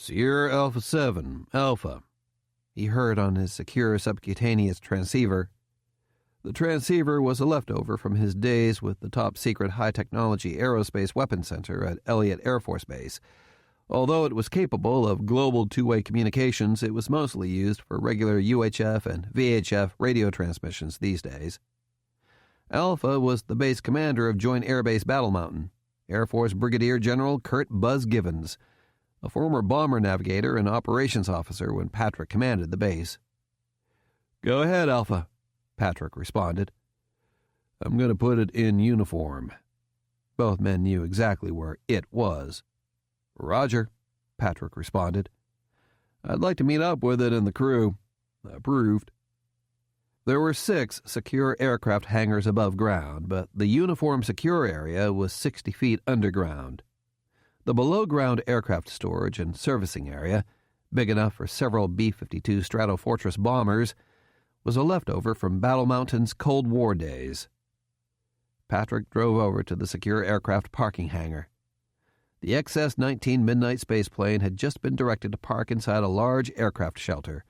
Sierra Alpha 7, Alpha, he heard on his secure subcutaneous transceiver. The transceiver was a leftover from his days with the top-secret high-technology aerospace weapons center at Elliott Air Force Base. Although it was capable of global two-way communications, it was mostly used for regular UHF and VHF radio transmissions these days. Alpha was the base commander of Joint Air Base Battle Mountain, Air Force Brigadier General Kurt Buzz Givens, a former bomber navigator and operations officer when Patrick commanded the base. "Go ahead, Alpha," Patrick responded. "I'm going to put it in uniform." Both men knew exactly where it was. "Roger," Patrick responded. "I'd like to meet up with it and the crew." "Approved." There were 6 secure aircraft hangars above ground, but the uniform secure area was 60 feet underground. The below-ground aircraft storage and servicing area, big enough for several B-52 Stratofortress bombers, was a leftover from Battle Mountain's Cold War days. Patrick drove over to the secure aircraft parking hangar. The XS-19 Midnight spaceplane had just been directed to park inside a large aircraft shelter,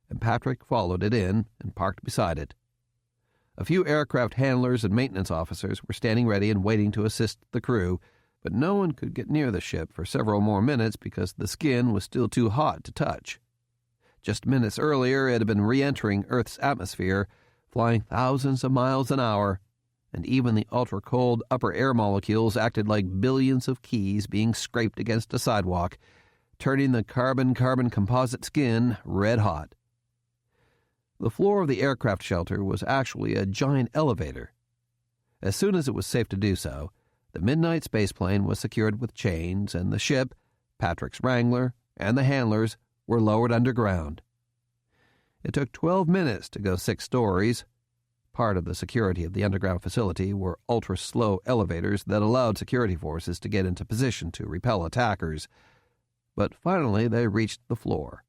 and Patrick followed it in and parked beside it. A few aircraft handlers and maintenance officers were standing ready and waiting to assist the crew, but no one could get near the ship for several more minutes because the skin was still too hot to touch. Just minutes earlier, it had been re-entering Earth's atmosphere, flying thousands of miles an hour, and even the ultra-cold upper air molecules acted like billions of keys being scraped against a sidewalk, turning the carbon-carbon composite skin red hot. The floor of the aircraft shelter was actually a giant elevator. As soon as it was safe to do so, the Midnight spaceplane was secured with chains, and the ship, Patrick's Wrangler, and the handlers were lowered underground. It took 12 minutes to go 6 stories. Part of the security of the underground facility were ultra-slow elevators that allowed security forces to get into position to repel attackers. But finally they reached the floor.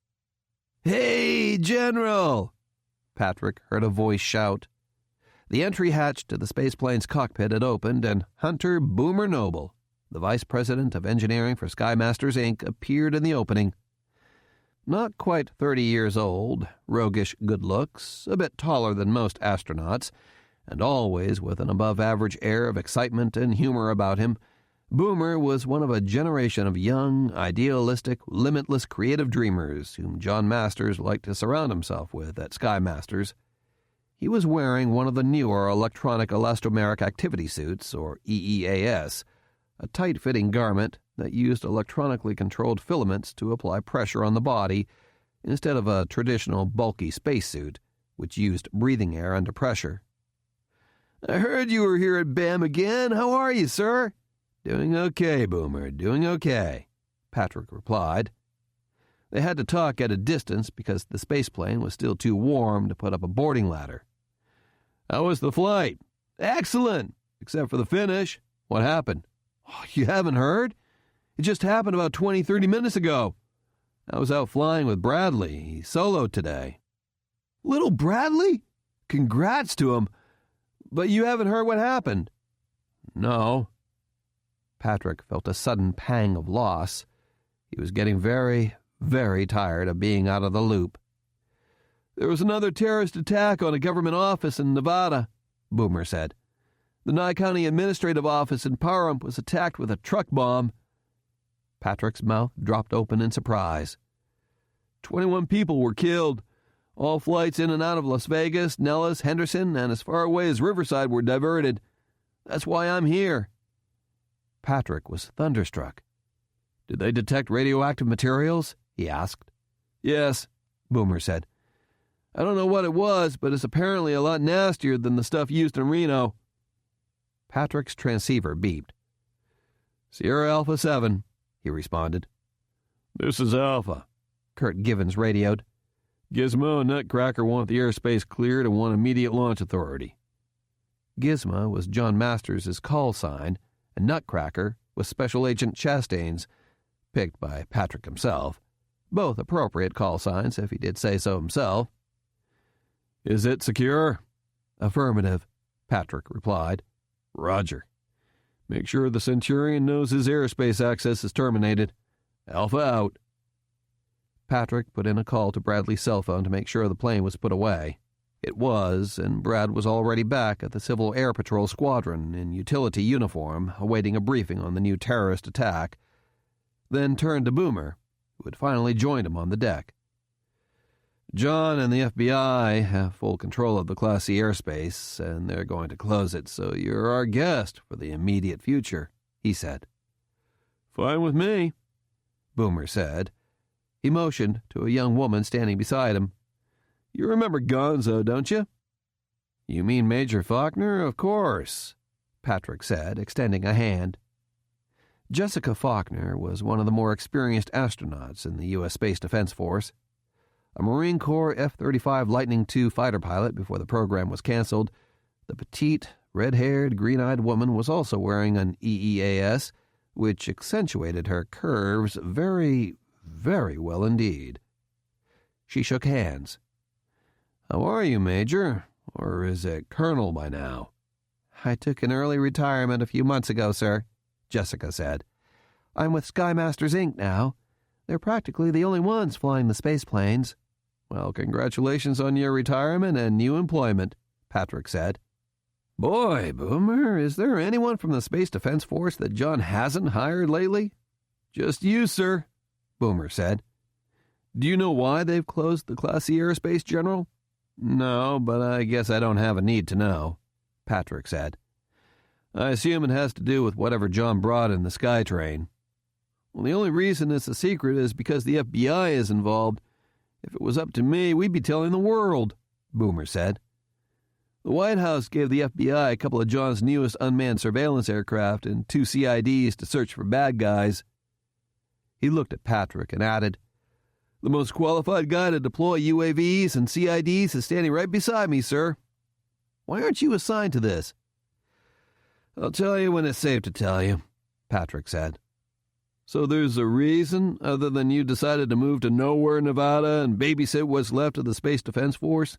"Hey, General!" Patrick heard a voice shout. The entry hatch to the spaceplane's cockpit had opened, and Hunter Boomer Noble, the vice president of engineering for Skymasters, Inc., appeared in the opening. Not quite 30 years old, roguish good looks, a bit taller than most astronauts, and always with an above-average air of excitement and humor about him, Boomer was one of a generation of young, idealistic, limitless creative dreamers whom John Masters liked to surround himself with at Skymasters. He was wearing one of the newer electronic elastomeric activity suits, or EEAS, a tight-fitting garment that used electronically controlled filaments to apply pressure on the body instead of a traditional bulky spacesuit, which used breathing air under pressure. "I heard you were here at BAM again. How are you, sir?" "Doing okay, Boomer, doing okay," Patrick replied. They had to talk at a distance because the spaceplane was still too warm to put up a boarding ladder. "How was the flight?" "Excellent, except for the finish." "What happened?" "Oh, you haven't heard? It just happened about 20-30 minutes ago. I was out flying with Bradley. He soloed today." "Little Bradley? Congrats to him. But you haven't heard what happened?" "No." Patrick felt a sudden pang of loss. He was getting very, very tired of being out of the loop. "There was another terrorist attack on a government office in Nevada," Boomer said. "The Nye County Administrative Office in Pahrump was attacked with a truck bomb." Patrick's mouth dropped open in surprise. 21 people were killed. All flights in and out of Las Vegas, Nellis, Henderson, and as far away as Riverside were diverted. That's why I'm here." Patrick was thunderstruck. "Did they detect radioactive materials?" he asked. "Yes," Boomer said. "I don't know what it was, but it's apparently a lot nastier than the stuff used in Reno." Patrick's transceiver beeped. "Sierra Alpha 7, he responded. "This is Alpha," Kurt Givens radioed. "Gizmo and Nutcracker want the airspace cleared and want immediate launch authority." Gizmo was John Masters' call sign, and Nutcracker was Special Agent Chastain's, picked by Patrick himself. Both appropriate call signs, if he did say so himself. "Is it secure?" "Affirmative," Patrick replied. "Roger. Make sure the Centurion knows his airspace access is terminated. Alpha out." Patrick put in a call to Bradley's cell phone to make sure the plane was put away. It was, and Brad was already back at the Civil Air Patrol Squadron in utility uniform, awaiting a briefing on the new terrorist attack, then turned to Boomer, who had finally joined him on the deck. John and the FBI have full control of the Class C airspace, and they're going to close it, so you're our guest for the immediate future, he said. Fine with me, Boomer said. He motioned to a young woman standing beside him. You remember Gonzo, don't you? You mean Major Faulkner? Of course, Patrick said, extending a hand. Jessica Faulkner was one of the more experienced astronauts in the U.S. Space Defense Force. A Marine Corps F-35 Lightning II fighter pilot before the program was canceled, the petite, red-haired, green-eyed woman was also wearing an EEAS, which accentuated her curves very, very well indeed. She shook hands. How are you, Major? Or is it Colonel by now? I took an early retirement a few months ago, sir, Jessica said. I'm with Skymasters, Inc. now. They're practically the only ones flying the space planes. Well, congratulations on your retirement and new employment, Patrick said. Boy, Boomer, is there anyone from the Space Defense Force that John hasn't hired lately? Just you, sir, Boomer said. Do you know why they've closed the Class C airspace, General? No, but I guess I don't have a need to know, Patrick said. I assume it has to do with whatever John brought in the SkyTrain. Well, the only reason it's a secret is because the FBI is involved. If it was up to me, we'd be telling the world, Boomer said. The White House gave the FBI a couple of John's newest unmanned surveillance aircraft and 2 CIDs to search for bad guys. He looked at Patrick and added, The most qualified guy to deploy UAVs and CIDs is standing right beside me, sir. Why aren't you assigned to this? I'll tell you when it's safe to tell you, Patrick said. So there's a reason other than you decided to move to nowhere, Nevada, and babysit what's left of the Space Defense Force?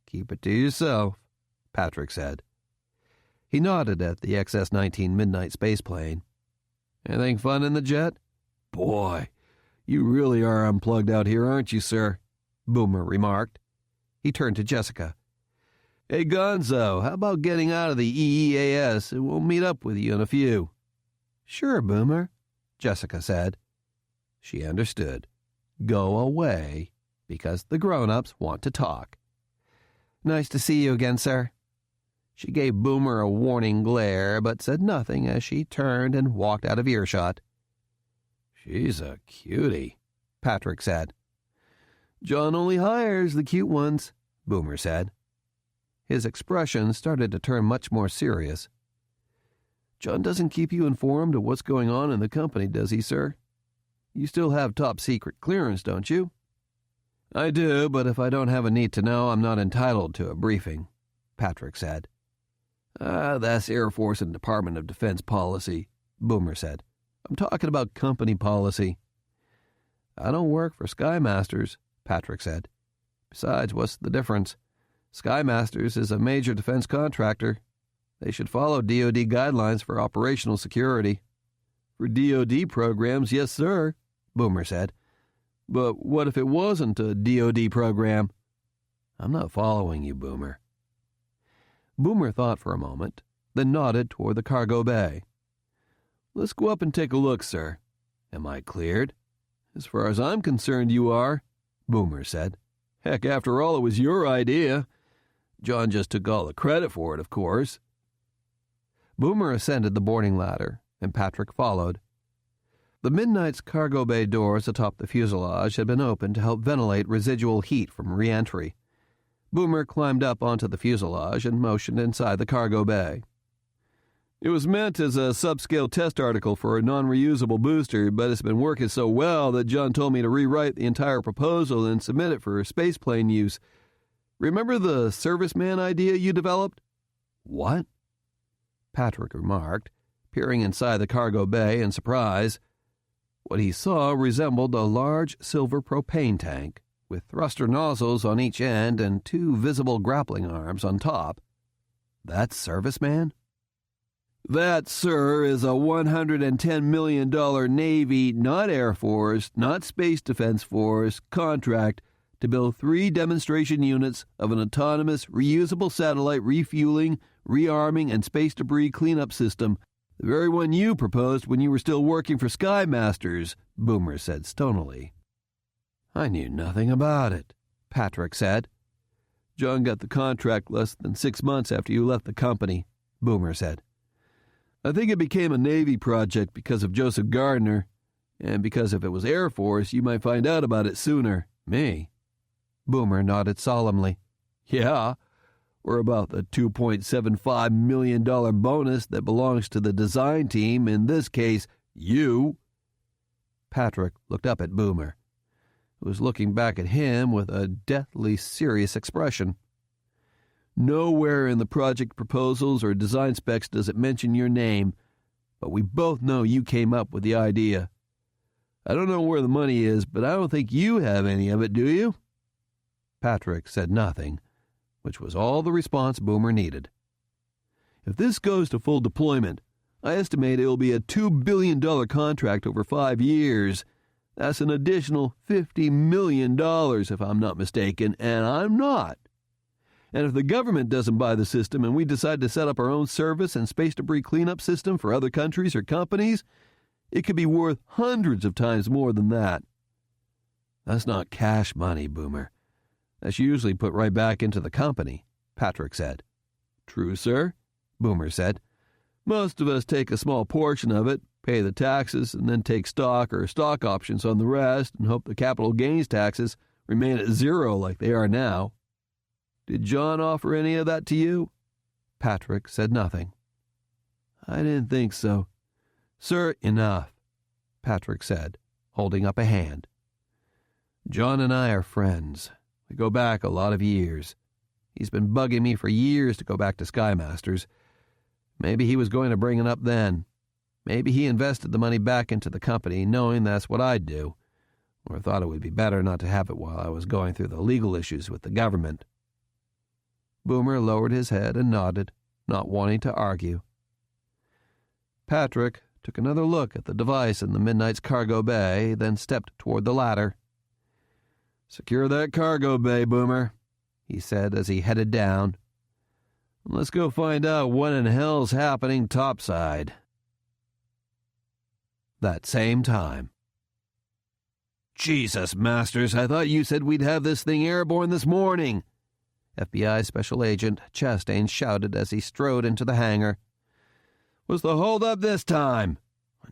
Keep it to yourself, Patrick said. He nodded at the XS-19 Midnight spaceplane. Anything fun in the jet? Boy, you really are unplugged out here, aren't you, sir? Boomer remarked. He turned to Jessica. Hey, Gonzo, how about getting out of the EEAS and we'll meet up with you in a few? Sure, Boomer, Jessica said. She understood. Go away, because the grown-ups want to talk. Nice to see you again, sir. She gave Boomer a warning glare, but said nothing as she turned and walked out of earshot. She's a cutie, Patrick said. John only hires the cute ones, Boomer said. His expression started to turn much more serious. John doesn't keep you informed of what's going on in the company, does he, sir? You still have top-secret clearance, don't you? I do, but if I don't have a need to know, I'm not entitled to a briefing, Patrick said. That's Air Force and Department of Defense policy, Boomer said. I'm talking about company policy. I don't work for Skymasters, Patrick said. Besides, what's the difference? Skymasters is a major defense contractor. They should follow DoD guidelines for operational security. For DoD programs, yes, sir, Boomer said. But what if it wasn't a DoD program? I'm not following you, Boomer. Boomer thought for a moment, then nodded toward the cargo bay. Let's go up and take a look, sir. Am I cleared? As far as I'm concerned, you are, Boomer said. Heck, after all, it was your idea. John just took all the credit for it, of course. Boomer ascended the boarding ladder, and Patrick followed. The Midnight's cargo bay doors atop the fuselage had been opened to help ventilate residual heat from re-entry. Boomer climbed up onto the fuselage and motioned inside the cargo bay. It was meant as a subscale test article for a non-reusable booster, but it's been working so well that John told me to rewrite the entire proposal and submit it for spaceplane use. Remember the serviceman idea you developed? What? Patrick remarked, peering inside the cargo bay in surprise. What he saw resembled a large silver propane tank, with thruster nozzles on each end and 2 visible grappling arms on top. That's Serviceman? That, sir, is a $110 million Navy, not Air Force, not Space Defense Force, contract to build 3 demonstration units of an autonomous, reusable satellite refueling, rearming, and space debris cleanup system, the very one you proposed when you were still working for Sky Masters, Boomer said stonily. I knew nothing about it, Patrick said. John got the contract less than 6 months after you left the company, Boomer said. I think it became a Navy project because of Joseph Gardner, and because if it was Air Force, you might find out about it sooner. Me? Boomer nodded solemnly. Yeah, or about the $2.75 million bonus that belongs to the design team, in this case, you. Patrick looked up at Boomer, who was looking back at him with a deathly serious expression. Nowhere in the project proposals or design specs does it mention your name, but we both know you came up with the idea. I don't know where the money is, but I don't think you have any of it, do you? Patrick said nothing, which was all the response Boomer needed. If this goes to full deployment, I estimate it will be a $2 billion contract over 5 years. That's an additional $50 million, if I'm not mistaken, and I'm not. And if the government doesn't buy the system and we decide to set up our own service and space debris cleanup system for other countries or companies, it could be worth hundreds of times more than that. That's not cash money, Boomer. That's usually put right back into the company, Patrick said. True, sir, Boomer said. Most of us take a small portion of it, pay the taxes, and then take stock or stock options on the rest and hope the capital gains taxes remain at 0 like they are now. Did John offer any of that to you? Patrick said nothing. I didn't think so. Sir, enough, Patrick said, holding up a hand. John and I are friends. We go back a lot of years. He's been bugging me for years to go back to Sky Masters. Maybe he was going to bring it up then. Maybe he invested the money back into the company, knowing that's what I'd do, or thought it would be better not to have it while I was going through the legal issues with the government. Boomer lowered his head and nodded, not wanting to argue. Patrick took another look at the device in the Midnight's cargo bay, then stepped toward the ladder. Secure that cargo bay, Boomer, he said as he headed down. Let's go find out what in hell's happening topside. That same time. Jesus, Masters, I thought you said we'd have this thing airborne this morning, FBI Special Agent Chastain shouted as he strode into the hangar. What's the hold-up this time?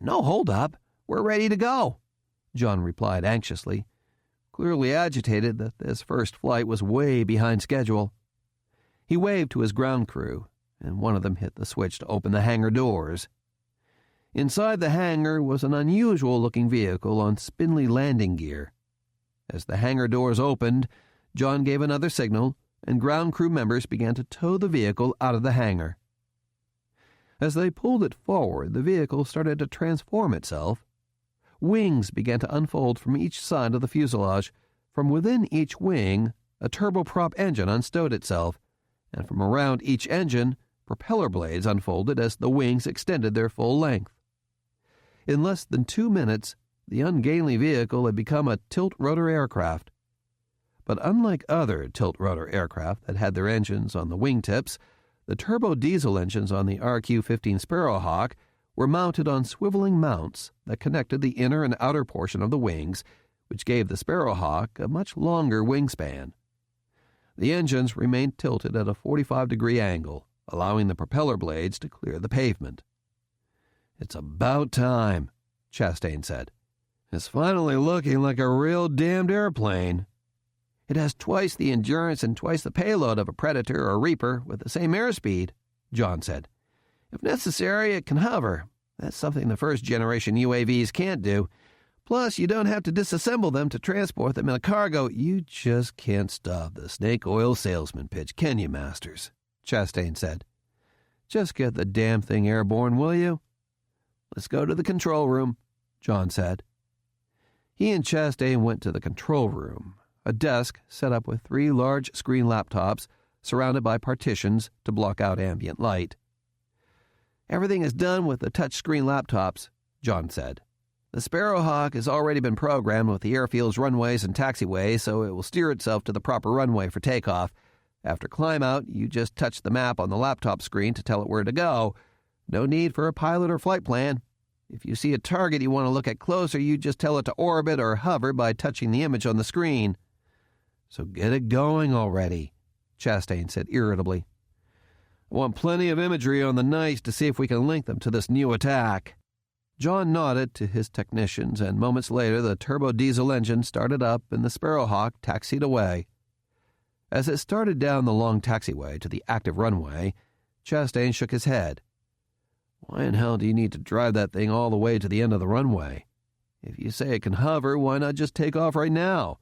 No hold-up. We're ready to go, John replied anxiously, clearly agitated that this first flight was way behind schedule. He waved to his ground crew, and one of them hit the switch to open the hangar doors. Inside the hangar was an unusual-looking vehicle on spindly landing gear. As the hangar doors opened, John gave another signal, and ground crew members began to tow the vehicle out of the hangar. As they pulled it forward, the vehicle started to transform itself. Wings began to unfold from each side of the fuselage. From within each wing, a turboprop engine unstowed itself, and from around each engine, propeller blades unfolded as the wings extended their full length. In less than 2 minutes, the ungainly vehicle had become a tilt-rotor aircraft. But unlike other tilt-rotor aircraft that had their engines on the wingtips, the turbo-diesel engines on the RQ-15 Sparrowhawk were mounted on swiveling mounts that connected the inner and outer portion of the wings, which gave the Sparrowhawk a much longer wingspan. The engines remained tilted at a 45-degree angle, allowing the propeller blades to clear the pavement. It's about time, Chastain said. It's finally looking like a real damned airplane. It has twice the endurance and twice the payload of a Predator or Reaper with the same airspeed, John said. If necessary, it can hover. That's something the first-generation UAVs can't do. Plus, you don't have to disassemble them to transport them in a cargo. You just can't stop the snake oil salesman pitch, can you, Masters? Chastain said. Just get the damn thing airborne, will you? Let's go to the control room, John said. He and Chastain went to the control room, a desk set up with 3 large screen laptops surrounded by partitions to block out ambient light. Everything is done with the touchscreen laptops, John said. The Sparrowhawk has already been programmed with the airfield's runways and taxiways, so it will steer itself to the proper runway for takeoff. After climb out, you just touch the map on the laptop screen to tell it where to go. No need for a pilot or flight plan. If you see a target you want to look at closer, you just tell it to orbit or hover by touching the image on the screen. So get it going already, Chastain said irritably. I want plenty of imagery on the nights to see if we can link them to this new attack. John nodded to his technicians, and moments later the turbo diesel engine started up and the Sparrowhawk taxied away. As it started down the long taxiway to the active runway, Chastain shook his head. Why in hell do you need to drive that thing all the way to the end of the runway? If you say it can hover, why not just take off right now?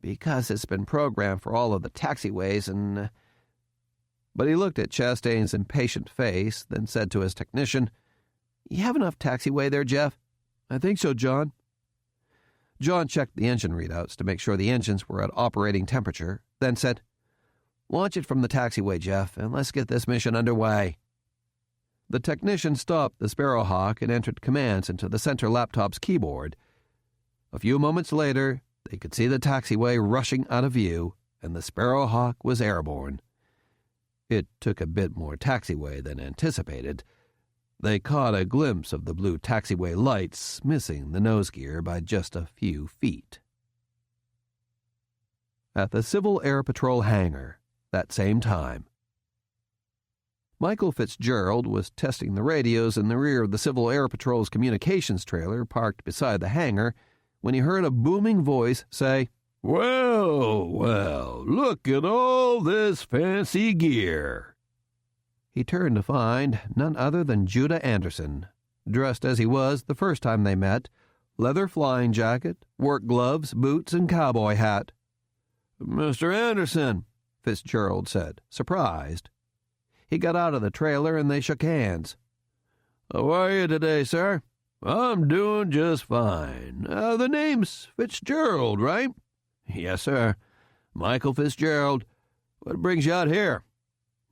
Because it's been programmed for all of the taxiways and... But he looked at Chastain's impatient face, then said to his technician, You have enough taxiway there, Jeff? I think so, John. John checked the engine readouts to make sure the engines were at operating temperature, then said, Launch it from the taxiway, Jeff, and let's get this mission underway. The technician stopped the Sparrowhawk and entered commands into the center laptop's keyboard. A few moments later, they could see the taxiway rushing out of view, and the Sparrowhawk was airborne. It took a bit more taxiway than anticipated. They caught a glimpse of the blue taxiway lights, missing the nose gear by just a few feet. At the Civil Air Patrol hangar, that same time. Michael Fitzgerald was testing the radios in the rear of the Civil Air Patrol's communications trailer parked beside the hangar when he heard a booming voice say, Well, well, look at all this fancy gear. He turned to find none other than Judah Anderson, dressed as he was the first time they met, leather flying jacket, work gloves, boots, and cowboy hat. Mr. Anderson, Fitzgerald said, surprised. He got out of the trailer and they shook hands. How are you today, sir? I'm doing just fine. The name's Fitzgerald, right? Yes, sir. Michael Fitzgerald. What brings you out here?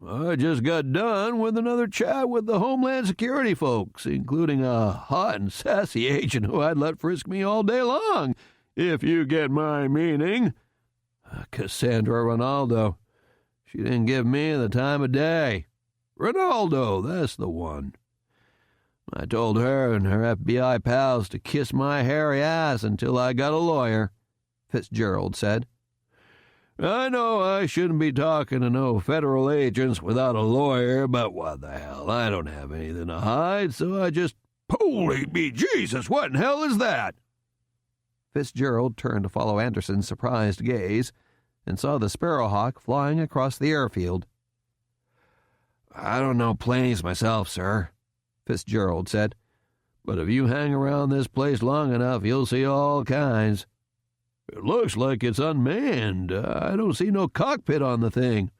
I just got done with another chat with the Homeland Security folks, including a hot and sassy agent who I'd let frisk me all day long, if you get my meaning. Cassandra Ronaldo. She didn't give me the time of day. Ronaldo, that's the one. I told her and her FBI pals to kiss my hairy ass until I got a lawyer, Fitzgerald said. I know I shouldn't be talking to no federal agents without a lawyer, but what the hell, I don't have anything to hide, so I just... Holy bejesus, what in hell is that? Fitzgerald turned to follow Anderson's surprised gaze and saw the Sparrowhawk flying across the airfield. I don't know planes myself, sir, Fitzgerald said, but if you hang around this place long enough, you'll see all kinds. It looks like it's unmanned. I don't see no cockpit on the thing.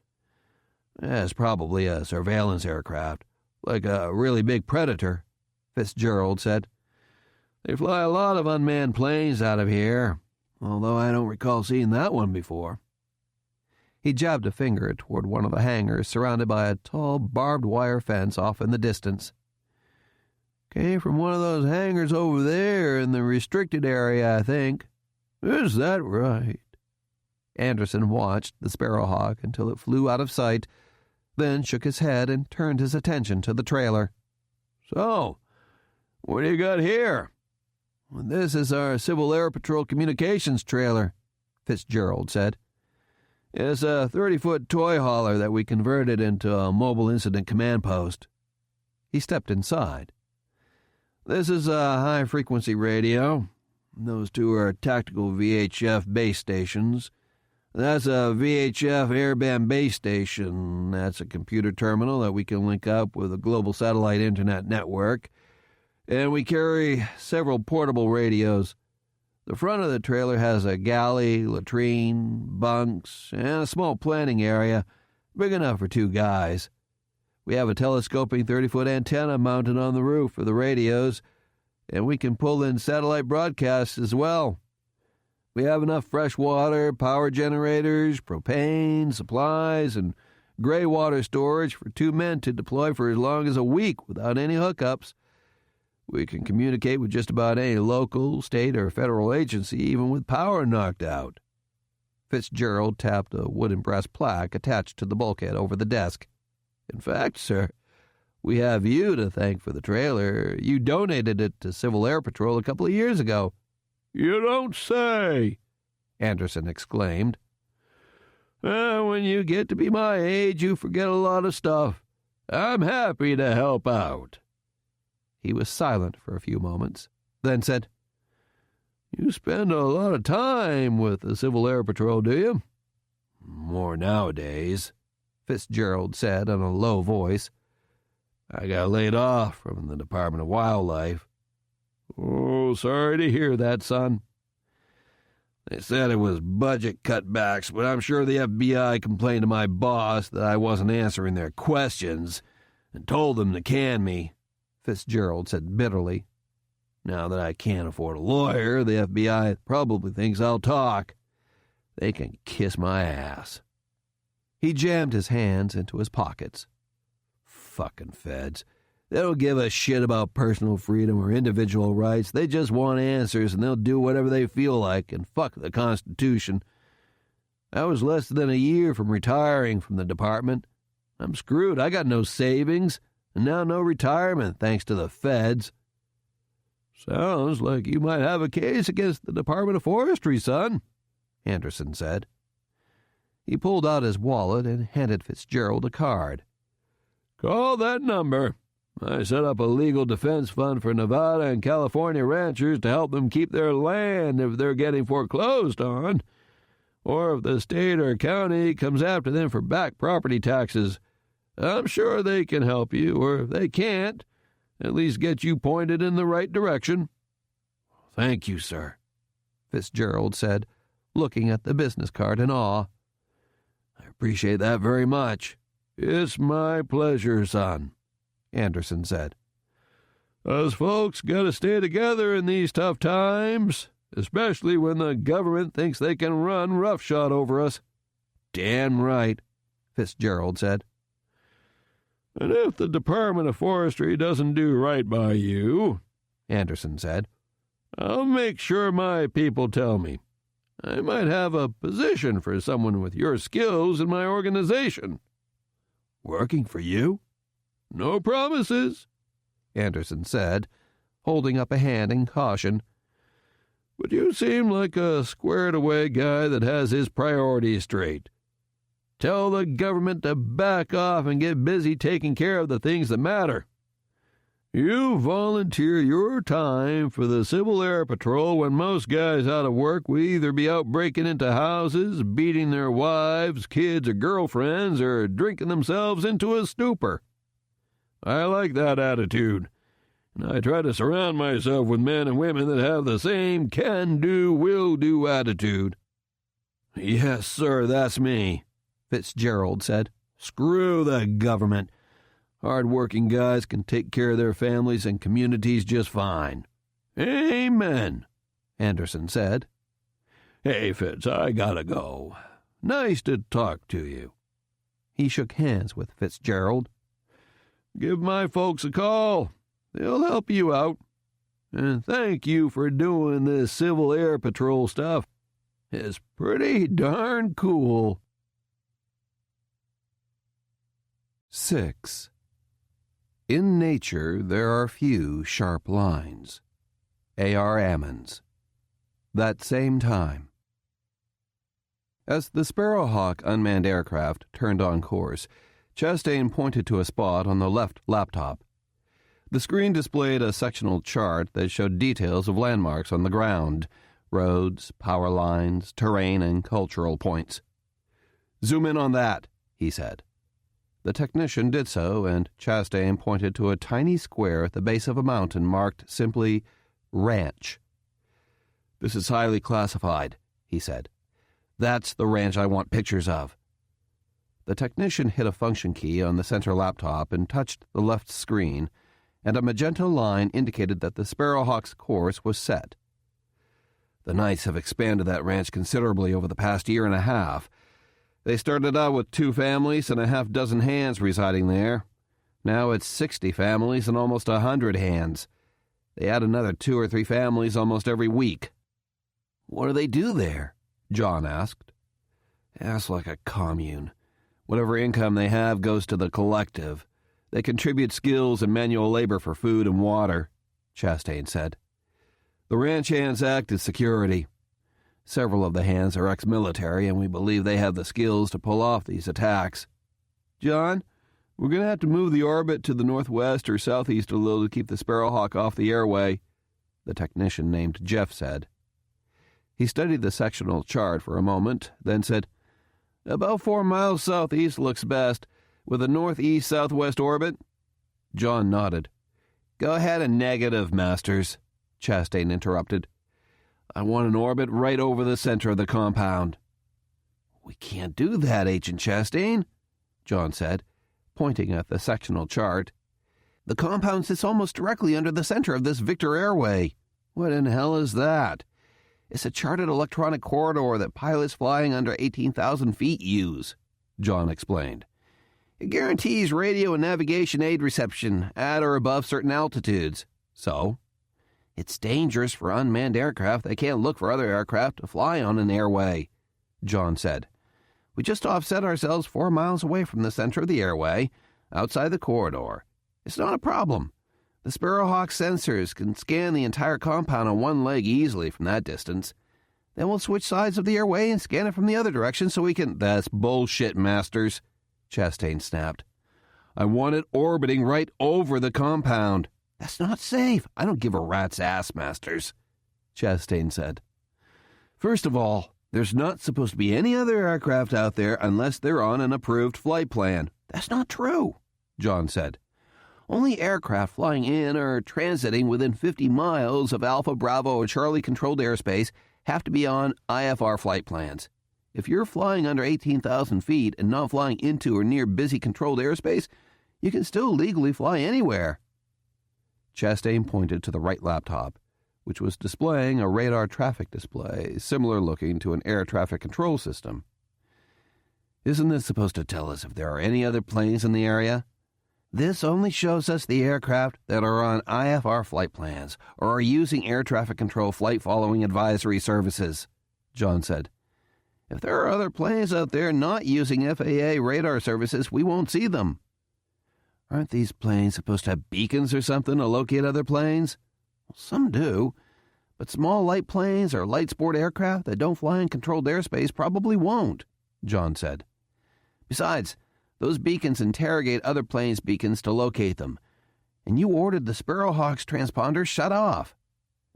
It's probably a surveillance aircraft, like a really big Predator, Fitzgerald said. They fly a lot of unmanned planes out of here, although I don't recall seeing that one before. He jabbed a finger toward one of the hangars surrounded by a tall barbed wire fence off in the distance. Came from one of those hangars over there in the restricted area, I think. Is that right? Anderson watched the Sparrowhawk until it flew out of sight, then shook his head and turned his attention to the trailer. So, what do you got here? This is our Civil Air Patrol communications trailer, Fitzgerald said. It's a 30-foot toy hauler that we converted into a mobile incident command post. He stepped inside. This is a high-frequency radio. Those two are tactical VHF base stations. That's a VHF airband base station. That's a computer terminal that we can link up with a global satellite internet network. And we carry several portable radios. The front of the trailer has a galley, latrine, bunks, and a small planning area, big enough for 2 guys. We have a telescoping 30-foot antenna mounted on the roof for the radios, and we can pull in satellite broadcasts as well. We have enough fresh water, power generators, propane, supplies, and gray water storage for 2 men to deploy for as long as a week without any hookups. We can communicate with just about any local, state, or federal agency, even with power knocked out." Fitzgerald tapped a wooden brass plaque attached to the bulkhead over the desk. "In fact, sir, we have you to thank for the trailer. You donated it to Civil Air Patrol a couple of years ago." "You don't say!" Anderson exclaimed. "When you get to be my age, you forget a lot of stuff. I'm happy to help out." He was silent for a few moments, then said, "You spend a lot of time with the Civil Air Patrol, do you?" "More nowadays," Fitzgerald said in a low voice. "I got laid off from the Department of Wildlife." "Oh, sorry to hear that, son." "They said it was budget cutbacks, but I'm sure the FBI complained to my boss that I wasn't answering their questions and told them to can me," Fitzgerald said bitterly. "Now that I can't afford a lawyer, the FBI probably thinks I'll talk. They can kiss my ass." He jammed his hands into his pockets. "Fucking feds. They don't give a shit about personal freedom or individual rights. They just want answers, and they'll do whatever they feel like, and fuck the Constitution. I was less than a year from retiring from the department. I'm screwed. I got no savings, and now no retirement, thanks to the feds." "Sounds like you might have a case against the Department of Forestry, son," Anderson said. He pulled out his wallet and handed Fitzgerald a card. "Call that number. I set up a legal defense fund for Nevada and California ranchers to help them keep their land if they're getting foreclosed on, or if the state or county comes after them for back property taxes. I'm sure they can help you, or if they can't, at least get you pointed in the right direction." "Thank you, sir," Fitzgerald said, looking at the business card in awe. "I appreciate that very much." "It's my pleasure, son," Anderson said. "Us folks gotta stay together in these tough times, especially when the government thinks they can run roughshod over us." "Damn right," Fitzgerald said. "And if the Department of Forestry doesn't do right by you," Anderson said, "I'll make sure my people tell me. I might have a position for someone with your skills in my organization." "Working for you?" "No promises," Anderson said, holding up a hand in caution. "But you seem like a squared-away guy that has his priorities straight. Tell the government to back off and get busy taking care of the things that matter. You volunteer your time for the Civil Air Patrol when most guys out of work will either be out breaking into houses, beating their wives, kids, or girlfriends, or drinking themselves into a stupor. I like that attitude, and I try to surround myself with men and women that have the same can-do, will-do attitude." "Yes, sir, that's me," Fitzgerald said. "Screw the government. Hard-working guys can take care of their families and communities just fine." "Amen," Anderson said. "Hey, Fitz, I gotta go. Nice to talk to you." He shook hands with Fitzgerald. "Give my folks a call. They'll help you out. And thank you for doing this Civil Air Patrol stuff. It's pretty darn cool." 6. In nature there are few sharp lines. A.R. Ammons. That same time. As the Sparrowhawk unmanned aircraft turned on course, Chastain pointed to a spot on the left laptop. The screen displayed a sectional chart that showed details of landmarks on the ground, roads, power lines, terrain, and cultural points. "Zoom in on that," he said. The technician did so, and Chastain pointed to a tiny square at the base of a mountain marked simply Ranch. "This is highly classified," he said. "That's the ranch I want pictures of." The technician hit a function key on the center laptop and touched the left screen, and a magenta line indicated that the Sparrowhawk's course was set. "The Knights have expanded that ranch considerably over the past year and a half. They started out with 2 families and a half dozen hands residing there. Now it's 60 families and almost 100 hands. They add another 2 or 3 families almost every week." "What do they do there?" John asked. "That's like a commune. Whatever income they have goes to the collective. They contribute skills and manual labor for food and water," Chastain said. "The ranch hands act as security. Several of the hands are ex-military, and we believe they have the skills to pull off these attacks. John, we're going to have to move the orbit to the northwest or southeast a little to keep the Sparrowhawk off the airway," the technician named Jeff said. He studied the sectional chart for a moment, then said, "About 4 miles southeast looks best, with a northeast-southwest orbit." John nodded. "Go ahead and negative, Masters," Chastain interrupted. "I want an orbit right over the center of the compound." "We can't do that, Agent Chastain," John said, pointing at the sectional chart. "The compound sits almost directly under the center of this Victor airway." "What in hell is that?" "It's a charted electronic corridor that pilots flying under 18,000 feet use," John explained. "It guarantees radio and navigation aid reception at or above certain altitudes. So, it's dangerous for unmanned aircraft that can't look for other aircraft to fly on an airway," John said. "We just offset ourselves 4 miles away from the center of the airway, outside the corridor. It's not a problem. The Sparrowhawk sensors can scan the entire compound on one leg easily from that distance. Then we'll switch sides of the airway and scan it from the other direction so we can—" "That's bullshit, Masters," Chastain snapped. "I want it orbiting right over the compound." "That's not safe. I don't give a rat's ass, Masters," Chastain said. "First of all, there's not supposed to be any other aircraft out there unless they're on an approved flight plan." "That's not true," John said. "Only aircraft flying in or transiting within 50 miles of Alpha, Bravo, or Charlie-controlled airspace have to be on IFR flight plans. If you're flying under 18,000 feet and not flying into or near busy controlled airspace, you can still legally fly anywhere." Chastain pointed to the right laptop, which was displaying a radar traffic display, similar looking to an air traffic control system. "Isn't this supposed to tell us if there are any other planes in the area?" "This only shows us the aircraft that are on IFR flight plans or are using air traffic control flight following advisory services," John said. "If there are other planes out there not using FAA radar services, we won't see them." "Aren't these planes supposed to have beacons or something to locate other planes?" "Well, some do, but small light planes or light sport aircraft that don't fly in controlled airspace probably won't," John said. "Besides, those beacons interrogate other planes' beacons to locate them, and you ordered the Sparrowhawk's transponders shut off."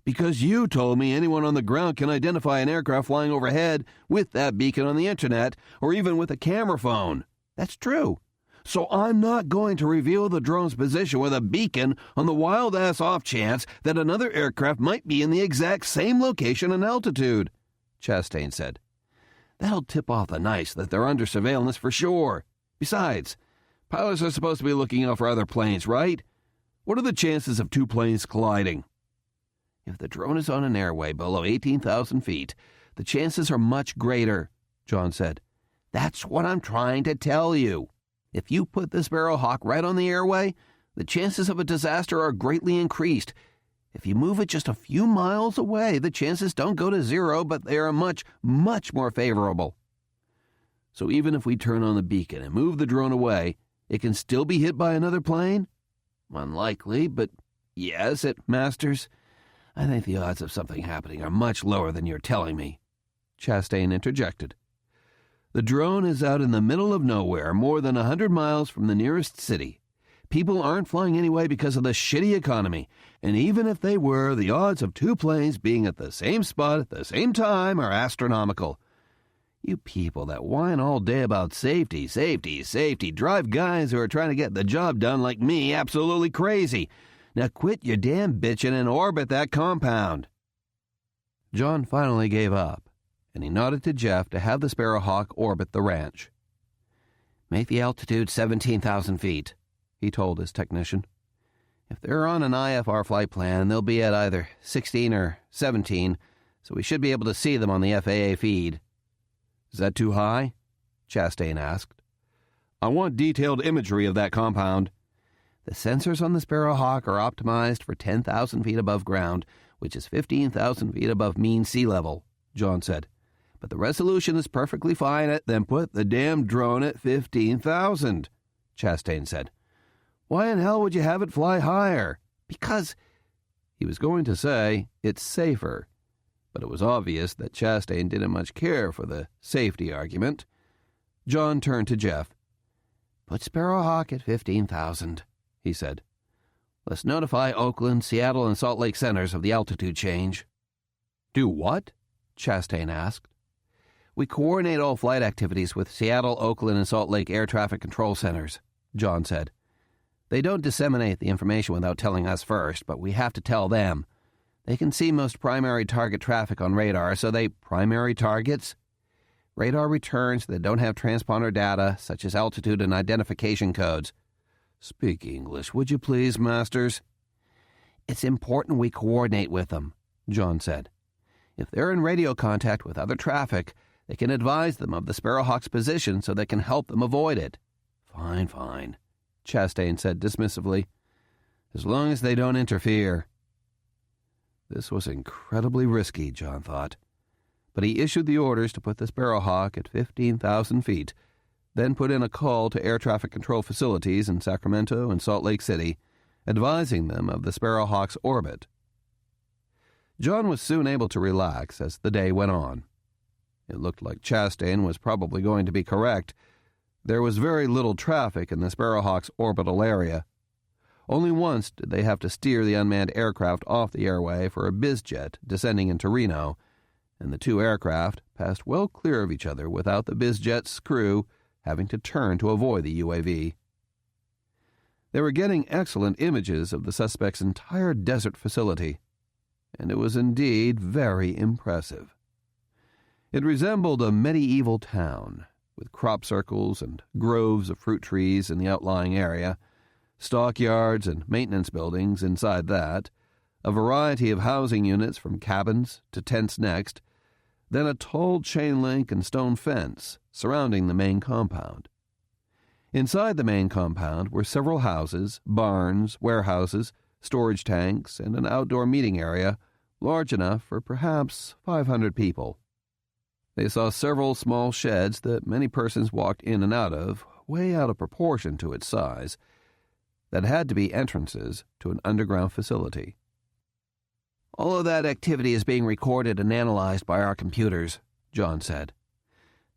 "Because you told me anyone on the ground can identify an aircraft flying overhead with that beacon on the internet or even with a camera phone." "That's true." "So I'm not going to reveal the drone's position with a beacon on the wild-ass off-chance that another aircraft might be in the exact same location and altitude," Chastain said. "That'll tip off the NICE that they're under surveillance for sure. Besides, pilots are supposed to be looking out for other planes, right? What are the chances of 2 planes colliding?" "If the drone is on an airway below 18,000 feet, the chances are much greater," John said. "That's what I'm trying to tell you. If you put the Sparrowhawk right on the airway, the chances of a disaster are greatly increased. If you move it just a few miles away, the chances don't go to 0, but they are much, much more favorable." "So even if we turn on the beacon and move the drone away, it can still be hit by another plane?" "Unlikely, but yes, it Masters. I think the odds of something happening are much lower than you're telling me," Chastain interjected. "The drone is out in the middle of nowhere, more than 100 miles from the nearest city. People aren't flying anyway because of the shitty economy, and even if they were, the odds of 2 planes being at the same spot at the same time are astronomical. You people that whine all day about safety, safety, safety drive guys who are trying to get the job done like me absolutely crazy. Now quit your damn bitching and orbit that compound." John finally gave up, and he nodded to Jeff to have the Sparrowhawk orbit the ranch. "Make the altitude 17,000 feet, he told his technician. "If they're on an IFR flight plan, they'll be at either 16 or 17, so we should be able to see them on the FAA feed." "Is that too high?" Chastain asked. "I want detailed imagery of that compound." "The sensors on the Sparrowhawk are optimized for 10,000 feet above ground, which is 15,000 feet above mean sea level," John said. "But the resolution is perfectly fine at—" "Then put the damn drone at 15,000, Chastain said. "Why in hell would you have it fly higher?" "Because—" He was going to say, "it's safer," but it was obvious that Chastain didn't much care for the safety argument. John turned to Jeff. "Put Sparrowhawk at 15,000, he said. "Let's notify Oakland, Seattle, and Salt Lake centers of the altitude change." "Do what?" Chastain asked. "We coordinate all flight activities with Seattle, Oakland, and Salt Lake air traffic control centers," John said. "They don't disseminate the information without telling us first, but we have to tell them. They can see most primary target traffic on radar, so they—" "Primary targets?" "Radar returns that don't have transponder data, such as altitude and identification codes." "Speak English, would you please, Masters?" "It's important we coordinate with them," John said. "If they're in radio contact with other traffic, they can advise them of the Sparrowhawk's position so they can help them avoid it." Fine, Chastain said dismissively. "As long as they don't interfere." This was incredibly risky, John thought. But he issued the orders to put the Sparrowhawk at 15,000 feet, then put in a call to air traffic control facilities in Sacramento and Salt Lake City, advising them of the Sparrowhawk's orbit. John was soon able to relax as the day went on. It looked like Chastain was probably going to be correct. There was very little traffic in the Sparrowhawk's orbital area. Only once did they have to steer the unmanned aircraft off the airway for a bizjet descending into Reno, and the two aircraft passed well clear of each other without the bizjet's crew having to turn to avoid the UAV. They were getting excellent images of the suspect's entire desert facility, and it was indeed very impressive. It resembled a medieval town, with crop circles and groves of fruit trees in the outlying area, stockyards and maintenance buildings inside that, a variety of housing units from cabins to tents next, then a tall chain-link and stone fence surrounding the main compound. Inside the main compound were several houses, barns, warehouses, storage tanks, and an outdoor meeting area large enough for perhaps 500 people. They saw several small sheds that many persons walked in and out of, way out of proportion to its size, that had to be entrances to an underground facility. "All of that activity is being recorded and analyzed by our computers," John said.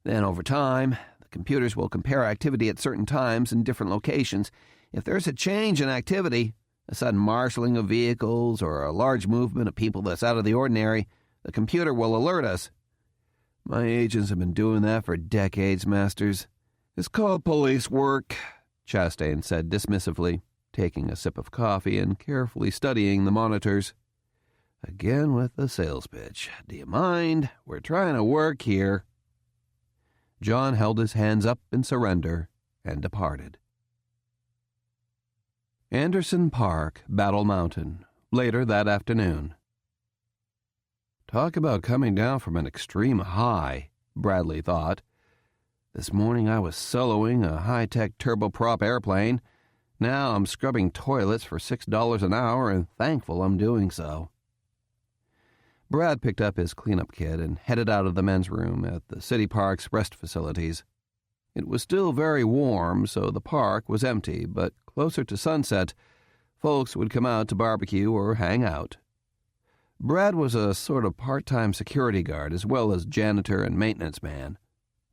"Then, over time, the computers will compare activity at certain times in different locations. If there's a change in activity, a sudden marshaling of vehicles or a large movement of people that's out of the ordinary, the computer will alert us. My agents have been doing that for decades, Masters. It's called police work," Chastain said dismissively, taking a sip of coffee and carefully studying the monitors. "Again with the sales pitch. Do you mind? We're trying to work here." John held his hands up in surrender and departed. Anderson Park, Battle Mountain, later that afternoon. Talk about coming down from an extreme high, Bradley thought. This morning I was soloing a high-tech turboprop airplane. Now I'm scrubbing toilets for $6 an hour and thankful I'm doing so. Brad picked up his cleanup kit and headed out of the men's room at the city park's rest facilities. It was still very warm, so the park was empty, but closer to sunset, folks would come out to barbecue or hang out. Brad was a sort of part-time security guard as well as janitor and maintenance man.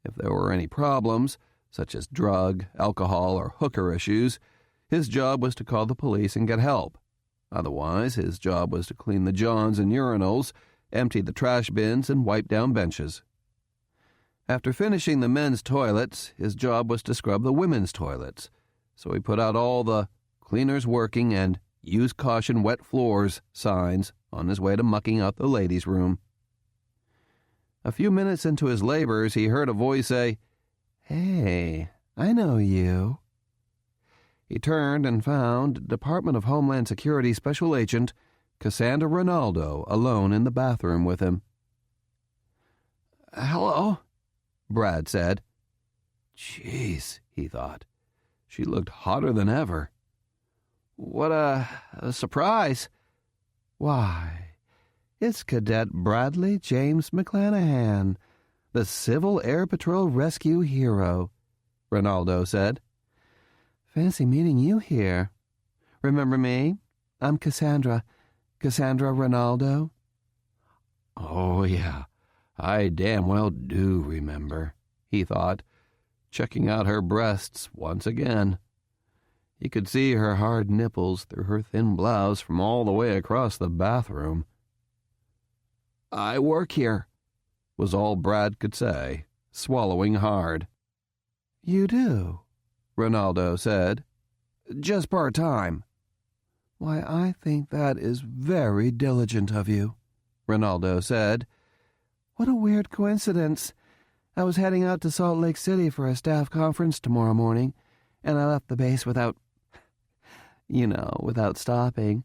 If there were any problems, such as drug, alcohol, or hooker issues, his job was to call the police and get help. Otherwise, his job was to clean the johns and urinals, empty the trash bins, and wipe down benches. After finishing the men's toilets, his job was to scrub the women's toilets, so he put out all the "cleaners working" and "use caution wet floors" signs on his way to mucking out the ladies' room. A few minutes into his labors, he heard a voice say, "Hey, I know you." He turned and found Department of Homeland Security Special Agent Cassandra Ronaldo alone in the bathroom with him. "Hello," Brad said. Jeez, he thought. She looked hotter than ever. What a surprise. Why, it's Cadet Bradley James McClanahan, the Civil Air Patrol rescue hero, Ronaldo said. Fancy meeting you here. Remember me? I'm Cassandra Ronaldo. Oh, yeah, I damn well do remember, he thought, checking out her breasts once again. He could see her hard nipples through her thin blouse from all the way across the bathroom. I work here, was all Brad could say, swallowing hard. You do, Ronaldo said. Just part-time. Why, I think that is very diligent of you, Ronaldo said. What a weird coincidence. I was heading out to Salt Lake City for a staff conference tomorrow morning, and I left the base without stopping,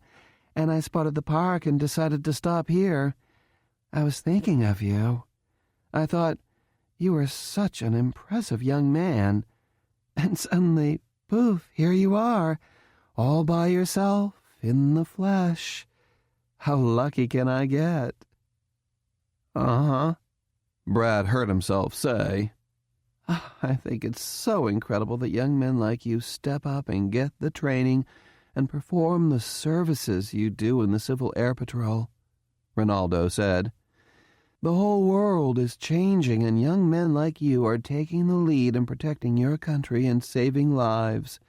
and I spotted the park and decided to stop here. I was thinking of you. I thought you were such an impressive young man, and suddenly, poof, here you are, all by yourself, in the flesh. How lucky can I get? Uh-huh, Brad heard himself say. I think it's so incredible that young men like you step up and get the training and perform the services you do in the Civil Air Patrol, Ronaldo said. The whole world is changing, and young men like you are taking the lead in protecting your country and saving lives.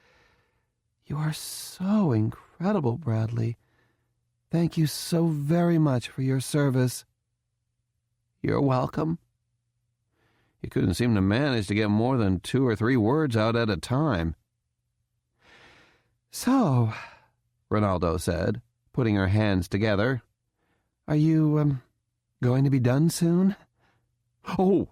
You are so incredible, Bradley. Thank you so very much for your service. You're welcome. He couldn't seem to manage to get more than 2 or 3 words out at a time. So, Ronaldo said, putting her hands together, are you, going to be done soon? Oh,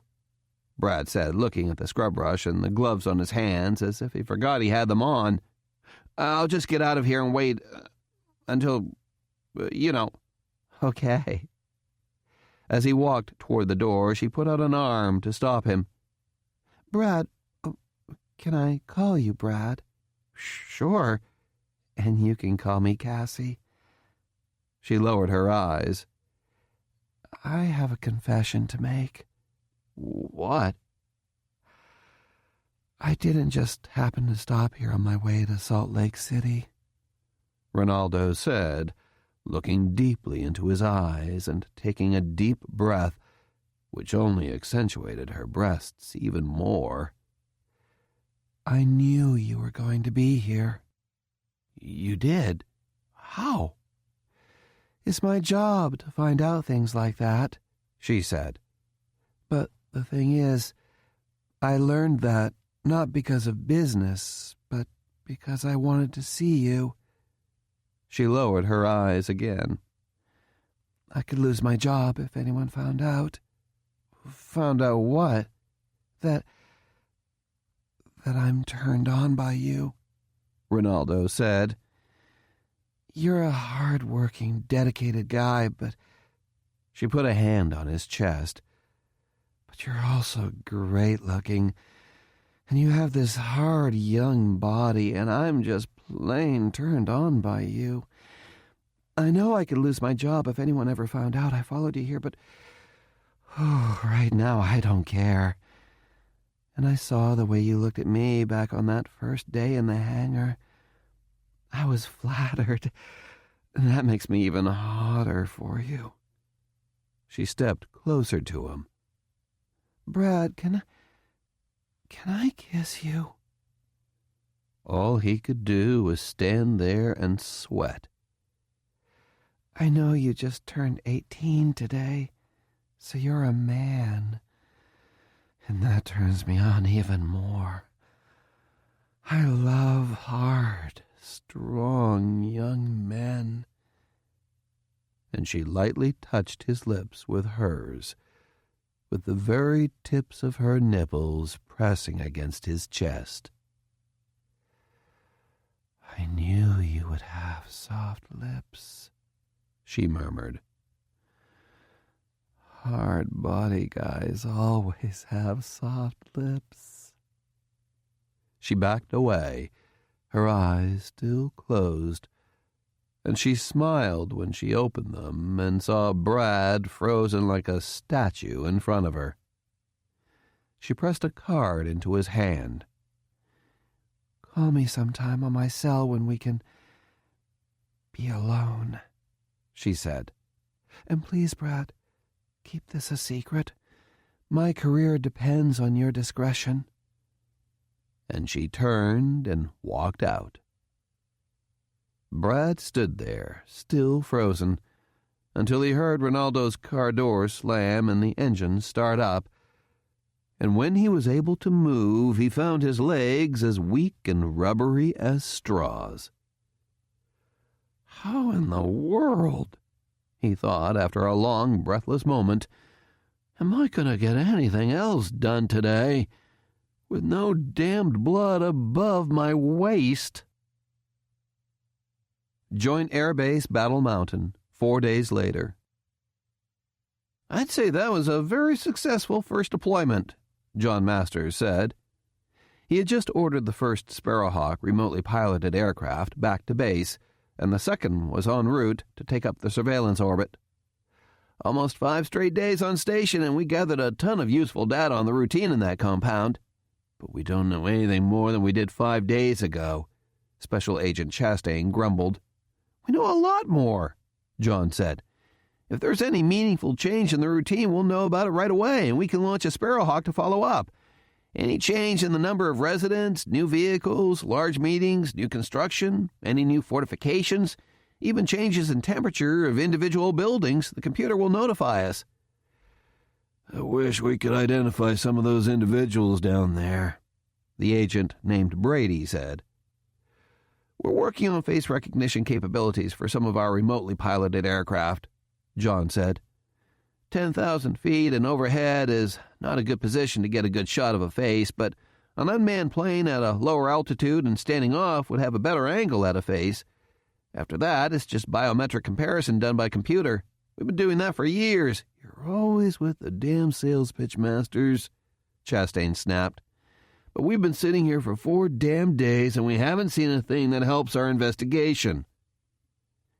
Brad said, looking at the scrub brush and the gloves on his hands as if he forgot he had them on. I'll just get out of here and wait until, Okay. As he walked toward the door, she put out an arm to stop him. Brad, can I call you Brad? Sure. And you can call me Cassie. She lowered her eyes. I have a confession to make. What? I didn't just happen to stop here on my way to Salt Lake City, Ronaldo said, looking deeply into his eyes and taking a deep breath, which only accentuated her breasts even more. I knew you were going to be here. You did? How? It's my job to find out things like that, she said. But the thing is, I learned that not because of business, but because I wanted to see you. She lowered her eyes again. I could lose my job if anyone found out. Found out what? That I'm turned on by you, Ronaldo said. You're a hard-working, dedicated guy, but... She put a hand on his chest. But you're also great-looking, and you have this hard, young body, and I'm just plain turned on by you. I know I could lose my job if anyone ever found out I followed you here, but right now I don't care. And I saw the way you looked at me back on that first day in the hangar. I was flattered, and that makes me even hotter for you. She stepped closer to him. Brad, can I kiss you? All he could do was stand there and sweat. I know you just turned 18 today, so you're a man, and that turns me on even more. I love hard, strong young men. And she lightly touched his lips with hers, with the very tips of her nipples pressing against his chest. I knew you would have soft lips, she murmured. Hard body guys always have soft lips. She backed away, her eyes still closed, and she smiled when she opened them and saw Brad frozen like a statue in front of her. She pressed a card into his hand. "Call me sometime on my cell when we can be alone," she said. "And please, Brad, keep this a secret. My career depends on your discretion." And she turned and walked out. Brad stood there, still frozen, until he heard Ronaldo's car door slam and the engine start up, and when he was able to move, he found his legs as weak and rubbery as straws. "How in the world," he thought after a long, breathless moment, "am I going to get anything else done today, with no damned blood above my waist?" Joint Air Base Battle Mountain, 4 days later. "I'd say that was a very successful first deployment," John Masters said. He had just ordered the first Sparrowhawk remotely piloted aircraft back to base, and the second was en route to take up the surveillance orbit. "Almost 5 straight days on station, and we gathered a ton of useful data on the routine in that compound. But we don't know anything more than we did 5 days ago," Special Agent Chastain grumbled. "We know a lot more," John said. "If there's any meaningful change in the routine, we'll know about it right away, and we can launch a Sparrowhawk to follow up. Any change in the number of residents, new vehicles, large meetings, new construction, any new fortifications, even changes in temperature of individual buildings, the computer will notify us." "I wish we could identify some of those individuals down there," the agent named Brady said. "We're working on face recognition capabilities for some of our remotely piloted aircraft," John said. 10,000 feet and overhead is not a good position to get a good shot of a face, but an unmanned plane at a lower altitude and standing off would have a better angle at a face. After that, it's just biometric comparison done by computer. We've been doing that for years." "You're always with the damn sales pitch, Masters," Chastain snapped. "But we've been sitting here for 4 damn days, and we haven't seen a thing that helps our investigation."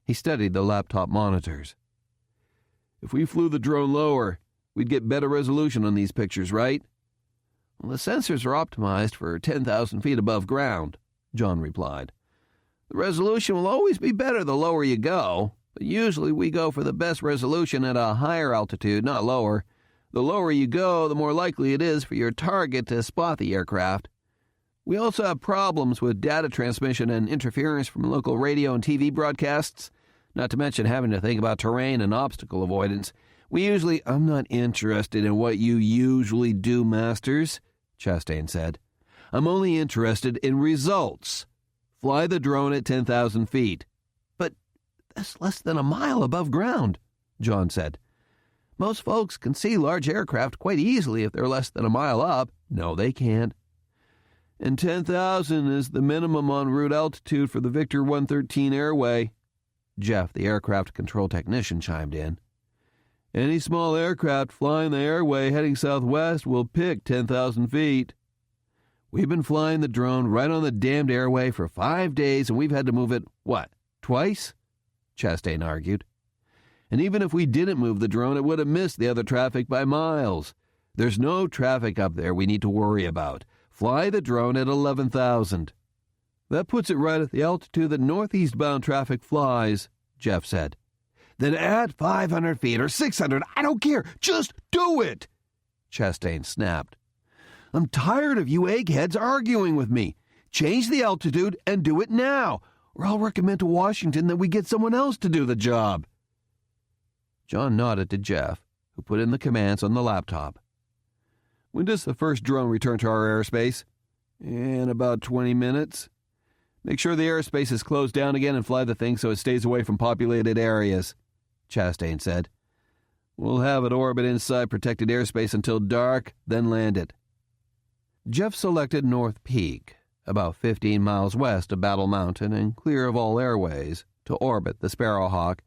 He studied the laptop monitors. "If we flew the drone lower, we'd get better resolution on these pictures, right?" "Well, the sensors are optimized for 10,000 feet above ground," John replied. "The resolution will always be better the lower you go, but usually we go for the best resolution at a higher altitude, not lower. The lower you go, the more likely it is for your target to spot the aircraft. We also have problems with data transmission and interference from local radio and TV broadcasts, not to mention having to think about terrain and obstacle avoidance. I'm not interested in what you usually do, Masters," Chastain said. "I'm only interested in results. Fly the drone at 10,000 feet. "But that's less than a mile above ground," John said. "Most folks can see large aircraft quite easily if they're less than a mile up." "No, they can't." "And 10,000 is the minimum en route altitude for the Victor 113 airway," Jeff, the aircraft control technician, chimed in. "Any small aircraft flying the airway heading southwest will pick 10,000 feet. We've been flying the drone right on the damned airway for 5 days, and we've had to move it, twice?" Chastain argued. "And even if we didn't move the drone, it would have missed the other traffic by miles. There's no traffic up there we need to worry about. Fly the drone at 11,000. "That puts it right at the altitude that northeast-bound traffic flies," Jeff said. "Then add 500 feet or 600. I don't care. Just do it," Chastain snapped. "I'm tired of you eggheads arguing with me. Change the altitude and do it now, or I'll recommend to Washington that we get someone else to do the job." John nodded to Jeff, who put in the commands on the laptop. "When does the first drone return to our airspace?" "In about 20 minutes. Make sure the airspace is closed down again and fly the thing so it stays away from populated areas," Chastain said. "We'll have it orbit inside protected airspace until dark, then land it." Jeff selected North Peak, about 15 miles west of Battle Mountain and clear of all airways, to orbit the Sparrowhawk,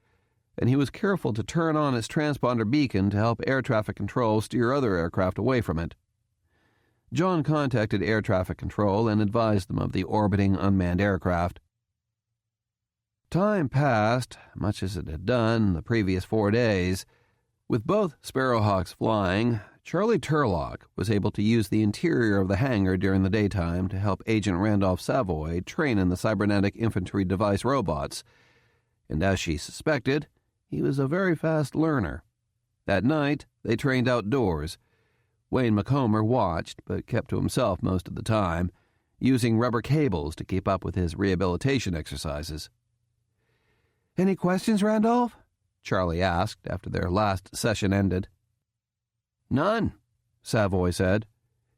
and he was careful to turn on its transponder beacon to help air traffic control steer other aircraft away from it. John contacted air traffic control and advised them of the orbiting unmanned aircraft. Time passed, much as it had done the previous 4 days. With both Sparrowhawks flying, Charlie Turlock was able to use the interior of the hangar during the daytime to help Agent Randolph Savoy train in the cybernetic infantry device robots. And as she suspected, he was a very fast learner. That night, they trained outdoors. Wayne McComber watched, but kept to himself most of the time, using rubber cables to keep up with his rehabilitation exercises. "Any questions, Randolph?" Charlie asked after their last session ended. "None," Savoy said.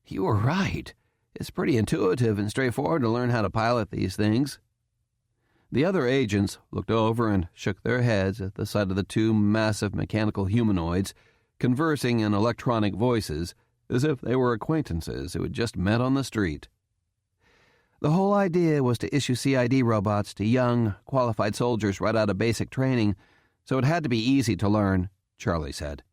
"You were right. It's pretty intuitive and straightforward to learn how to pilot these things." The other agents looked over and shook their heads at the sight of the two massive mechanical humanoids conversing in electronic voices as if they were acquaintances who had just met on the street. The whole idea was to issue CID robots to young, qualified soldiers right out of basic training, so it had to be easy to learn, Charlie said.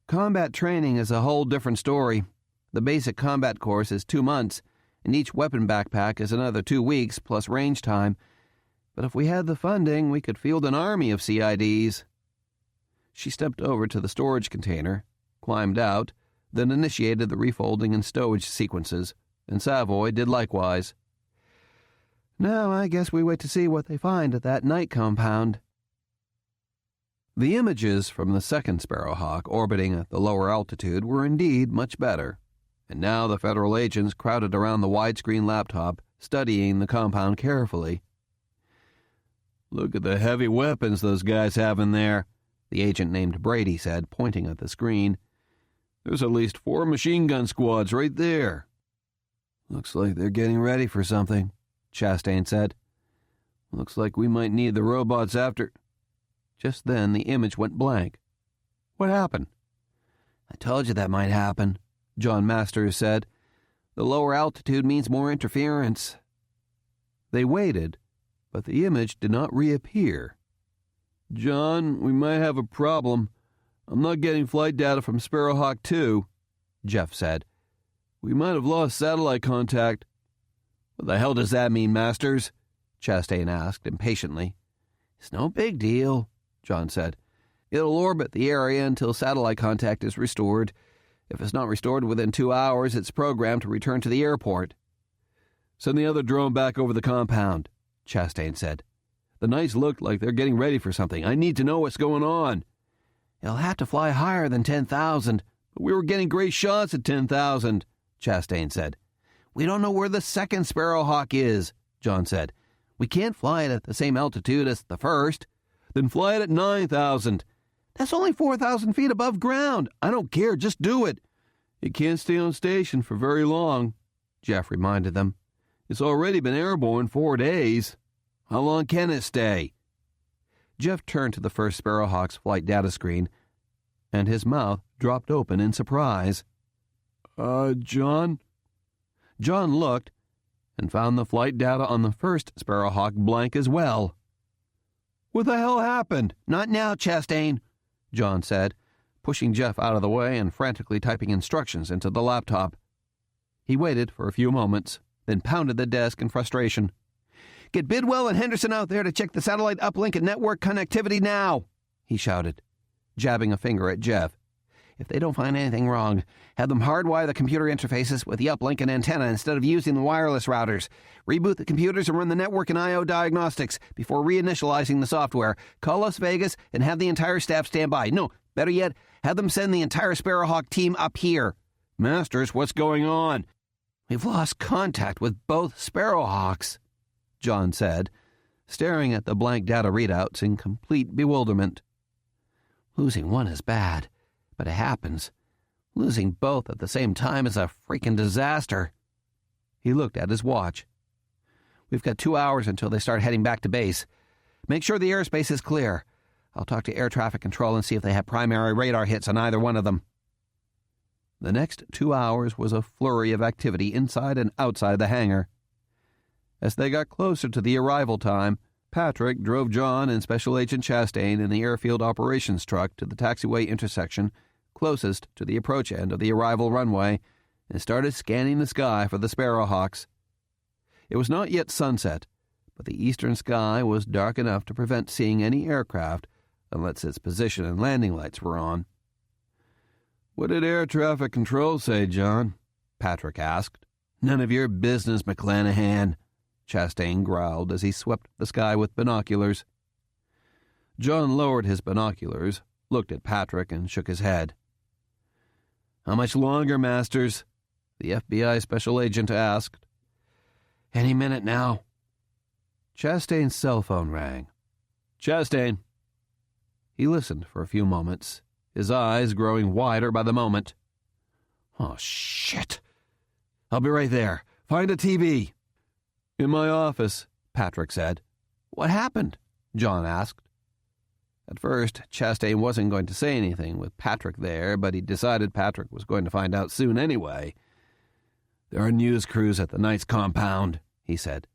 Combat training is a whole different story. The basic combat course is 2 months, and each weapon backpack is another 2 weeks plus range time. But if we had the funding, we could field an army of CIDs. She stepped over to the storage container, climbed out, then initiated the refolding and stowage sequences, and Savoy did likewise. Now I guess we wait to see what they find at that night compound. The images from the second Sparrowhawk orbiting at the lower altitude were indeed much better, and now the Federal agents crowded around the widescreen laptop, studying the compound carefully. "Look at the heavy weapons those guys have in there," the agent named Brady said, pointing at the screen. "There's at least 4 machine gun squads right there." "Looks like they're getting ready for something," Chastain said. "Looks like we might need the robots after—" Just then the image went blank. "What happened?" "I told you that might happen," John Masters said. "The lower altitude means more interference." They waited, but the image did not reappear. "John, we might have a problem. I'm not getting flight data from Sparrowhawk 2, Jeff said. "We might have lost satellite contact." "What the hell does that mean, Masters?" Chastain asked impatiently. "It's no big deal," John said. "It'll orbit the area until satellite contact is restored. If it's not restored within 2 hours, it's programmed to return to the airport." "Send the other drone back over the compound," Chastain said. "The Knights look like they're getting ready for something. I need to know what's going on." "It'll have to fly higher than 10,000. "But we were getting great shots at 10,000, Chastain said. "We don't know where the second Sparrowhawk is," John said. "We can't fly it at the same altitude as the first." "Then fly it at 9,000. "That's only 4,000 feet above ground. I don't care, just do it." "It can't stay on station for very long," Jeff reminded them. "It's already been airborne 4 days. How long can it stay?" Jeff turned to the first Sparrowhawk's flight data screen, and his mouth dropped open in surprise. John?" John looked and found the flight data on the first Sparrowhawk blank as well. "What the hell happened?" "Not now, Chastain," John said, pushing Jeff out of the way and frantically typing instructions into the laptop. He waited for a few moments, then pounded the desk in frustration. "Get Bidwell and Henderson out there to check the satellite uplink and network connectivity now," he shouted, jabbing a finger at Jeff. "If they don't find anything wrong, have them hardwire the computer interfaces with the uplink and antenna instead of using the wireless routers. Reboot the computers and run the network and I/O diagnostics before reinitializing the software. Call Las Vegas and have the entire staff stand by. No, better yet, have them send the entire Sparrowhawk team up here." "Masters, what's going on?" "We've lost contact with both Sparrowhawks," John said, staring at the blank data readouts in complete bewilderment. "Losing one is bad, but it happens. Losing both at the same time is a freaking disaster." He looked at his watch. "We've got 2 hours until they start heading back to base. Make sure the airspace is clear. I'll talk to air traffic control and see if they have primary radar hits on either one of them." The next 2 hours was a flurry of activity inside and outside the hangar. As they got closer to the arrival time, Patrick drove John and Special Agent Chastain in the airfield operations truck to the taxiway intersection closest to the approach end of the arrival runway and started scanning the sky for the Sparrowhawks. It was not yet sunset, but the eastern sky was dark enough to prevent seeing any aircraft unless its position and landing lights were on. "What did air traffic control say, John?" Patrick asked. "None of your business, McClanahan," Chastain growled as he swept the sky with binoculars. John lowered his binoculars, looked at Patrick, and shook his head. "How much longer, Masters?" the FBI special agent asked. "Any minute now." Chastain's cell phone rang. "Chastain." He listened for a few moments, his eyes growing wider by the moment. "Oh, shit. I'll be right there. Find a TV." "In my office," Patrick said. "What happened?" John asked. At first, Chastain wasn't going to say anything with Patrick there, but he decided Patrick was going to find out soon anyway. "There are news crews at the Knight's compound," he said.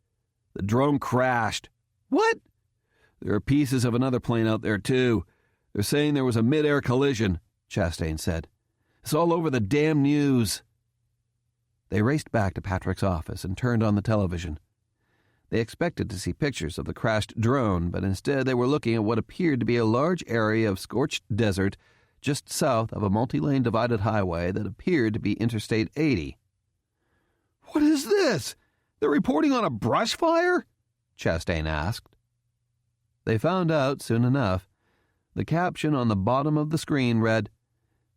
"The drone crashed." "What?" "There are pieces of another plane out there, too. They're saying there was a mid-air collision," Chastain said. "It's all over the damn news." They raced back to Patrick's office and turned on the television. They expected to see pictures of the crashed drone, but instead they were looking at what appeared to be a large area of scorched desert just south of a multi-lane divided highway that appeared to be Interstate 80. "What is this? They're reporting on a brush fire?" Chastain asked. They found out soon enough. The caption on the bottom of the screen read,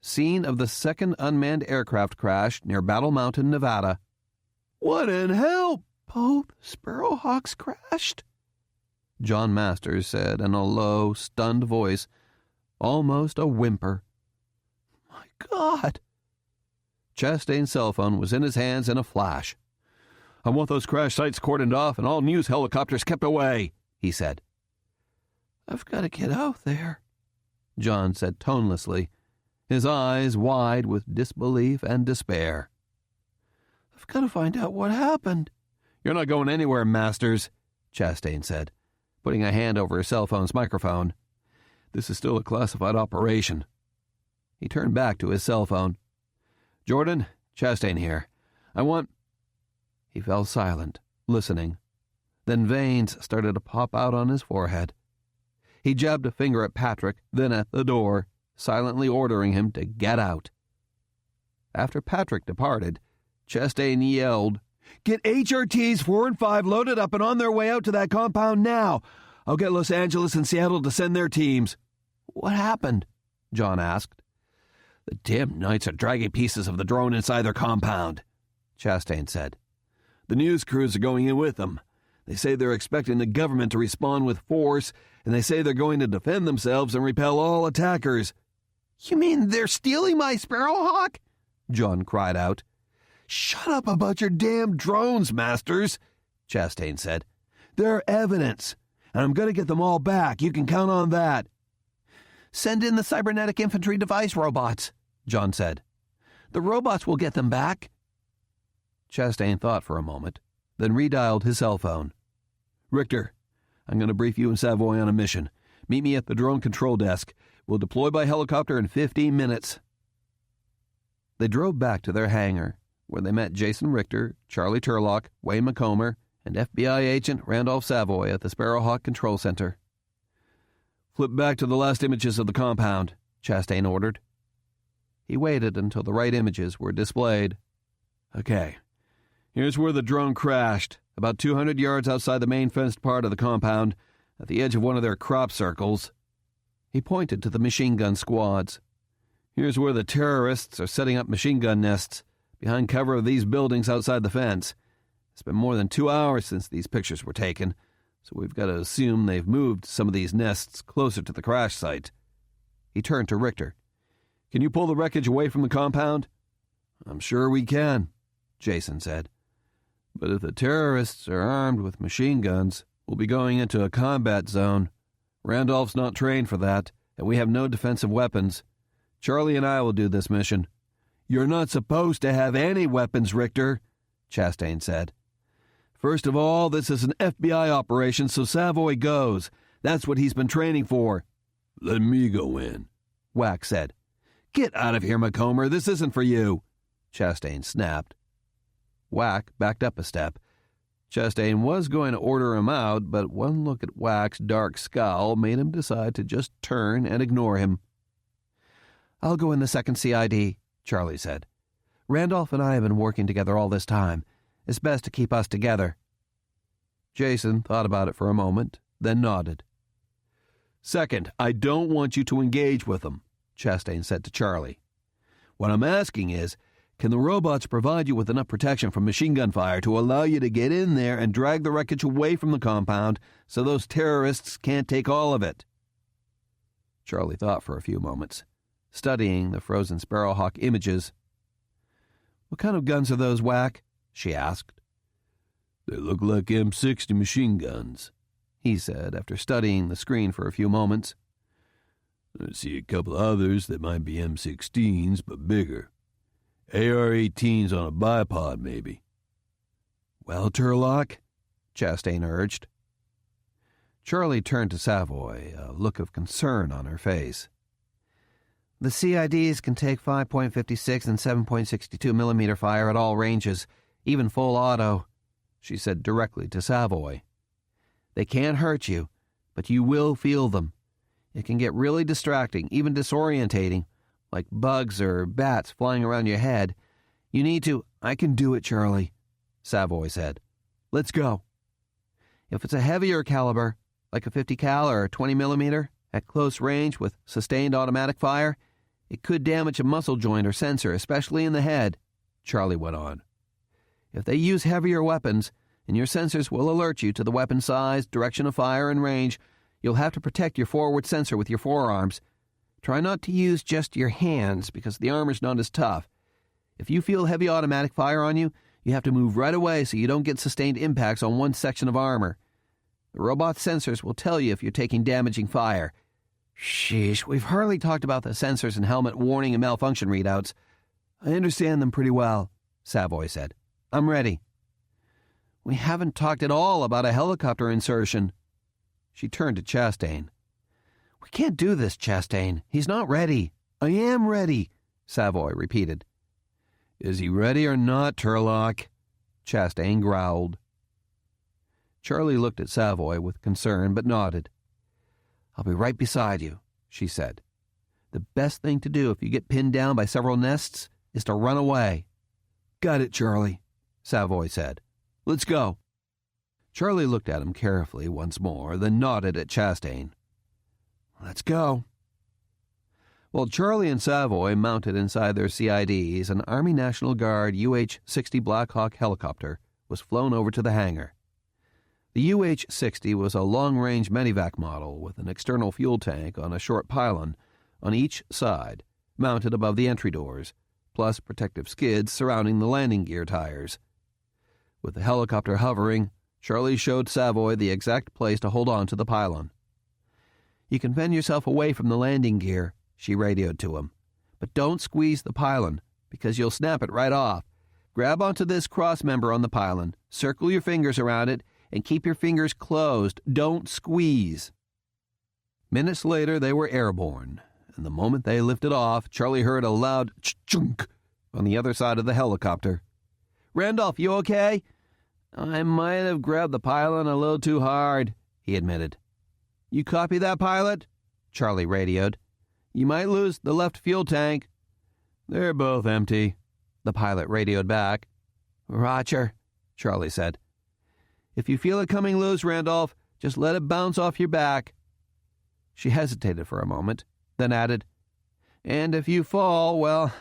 "Scene of the second unmanned aircraft crash near Battle Mountain, Nevada." "What in hell? Both Sparrowhawks crashed?" John Masters said in a low, stunned voice, almost a whimper. "My God!" Chastain's cell phone was in his hands in a flash. "I want those crash sites cordoned off and all news helicopters kept away," he said. "I've got to get out there," John said tonelessly, his eyes wide with disbelief and despair. "I've got to find out what happened." "You're not going anywhere, Masters," Chastain said, putting a hand over his cell phone's microphone. "This is still a classified operation." He turned back to his cell phone. "Jordan, Chastain here. I want—" He fell silent, listening. Then veins started to pop out on his forehead. He jabbed a finger at Patrick, then at the door, silently ordering him to get out. After Patrick departed, Chastain yelled, "Get HRTs 4 and 5 loaded up and on their way out to that compound now. I'll get Los Angeles and Seattle to send their teams." "What happened?" John asked. "The damn Knights are dragging pieces of the drone inside their compound," Chastain said. "The news crews are going in with them. They say they're expecting the government to respond with force, and they say they're going to defend themselves and repel all attackers." "You mean they're stealing my Sparrowhawk?" John cried out. "Shut up about your damn drones, Masters," Chastain said. "They're evidence, and I'm going to get them all back. You can count on that." "Send in the cybernetic infantry device robots," John said. "The robots will get them back." Chastain thought for a moment, then redialed his cell phone. "Richter, I'm going to brief you and Savoy on a mission. Meet me at the drone control desk. We'll deploy by helicopter in 15 minutes. They drove back to their hangar, where they met Jason Richter, Charlie Turlock, Wayne McComber, and FBI agent Randolph Savoy at the Sparrowhawk Control Center. "Flip back to the last images of the compound," Chastain ordered. He waited until the right images were displayed. "Okay, here's where the drone crashed, about 200 yards outside the main fenced part of the compound, at the edge of one of their crop circles." He pointed to the machine gun squads. "Here's where the terrorists are setting up machine gun nests, behind cover of these buildings outside the fence. It's been more than 2 hours since these pictures were taken, so we've got to assume they've moved some of these nests closer to the crash site." He turned to Richter. "Can you pull the wreckage away from the compound?" "I'm sure we can," Jason said. "But if the terrorists are armed with machine guns, we'll be going into a combat zone. Randolph's not trained for that, and we have no defensive weapons. Charlie and I will do this mission." "You're not supposed to have any weapons, Richter," Chastain said. "First of all, this is an FBI operation, so Savoy goes. That's what he's been training for." "Let me go in," Wack said. "Get out of here, McComber. This isn't for you." Chastain snapped. Whack backed up a step. Chastain was going to order him out, but one look at Whack's dark scowl made him decide to just turn and ignore him. "I'll go in the second CID," Charlie said. "Randolph and I have been working together all this time. It's best to keep us together." Jason thought about it for a moment, then nodded. "Second, I don't want you to engage with them," Chastain said to Charlie. "What I'm asking is, can the robots provide you with enough protection from machine gun fire to allow you to get in there and drag the wreckage away from the compound so those terrorists can't take all of it?" Charlie thought for a few moments, studying the frozen Sparrowhawk images. "What kind of guns are those, Whack?" she asked. "They look like M60 machine guns," he said after studying the screen for a few moments. "I see a couple others that might be M16s, but bigger. AR-18s on a bipod, maybe." "Well, Turlock?" Chastain urged. Charlie turned to Savoy, a look of concern on her face. "The CIDs can take 5.56 and 7.62 millimeter fire at all ranges, even full auto," she said directly to Savoy. "They can't hurt you, but you will feel them. It can get really distracting, even disorientating, like bugs or bats flying around your head. You need to—" "I can do it, Charlie," Savoy said. "Let's go." "If it's a heavier caliber, like a 50 cal or 20 millimeter, at close range with sustained automatic fire, it could damage a muscle joint or sensor, especially in the head," Charlie went on. "If they use heavier weapons, and your sensors will alert you to the weapon size, direction of fire, and range, you'll have to protect your forward sensor with your forearms. Try not to use just your hands because the armor's not as tough. If you feel heavy automatic fire on you, you have to move right away so you don't get sustained impacts on one section of armor. The robot's sensors will tell you if you're taking damaging fire. Sheesh, we've hardly talked about the sensors and helmet warning and malfunction readouts. I understand them pretty well," Savoy said. "I'm ready." "We haven't talked at all about a helicopter insertion." She turned to Chastain. "We can't do this, Chastain. He's not ready." "I am ready," Savoy repeated. "Is he ready or not, Turlock?" Chastain growled. Charlie looked at Savoy with concern but nodded. "I'll be right beside you," she said. "The best thing to do if you get pinned down by several nests is to run away." "Got it, Charlie," Savoy said. "Let's go." Charlie looked at him carefully once more, then nodded at Chastain. "Let's go." While Charlie and Savoy mounted inside their CIDs, an Army National Guard UH-60 Black Hawk helicopter was flown over to the hangar. The UH-60 was a long-range medevac model with an external fuel tank on a short pylon on each side, mounted above the entry doors, plus protective skids surrounding the landing gear tires. With the helicopter hovering, Charlie showed Savoy the exact place to hold on to the pylon. "You can bend yourself away from the landing gear," she radioed to him. "But don't squeeze the pylon, because you'll snap it right off. Grab onto this cross member on the pylon, circle your fingers around it, and keep your fingers closed. Don't squeeze." Minutes later, they were airborne, and the moment they lifted off, Charlie heard a loud ch-chunk on the other side of the helicopter. "Randolph, you okay?" "I might have grabbed the pylon a little too hard," he admitted. "You copy that, pilot?" Charlie radioed. "You might lose the left fuel tank." "They're both empty," the pilot radioed back. "Roger," Charlie said. "If you feel it coming loose, Randolph, just let it bounce off your back." She hesitated for a moment, then added, "And if you fall, well,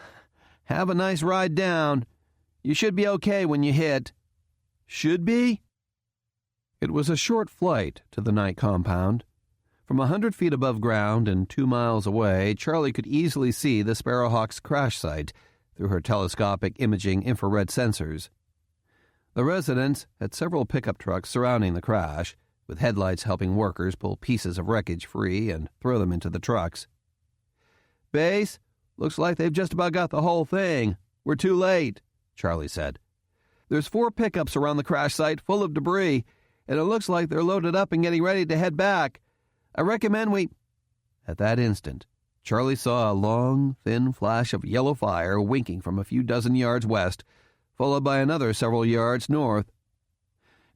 have a nice ride down. You should be okay when you hit." "Should be?" It was a short flight to the night compound. From 100 feet above ground and 2 miles away, Charlie could easily see the Sparrowhawk's crash site through her telescopic imaging infrared sensors. The residence had several pickup trucks surrounding the crash, with headlights helping workers pull pieces of wreckage free and throw them into the trucks. "Base, looks like they've just about got the whole thing. We're too late," Charlie said. "There's 4 pickups around the crash site full of debris, and it looks like they're loaded up and getting ready to head back. I recommend we—" At that instant, Charlie saw a long, thin flash of yellow fire winking from a few dozen yards west, followed by another several yards north.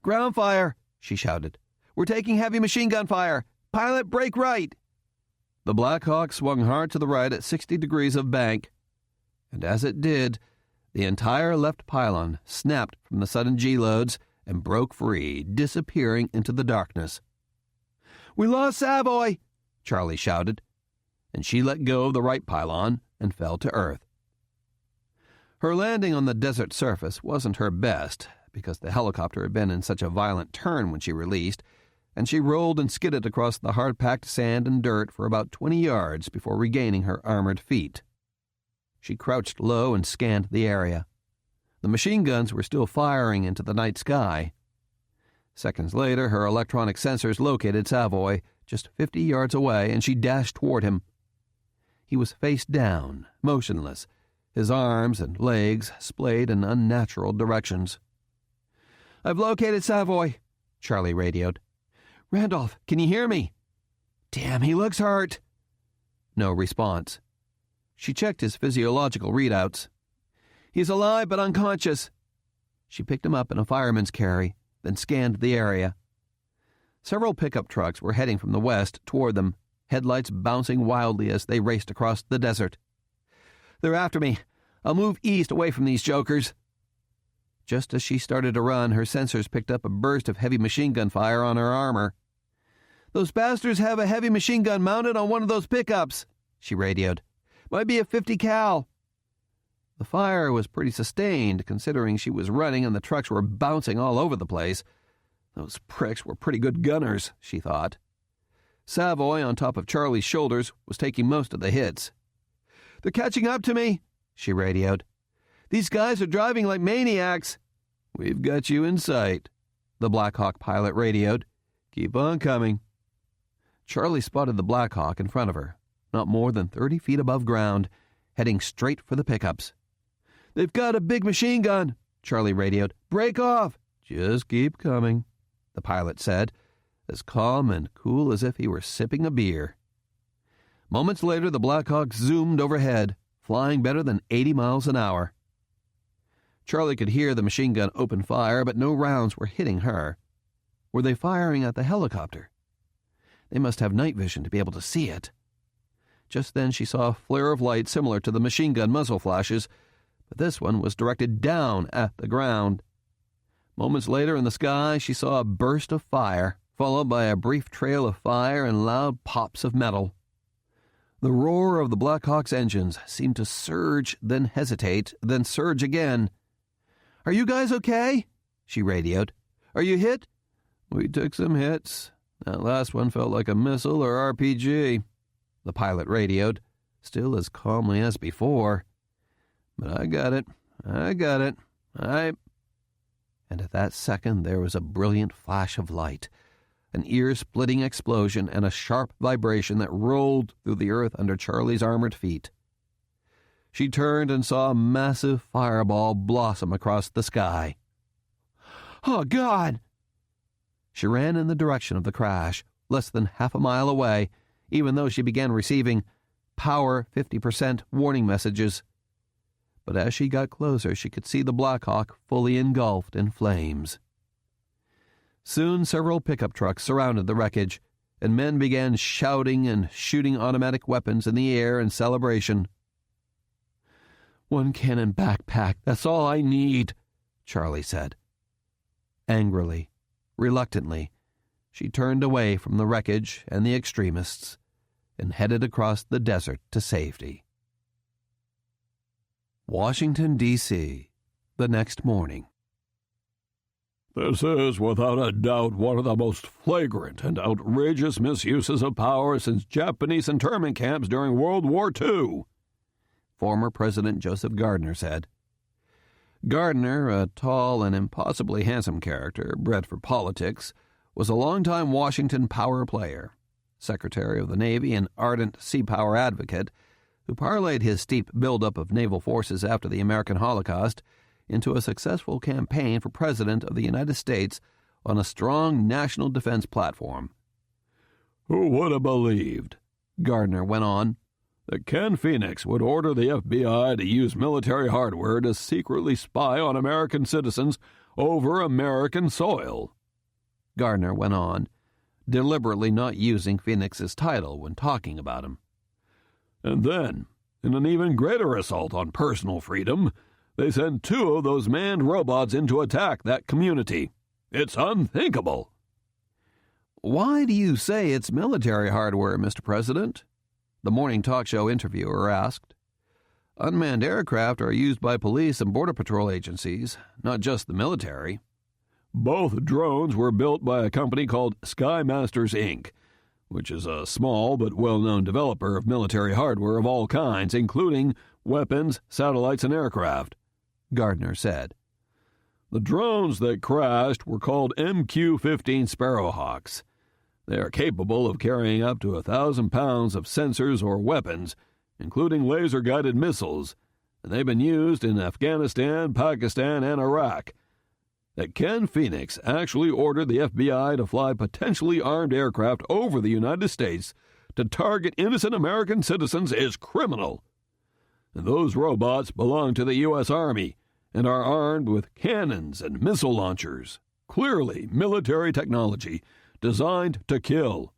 "Ground fire!" she shouted. "We're taking heavy machine gun fire! Pilot, brake right!" The Black Hawk swung hard to the right at 60 degrees of bank, and as it did, the entire left pylon snapped from the sudden G-loads and broke free, disappearing into the darkness. "We lost Savoy!" Charlie shouted, and she let go of the right pylon and fell to earth. Her landing on the desert surface wasn't her best, because the helicopter had been in such a violent turn when she released, and she rolled and skidded across the hard-packed sand and dirt for about 20 yards before regaining her armored feet. She crouched low and scanned the area. The machine guns were still firing into the night sky. Seconds later, her electronic sensors located Savoy just 50 yards away, and she dashed toward him. He was face down, motionless, his arms and legs splayed in unnatural directions. "I've located Savoy," Charlie radioed. "Randolph, can you hear me?" "Damn, he looks hurt." No response. She checked his physiological readouts. "He's alive but unconscious." She picked him up in a fireman's carry, then scanned the area. Several pickup trucks were heading from the west toward them, headlights bouncing wildly as they raced across the desert. "They're after me. I'll move east away from these jokers." Just as she started to run, her sensors picked up a burst of heavy machine gun fire on her armor. "Those bastards have a heavy machine gun mounted on one of those pickups," she radioed. "Might be a 50 cal." The fire was pretty sustained, considering she was running and the trucks were bouncing all over the place. Those pricks were pretty good gunners, she thought. Savoy, on top of Charlie's shoulders, was taking most of the hits. "They're catching up to me," she radioed. "These guys are driving like maniacs." "We've got you in sight," the Black Hawk pilot radioed. "Keep on coming." Charlie spotted the Black Hawk in front of her, not more than 30 feet above ground, heading straight for the pickups. "They've got a big machine gun," Charlie radioed. "Break off." "Just keep coming," the pilot said, as calm and cool as if he were sipping a beer. Moments later, the Black Hawk zoomed overhead, flying better than 80 miles an hour. Charlie could hear the machine gun open fire, but no rounds were hitting her. Were they firing at the helicopter? They must have night vision to be able to see it. Just then she saw a flare of light similar to the machine gun muzzle flashes, but this one was directed down at the ground. Moments later in the sky, she saw a burst of fire, followed by a brief trail of fire and loud pops of metal. The roar of the Black Hawk's engines seemed to surge, then hesitate, then surge again. "Are you guys okay?" she radioed. "Are you hit?" "We took some hits. That last one felt like a missile or RPG," the pilot radioed, still as calmly as before. "But I got it. And at that second there was a brilliant flash of light, an ear-splitting explosion, and a sharp vibration that rolled through the earth under Charlie's armored feet. She turned and saw a massive fireball blossom across the sky. "Oh, God!" She ran in the direction of the crash, less than half a mile away, even though she began receiving power 50% warning messages. But as she got closer, she could see the Black Hawk fully engulfed in flames. Soon several pickup trucks surrounded the wreckage, and men began shouting and shooting automatic weapons in the air in celebration. "One cannon backpack, that's all I need," Charlie said. Angrily, reluctantly, she turned away from the wreckage and the extremists and headed across the desert to safety. Washington, D.C., the next morning. "This is without a doubt one of the most flagrant and outrageous misuses of power since Japanese internment camps during World War II," former President Joseph Gardner said. Gardner, a tall and impossibly handsome character bred for politics, was a longtime Washington power player, Secretary of the Navy and ardent sea power advocate, who parlayed his steep buildup of naval forces after the American Holocaust into a successful campaign for President of the United States on a strong national defense platform. "Who would have believed," Gardner went on, that Ken Phoenix would order the FBI to use military hardware to secretly spy on American citizens over American soil. Gardner went on, deliberately not using Phoenix's title when talking about him. And then, in an even greater assault on personal freedom, they send 2 of those manned robots in to attack that community. It's unthinkable. Why do you say it's military hardware, Mr. President? The morning talk show interviewer asked. Unmanned aircraft are used by police and border patrol agencies, not just the military. Both drones were built by a company called Skymasters, Inc., which is a small but well-known developer of military hardware of all kinds, including weapons, satellites, and aircraft, Gardner said. The drones that crashed were called MQ-15 Sparrowhawks. They are capable of carrying up to 1,000 pounds of sensors or weapons, including laser-guided missiles, and they've been used in Afghanistan, Pakistan, and Iraq. That Ken Phoenix actually ordered the FBI to fly potentially armed aircraft over the United States to target innocent American citizens is criminal. And those robots belong to the U.S. Army and are armed with cannons and missile launchers, clearly military technology designed to kill.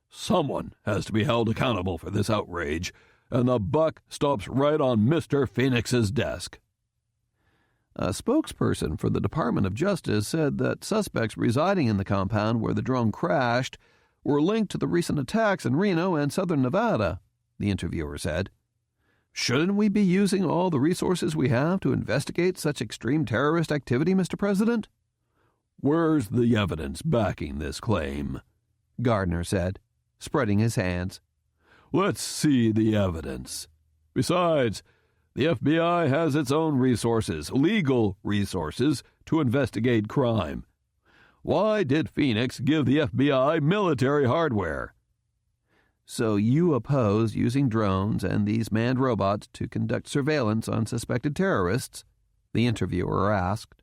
Someone has to be held accountable for this outrage, and the buck stops right on Mr. Phoenix's desk. A spokesperson for the Department of Justice said that suspects residing in the compound where the drone crashed were linked to the recent attacks in Reno and southern Nevada, the interviewer said. Shouldn't we be using all the resources we have to investigate such extreme terrorist activity, Mr. President? Where's the evidence backing this claim? Gardner said, spreading his hands. Let's see the evidence. Besides, the FBI has its own resources, legal resources, to investigate crime. Why did Phoenix give the FBI military hardware? So you oppose using drones and these manned robots to conduct surveillance on suspected terrorists? The interviewer asked.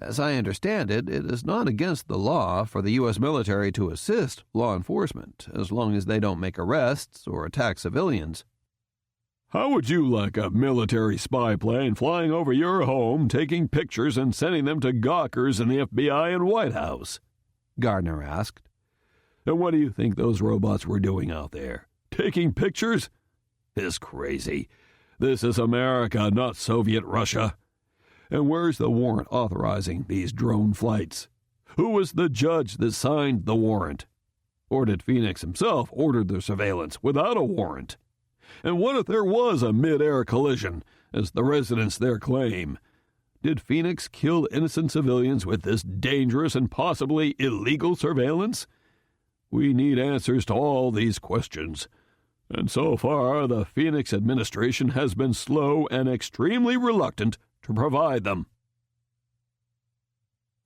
As I understand it, it is not against the law for the U.S. military to assist law enforcement, as long as they don't make arrests or attack civilians. How would you like a military spy plane flying over your home, taking pictures and sending them to gawkers in the FBI and White House? Gardner asked. And what do you think those robots were doing out there? Taking pictures? It's crazy. This is America, not Soviet Russia. And where's the warrant authorizing these drone flights? Who was the judge that signed the warrant? Or did Phoenix himself order the surveillance without a warrant? And what if there was a mid-air collision, as the residents there claim? Did Phoenix kill innocent civilians with this dangerous and possibly illegal surveillance? We need answers to all these questions. And so far, the Phoenix administration has been slow and extremely reluctant to provide them.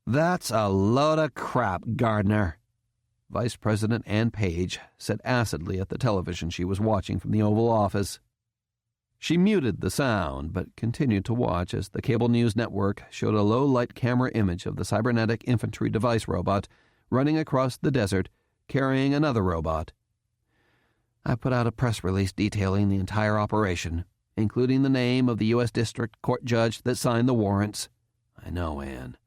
That's a load of crap, Gardner, Vice President Ann Page said acidly at the television she was watching from the Oval Office. She muted the sound, but continued to watch as the cable news network showed a low-light camera image of the cybernetic infantry device robot running across the desert, carrying another robot. I put out a press release detailing the entire operation, including the name of the U.S. District Court judge that signed the warrants. I know, Ann.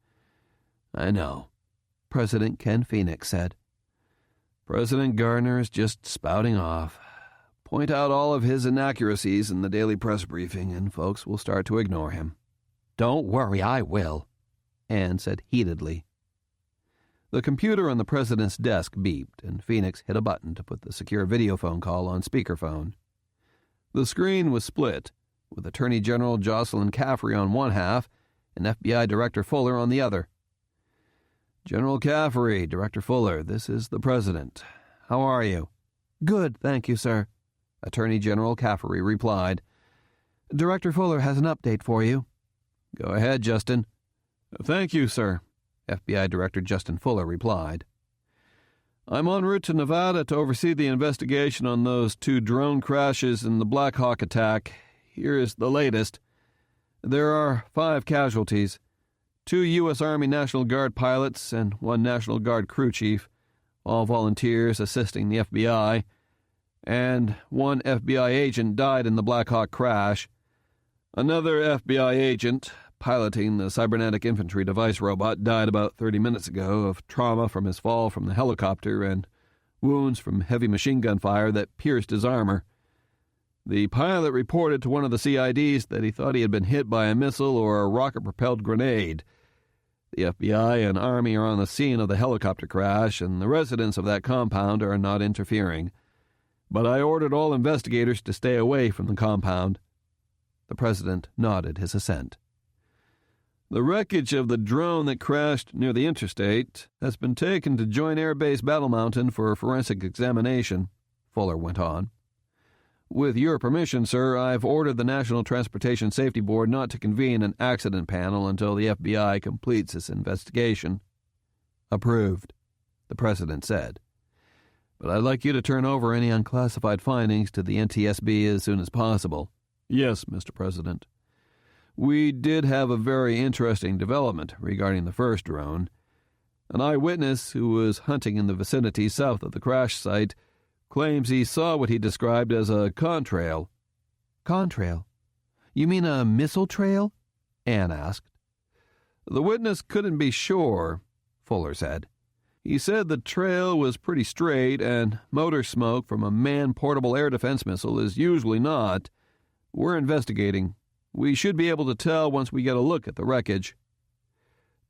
I know, President Ken Phoenix said. President Gardner is just spouting off. Point out all of his inaccuracies in the daily press briefing, and folks will start to ignore him. Don't worry, I will, Ann said heatedly. The computer on the president's desk beeped, and Phoenix hit a button to put the secure video phone call on speakerphone. The screen was split, with Attorney General Jocelyn Caffrey on one half and FBI Director Fuller on the other. General Caffrey, Director Fuller, this is the President. How are you? Good, thank you, sir, Attorney General Caffrey replied. Director Fuller has an update for you. Go ahead, Justin. Thank you, sir, FBI Director Justin Fuller replied. I'm en route to Nevada to oversee the investigation on those 2 drone crashes and the Black Hawk attack. Here is the latest. There are 5 casualties. 2 U.S. Army National Guard pilots and 1 National Guard crew chief, all volunteers assisting the FBI. and one FBI agent died in the Black Hawk crash. Another FBI agent, piloting the cybernetic infantry device robot, died about 30 minutes ago of trauma from his fall from the helicopter and wounds from heavy machine gun fire that pierced his armor. The pilot reported to one of the CIDs that he thought he had been hit by a missile or a rocket-propelled grenade. The FBI and Army are on the scene of the helicopter crash, and the residents of that compound are not interfering. But I ordered all investigators to stay away from the compound. The President nodded his assent. The wreckage of the drone that crashed near the interstate has been taken to Joint Air Base Battle Mountain for forensic examination, Fuller went on. With your permission, sir, I've ordered the National Transportation Safety Board not to convene an accident panel until the FBI completes its investigation. Approved, the President said. But I'd like you to turn over any unclassified findings to the NTSB as soon as possible. Yes, Mr. President. We did have a very interesting development regarding the first drone. An eyewitness who was hunting in the vicinity south of the crash site claims he saw what he described as a contrail. Contrail? You mean a missile trail? Anne asked. The witness couldn't be sure, Fuller said. He said the trail was pretty straight, and motor smoke from a man-portable air defense missile is usually not. We're investigating. We should be able to tell once we get a look at the wreckage.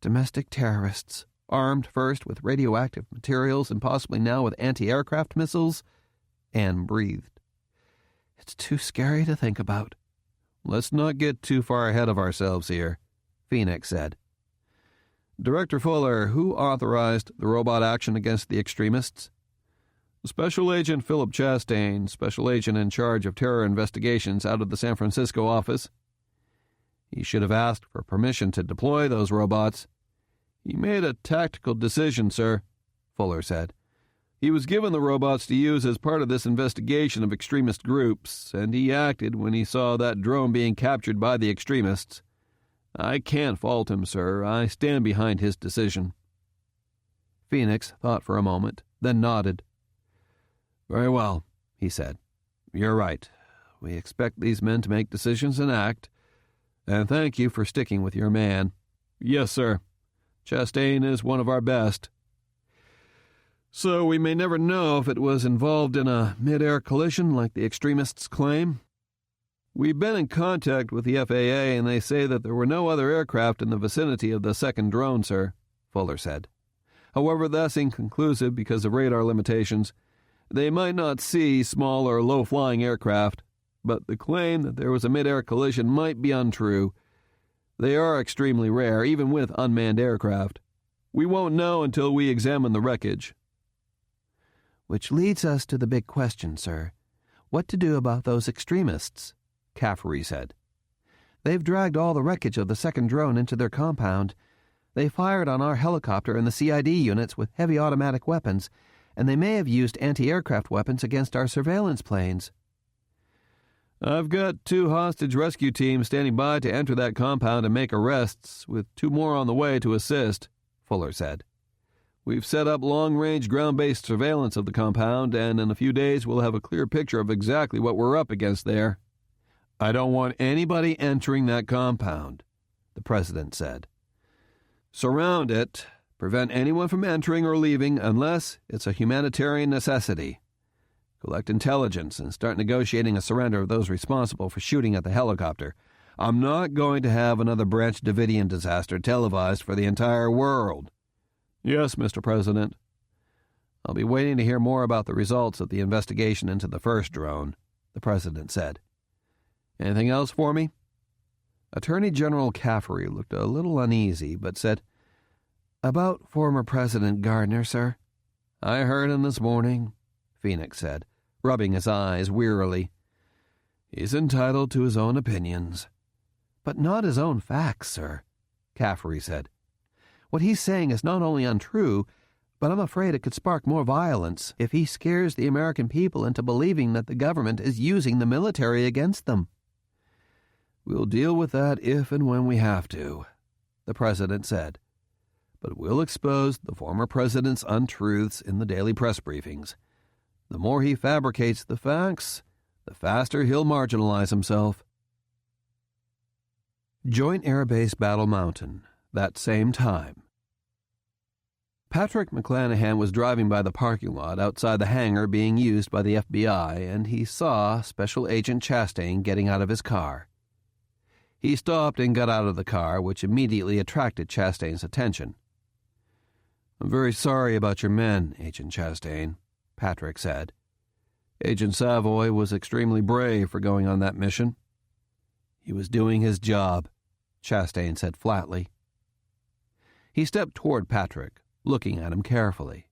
Domestic terrorists, armed first with radioactive materials and possibly now with anti-aircraft missiles? Anne breathed. It's too scary to think about. Let's not get too far ahead of ourselves here, Phoenix said. Director Fuller, who authorized the robot action against the extremists? Special Agent Philip Chastain, Special Agent in charge of terror investigations out of the San Francisco office. He should have asked for permission to deploy those robots. He made a tactical decision, sir, Fuller said. He was given the robots to use as part of this investigation of extremist groups, and he acted when he saw that drone being captured by the extremists. I can't fault him, sir. I stand behind his decision. Phoenix thought for a moment, then nodded. Very well, he said. You're right. We expect these men to make decisions and act, and thank you for sticking with your man. Yes, sir. Chastain is one of our best. So we may never know if it was involved in a mid-air collision like the extremists claim? We've been in contact with the FAA, and they say that there were no other aircraft in the vicinity of the second drone, sir, Fuller said. However, that's inconclusive because of radar limitations. They might not see small or low-flying aircraft, but the claim that there was a mid-air collision might be untrue. They are extremely rare, even with unmanned aircraft. We won't know until we examine the wreckage. Which leads us to the big question, sir. What to do about those extremists? Caffery said. They've dragged all the wreckage of the second drone into their compound. They fired on our helicopter and the CID units with heavy automatic weapons, and they may have used anti-aircraft weapons against our surveillance planes. I've got 2 hostage rescue teams standing by to enter that compound and make arrests, with 2 more on the way to assist, Fuller said. We've set up long-range ground-based surveillance of the compound, and in a few days we'll have a clear picture of exactly what we're up against there. I don't want anybody entering that compound, the President said. Surround it. Prevent anyone from entering or leaving unless it's a humanitarian necessity. Collect intelligence and start negotiating a surrender of those responsible for shooting at the helicopter. I'm not going to have another Branch Davidian disaster televised for the entire world. Yes, Mr. President. I'll be waiting to hear more about the results of the investigation into the first drone, the President said. Anything else for me? Attorney General Caffery looked a little uneasy, but said, About former President Gardner, sir. I heard him this morning, Phoenix said, rubbing his eyes wearily. He's entitled to his own opinions. But not his own facts, sir, Caffery said. What he's saying is not only untrue, but I'm afraid it could spark more violence if he scares the American people into believing that the government is using the military against them. We'll deal with that if and when we have to, the President said. But we'll expose the former president's untruths in the daily press briefings. The more he fabricates the facts, the faster he'll marginalize himself. Joint Air Base Battle Mountain, that same time. Patrick McClanahan was driving by the parking lot outside the hangar being used by the FBI, and he saw Special Agent Chastain getting out of his car. He stopped and got out of the car, which immediately attracted Chastain's attention. "I'm very sorry about your men, Agent Chastain," Patrick said. "Agent Savoy was extremely brave for going on that mission." "He was doing his job," Chastain said flatly. He stepped toward Patrick, looking at him carefully.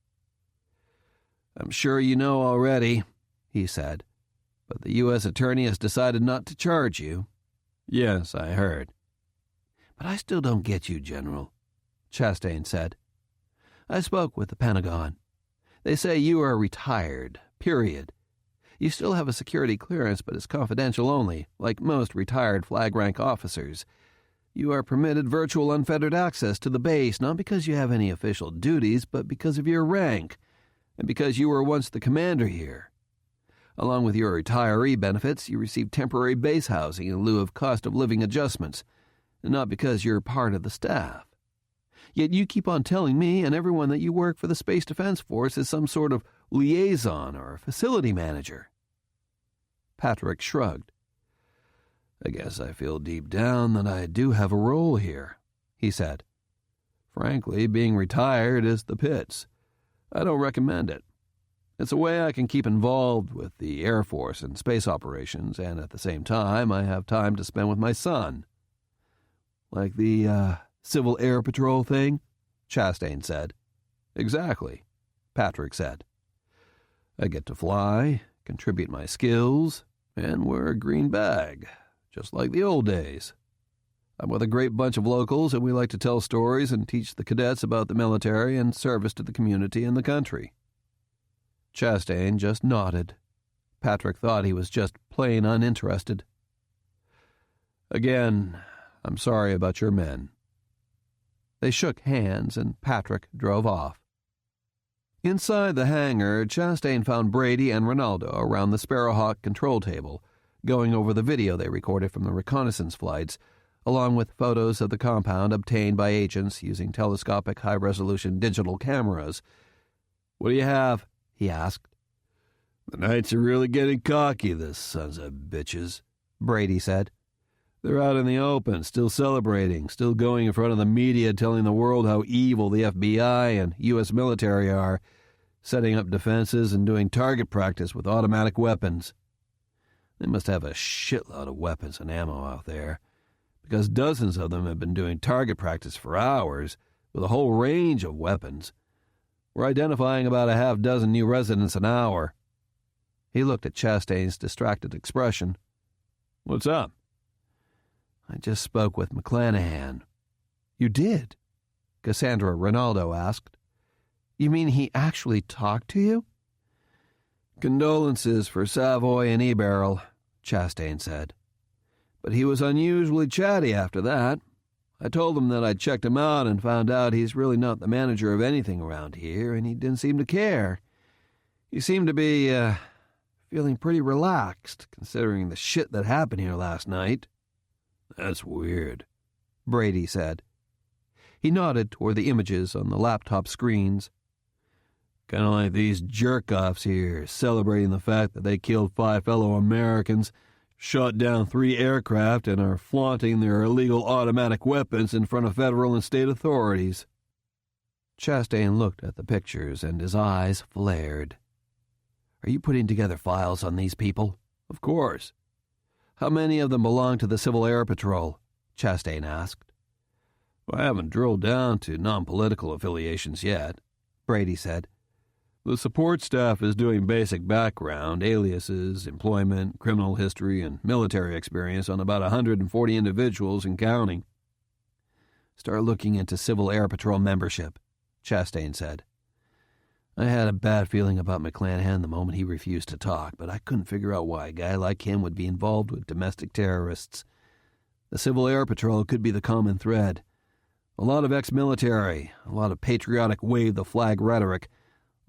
"I'm sure you know already," he said, "but the U.S. Attorney has decided not to charge you." "Yes, I heard." "But I still don't get you, General," Chastain said. "I spoke with the Pentagon. They say you are retired, period. You still have a security clearance, but it's confidential only, like most retired flag-rank officers. You are permitted virtual unfettered access to the base, not because you have any official duties, but because of your rank, and because you were once the commander here. Along with your retiree benefits, you receive temporary base housing in lieu of cost-of-living adjustments, and not because you're part of the staff. Yet you keep on telling me and everyone that you work for the Space Defense Force as some sort of liaison or facility manager." Patrick shrugged. "I guess I feel deep down that I do have a role here," he said. "Frankly, being retired is the pits. I don't recommend it. It's a way I can keep involved with the Air Force and space operations, and at the same time I have time to spend with my son." "Like the, Civil Air Patrol thing?" Chastain said. "Exactly," Patrick said. "I get to fly, contribute my skills, and wear a green bag, just like the old days. I'm with a great bunch of locals, and we like to tell stories and teach the cadets about the military and service to the community and the country." Chastain just nodded. Patrick thought he was just plain uninterested. "Again, I'm sorry about your men." They shook hands, and Patrick drove off. Inside the hangar, Chastain found Brady and Ronaldo around the Sparrowhawk control table, going over the video they recorded from the reconnaissance flights, along with photos of the compound obtained by agents using telescopic high-resolution digital cameras. "What do you have?" he asked. "The Knights are really getting cocky, the sons of bitches," Brady said. "They're out in the open, still celebrating, still going in front of the media telling the world how evil the FBI and U.S. military are, setting up defenses and doing target practice with automatic weapons. They must have a shitload of weapons and ammo out there, because dozens of them have been doing target practice for hours with a whole range of weapons. We're identifying about a half-dozen new residents an hour." He looked at Chastain's distracted expression. "What's up?" "I just spoke with McClanahan." "You did?" Cassandra Ronaldo asked. "You mean he actually talked to you?" "Condolences for Savoy and Eberl," Chastain said. "But he was unusually chatty after that. I told him that I'd checked him out and found out he's really not the manager of anything around here, and he didn't seem to care. He seemed to be, feeling pretty relaxed, considering the shit that happened here last night." "That's weird," Brady said. He nodded toward the images on the laptop screens. "Kind of like these jerk-offs here, celebrating the fact that they killed 5 fellow Americans, shot down 3 aircraft, and are flaunting their illegal automatic weapons in front of federal and state authorities." Chastain looked at the pictures, and his eyes flared. "Are you putting together files on these people?" "Of course." "How many of them belong to the Civil Air Patrol?" Chastain asked. "I haven't drilled down to non-political affiliations yet," Brady said. "The support staff is doing basic background, aliases, employment, criminal history, and military experience on about 140 individuals and counting." "Start looking into Civil Air Patrol membership," Chastain said. "I had a bad feeling about McClanahan the moment he refused to talk, but I couldn't figure out why a guy like him would be involved with domestic terrorists. The Civil Air Patrol could be the common thread. A lot of ex-military, a lot of patriotic wave-the-flag rhetoric,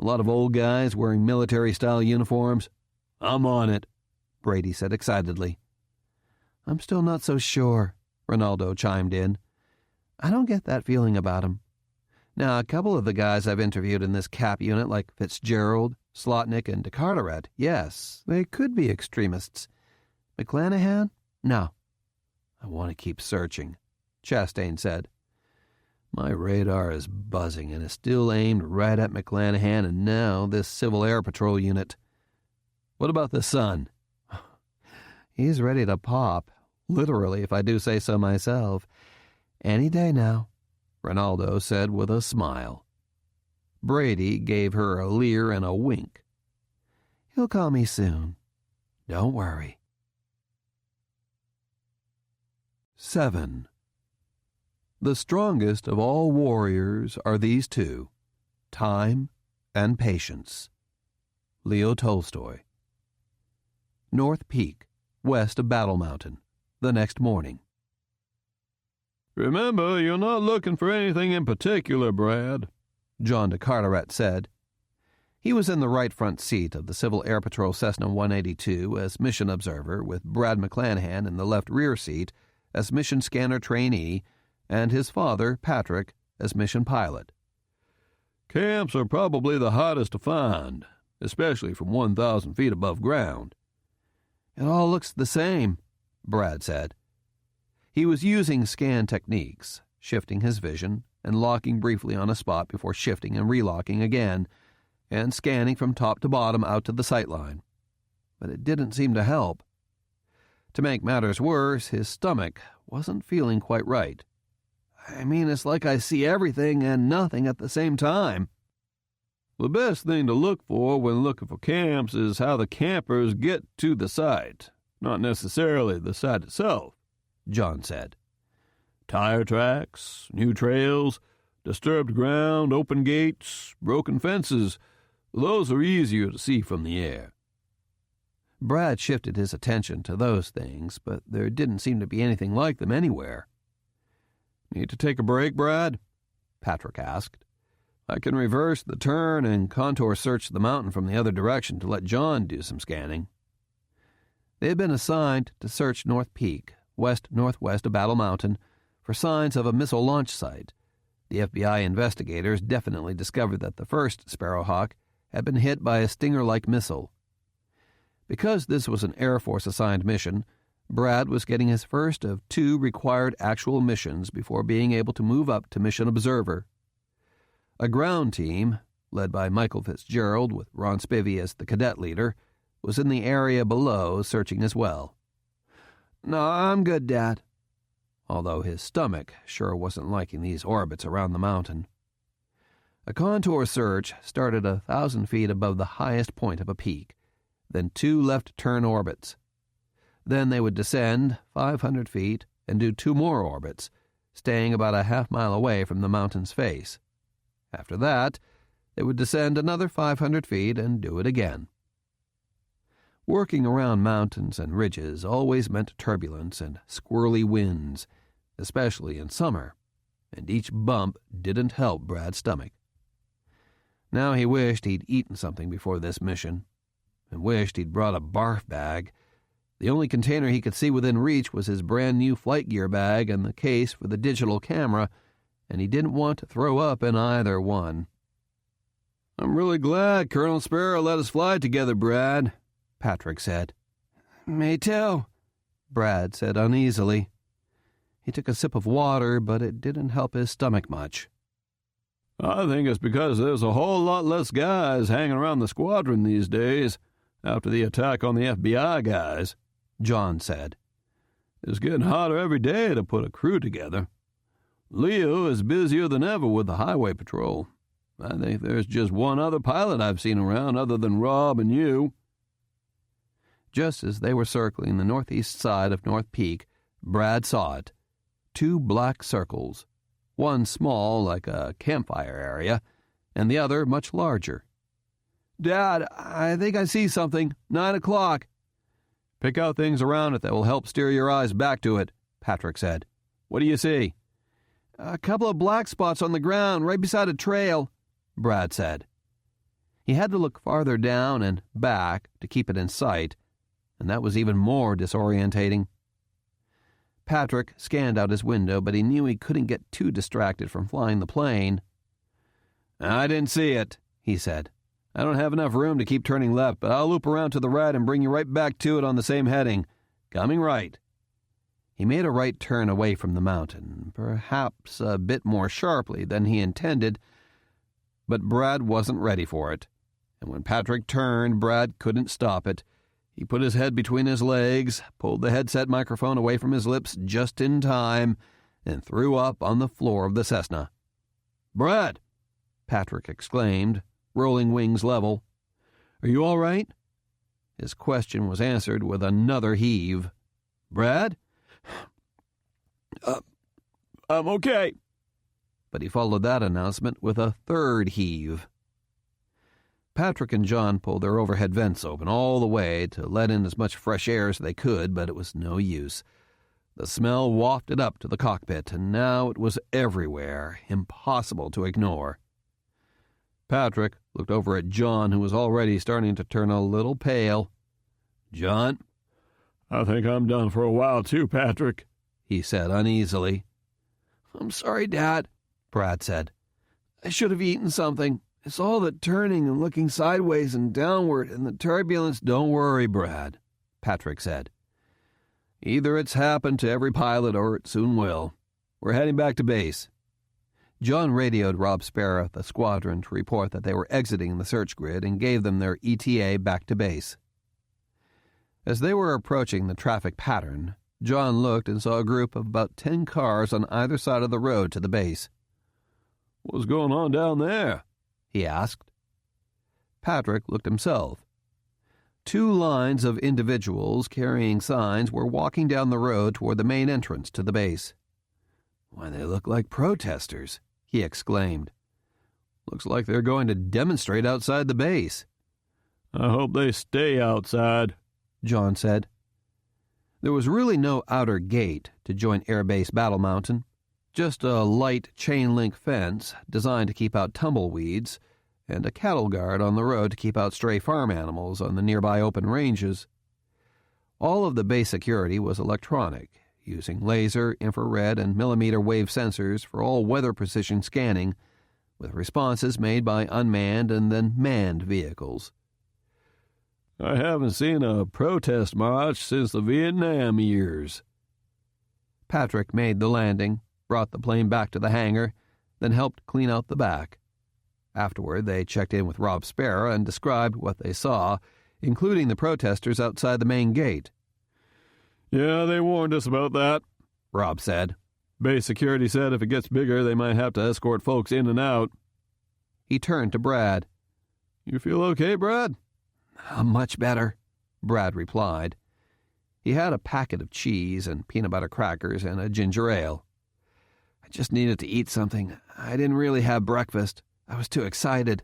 A lot of old guys wearing military-style uniforms. I'm on it, Brady said excitedly. I'm still not so sure, Ronaldo chimed in. I don't get that feeling about him. Now, a couple of the guys I've interviewed in this cap unit, like Fitzgerald, Slotnick, and Carteret, yes, they could be extremists. McClanahan? No. I want to keep searching, Chastain said. My radar is buzzing and is still aimed right at McClanahan and now this Civil Air Patrol unit. What about the sun? He's ready to pop, literally, if I do say so myself. Any day now, Ronaldo said with a smile. Brady gave her a leer and a wink. He'll call me soon. Don't worry. 7. The strongest of all warriors are these two, time and patience. Leo Tolstoy. North Peak, west of Battle Mountain, the next morning. Remember, you're not looking for anything in particular, Brad, John de Carteret said. He was in the right front seat of the Civil Air Patrol Cessna 182 as mission observer, with Brad McClanahan in the left rear seat as mission scanner trainee, and his father, Patrick, as mission pilot. Camps are probably the hardest to find, especially from 1,000 feet above ground. It all looks the same, Brad said. He was using scan techniques, shifting his vision and locking briefly on a spot before shifting and relocking again, and scanning from top to bottom out to the sightline. But it didn't seem to help. To make matters worse, his stomach wasn't feeling quite right. I mean, it's like I see everything and nothing at the same time. The best thing to look for when looking for camps is how the campers get to the site, not necessarily the site itself, John said. Tire tracks, new trails, disturbed ground, open gates, broken fences, those are easier to see from the air. Brad shifted his attention to those things, but there didn't seem to be anything like them anywhere. Need to take a break, Brad? Patrick asked. I can reverse the turn and contour search the mountain from the other direction to let John do some scanning. They had been assigned to search North Peak, west-northwest of Battle Mountain, for signs of a missile launch site. The FBI investigators definitely discovered that the first Sparrowhawk had been hit by a Stinger-like missile. Because this was an Air Force-assigned mission, Brad was getting his first of 2 required actual missions before being able to move up to mission observer. A ground team, led by Michael Fitzgerald with Ron Spivey as the cadet leader, was in the area below searching as well. No, I'm good, Dad. Although his stomach sure wasn't liking these orbits around the mountain. A contour search started 1,000 feet above the highest point of a peak, then 2 left-turn orbits. Then they would descend 500 feet and do 2 more orbits, staying about a half-mile away from the mountain's face. After that, they would descend another 500 feet and do it again. Working around mountains and ridges always meant turbulence and squirrely winds, especially in summer, and each bump didn't help Brad's stomach. Now he wished he'd eaten something before this mission, and wished he'd brought a barf bag. The only container he could see within reach was his brand-new flight gear bag and the case for the digital camera, and he didn't want to throw up in either one. I'm really glad Colonel Sparrow let us fly together, Brad, Patrick said. Me too, Brad said uneasily. He took a sip of water, but it didn't help his stomach much. I think it's because there's a whole lot less guys hanging around the squadron these days, after the attack on the FBI guys, John said. It's getting harder every day to put a crew together. Leo is busier than ever with the highway patrol. I think there's just one other pilot I've seen around other than Rob and you. Just as they were circling the northeast side of North Peak, Brad saw it. 2 black circles, one small like a campfire area, and the other much larger. Dad, I think I see something. 9 o'clock. Pick out things around it that will help steer your eyes back to it, Patrick said. What do you see? A couple of black spots on the ground right beside a trail, Brad said. He had to look farther down and back to keep it in sight, and that was even more disorientating. Patrick scanned out his window, but he knew he couldn't get too distracted from flying the plane. "I didn't see it," he said. "I don't have enough room to keep turning left, but I'll loop around to the right and bring you right back to it on the same heading. Coming right." He made a right turn away from the mountain, perhaps a bit more sharply than he intended, but Brad wasn't ready for it, and when Patrick turned, Brad couldn't stop it. He put his head between his legs, pulled the headset microphone away from his lips just in time, and threw up on the floor of the Cessna. "Brad!" Patrick exclaimed, rolling wings level. "Are you all right?" His question was answered with another heave. "Brad?" I'm okay." But he followed that announcement with a third heave. Patrick and John pulled their overhead vents open all the way to let in as much fresh air as they could, but it was no use. The smell wafted up to the cockpit, and now it was everywhere, impossible to ignore. Patrick looked over at John, who was already starting to turn a little pale. "John?" "I think I'm done for a while too, Patrick," he said uneasily. "I'm sorry, Dad," Brad said. "I should have eaten something. It's all the turning and looking sideways and downward and the turbulence." "Don't worry, Brad," Patrick said. "Either it's happened to every pilot or it soon will. We're heading back to base." John radioed Rob Sparrow at the squadron to report that they were exiting the search grid and gave them their ETA back to base. As they were approaching the traffic pattern, John looked and saw a group of about 10 cars on either side of the road to the base. "What's going on down there?" he asked. Patrick looked himself. 2 lines of individuals carrying signs were walking down the road toward the main entrance to the base. "Why, they look like protesters," he exclaimed. "Looks like they're going to demonstrate outside the base." "I hope they stay outside," John said. There was really no outer gate to Joint Air Base Battle Mountain, just a light chain-link fence designed to keep out tumbleweeds, and a cattle guard on the road to keep out stray farm animals on the nearby open ranges. All of the base security was electronic, using laser, infrared, and millimeter wave sensors for all weather precision scanning, with responses made by unmanned and then manned vehicles. "I haven't seen a protest march since the Vietnam years." Patrick made the landing, brought the plane back to the hangar, then helped clean out the back. Afterward, they checked in with Rob Sparrow and described what they saw, including the protesters outside the main gate. "Yeah, they warned us about that," Rob said. "Base security said if it gets bigger, they might have to escort folks in and out." He turned to Brad. "You feel okay, Brad?" Much better," Brad replied. He had a packet of cheese and peanut butter crackers and a ginger ale. "I just needed to eat something. I didn't really have breakfast. I was too excited."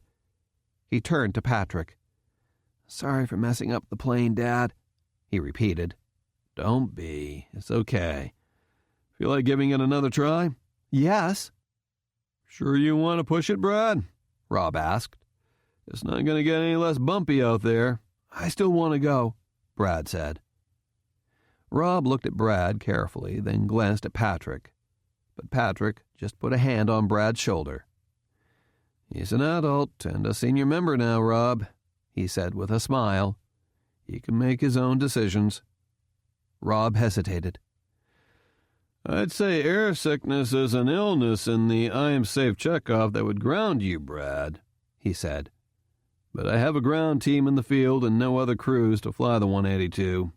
He turned to Patrick. "Sorry for messing up the plane, Dad," he repeated. "Don't be. It's okay. "Feel like giving it another try?" "Yes." "Sure you want to push it, Brad?" Rob asked. "It's not going to get any less bumpy out there." "I still want to go," Brad said. Rob looked at Brad carefully, then glanced at Patrick. But Patrick just put a hand on Brad's shoulder. "He's an adult and a senior member now, Rob," he said with a smile. "He can make his own decisions." Rob hesitated. "I'd say air sickness is an illness in the I Am Safe checkoff that would ground you, Brad," he said. "But I have a ground team in the field and no other crews to fly the 182.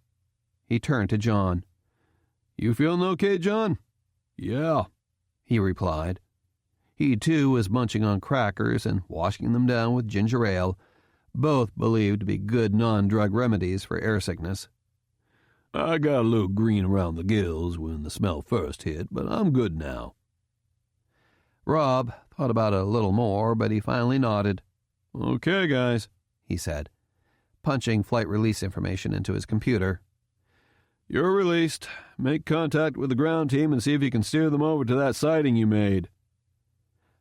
He turned to John. "You feeling okay, John?" "Yeah," he replied. He, too, was munching on crackers and washing them down with ginger ale, both believed to be good non-drug remedies for air sickness. "I got a little green around the gills when the smell first hit, but I'm good now." Rob thought about it a little more, but he finally nodded. "Okay, guys," he said, punching flight release information into his computer. "You're released. Make contact with the ground team and see if you can steer them over to that sighting you made."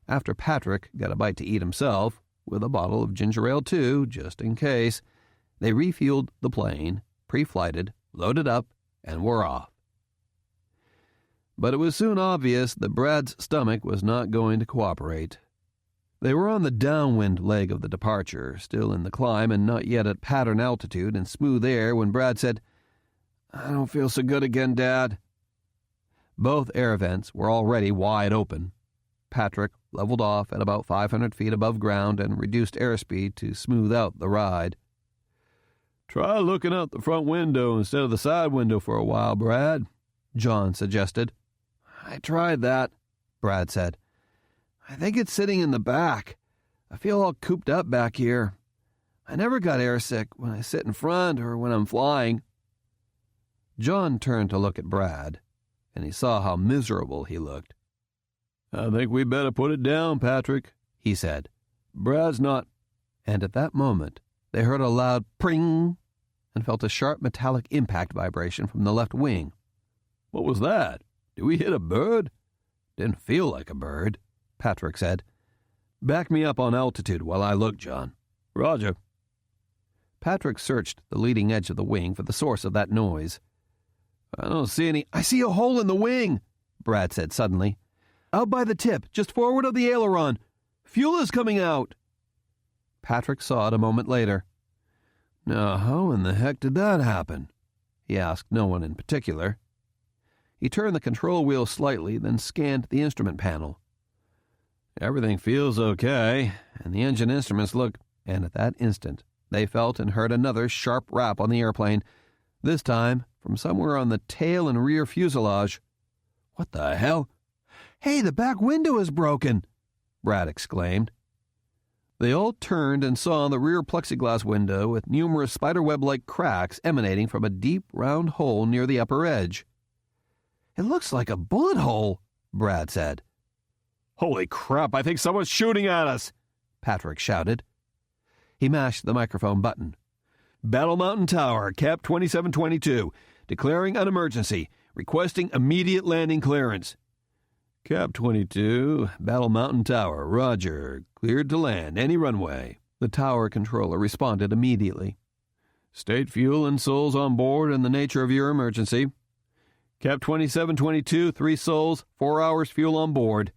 After Patrick got a bite to eat himself, with a bottle of ginger ale too, just in case, they refueled the plane, pre-flighted, loaded up, and were off. But it was soon obvious that Brad's stomach was not going to cooperate. They were on the downwind leg of the departure, still in the climb and not yet at pattern altitude and smooth air, when Brad said, "I don't feel so good again, Dad." Both air vents were already wide open. Patrick leveled off at about 500 feet above ground and reduced airspeed to smooth out the ride. "Try looking out the front window instead of the side window for a while, Brad," John suggested. "I tried that," Brad said. "I think it's sitting in the back. I feel all cooped up back here. I never got airsick when I sit in front or when I'm flying." John turned to look at Brad, and he saw how miserable he looked. "I think we better put it down, Patrick," he said. "Brad's not—" And at that moment they heard a loud pring and felt a sharp metallic impact vibration from the left wing. "What was that? Did we hit a bird?" "Didn't feel like a bird," Patrick said. "Back me up on altitude while I look, John." "Roger." Patrick searched the leading edge of the wing for the source of that noise. "I don't see any—" "I see a hole in the wing," Brad said suddenly. "Out by the tip, just forward of the aileron. Fuel is coming out." Patrick saw it a moment later. "Now, how in the heck did that happen?" he asked no one in particular. He turned the control wheel slightly, then scanned the instrument panel. "Everything feels okay, and the engine instruments look—" And at that instant, they felt and heard another sharp rap on the airplane, this time from somewhere on the tail and rear fuselage. "What the hell?" "Hey, the back window is broken!" Brad exclaimed. They all turned and saw the rear plexiglass window with numerous spiderweb-like cracks emanating from a deep, round hole near the upper edge. "It looks like a bullet hole," Brad said. "Holy crap, I think someone's shooting at us!" Patrick shouted. He mashed the microphone button. "Battle Mountain Tower, Cap 2722, declaring an emergency, requesting immediate landing clearance." "Cap 22, Battle Mountain Tower, roger, cleared to land, any runway." The tower controller responded immediately. "State fuel and souls on board and the nature of your emergency." "Cap 2722, 3 souls, 4 hours fuel on board,"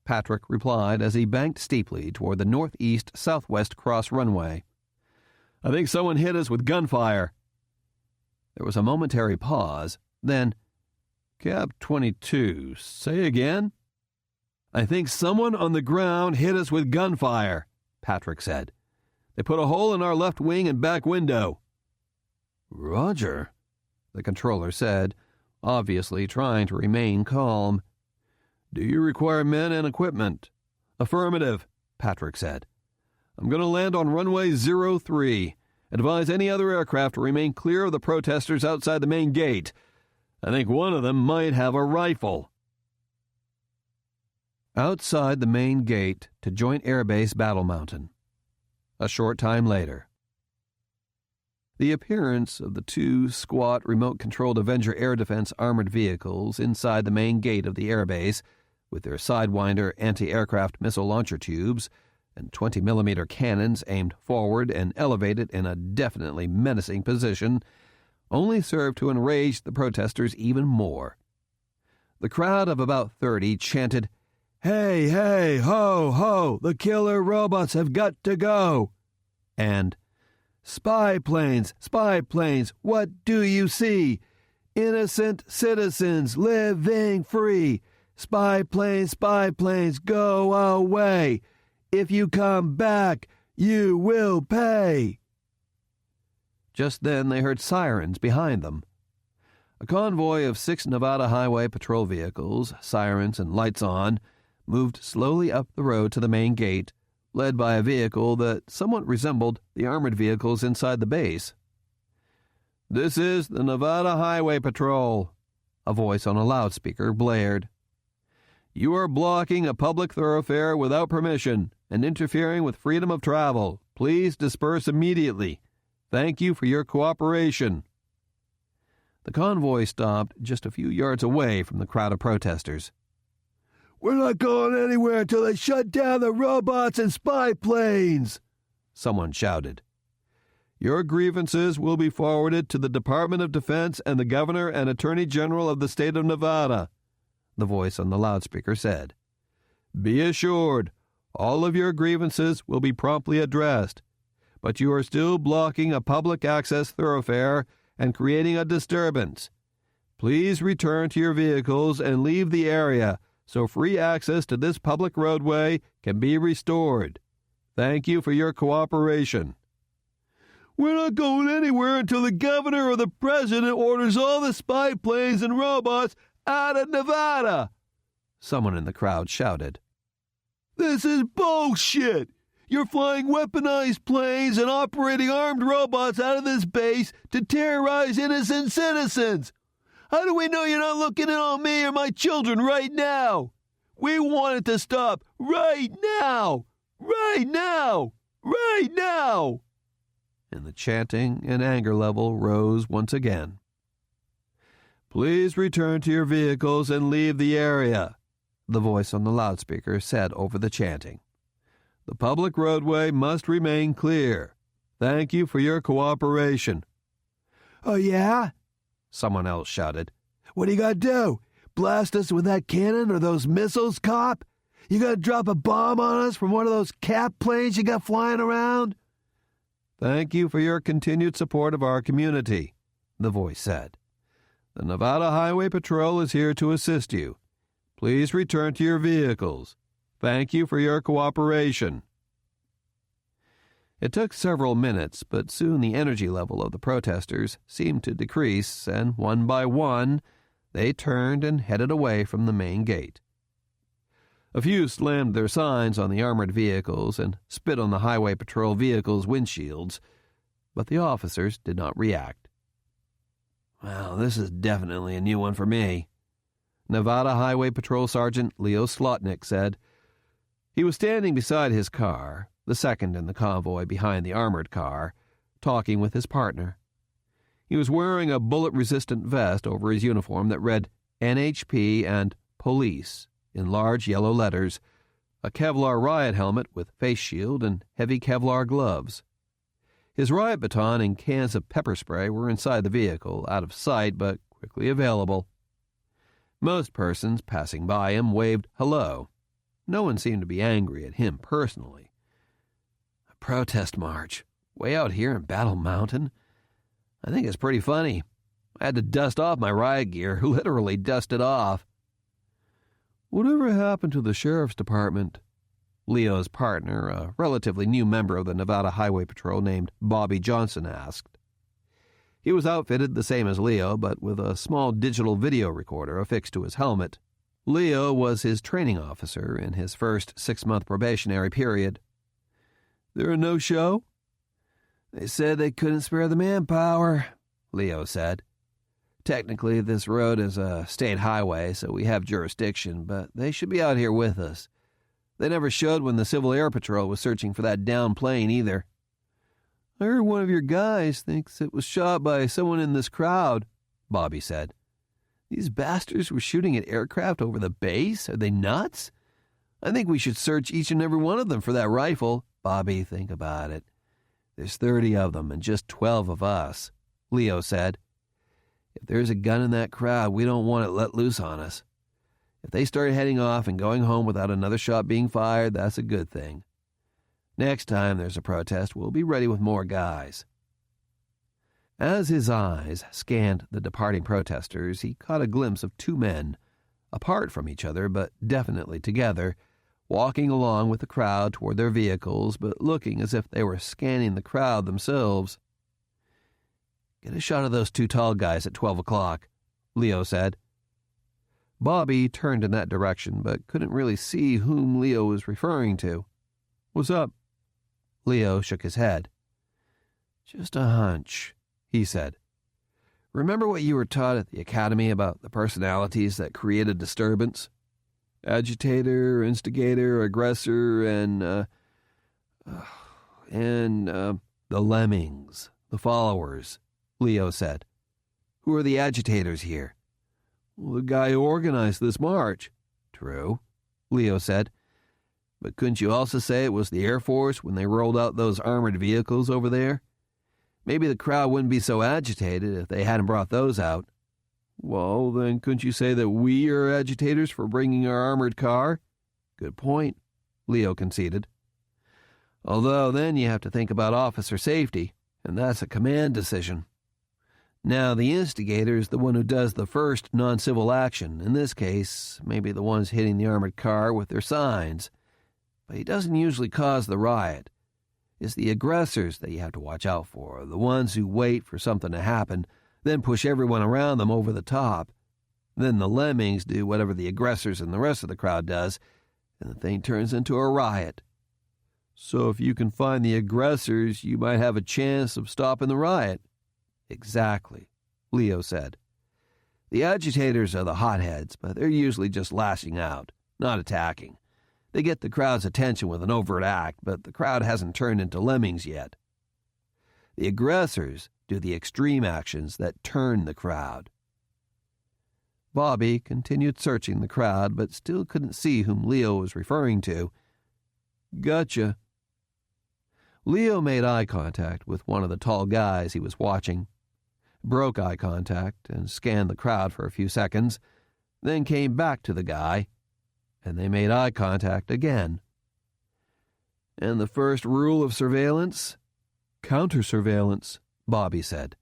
Patrick replied as he banked steeply toward the northeast-southwest cross runway. "I think someone hit us with gunfire." There was a momentary pause, then, "Cap 22, say again?" "I think someone on the ground hit us with gunfire," Patrick said. "They put a hole in our left wing and back window." "Roger," the controller said, obviously trying to remain calm. "Do you require men and equipment?" "Affirmative," Patrick said. "I'm going to land on runway 03. Advise any other aircraft to remain clear of the protesters outside the main gate. I think one of them might have a rifle." Outside the main gate to Joint Air Base Battle Mountain. A short time later. The appearance of the 2 squat remote-controlled Avenger air defense armored vehicles inside the main gate of the airbase, with their Sidewinder anti-aircraft missile launcher tubes and 20-millimeter cannons aimed forward and elevated in a definitely menacing position, only served to enrage the protesters even more. The crowd of about 30 chanted, "Hey, hey, ho, ho, the killer robots have got to go!" and spy planes, what do you see? Innocent citizens living free. Spy planes, go away. If you come back, you will pay." Just then they heard sirens behind them. A convoy of 6 Nevada Highway Patrol vehicles, sirens and lights on, moved slowly up the road to the main gate, led by a vehicle that somewhat resembled the armored vehicles inside the base. "This is the Nevada Highway Patrol," a voice on a loudspeaker blared. "You are blocking a public thoroughfare without permission and interfering with freedom of travel. Please disperse immediately. Thank you for your cooperation." The convoy stopped just a few yards away from the crowd of protesters. We're not going anywhere until they shut down the robots and spy planes, someone shouted. Your grievances will be forwarded to the Department of Defense and the Governor and Attorney General of the state of Nevada, the voice on the loudspeaker said. Be assured, all of your grievances will be promptly addressed, but you are still blocking a public access thoroughfare and creating a disturbance. Please return to your vehicles and leave the area so free access to this public roadway can be restored. Thank you for your cooperation. We're not going anywhere until the governor or the president orders all the spy planes and robots out of Nevada, someone in the crowd shouted. This is bullshit! You're flying weaponized planes and operating armed robots out of this base to terrorize innocent citizens! How do we know you're not looking in on me or my children right now? We want it to stop right now! Right now! Right now! And the chanting and anger level rose once again. Please return to your vehicles and leave the area, the voice on the loudspeaker said over the chanting. The public roadway must remain clear. Thank you for your cooperation. Oh, yeah? Someone else shouted. What do you got to do? Blast us with that cannon or those missiles, cop? You got to drop a bomb on us from one of those cap planes you got flying around? Thank you for your continued support of our community, the voice said. The Nevada Highway Patrol is here to assist you. Please return to your vehicles. Thank you for your cooperation. It took several minutes, but soon the energy level of the protesters seemed to decrease, and one by one, they turned and headed away from the main gate. A few slammed their signs on the armored vehicles and spit on the highway patrol vehicles' windshields, but the officers did not react. Well, this is definitely a new one for me, Nevada Highway Patrol Sergeant Leo Slotnick said. He was standing beside his car, the second in the convoy behind the armored car, talking with his partner. He was wearing a bullet-resistant vest over his uniform that read NHP and Police in large yellow letters, a Kevlar riot helmet with face shield and heavy Kevlar gloves. His riot baton and cans of pepper spray were inside the vehicle, out of sight but quickly available. Most persons passing by him waved hello. No one seemed to be angry at him personally. A protest march, way out here in Battle Mountain? I think it's pretty funny. I had to dust off my riot gear, literally dust it off. Whatever happened to the sheriff's department? Leo's partner, a relatively new member of the Nevada Highway Patrol named Bobby Johnson, asked. He was outfitted the same as Leo, but with a small digital video recorder affixed to his helmet. Leo was his training officer in his first 6-month probationary period. There a no-show? They said they couldn't spare the manpower, Leo said. Technically, this road is a state highway, so we have jurisdiction, but they should be out here with us. They never showed when the Civil Air Patrol was searching for that downed plane either. I heard one of your guys thinks it was shot by someone in this crowd, Bobby said. These bastards were shooting at aircraft over the base? Are they nuts? I think we should search each and every one of them for that rifle. Bobby, think about it. There's 30 of them and just 12 of us, Leo said. If there's a gun in that crowd, we don't want it let loose on us. If they start heading off and going home without another shot being fired, that's a good thing. Next time there's a protest, we'll be ready with more guys. As his eyes scanned the departing protesters, he caught a glimpse of 2 men, apart from each other but definitely together, walking along with the crowd toward their vehicles, but looking as if they were scanning the crowd themselves. Get a shot of those 2 tall guys at 12 o'clock, Leo said. Bobby turned in that direction, but couldn't really see whom Leo was referring to. What's up? Leo shook his head. Just a hunch, he said. Remember what you were taught at the academy about the personalities that create a disturbance? Agitator, instigator, aggressor, and the lemmings, the followers, Leo said. Who are the agitators here? Well, the guy who organized this march. True. Leo said. But couldn't you also say it was the Air Force when they rolled out those armored vehicles over there? Maybe the crowd wouldn't be so agitated if they hadn't brought those out. Well, then couldn't you say that we are agitators for bringing our armored car? Good point, Leo conceded. Although then you have to think about officer safety, and that's a command decision. Now, the instigator is the one who does the first non-civil action, in this case, maybe the ones hitting the armored car with their signs. But he doesn't usually cause the riot. It's the aggressors that you have to watch out for, the ones who wait for something to happen, then push everyone around them over the top. Then the lemmings do whatever the aggressors and the rest of the crowd does, and the thing turns into a riot. So if you can find the aggressors, you might have a chance of stopping the riot. Exactly, Leo said. The agitators are the hotheads, but they're usually just lashing out, not attacking. They get the crowd's attention with an overt act, but the crowd hasn't turned into lemmings yet. The aggressors do the extreme actions that turn the crowd. Bobby continued searching the crowd, but still couldn't see whom Leo was referring to. Gotcha. Leo made eye contact with one of the tall guys he was watching, broke eye contact and scanned the crowd for a few seconds, then came back to the guy, and they made eye contact again. And the first rule of surveillance? Counter-surveillance, Bobby said.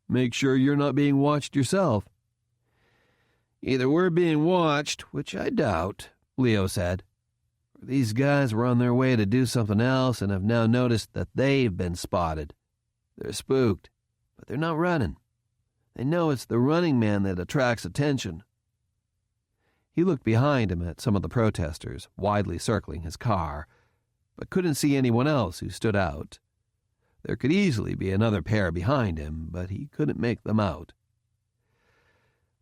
Make sure you're not being watched yourself. Either we're being watched, which I doubt, Leo said, or these guys were on their way to do something else and have now noticed that they've been spotted. They're spooked, but they're not running. They know it's the running man that attracts attention. He looked behind him at some of the protesters, widely circling his car, but couldn't see anyone else who stood out. There could easily be another pair behind him, but he couldn't make them out.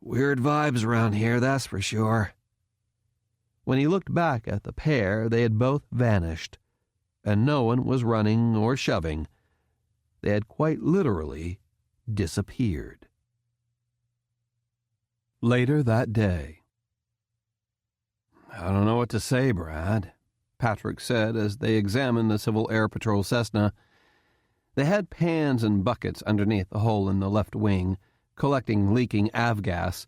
Weird vibes around here, that's for sure. When he looked back at the pair, they had both vanished, and no one was running or shoving. They had quite literally disappeared. Later that day. I don't know what to say, Brad, Patrick said as they examined the Civil Air Patrol Cessna. They had pans and buckets underneath the hole in the left wing, collecting leaking avgas.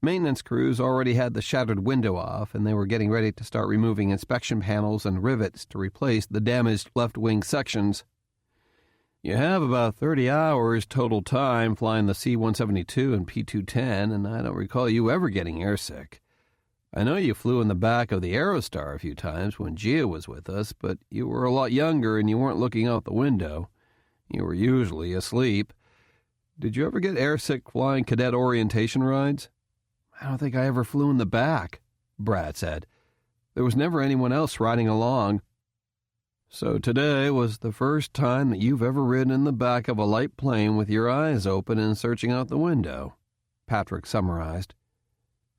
Maintenance crews already had the shattered window off, and they were getting ready to start removing inspection panels and rivets to replace the damaged left wing sections. You have about 30 hours total time flying the C-172 and P-210, and I don't recall you ever getting airsick. I know you flew in the back of the Aerostar a few times when Gia was with us, but you were a lot younger and you weren't looking out the window. You were usually asleep. Did you ever get airsick flying cadet orientation rides? I don't think I ever flew in the back, Brad said. There was never anyone else riding along. So today was the first time that you've ever ridden in the back of a light plane with your eyes open and searching out the window, Patrick summarized.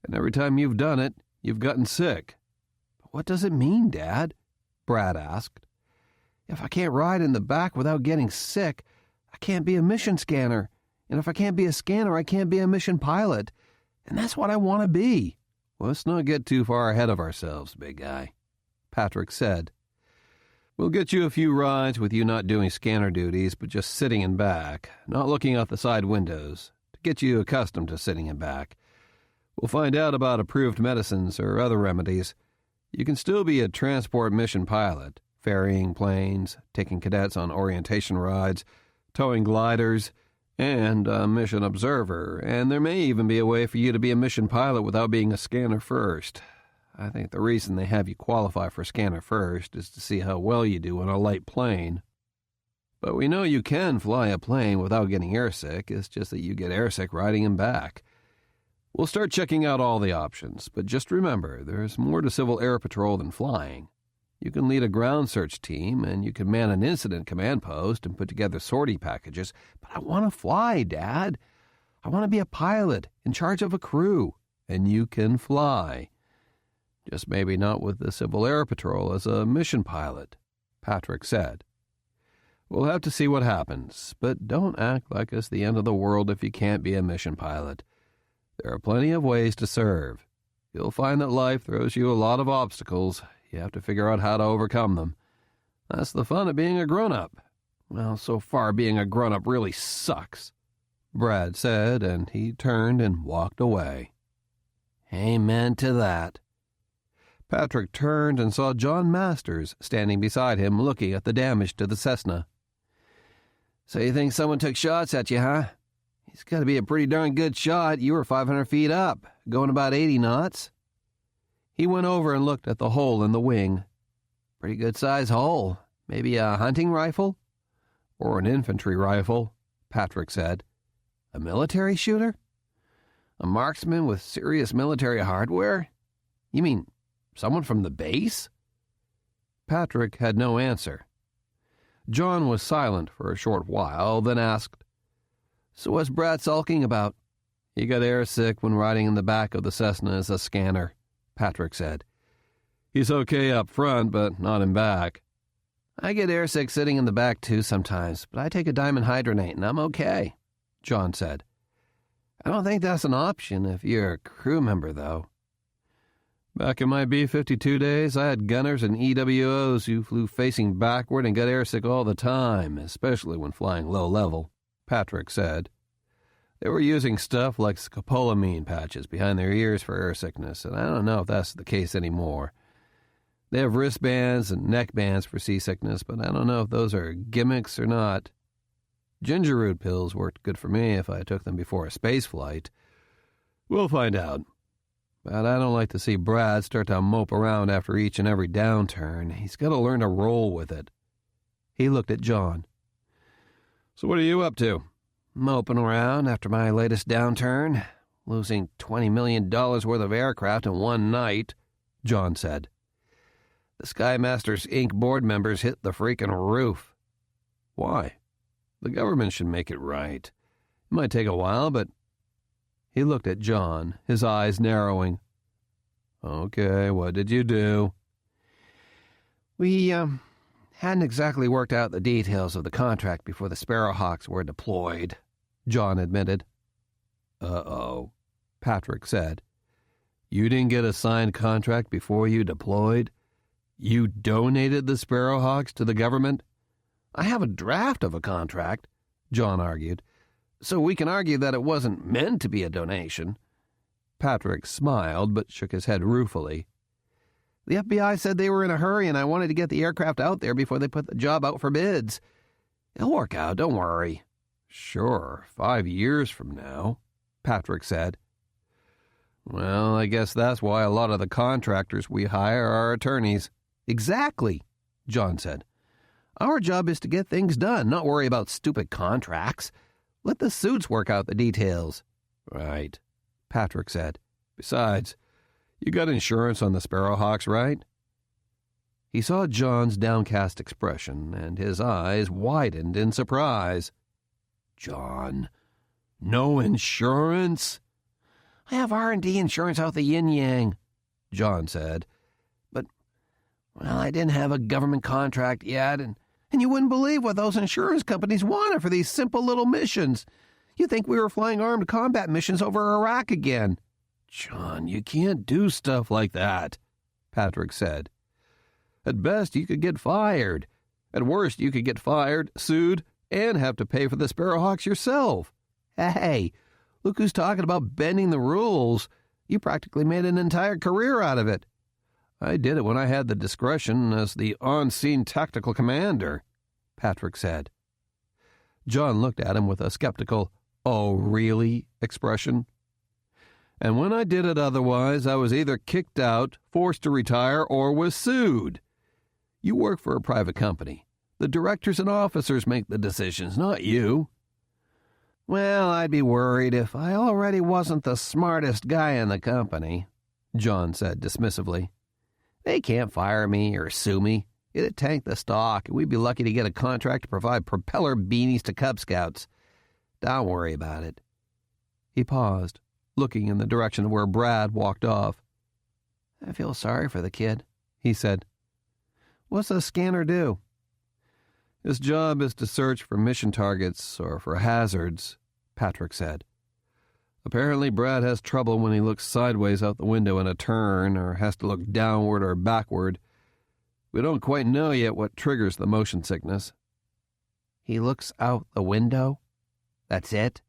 And every time you've done it, you've gotten sick. What does it mean, Dad? Brad asked. If I can't ride in the back without getting sick, I can't be a mission scanner. And if I can't be a scanner, I can't be a mission pilot. And that's what I want to be. Let's not get too far ahead of ourselves, big guy, Patrick said. We'll get you a few rides with you not doing scanner duties, but just sitting in back, not looking out the side windows, to get you accustomed to sitting in back. We'll find out about approved medicines or other remedies. You can still be a transport mission pilot, ferrying planes, taking cadets on orientation rides, towing gliders, and a mission observer, and there may even be a way for you to be a mission pilot without being a scanner first. I think the reason they have you qualify for scanner first is to see how well you do on a light plane. But we know you can fly a plane without getting airsick, it's just that you get airsick riding in back. We'll start checking out all the options, but just remember, there's more to Civil Air Patrol than flying. You can lead a ground search team, and you can man an incident command post and put together sortie packages, but I want to fly, Dad. I want to be a pilot, in charge of a crew, and you can fly. Just maybe not with the Civil Air Patrol as a mission pilot, Patrick said. We'll have to see what happens, but don't act like it's the end of the world if you can't be a mission pilot. There are plenty of ways to serve. You'll find that life throws you a lot of obstacles. You have to figure out how to overcome them. That's the fun of being a grown-up. Well, so far being a grown-up really sucks, Brad said, and he turned and walked away. Amen to that. Patrick turned and saw John Masters standing beside him looking at the damage to the Cessna. So you think someone took shots at you, huh? He's got to be a pretty darn good shot. You were 500 feet up, going about 80 knots. He went over and looked at the hole in the wing. Pretty good-sized hole. Maybe a hunting rifle? Or an infantry rifle, Patrick said. A military shooter? A marksman with serious military hardware? You mean someone from the base? Patrick had no answer. John was silent for a short while, then asked, So what's Brad sulking about? He got airsick when riding in the back of the Cessna as a scanner, Patrick said. He's okay up front, but not in back. I get airsick sitting in the back too sometimes, but I take a diamond hydronate and I'm okay, John said. I don't think that's an option if you're a crew member, though. Back in my B-52 days, I had gunners and EWOs who flew facing backward and got airsick all the time, especially when flying low level, Patrick said. They were using stuff like scopolamine patches behind their ears for airsickness, and I don't know if that's the case anymore. They have wristbands and neck bands for seasickness, but I don't know if those are gimmicks or not. Ginger root pills worked good for me if I took them before a space flight. We'll find out. But I don't like to see Brad start to mope around after each and every downturn. He's got to learn to roll with it. He looked at John. So what are you up to? Moping around after my latest downturn. Losing $20 million worth of aircraft in one night, John said. The Sky Masters Inc. board members hit the freaking roof. Why? The government should make it right. It might take a while, but... He looked at John, his eyes narrowing. Okay, what did you do? We, hadn't exactly worked out the details of the contract before the Sparrowhawks were deployed, John admitted. Uh-oh, Patrick said. You didn't get a signed contract before you deployed? You donated the Sparrowhawks to the government? I have a draft of a contract, John argued, so we can argue that it wasn't meant to be a donation. Patrick smiled but shook his head ruefully. The FBI said they were in a hurry and I wanted to get the aircraft out there before they put the job out for bids. It'll work out, don't worry. Sure, 5 years from now, Patrick said. Well, I guess that's why a lot of the contractors we hire are attorneys. Exactly, John said. Our job is to get things done, not worry about stupid contracts. Let the suits work out the details. Right, Patrick said. Besides, you got insurance on the Sparrowhawks, right? He saw John's downcast expression, and his eyes widened in surprise. John, no insurance? I have R&D insurance out the yin-yang, John said. But, well, I didn't have a government contract yet, and you wouldn't believe what those insurance companies wanted for these simple little missions. You'd think we were flying armed combat missions over Iraq again. John, you can't do stuff like that, Patrick said. At best, you could get fired. At worst, you could get fired, sued, and have to pay for the Sparrowhawks yourself. Hey, look who's talking about bending the rules. You practically made an entire career out of it. I did it when I had the discretion as the on-scene tactical commander, Patrick said. John looked at him with a skeptical, "Oh, really?" expression. And when I did it otherwise, I was either kicked out, forced to retire, or was sued. You work for a private company. The directors and officers make the decisions, not you. Well, I'd be worried if I already wasn't the smartest guy in the company, John said dismissively. They can't fire me or sue me. It'd tank the stock, and we'd be lucky to get a contract to provide propeller beanies to Cub Scouts. Don't worry about it. He paused, looking in the direction of where Brad walked off. I feel sorry for the kid, he said. What's a scanner do? His job is to search for mission targets or for hazards, Patrick said. Apparently, Brad has trouble when he looks sideways out the window in a turn or has to look downward or backward. We don't quite know yet what triggers the motion sickness. He looks out the window? That's it?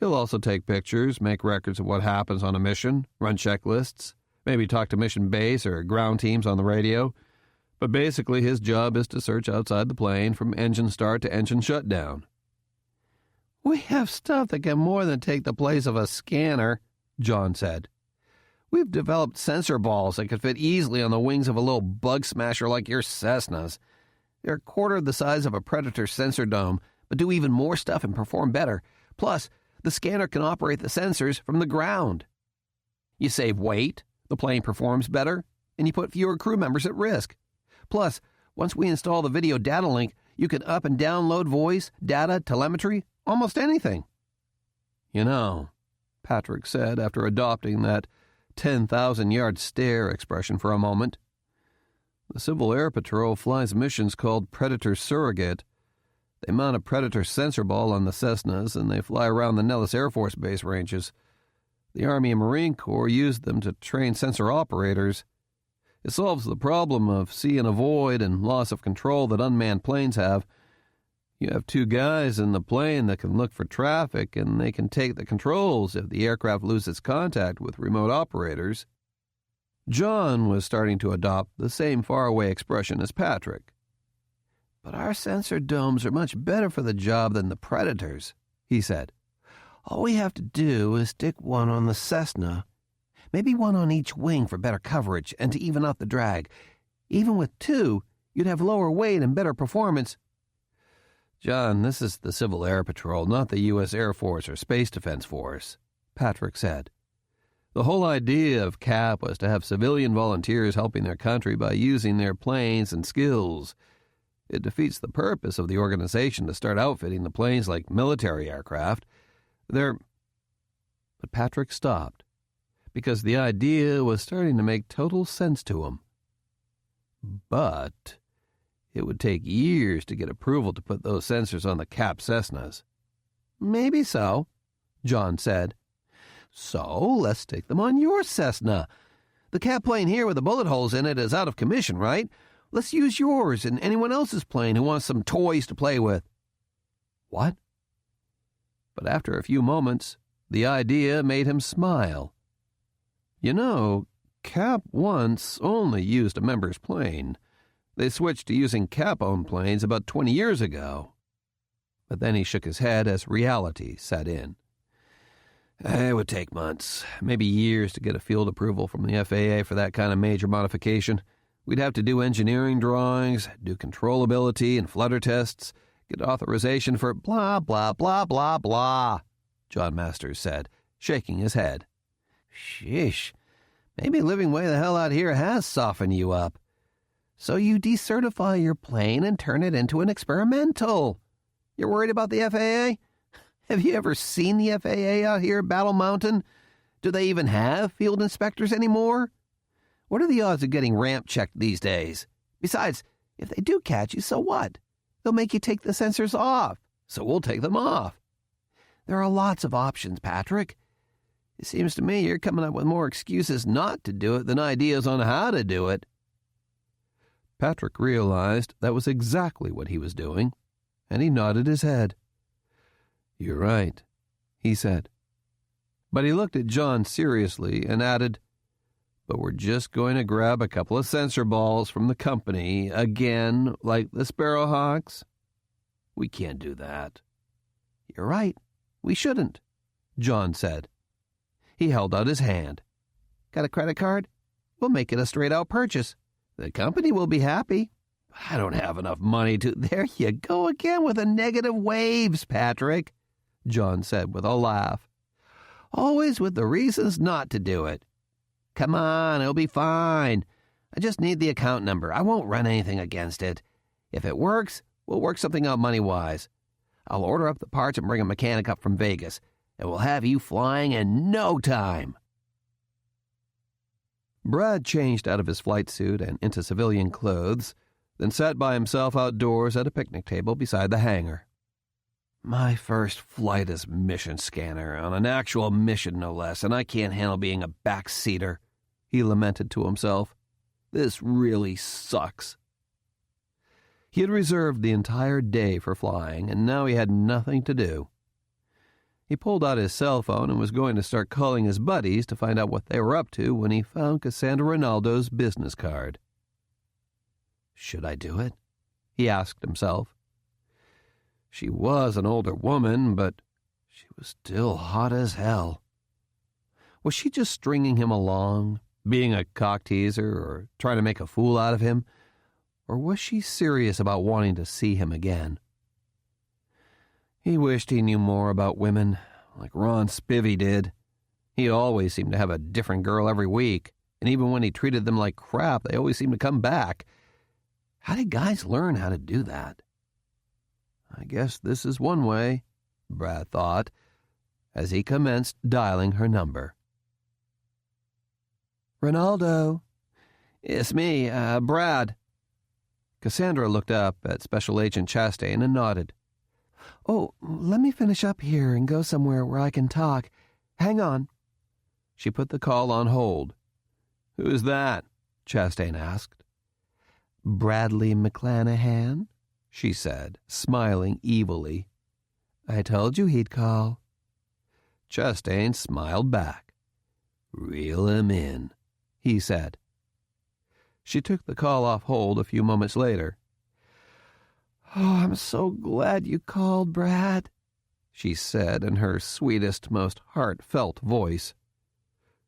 He'll also take pictures, make records of what happens on a mission, run checklists, maybe talk to mission base or ground teams on the radio. But basically his job is to search outside the plane from engine start to engine shutdown. We have stuff that can more than take the place of a scanner, John said. We've developed sensor balls that could fit easily on the wings of a little bug smasher like your Cessnas. They're a quarter the size of a Predator sensor dome, but do even more stuff and perform better. Plus, the scanner can operate the sensors from the ground. You save weight, the plane performs better, and you put fewer crew members at risk. Plus, once we install the video data link, you can up and download voice, data, telemetry, almost anything. You know, Patrick said after adopting that 10,000-yard stare expression for a moment, the Civil Air Patrol flies missions called Predator Surrogate. They mount a Predator sensor ball on the Cessnas and they fly around the Nellis Air Force Base ranges. The Army and Marine Corps use them to train sensor operators. It solves the problem of see and avoid and loss of control that unmanned planes have. You have two guys in the plane that can look for traffic, and they can take the controls if the aircraft loses contact with remote operators. John was starting to adopt the same faraway expression as Patrick. But our sensor domes are much better for the job than the Predators, he said. All we have to do is stick one on the Cessna, maybe one on each wing for better coverage and to even out the drag. Even with two, you'd have lower weight and better performance. John, this is the Civil Air Patrol, not the U.S. Air Force or Space Defense Force, Patrick said. The whole idea of CAP was to have civilian volunteers helping their country by using their planes and skills. It defeats the purpose of the organization to start outfitting the planes like military aircraft. But Patrick stopped, because the idea was starting to make total sense to him. But it would take years to get approval to put those sensors on the CAP Cessnas. Maybe so, John said. So let's stick them on your Cessna. The CAP plane here with the bullet holes in it is out of commission, right? Let's use yours and anyone else's plane who wants some toys to play with. What? But after a few moments, the idea made him smile. You know, CAP once only used a member's plane. They switched to using CAP-owned planes about 20 years ago. But then he shook his head as reality set in. It would take months, maybe years to get a field approval from the FAA for that kind of major modification. We'd have to do engineering drawings, do controllability and flutter tests, get authorization for blah, blah, blah, blah, blah, John Masters said, shaking his head. Sheesh, maybe living way the hell out here has softened you up. So you decertify your plane and turn it into an experimental. You're worried about the FAA? Have you ever seen the FAA out here at Battle Mountain? Do they even have field inspectors anymore? What are the odds of getting ramp checked these days? Besides, if they do catch you, so what? They'll make you take the sensors off, so we'll take them off. There are lots of options, Patrick. It seems to me you're coming up with more excuses not to do it than ideas on how to do it. Patrick realized that was exactly what he was doing, and he nodded his head. You're right, he said. But he looked at John seriously and added, but we're just going to grab a couple of sensor balls from the company, again, like the Sparrowhawks. We can't do that. You're right, we shouldn't, John said. He held out his hand. Got a credit card? We'll make it a straight-out purchase. The company will be happy. I don't have enough money to... There you go again with the negative waves, Patrick, John said with a laugh. Always with the reasons not to do it. Come on, it'll be fine. I just need the account number. I won't run anything against it. If it works, we'll work something out money-wise. I'll order up the parts and bring a mechanic up from Vegas, and we'll have you flying in no time. Brad changed out of his flight suit and into civilian clothes, then sat by himself outdoors at a picnic table beside the hangar. My first flight as mission scanner, on an actual mission no less, and I can't handle being a backseater, he lamented to himself. This really sucks. He had reserved the entire day for flying, and now he had nothing to do. He pulled out his cell phone and was going to start calling his buddies to find out what they were up to when he found Cassandra Ronaldo's business card. Should I do it? He asked himself. She was an older woman, but she was still hot as hell. Was she just stringing him along, being a cock teaser or trying to make a fool out of him? Or was she serious about wanting to see him again? He wished he knew more about women, like Ron Spivey did. He always seemed to have a different girl every week, and even when he treated them like crap, they always seemed to come back. How did guys learn how to do that? I guess this is one way, Brad thought, as he commenced dialing her number. Ronaldo. It's me, Brad. Cassandra looked up at Special Agent Chastain and nodded. Oh, let me finish up here and go somewhere where I can talk. Hang on. She put the call on hold. Who's that? Chastain asked. Bradley McClanahan, she said, smiling evilly. I told you he'd call. Chastain smiled back. Reel him in, he said. She took the call off hold a few moments later. Oh, I'm so glad you called, Brad, she said in her sweetest, most heartfelt voice.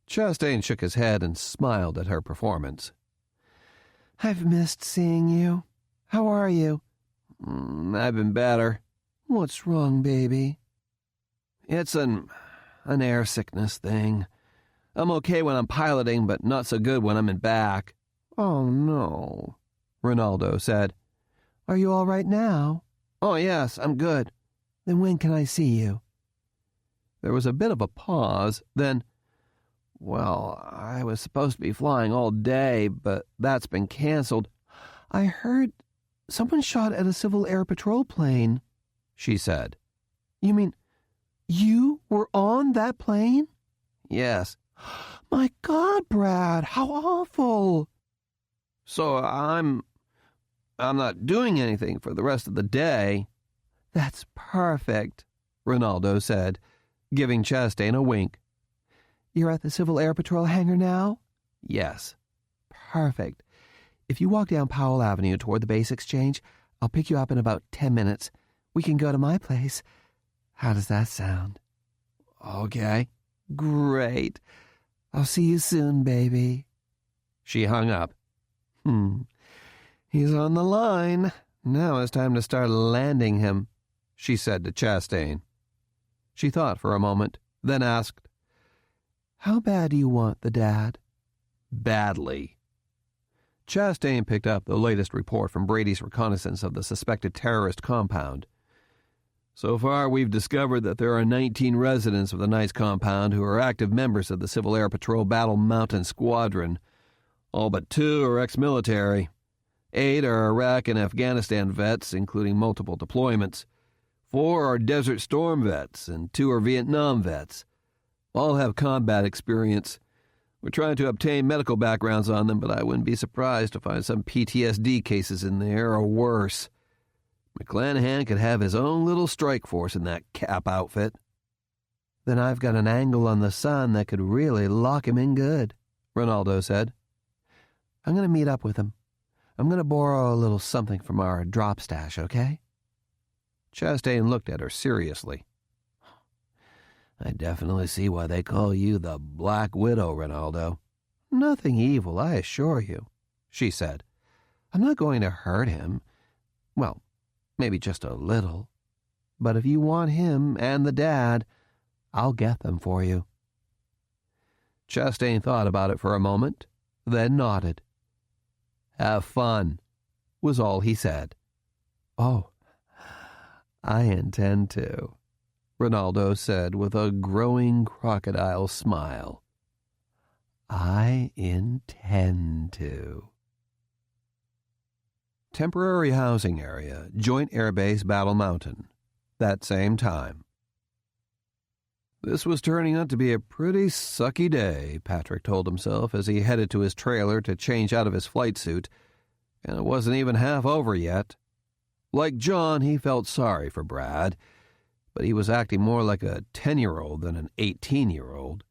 Chastain shook his head and smiled at her performance. I've missed seeing you. How are you? I've been better. What's wrong, baby? It's an air sickness thing. I'm okay when I'm piloting, but not so good when I'm in back. Oh, no, Ronaldo said. Are you all right now? Oh, yes, I'm good. Then when can I see you? There was a bit of a pause, then, well, I was supposed to be flying all day, but that's been canceled. I heard someone shot at a Civil Air Patrol plane, she said. You mean you were on that plane? Yes. My God, Brad, how awful. So I'm not doing anything for the rest of the day. That's perfect, Ronaldo said, giving Chastain a wink. You're at the Civil Air Patrol hangar now? Yes. Perfect. If you walk down Powell Avenue toward the base exchange, I'll pick you up in about 10 minutes. We can go to my place. How does that sound? Okay. Great. I'll see you soon, baby. She hung up. He's on the line. Now it's time to start landing him, she said to Chastain. She thought for a moment, then asked, How bad do you want the dad? Badly. Chastain picked up the latest report from Brady's reconnaissance of the suspected terrorist compound. So far, we've discovered that there are 19 residents of the Knights compound who are active members of the Civil Air Patrol Battle Mountain Squadron. All but 2 are ex-military. 8 are Iraq and Afghanistan vets, including multiple deployments. 4 are Desert Storm vets, and 2 are Vietnam vets. All have combat experience. We're trying to obtain medical backgrounds on them, but I wouldn't be surprised to find some PTSD cases in there, or worse. McClanahan could have his own little strike force in that cap outfit. Then I've got an angle on the sun that could really lock him in good, Ronaldo said. I'm going to meet up with him. I'm going to borrow a little something from our drop stash, okay? Chastain looked at her seriously. I definitely see why they call you the Black Widow, Ronaldo. Nothing evil, I assure you, she said. I'm not going to hurt him. Well, maybe just a little. But if you want him and the dad, I'll get them for you. Chastain thought about it for a moment, then nodded. Have fun, was all he said. Oh, I intend to, Ronaldo said with a growing crocodile smile. I intend to. Temporary housing area, Joint Air Base Battle Mountain, that same time. This was turning out to be a pretty sucky day, Patrick told himself as he headed to his trailer to change out of his flight suit, and it wasn't even half over yet. Like John, he felt sorry for Brad, but he was acting more like a 10-year-old than an 18-year-old.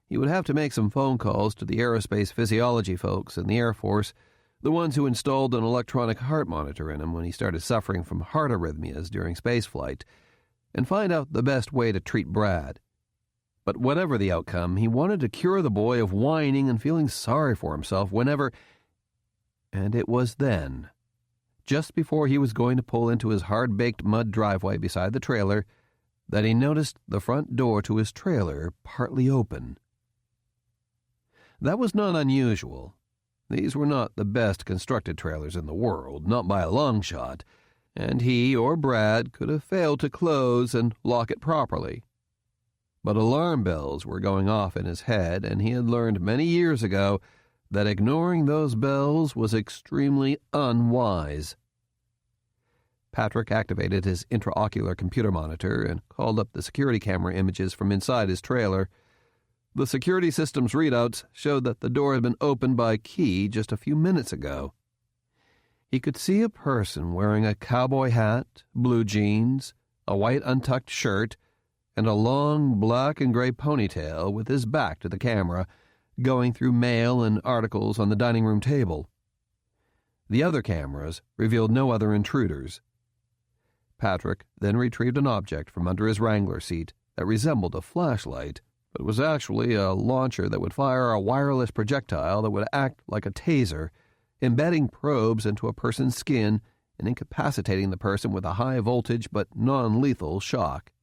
He would have to make some phone calls to the aerospace physiology folks in the Air Force, the ones who installed an electronic heart monitor in him when he started suffering from heart arrhythmias during spaceflight, and find out the best way to treat Brad. But whatever the outcome, he wanted to cure the boy of whining and feeling sorry for himself whenever... And it was then, just before he was going to pull into his hard-baked mud driveway beside the trailer, that he noticed the front door to his trailer partly open. That was not unusual. These were not the best constructed trailers in the world, not by a long shot, and he or Brad could have failed to close and lock it properly. But alarm bells were going off in his head, and he had learned many years ago that ignoring those bells was extremely unwise. Patrick activated his intraocular computer monitor and called up the security camera images from inside his trailer. The security system's readouts showed that the door had been opened by key just a few minutes ago. He could see a person wearing a cowboy hat, blue jeans, a white untucked shirt, and a long black and gray ponytail with his back to the camera, going through mail and articles on the dining room table. The other cameras revealed no other intruders. Patrick then retrieved an object from under his Wrangler seat that resembled a flashlight, but was actually a launcher that would fire a wireless projectile that would act like a taser, embedding probes into a person's skin and incapacitating the person with a high-voltage but non-lethal shock.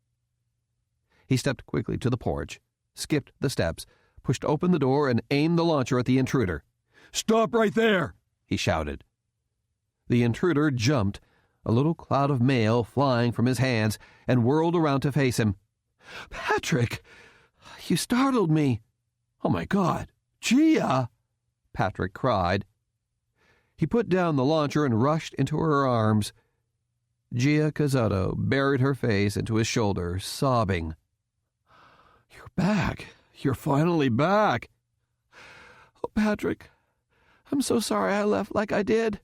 He stepped quickly to the porch, skipped the steps, pushed open the door, and aimed the launcher at the intruder. "Stop right there!" he shouted. The intruder jumped, a little cloud of mail flying from his hands, and whirled around to face him. "Patrick! You startled me!" "Oh, my God! Gia!" Patrick cried. He put down the launcher and rushed into her arms. Gia Cazotto buried her face into his shoulder, sobbing. "You're back. You're finally back." "Oh, Patrick, I'm so sorry I left like I did,"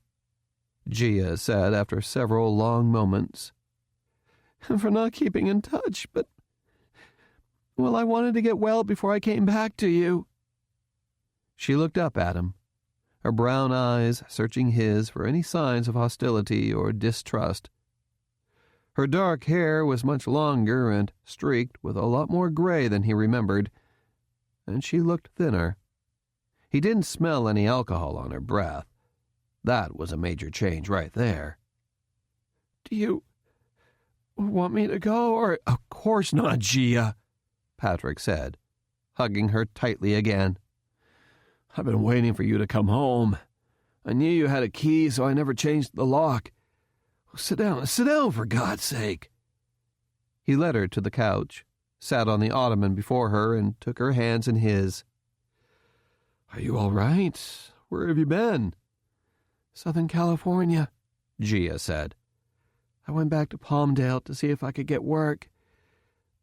Gia said after several long moments. "And for not keeping in touch, but... well, I wanted to get well before I came back to you." She looked up at him, her brown eyes searching his for any signs of hostility or distrust. Her dark hair was much longer and streaked with a lot more gray than he remembered, and she looked thinner. He didn't smell any alcohol on her breath. That was a major change right there. "Do you want me to go, or—" "Of course not, Gia," Patrick said, hugging her tightly again. "I've been waiting for you to come home. I knew you had a key, so I never changed the lock. Sit down, for God's sake." He led her to the couch, sat on the ottoman before her, and took her hands in his. "Are you all right? Where have you been?" "Southern California," Gia said. "I went back to Palmdale to see if I could get work.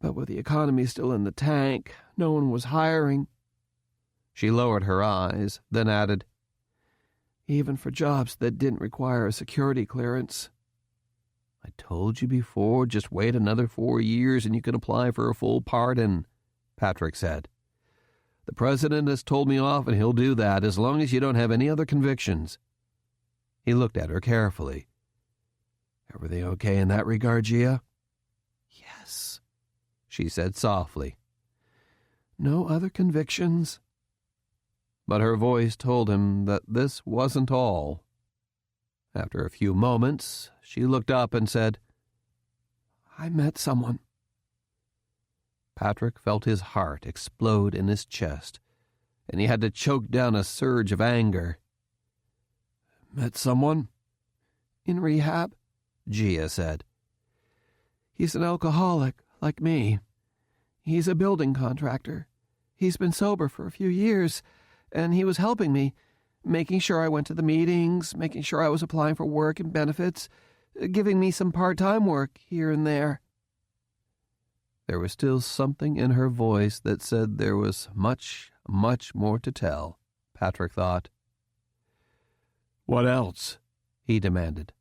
But with the economy still in the tank, no one was hiring." She lowered her eyes, then added, "Even for jobs that didn't require a security clearance." "I told you before, just wait another 4 years and you can apply for a full pardon," Patrick said. "The president has told me off, and he'll do that as long as you don't have any other convictions." He looked at her carefully. "Everything okay in that regard, Gia?" "Yes," she said softly. "No other convictions." But her voice told him that this wasn't all. After a few moments, she looked up and said, "I met someone." Patrick felt his heart explode in his chest, and he had to choke down a surge of anger. "Met someone?" "In rehab," Gia said. "He's an alcoholic, like me. He's a building contractor. He's been sober for a few years, and he was helping me, making sure I went to the meetings, making sure I was applying for work and benefits, giving me some part-time work here and there." There was still something in her voice that said there was much, much more to tell, Patrick thought. "What else?" he demanded,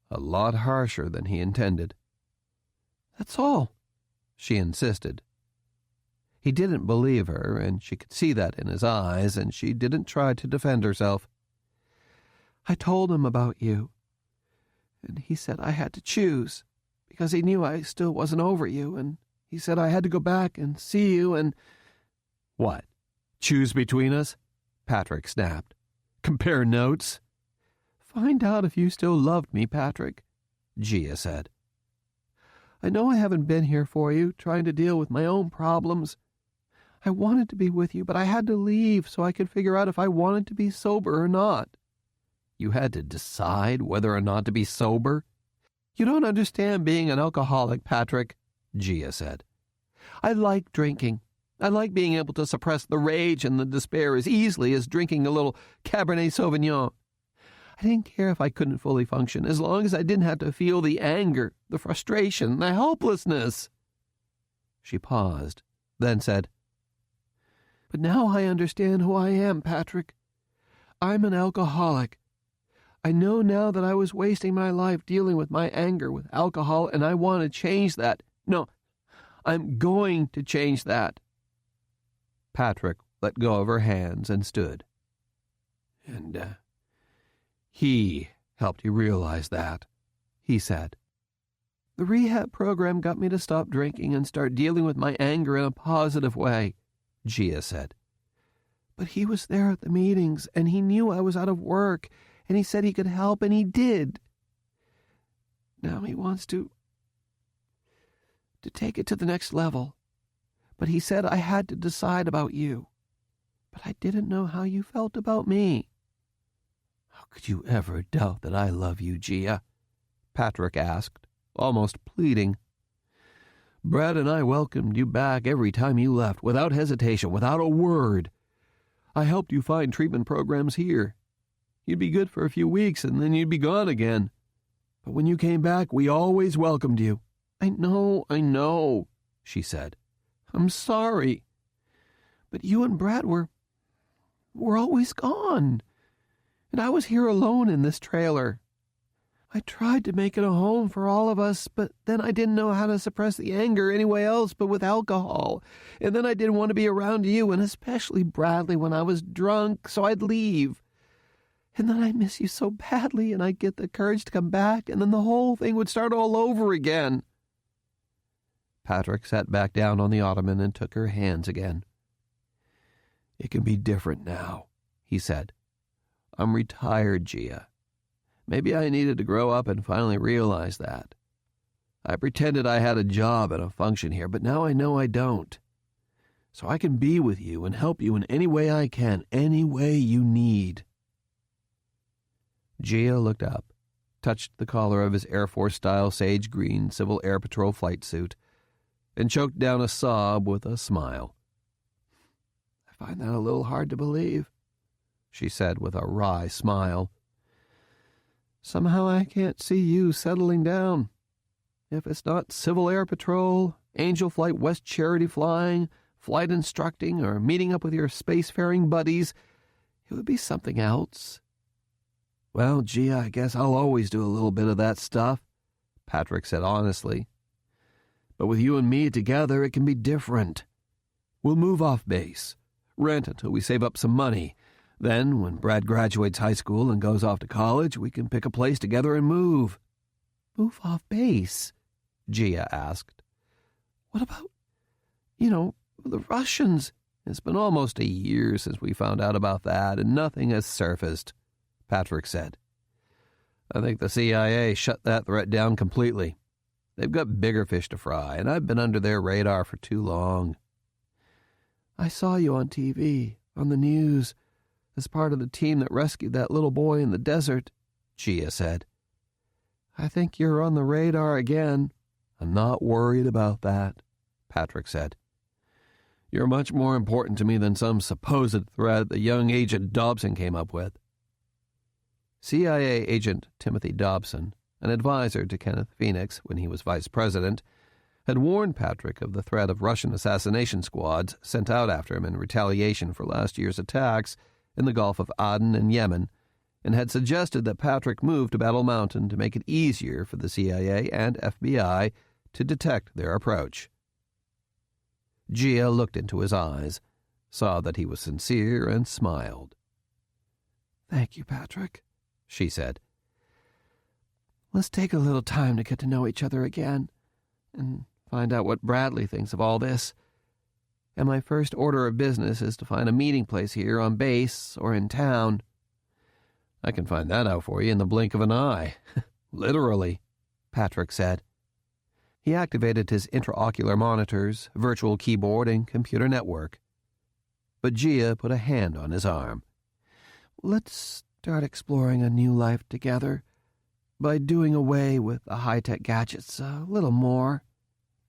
a lot harsher than he intended. "That's all," she insisted. He didn't believe her, and she could see that in his eyes, and she didn't try to defend herself. "I told him about you, and he said I had to choose, because he knew I still wasn't over you, and he said I had to go back and see you and—" "What? Choose between us?" Patrick snapped. "Compare notes?" "Find out if you still loved me, Patrick," Gia said. "I know I haven't been here for you, trying to deal with my own problems. I wanted to be with you, but I had to leave so I could figure out if I wanted to be sober or not." "You had to decide whether or not to be sober?" "You don't understand being an alcoholic, Patrick," Gia said. "I like drinking. I like being able to suppress the rage and the despair as easily as drinking a little Cabernet Sauvignon. I didn't care if I couldn't fully function, as long as I didn't have to feel the anger, the frustration, the helplessness." She paused, then said, "But now I understand who I am, Patrick. I'm an alcoholic. I know now that I was wasting my life dealing with my anger with alcohol, and I want to change that. No, I'm going to change that." Patrick let go of her hands and stood. "And, he helped you realize that," he said. "The rehab program got me to stop drinking and start dealing with my anger in a positive way," Gia said. "But he was there at the meetings, and he knew I was out of work, and he said he could help, and he did. Now he wants to take it to the next level. But he said I had to decide about you. But I didn't know how you felt about me." "How could you ever doubt that I love you, Gia?" Patrick asked, almost pleading. "Brad and I welcomed you back every time you left, without hesitation, without a word. I helped you find treatment programs here. You'd be good for a few weeks, and then you'd be gone again. But when you came back, we always welcomed you." I know, she said. "I'm sorry. But you and Brad were always gone. And I was here alone in this trailer. I tried to make it a home for all of us, but then I didn't know how to suppress the anger anyway else but with alcohol. And then I didn't want to be around you, and especially Bradley, when I was drunk, so I'd leave. And then I miss you so badly, and I'd get the courage to come back, and then the whole thing would start all over again." Patrick sat back down on the ottoman and took her hands again. "It can be different now," he said. "I'm retired, Gia. Maybe I needed to grow up and finally realize that. I pretended I had a job and a function here, but now I know I don't. So I can be with you and help you in any way I can, any way you need." Gia looked up, touched the collar of his Air Force-style sage green Civil Air Patrol flight suit, and choked down a sob with a smile. "I find that a little hard to believe," she said with a wry smile. "Somehow I can't see you settling down. If it's not Civil Air Patrol, Angel Flight West charity flying, flight instructing, or meeting up with your spacefaring buddies, it would be something else." "Well, Gia, I guess I'll always do a little bit of that stuff," Patrick said honestly. "But with you and me together, it can be different. We'll move off base, rent until we save up some money. Then, when Brad graduates high school and goes off to college, we can pick a place together and move." "Move off base?" Gia asked. "What about, the Russians?" "It's been almost a year since we found out about that, and nothing has surfaced," Patrick said. "I think the CIA shut that threat down completely. They've got bigger fish to fry, and I've been under their radar for too long." "I saw you on TV, on the news, as part of the team that rescued that little boy in the desert," Gia said. "I think you're on the radar again." "I'm not worried about that," Patrick said. "You're much more important to me than some supposed threat the young Agent Dobson came up with." CIA Agent Timothy Dobson, an advisor to Kenneth Phoenix when he was vice president, had warned Patrick of the threat of Russian assassination squads sent out after him in retaliation for last year's attacks in the Gulf of Aden and Yemen, and had suggested that Patrick move to Battle Mountain to make it easier for the CIA and FBI to detect their approach. Gia looked into his eyes, saw that he was sincere, and smiled. "Thank you, Patrick," she said. "Let's take a little time to get to know each other again and find out what Bradley thinks of all this. And my first order of business is to find a meeting place here on base or in town." "I can find that out for you in the blink of an eye." "Literally," Patrick said. He activated his intraocular monitors, virtual keyboard, and computer network. But Gia put a hand on his arm. "Let's start exploring a new life together by doing away with the high-tech gadgets a little more,"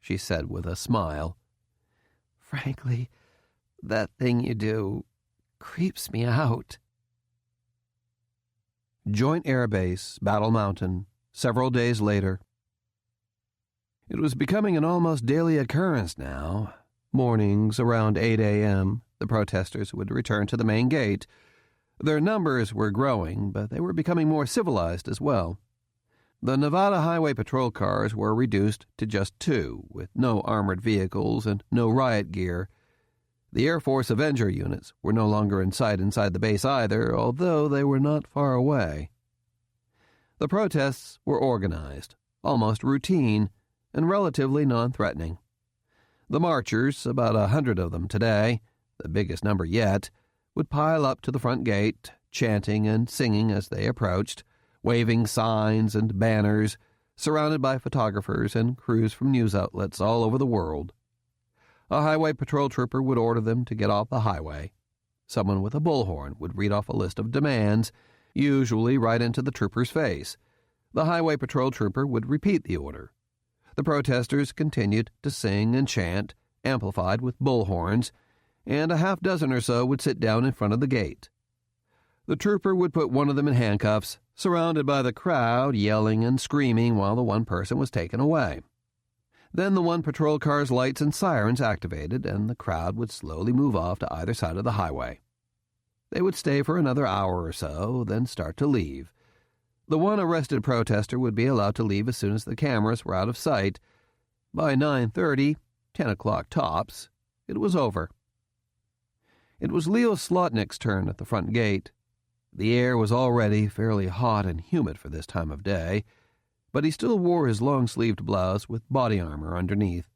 she said with a smile. "Frankly, that thing you do creeps me out." Joint Air Base, Battle Mountain, several days later. It was becoming an almost daily occurrence now. Mornings around 8 a.m., the protesters would return to the main gate. Their numbers were growing, but they were becoming more civilized as well. The Nevada Highway Patrol cars were reduced to just 2, with no armored vehicles and no riot gear. The Air Force Avenger units were no longer in sight inside the base either, although they were not far away. The protests were organized, almost routine, and relatively non-threatening. The marchers, about 100 of them today, the biggest number yet, would pile up to the front gate, chanting and singing as they approached, waving signs and banners, surrounded by photographers and crews from news outlets all over the world. A highway patrol trooper would order them to get off the highway. Someone with a bullhorn would read off a list of demands, usually right into the trooper's face. The highway patrol trooper would repeat the order. The protesters continued to sing and chant, amplified with bullhorns, and a half dozen or so would sit down in front of the gate. The trooper would put one of them in handcuffs, surrounded by the crowd yelling and screaming while the one person was taken away. Then the one patrol car's lights and sirens activated, and the crowd would slowly move off to either side of the highway. They would stay for another hour or so, then start to leave. The one arrested protester would be allowed to leave as soon as the cameras were out of sight. By 9:30, 10 o'clock tops, it was over. It was Leo Slotnick's turn at the front gate. The air was already fairly hot and humid for this time of day, but he still wore his long-sleeved blouse with body armor underneath,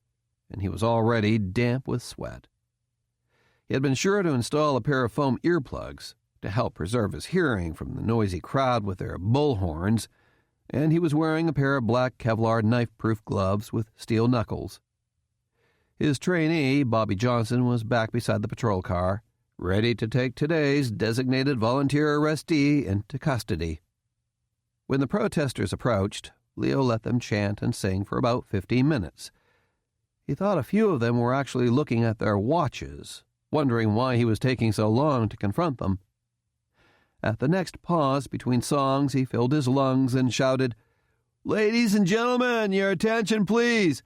and he was already damp with sweat. He had been sure to install a pair of foam earplugs to help preserve his hearing from the noisy crowd with their bullhorns, and he was wearing a pair of black Kevlar knife-proof gloves with steel knuckles. His trainee, Bobby Johnson, was back beside the patrol car, ready to take today's designated volunteer arrestee into custody. When the protesters approached, Leo let them chant and sing for about 15 minutes. He thought a few of them were actually looking at their watches, wondering why he was taking so long to confront them. At the next pause between songs, he filled his lungs and shouted, "Ladies and gentlemen, your attention, please.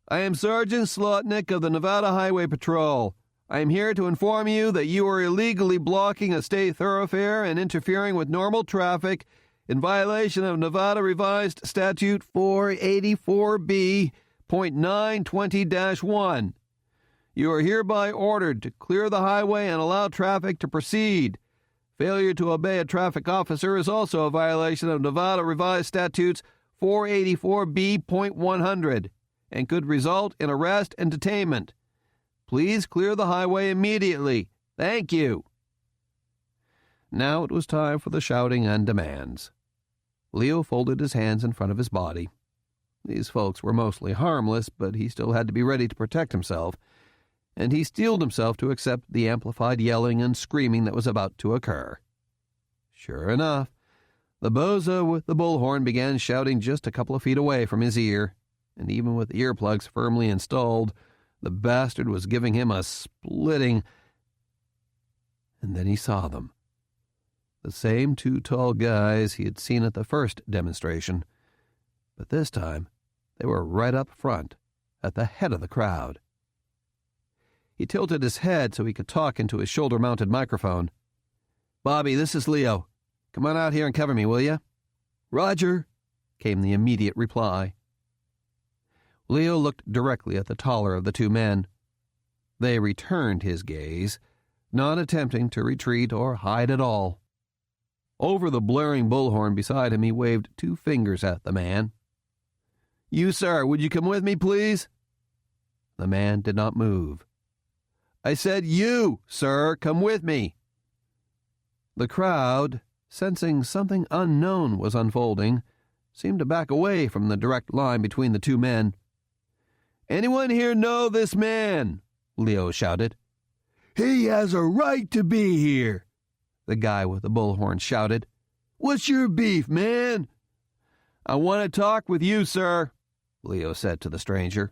I am Sergeant Slotnick of the Nevada Highway Patrol. I am here to inform you that you are illegally blocking a state thoroughfare and interfering with normal traffic in violation of Nevada Revised Statute 484B.920-1. You are hereby ordered to clear the highway and allow traffic to proceed. Failure to obey a traffic officer is also a violation of Nevada Revised Statutes 484B.100 and could result in arrest and detainment. Please clear the highway immediately. Thank you." Now it was time for the shouting and demands. Leo folded his hands in front of his body. These folks were mostly harmless, but he still had to be ready to protect himself, and he steeled himself to accept the amplified yelling and screaming that was about to occur. Sure enough, the bozo with the bullhorn began shouting just a couple of feet away from his ear, and even with the earplugs firmly installed, the bastard was giving him a splitting. And then he saw them. The same two tall guys he had seen at the first demonstration. but this time they were right up front, at the head of the crowd. He tilted his head so he could talk into his shoulder-mounted microphone. "Bobby, this is Leo. Come on out here and cover me, will you?" "Roger," came the immediate reply. Leo looked directly at the taller of the two men. They returned his gaze, not attempting to retreat or hide at all. Over the blaring bullhorn beside him, he waved two fingers at the man. "You, sir, would you come with me, please?" The man did not move. "I said you, sir, come with me." The crowd, sensing something unknown was unfolding, seemed to back away from the direct line between the two men. "Anyone here know this man?" Leo shouted. "He has a right to be here," the guy with the bullhorn shouted. "What's your beef, man?" "I want to talk with you, sir," Leo said to the stranger.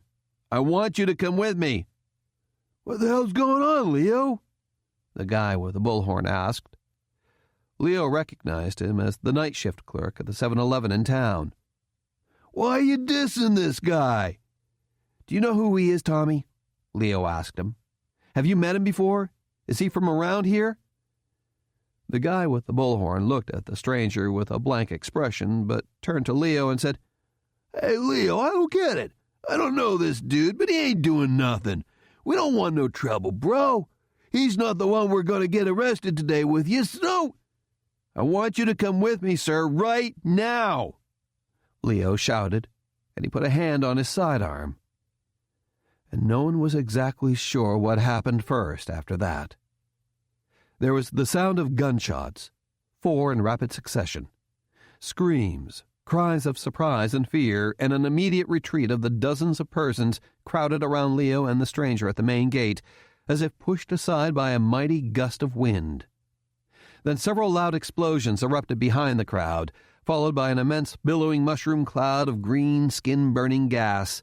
"I want you to come with me." "What the hell's going on, Leo?" the guy with the bullhorn asked. Leo recognized him as the night shift clerk at the 7-Eleven in town. "Why are you dissing this guy?" "Do you know who he is, Tommy?" Leo asked him. "Have you met him before? Is he from around here?" The guy with the bullhorn looked at the stranger with a blank expression, but turned to Leo and said, "Hey, Leo, I don't get it. I don't know this dude, but he ain't doing nothing. We don't want no trouble, bro. He's not the one we're going to get arrested today with you, so I want you to come with me, sir, right now," Leo shouted, and he put a hand on his sidearm. And no one was exactly sure what happened first after that. There was the sound of gunshots, 4 in rapid succession, screams, cries of surprise and fear, and an immediate retreat of the dozens of persons crowded around Leo and the stranger at the main gate, as if pushed aside by a mighty gust of wind. Then several loud explosions erupted behind the crowd, followed by an immense billowing mushroom cloud of green, skin-burning gas.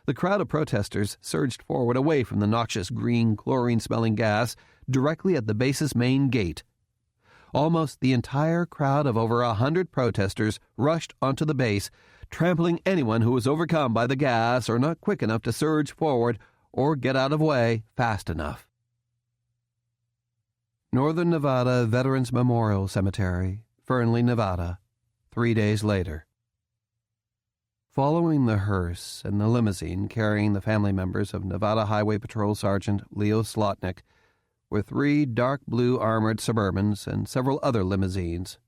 The crowd of protesters surged forward away from the noxious green, chlorine-smelling gas directly at the base's main gate. Almost the entire crowd of over 100 protesters rushed onto the base, trampling anyone who was overcome by the gas or not quick enough to surge forward or get out of way fast enough. Northern Nevada Veterans Memorial Cemetery, Fernley, Nevada, 3 days later. Following the hearse and the limousine carrying the family members of Nevada Highway Patrol Sergeant Leo Slotnick were 3 dark blue armored Suburbans and several other limousines.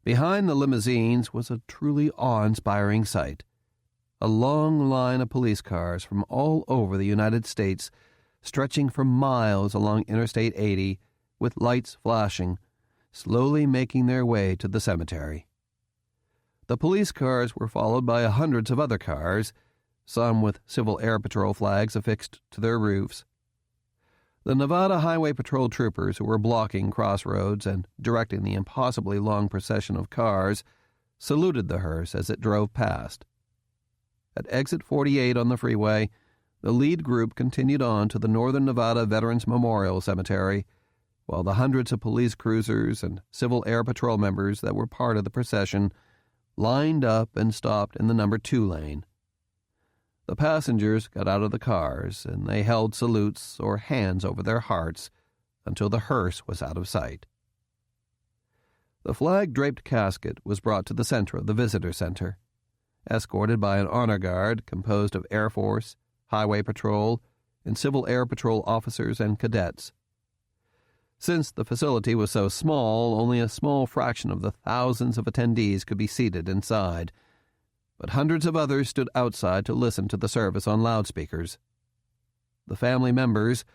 Behind the limousines was a truly awe-inspiring sight. A long line of police cars from all over the United States, stretching for miles along Interstate 80, with lights flashing, slowly making their way to the cemetery. The police cars were followed by hundreds of other cars, some with Civil Air Patrol flags affixed to their roofs. The Nevada Highway Patrol troopers who were blocking crossroads and directing the impossibly long procession of cars saluted the hearse as it drove past. At exit 48 on the freeway, the lead group continued on to the Northern Nevada Veterans Memorial Cemetery, while the hundreds of police cruisers and Civil Air Patrol members that were part of the procession lined up and stopped in the number 2 lane. The passengers got out of the cars, and they held salutes or hands over their hearts until the hearse was out of sight. The flag-draped casket was brought to the center of the visitor center, escorted by an honor guard composed of Air Force, Highway Patrol, and Civil Air Patrol officers and cadets. Since the facility was so small, only a small fraction of the thousands of attendees could be seated inside, but hundreds of others stood outside to listen to the service on loudspeakers. The family members,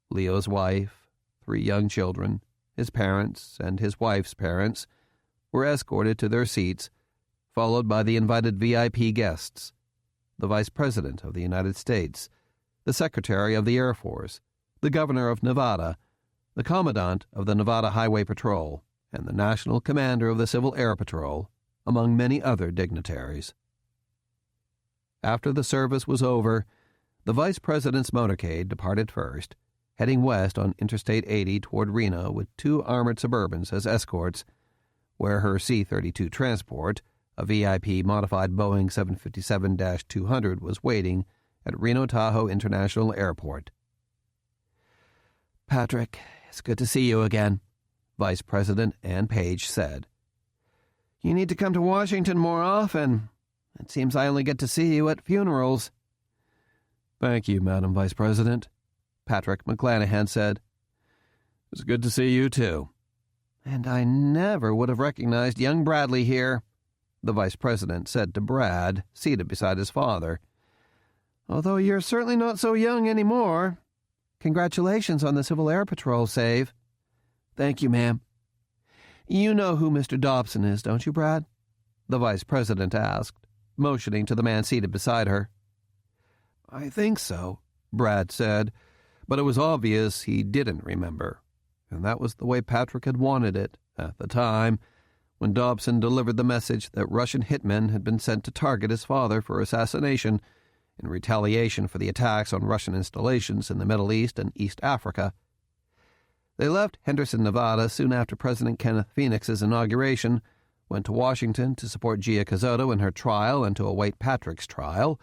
Leo's wife, 3 young children, his parents, and his wife's parents, were escorted to their seats, followed by the invited VIP guests, the Vice President of the United States, the Secretary of the Air Force, the Governor of Nevada, the Commandant of the Nevada Highway Patrol, and the National Commander of the Civil Air Patrol, among many other dignitaries. After the service was over, the Vice President's motorcade departed first, heading west on Interstate 80 toward Reno with 2 armored Suburbans as escorts, where her C-32 transport, A VIP modified Boeing 757-200 was waiting at Reno Tahoe International Airport. "Patrick, it's good to see you again," Vice President Ann Page said. "You need to come to Washington more often. It seems I only get to see you at funerals." "Thank you, Madam Vice President," Patrick McClanahan said. "It's good to see you, too." "And I never would have recognized young Bradley here," the Vice President said to Brad, seated beside his father. "Although you're certainly not so young anymore. Congratulations on the Civil Air Patrol save." "Thank you, ma'am." "You know who Mr. Dobson is, don't you, Brad?" the Vice President asked, motioning to the man seated beside her. "I think so," Brad said, but it was obvious he didn't remember, and that was the way Patrick had wanted it at the time when Dobson delivered the message that Russian hitmen had been sent to target his father for assassination in retaliation for the attacks on Russian installations in the Middle East and East Africa. They left Henderson, Nevada soon after President Kenneth Phoenix's inauguration, went to Washington to support Gia Cazotto in her trial and to await Patrick's trial,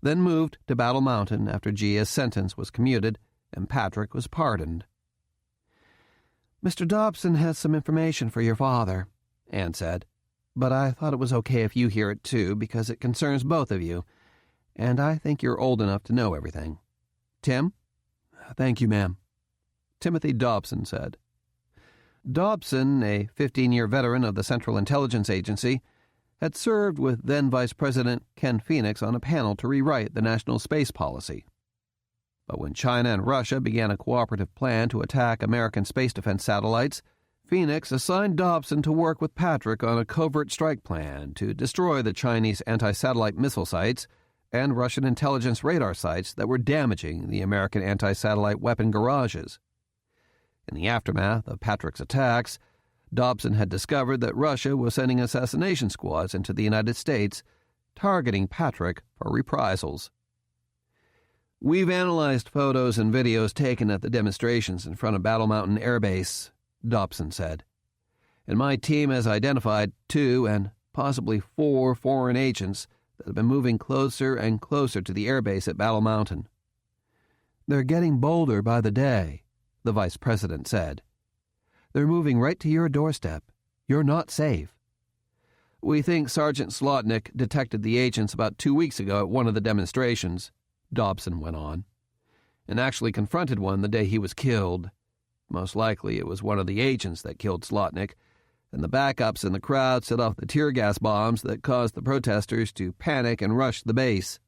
then moved to Battle Mountain after Gia's sentence was commuted and Patrick was pardoned. "Mr. Dobson has some information for your father," Ann said, "but I thought it was okay if you hear it too because it concerns both of you, and I think you're old enough to know everything. Tim?" "Thank you, ma'am," Timothy Dobson said. Dobson, a 15-year veteran of the Central Intelligence Agency, had served with then Vice President Ken Phoenix on a panel to rewrite the national space policy. But when China and Russia began a cooperative plan to attack American space defense satellites, Phoenix assigned Dobson to work with Patrick on a covert strike plan to destroy the Chinese anti-satellite missile sites and Russian intelligence radar sites that were damaging the American anti-satellite weapon garages. In the aftermath of Patrick's attacks, Dobson had discovered that Russia was sending assassination squads into the United States, targeting Patrick for reprisals. "We've analyzed photos and videos taken at the demonstrations in front of Battle Mountain Air Base," Dobson said, "and my team has identified 2 and possibly 4 foreign agents that have been moving closer and closer to the airbase at Battle Mountain. They're getting bolder by the day," the Vice President said. "They're moving right to your doorstep. You're not safe. We think Sergeant Slotnick detected the agents about 2 weeks ago at one of the demonstrations," Dobson went on, "and actually confronted one the day he was killed. Most likely it was one of the agents that killed Slotnick, and the backups in the crowd set off the tear gas bombs that caused the protesters to panic and rush the base."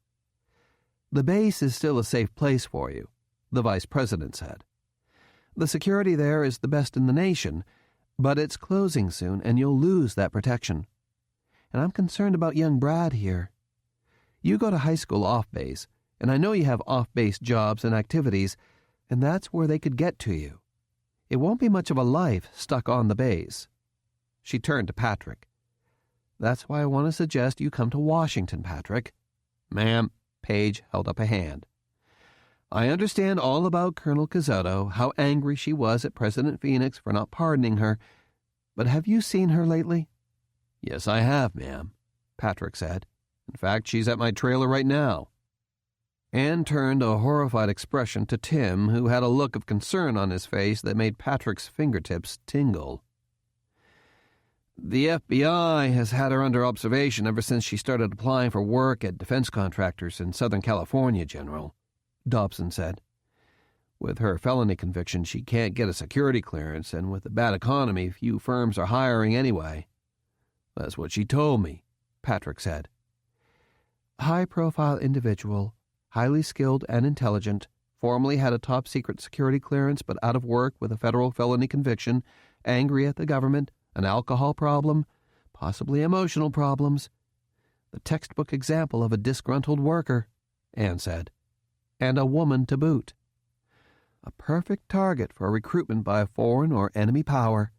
"The base is still a safe place for you," the Vice President said. "The security there is the best in the nation, but it's closing soon and you'll lose that protection. And I'm concerned about young Brad here. You go to high school off base, and I know you have off-base jobs and activities, and that's where they could get to you. It won't be much of a life stuck on the base." She turned to Patrick. "That's why I want to suggest you come to Washington, Patrick." "Ma'am," Page held up a hand. "I understand all about Colonel Cazotto, how angry she was at President Phoenix for not pardoning her, but have you seen her lately?" "Yes, I have, ma'am," Patrick said. "In fact, she's at my trailer right now." Ann turned a horrified expression to Tim, who had a look of concern on his face that made Patrick's fingertips tingle. "The FBI has had her under observation ever since she started applying for work at defense contractors in Southern California, General," Dobson said. "With her felony conviction, she can't get a security clearance, and with the bad economy, few firms are hiring anyway." "That's what she told me," Patrick said. "High-profile individual, highly skilled and intelligent, formerly had a top-secret security clearance but out of work with a federal felony conviction, angry at the government, an alcohol problem, possibly emotional problems. The textbook example of a disgruntled worker," Ann said. "And a woman to boot. A perfect target for recruitment by a foreign or enemy power."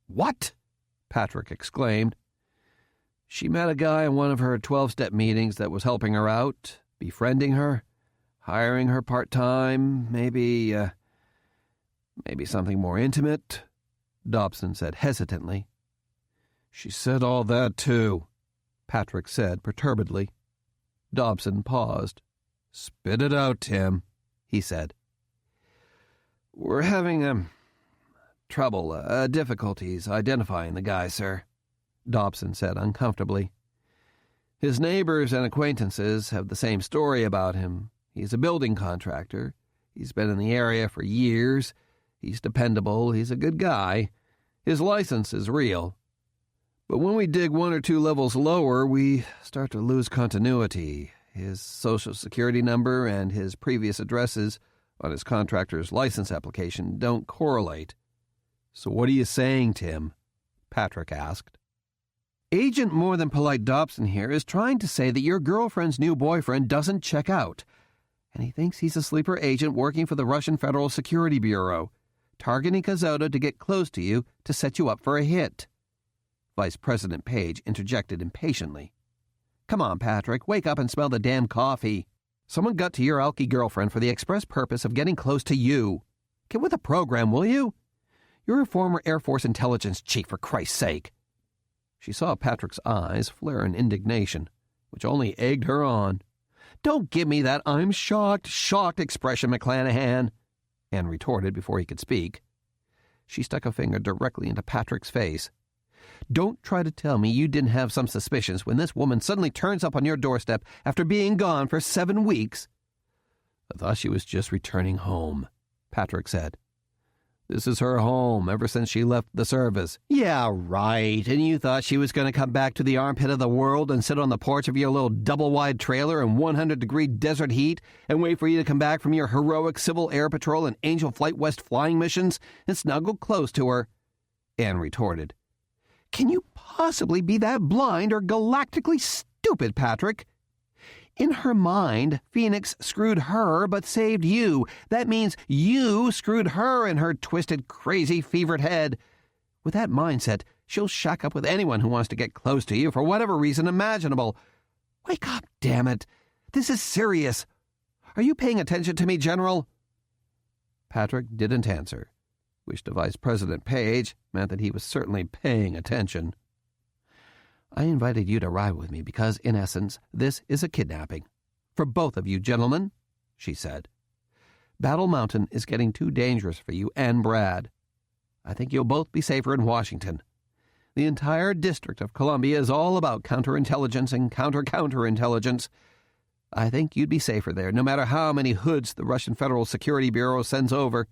"What?" Patrick exclaimed. "She met a guy in one of her 12-step meetings that was helping her out, befriending her, hiring her part-time, maybe something more intimate," Dobson said hesitantly. "She said all that, too," Patrick said perturbedly. Dobson paused. "Spit it out, Tim," he said. "We're having, difficulties identifying the guy, sir," Dobson said uncomfortably. "His neighbors and acquaintances have the same story about him. He's a building contractor. He's been in the area for years. He's dependable. He's a good guy. His license is real. But when we dig 1 or 2 levels lower, we start to lose continuity. His Social Security number and his previous addresses on his contractor's license application don't correlate." "So what are you saying, Tim?" Patrick asked. "Agent More Than Polite Dobson here is trying to say that your girlfriend's new boyfriend doesn't check out, and he thinks he's a sleeper agent working for the Russian Federal Security Bureau, targeting Kazoto to get close to you to set you up for a hit." Vice President Page interjected impatiently. "Come on, Patrick, wake up and smell the damn coffee. Someone got to your alky girlfriend for the express purpose of getting close to you. Get with the program, will you? You're a former Air Force intelligence chief, for Christ's sake." She saw Patrick's eyes flare in indignation, which only egged her on. "Don't give me that I'm shocked expression, McClanahan," Anne retorted before he could speak. She stuck a finger directly into Patrick's face. "Don't try to tell me you didn't have some suspicions when this woman suddenly turns up on your doorstep after being gone for 7 weeks. "I thought she was just returning home," Patrick said. "This is her home ever since she left the service." "Yeah, right. And you thought she was going to come back to the armpit of the world and sit on the porch of your little double-wide trailer in 100-degree desert heat and wait for you to come back from your heroic Civil Air Patrol and Angel Flight West flying missions and snuggle close to her," Anne retorted. "Can you possibly be that blind or galactically stupid, Patrick? In her mind, Phoenix screwed her but saved you. That means you screwed her in her twisted, crazy, fevered head. With that mindset, she'll shack up with anyone who wants to get close to you for whatever reason imaginable. Wake up, damn it. This is serious. Are you paying attention to me, General?" Patrick didn't answer, which to Vice President Page meant that he was certainly paying attention. "I invited you to ride with me because, in essence, this is a kidnapping. For both of you, gentlemen," she said. "Battle Mountain is getting too dangerous for you and Brad. I think you'll both be safer in Washington. The entire District of Columbia is all about counterintelligence and counterintelligence. I think you'd be safer there, no matter how many hoods the Russian Federal Security Bureau sends over.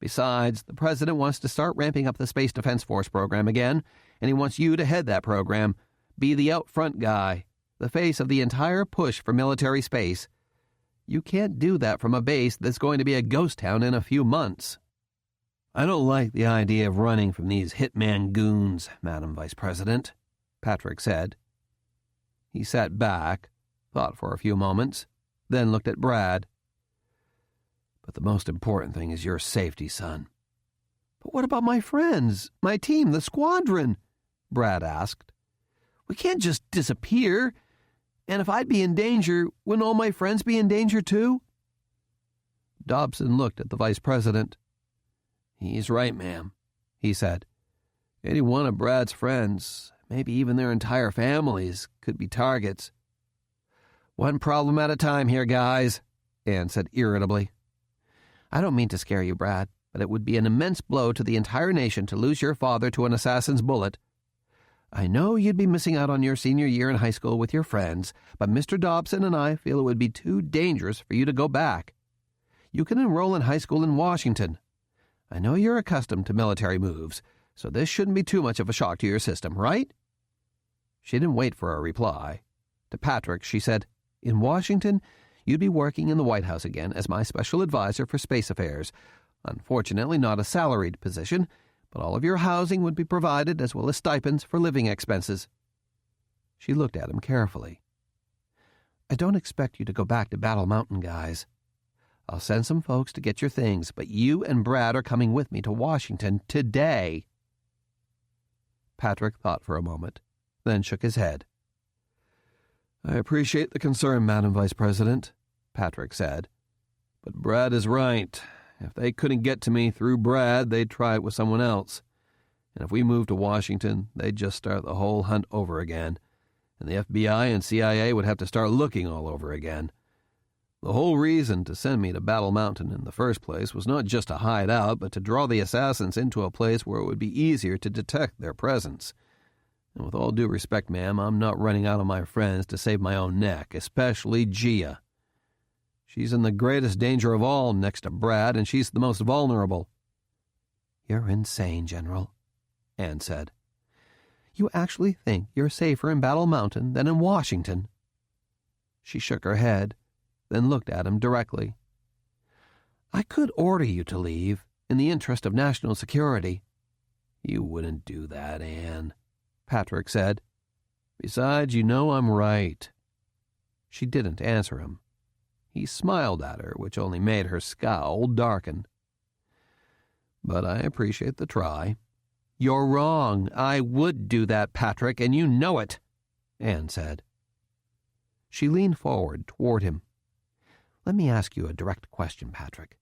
Besides, the President wants to start ramping up the Space Defense Force program again, and he wants you to head that program. Be the out-front guy, the face of the entire push for military space. You can't do that from a base that's going to be a ghost town in a few months." "I don't like the idea of running from these hitman goons, Madam Vice President," Patrick said. He sat back, thought for a few moments, then looked at Brad. "But the most important thing is your safety, son." "But what about my friends, my team, the squadron?" Brad asked. "We can't just disappear. And if I'd be in danger, wouldn't all my friends be in danger too?" Dobson looked at the Vice President. "He's right, ma'am," he said. "Any one of Brad's friends, maybe even their entire families, could be targets." "One problem at a time here, guys," Anne said irritably. "I don't mean to scare you, Brad, but it would be an immense blow to the entire nation to lose your father to an assassin's bullet. I know you'd be missing out on your senior year in high school with your friends, but Mr. Dobson and I feel it would be too dangerous for you to go back. You can enroll in high school in Washington. I know you're accustomed to military moves, so this shouldn't be too much of a shock to your system, right?" She didn't wait for a reply. To Patrick, she said, "In Washington, you'd be working in the White House again as my special advisor for space affairs. Unfortunately, not a salaried position, but all of your housing would be provided as well as stipends for living expenses." She looked at him carefully. "I don't expect you to go back to Battle Mountain, guys. I'll send some folks to get your things, but you and Brad are coming with me to Washington today." Patrick thought for a moment, then shook his head. "I appreciate the concern, Madam Vice President," Patrick said. "But Brad is right. If they couldn't get to me through Brad, they'd try it with someone else. And if we move to Washington, they'd just start the whole hunt over again. and the FBI and CIA would have to start looking all over again. The whole reason to send me to Battle Mountain in the first place was not just to hide out, but to draw the assassins into a place where it would be easier to detect their presence. And with all due respect, ma'am, I'm not running out on my friends to save my own neck, especially Gia. She's in the greatest danger of all next to Brad, and she's the most vulnerable." "You're insane, General," Anne said. "You actually think you're safer in Battle Mountain than in Washington?" She shook her head, then looked at him directly. "I could order you to leave, in the interest of national security." "You wouldn't do that, Anne," Patrick said. "Besides, you know I'm right." She didn't answer him. He smiled at her, which only made her scowl darken. "But I appreciate the try." "You're wrong. I would do that, Patrick, and you know it," Anne said. She leaned forward toward him. "Let me ask you a direct question, Patrick.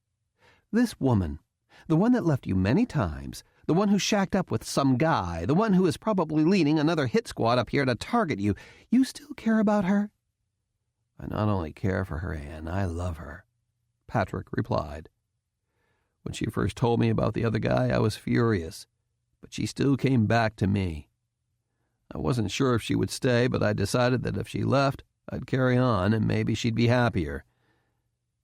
This woman, the one that left you many times, the one who shacked up with some guy, the one who is probably leading another hit squad up here to target you, you still care about her?" "I not only care for her, Anne, I love her," Patrick replied. "When she first told me about the other guy, I was furious, but she still came back to me. I wasn't sure if she would stay, but I decided that if she left, I'd carry on and maybe she'd be happier.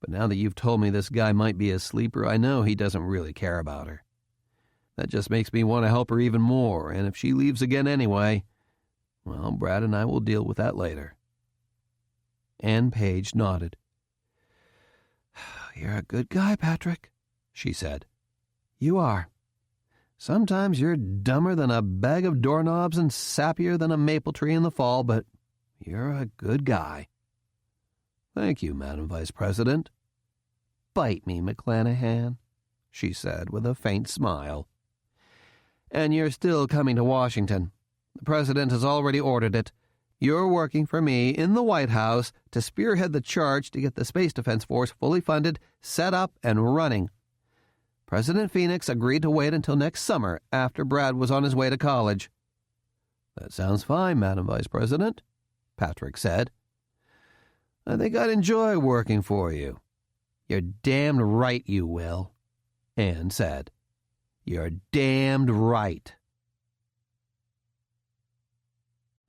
But now that you've told me this guy might be a sleeper, I know he doesn't really care about her. That just makes me want to help her even more, and if she leaves again anyway, well, Brad and I will deal with that later." Anne Page nodded. "You're a good guy, Patrick," she said. "You are. Sometimes you're dumber than a bag of doorknobs and sappier than a maple tree in the fall, but you're a good guy." "Thank you, Madam Vice President." "Bite me, McClanahan," she said with a faint smile. "And you're still coming to Washington. The President has already ordered it. You're working for me in the White House to spearhead the charge to get the Space Defense Force fully funded, set up, and running. President Phoenix agreed to wait until next summer after Brad was on his way to college." "That sounds fine, Madam Vice President," Patrick said. "I think I'd enjoy working for you." "You're damned right you will," Anne said. "You're damned right."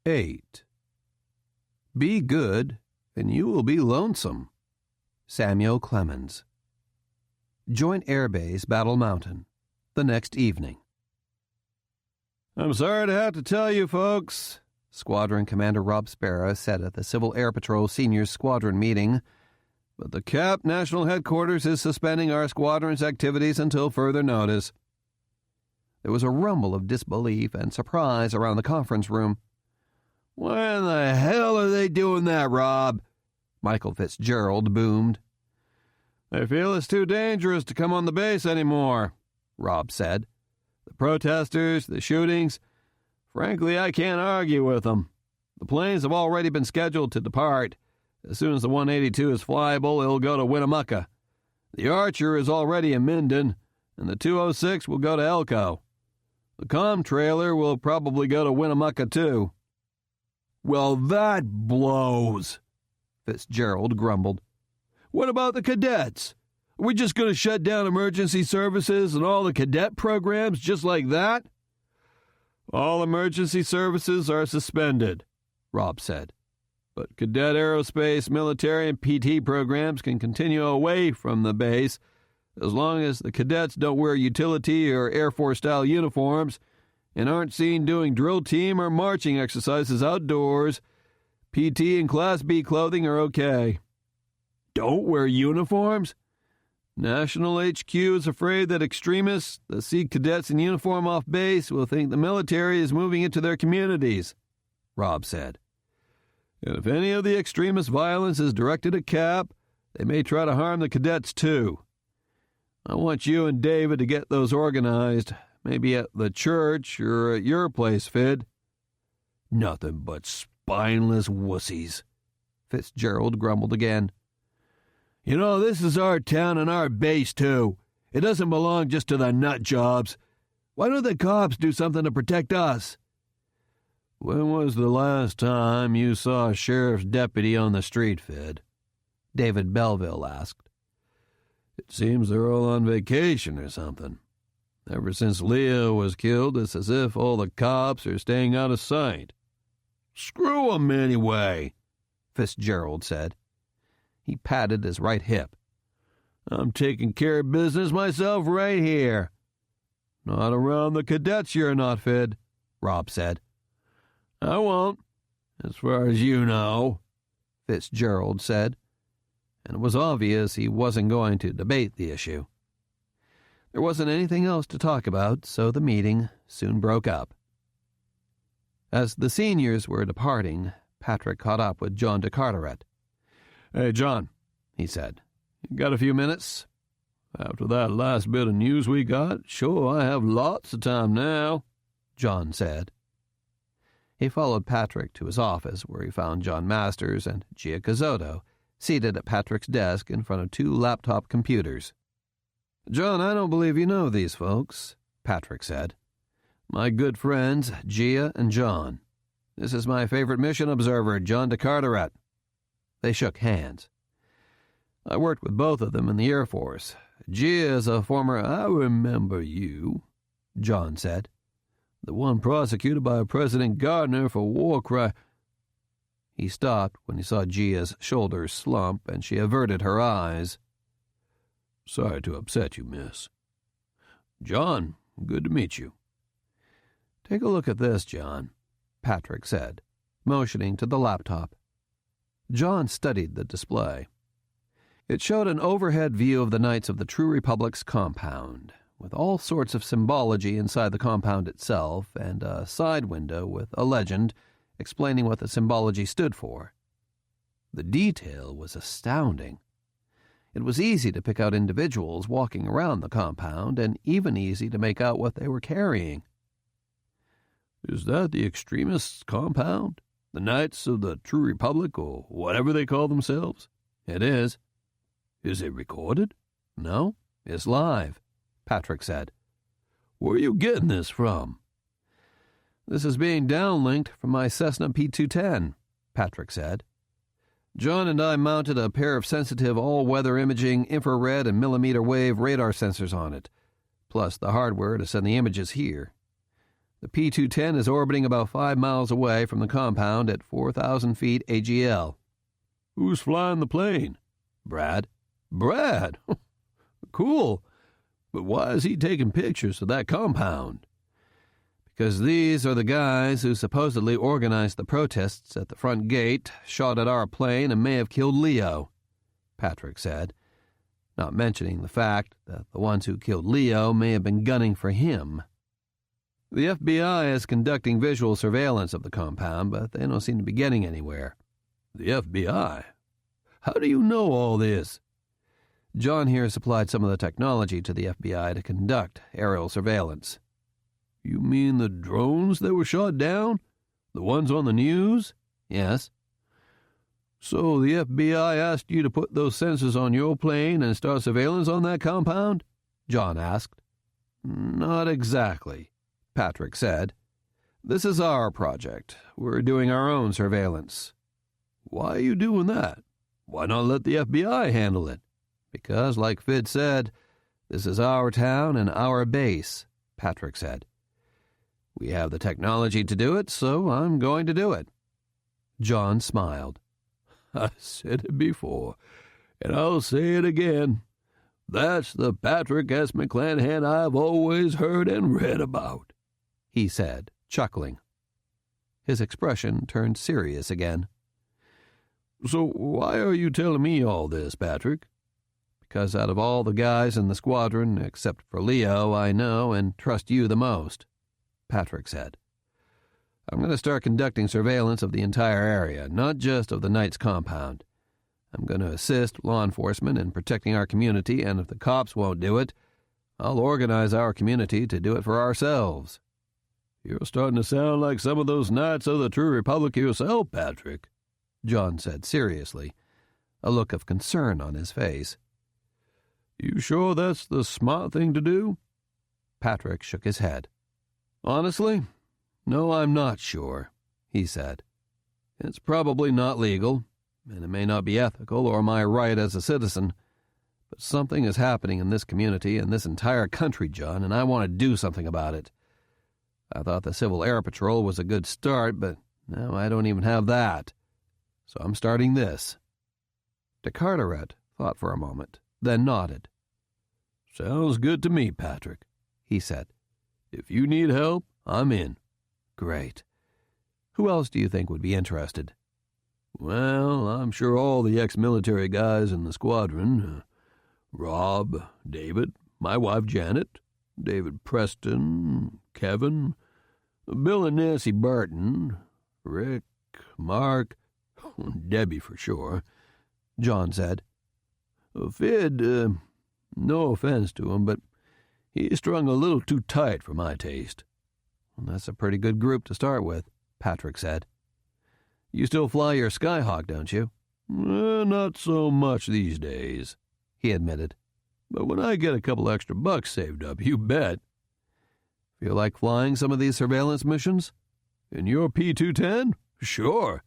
8. Be good, and you will be lonesome. Samuel Clemens. Joint Air Base, Battle Mountain, the next evening. "I'm sorry to have to tell you, folks," Squadron Commander Rob Sparrow said at the Civil Air Patrol Senior Squadron meeting, "but the CAP National Headquarters is suspending our squadron's activities until further notice." There was a rumble of disbelief and surprise around the conference room. "Why in the hell are they doing that, Rob?" Michael Fitzgerald boomed. "They feel it's too dangerous to come on the base anymore," Rob said. "The protesters, the shootings, frankly, I can't argue with them. The planes have already been scheduled to depart. As soon as the 182 is flyable, it'll go to Winnemucca. The Archer is already in Minden, and the 206 will go to Elko. The comm trailer will probably go to Winnemucca, too." "Well, that blows," Fitzgerald grumbled. "What about the cadets? Are we just going to shut down emergency services and all the cadet programs just like that?" "All emergency services are suspended," Rob said. "But cadet aerospace, military, and PT programs can continue away from the base as long as the cadets don't wear utility or Air Force-style uniforms and aren't seen doing drill team or marching exercises outdoors. PT and Class B clothing are okay." "Don't wear uniforms?" "National HQ is afraid that extremists that see cadets in uniform off base will think the military is moving into their communities," Rob said. "And if any of the extremist violence is directed at CAP, they may try to harm the cadets too. I want you and David to get those organized, maybe at the church or at your place, Fid." "Nothing but spineless wussies," Fitzgerald grumbled again. "You know, this is our town and our base, too. It doesn't belong just to the nut jobs. Why don't the cops do something to protect us?" When was the last time you saw a sheriff's deputy on the street, Fid? David Belleville asked. It seems they're all on vacation or something. Ever since Leo was killed, it's as if all the cops are staying out of sight. Screw 'em anyway, Fitzgerald said. He patted his right hip. I'm taking care of business myself right here. Not around the cadets you're not, Fid, Rob said. I won't, as far as you know, Fitzgerald said, and it was obvious he wasn't going to debate the issue. There wasn't anything else to talk about, so the meeting soon broke up. As the seniors were departing, Patrick caught up with John de Carteret. Hey, John, he said, you got a few minutes? After that last bit of news we got, sure, I have lots of time now, John said. He followed Patrick to his office, where he found John Masters and Gia Cazotto seated at Patrick's desk in front of 2 laptop computers. John, I don't believe you know these folks, Patrick said. My good friends, Gia and John. This is my favorite mission observer, John de Carteret. They shook hands. I worked with both of them in the Air Force. Gia is a former— I remember you, John said. The one prosecuted by President Gardner for war crime. He stopped when he saw Gia's shoulders slump, and she averted her eyes. Sorry to upset you, miss. John, good to meet you. Take a look at this, John, Patrick said, motioning to the laptop. John studied the display. It showed an overhead view of the Knights of the True Republic's compound, with all sorts of symbology inside the compound itself, and a side window with a legend explaining what the symbology stood for. The detail was astounding. It was easy to pick out individuals walking around the compound, and even easy to make out what they were carrying. Is that the extremists' compound? The Knights of the True Republic, or whatever they call themselves? It is. Is it recorded? No, it's live, Patrick said. Where are you getting this from? This is being downlinked from my Cessna P210, Patrick said. John and I mounted a pair of sensitive all-weather imaging infrared and millimeter wave radar sensors on it, plus the hardware to send the images here. The P210 is orbiting about 5 miles away from the compound at 4,000 feet AGL. Who's flying the plane? Brad. Brad? Cool. But why is he taking pictures of that compound? Because these are the guys who supposedly organized the protests at the front gate, shot at our plane, and may have killed Leo, Patrick said, not mentioning the fact that the ones who killed Leo may have been gunning for him. The FBI is conducting visual surveillance of the compound, but they don't seem to be getting anywhere. The FBI? How do you know all this? John here supplied some of the technology to the FBI to conduct aerial surveillance. You mean the drones that were shot down? The ones on the news? Yes. So the FBI asked you to put those sensors on your plane and start surveillance on that compound? John asked. Not exactly, Patrick said. This is our project. We're doing our own surveillance. Why are you doing that? Why not let the FBI handle it? Because, like Fid said, this is our town and our base, Patrick said. We have the technology to do it, so I'm going to do it. John smiled. I said it before, and I'll say it again. That's the Patrick S. McClanahan I've always heard and read about, he said, chuckling. His expression turned serious again. So why are you telling me all this, Patrick? Because out of all the guys in the squadron, except for Leo, I know and trust you the most, Patrick said. I'm going to start conducting surveillance of the entire area, not just of the Knights compound. I'm going to assist law enforcement in protecting our community, and if the cops won't do it, I'll organize our community to do it for ourselves. You're starting to sound like some of those Knights of the True Republic yourself, Patrick, John said seriously, a look of concern on his face. You sure that's the smart thing to do? Patrick shook his head. Honestly, no, I'm not sure. he said. It's probably not legal, and it may not be ethical or my right as a citizen, but something is happening in this community and this entire country, John, and I want to do something about it. I thought the Civil Air Patrol was a good start, but now I don't even have that. So I'm starting this. De Carteret thought for a moment, then nodded. Sounds good to me, Patrick, he said. If you need help, I'm in. Great. Who else do you think would be interested? Well, I'm sure all the ex-military guys in the squadron. Rob, David, my wife Janet, David Preston, Kevin, Bill and Nancy Barton, Rick, Mark, Debbie for sure, John said. Fid, no offense to him, but he's strung a little too tight for my taste. Well, that's a pretty good group to start with, Patrick said. You still fly your Skyhawk, don't you? Not so much these days, he admitted. But when I get a couple extra bucks saved up, you bet. Feel like flying some of these surveillance missions? In your P-210? Sure.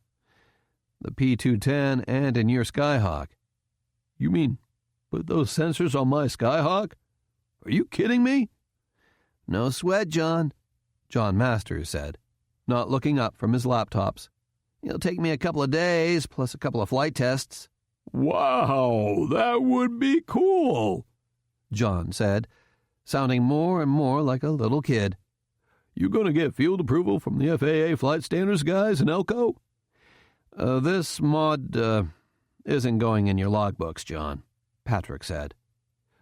The P-210 and in your Skyhawk. You mean put those sensors on my Skyhawk? Are you kidding me? No sweat, John Masters said, not looking up from his laptops. It'll take me a couple of days, plus a couple of flight tests. Wow, that would be cool, John said, sounding more and more like a little kid. You going to get field approval from the FAA flight standards guys in Elko? This mod isn't going in your logbooks, John, Patrick said.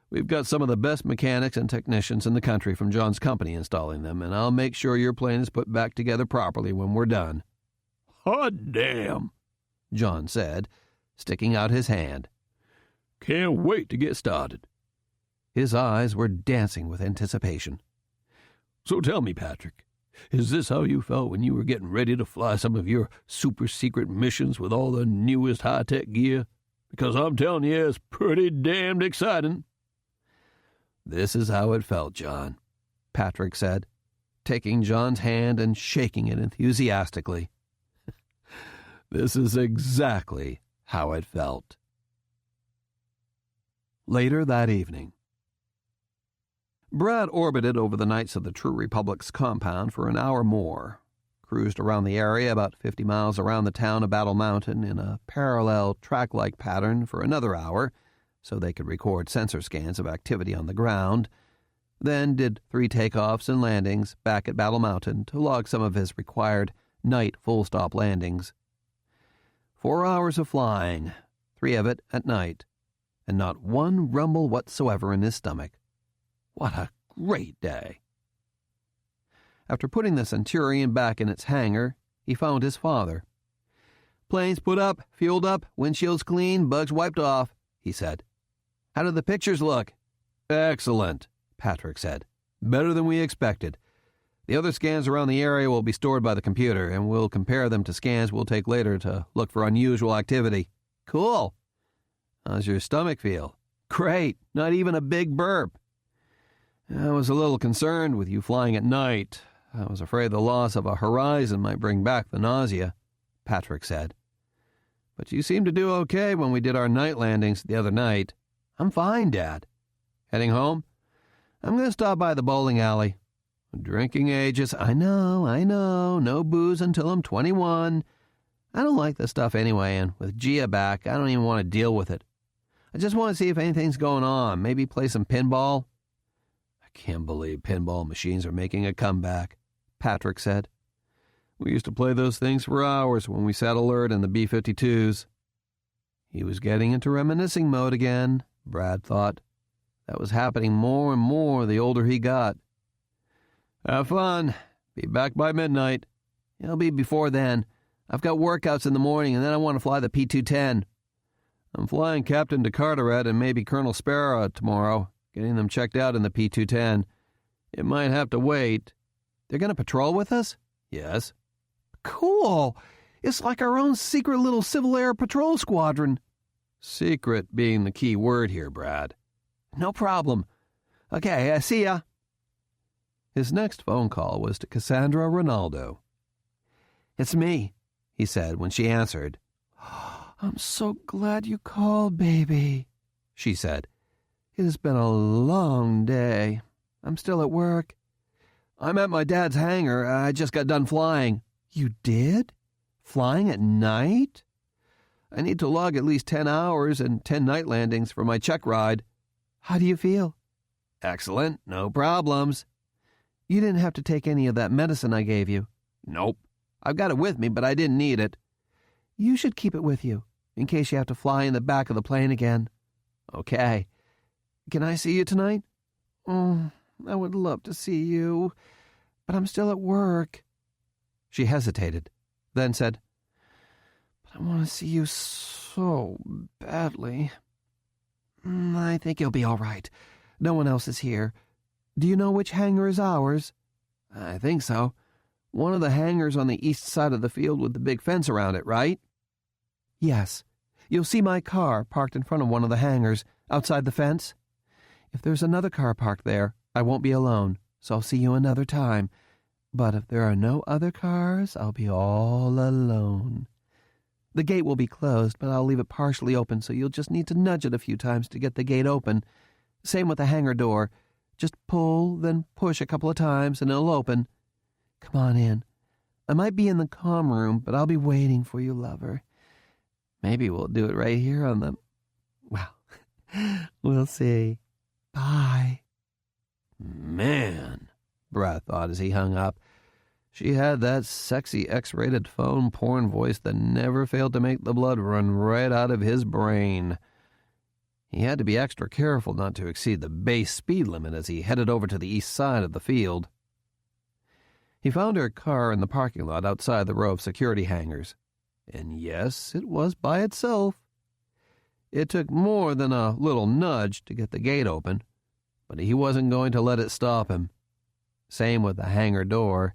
We've got some of the best mechanics and technicians in the country from John's company installing them, and I'll make sure your plane is put back together properly when we're done. Hot damn, John said, sticking out his hand. Can't wait to get started. His eyes were dancing with anticipation. So tell me, Patrick, is this how you felt when you were getting ready to fly some of your super-secret missions with all the newest high-tech gear? Because I'm telling you, it's pretty damned exciting. This is how it felt, John, Patrick said, taking John's hand and shaking it enthusiastically. This is exactly how it felt. Later that evening, Brad orbited over the nights of the True Republic's compound for an hour more, cruised around the area about 50 miles around the town of Battle Mountain in a parallel track-like pattern for another hour, so they could record sensor scans of activity on the ground, then did 3 takeoffs and landings back at Battle Mountain to log some of his required night full-stop landings. 4 hours of flying, 3 of it at night, and not one rumble whatsoever in his stomach. What a great day! After putting the Centurion back in its hangar, he found his father. "Planes put up, fueled up, windshields clean, bugs wiped off," he said. "How did the pictures look?" "Excellent," Patrick said. "Better than we expected. The other scans around the area will be stored by the computer, and we'll compare them to scans we'll take later to look for unusual activity." "Cool. How's your stomach feel?" "Great. Not even a big burp." "I was a little concerned with you flying at night. I was afraid the loss of a horizon might bring back the nausea," Patrick said. "But you seemed to do okay when we did our night landings the other night." "I'm fine, Dad." "Heading home?" "I'm going to stop by the bowling alley." "Drinking ages." I know. No booze until I'm 21. I don't like this stuff anyway, and with Gia back, I don't even want to deal with it. I just want to see if anything's going on, maybe play some pinball." "I can't believe pinball machines are making a comeback," Patrick said. "We used to play those things for hours when we sat alert in the B-52s. He was getting into reminiscing mode again, Brad thought. That was happening more and more the older he got. "Have fun. Be back by midnight." "It'll be before then. I've got workouts in the morning, and then I want to fly the P-210. I'm flying Captain de Carteret and maybe Colonel Sparrow tomorrow, getting them checked out in the P-210. It might have to wait." "They're going to patrol with us?" "Yes." "Cool. It's like our own secret little Civil Air Patrol squadron." "Secret being the key word here, Brad." "No problem. Okay, I see ya." His next phone call was to Cassandra Ronaldo. "It's me," he said when she answered. "I'm so glad you called, baby," she said. "It has been a long day. I'm still at work." "I'm at my dad's hangar. I just got done flying." "You did? Flying at night?" "I need to log at least 10 hours and 10 night landings for my check ride." "How do you feel?" "Excellent. No problems." "You didn't have to take any of that medicine I gave you." "Nope. I've got it with me, but I didn't need it." "You should keep it with you, in case you have to fly in the back of the plane again." "Okay. Can I see you tonight?" "Oh, I would love to see you, but I'm still at work." She hesitated, then said, "But I want to see you so badly." "I think you'll be all right. No one else is here. Do you know which hangar is ours?" "I think so. One of the hangars on the east side of the field with the big fence around it, right?" "Yes. You'll see my car parked in front of one of the hangars, outside the fence. If there's another car parked there, I won't be alone, so I'll see you another time. But if there are no other cars, I'll be all alone. The gate will be closed, but I'll leave it partially open, so you'll just need to nudge it a few times to get the gate open. Same with the hangar door. Just pull, then push a couple of times, and it'll open. Come on in. I might be in the comm room, but I'll be waiting for you, lover. Maybe we'll do it right here on the... Well, we'll see. Bye." Man, Brad thought as he hung up. She had that sexy X-rated phone porn voice that never failed to make the blood run right out of his brain. He had to be extra careful not to exceed the base speed limit as he headed over to the east side of the field. He found her car in the parking lot outside the row of security hangars. And yes, it was by itself. It took more than a little nudge to get the gate open, but he wasn't going to let it stop him. Same with the hangar door,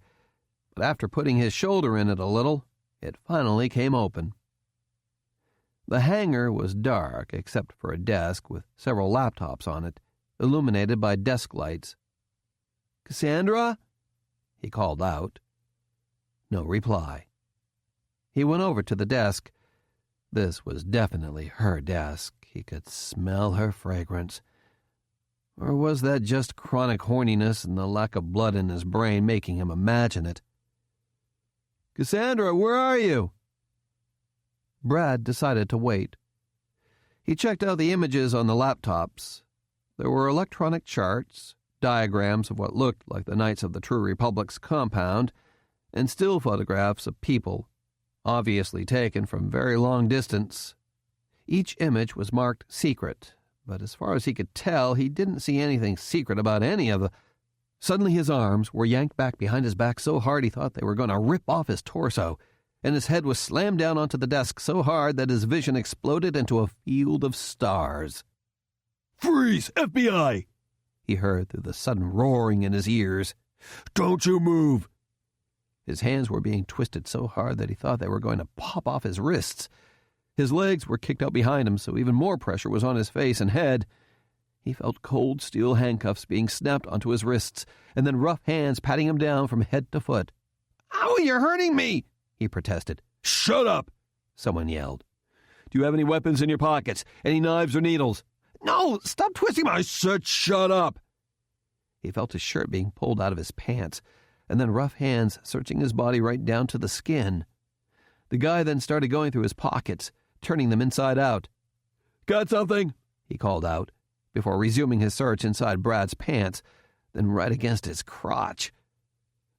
but after putting his shoulder in it a little, it finally came open. The hangar was dark except for a desk with several laptops on it, illuminated by desk lights. "Cassandra?" he called out. No reply. He went over to the desk. This was definitely her desk. He could smell her fragrance. Or was that just chronic horniness and the lack of blood in his brain making him imagine it? "Cassandra, where are you?" Brad decided to wait. He checked out the images on the laptops. There were electronic charts, diagrams of what looked like the Knights of the True Republic's compound, and still photographs of people, obviously taken from very long distance. Each image was marked secret, but as far as he could tell, he didn't see anything secret about any of the... Suddenly his arms were yanked back behind his back so hard he thought they were going to rip off his torso, and his head was slammed down onto the desk so hard that his vision exploded into a field of stars. "Freeze, FBI!" he heard through the sudden roaring in his ears. "Don't you move!" His hands were being twisted so hard that he thought they were going to pop off his wrists. His legs were kicked out behind him, so even more pressure was on his face and head. He felt cold steel handcuffs being snapped onto his wrists, and then rough hands patting him down from head to foot. "Ow, you're hurting me!" he protested. "Shut up!" someone yelled. "Do you have any weapons in your pockets? Any knives or needles?" "No, stop twisting my..." "I said shut up!" He felt his shirt being pulled out of his pants, and then rough hands searching his body right down to the skin. The guy then started going through his pockets, turning them inside out. "Got something?" he called out, before resuming his search inside Brad's pants, then right against his crotch.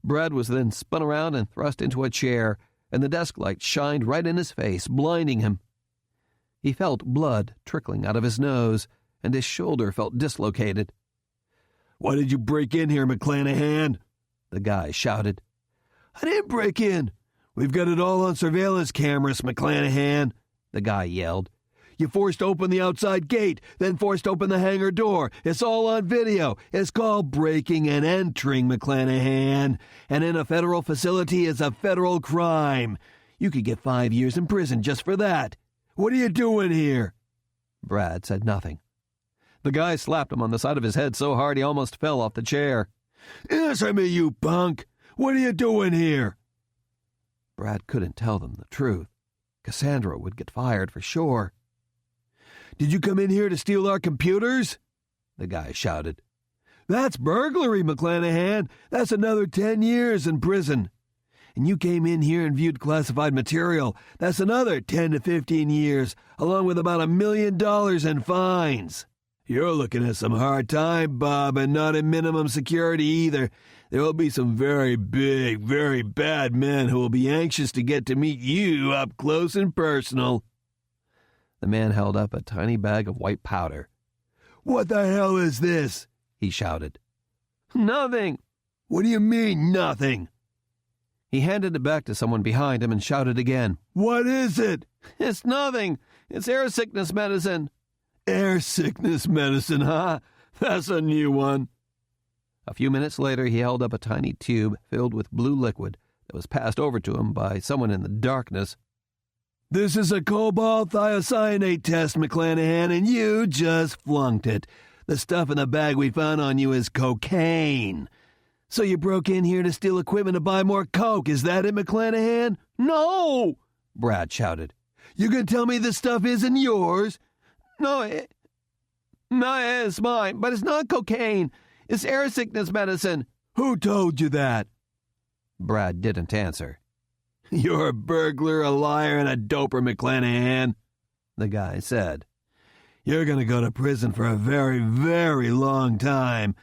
Brad was then spun around and thrust into a chair, and the desk light shined right in his face, blinding him. He felt blood trickling out of his nose, and his shoulder felt dislocated. "Why did you break in here, McClanahan?" the guy shouted. "I didn't break in. We've got it all on surveillance cameras, McClanahan," the guy yelled. "You forced open the outside gate, then forced open the hangar door. It's all on video. It's called breaking and entering, McClanahan. And in a federal facility, it's a federal crime. You could get 5 years in prison just for that. What are you doing here?" Brad said nothing. The guy slapped him on the side of his head so hard he almost fell off the chair. "Answer me, you punk! What are you doing here?" Brad couldn't tell them the truth. Cassandra would get fired for sure. "Did you come in here to steal our computers?" the guy shouted. "That's burglary, McClanahan. That's another 10 years in prison. And you came in here and viewed classified material. That's another 10 to 15 years, along with about $1 million in fines. You're looking at some hard time, Bob, and not in minimum security either. There will be some very big, very bad men who will be anxious to get to meet you up close and personal." The man held up a tiny bag of white powder. "What the hell is this?" he shouted. "Nothing." "What do you mean, nothing?" He handed it back to someone behind him and shouted again. "What is it?" "It's nothing. It's air sickness medicine." "Air sickness medicine, huh? That's a new one." A few minutes later, he held up a tiny tube filled with blue liquid that was passed over to him by someone in the darkness. "This is a cobalt thiocyanate test, McClanahan, and you just flunked it. The stuff in the bag we found on you is cocaine. So you broke in here to steal equipment to buy more coke, is that it, McClanahan?" "No!" Brad shouted. "You gonna tell me this stuff isn't yours?" No, it's mine, but it's not cocaine. It's air sickness medicine." "Who told you that?" Brad didn't answer. "You're a burglar, a liar, and a doper, McClanahan," the guy said. "You're going to go to prison for a very, very long time.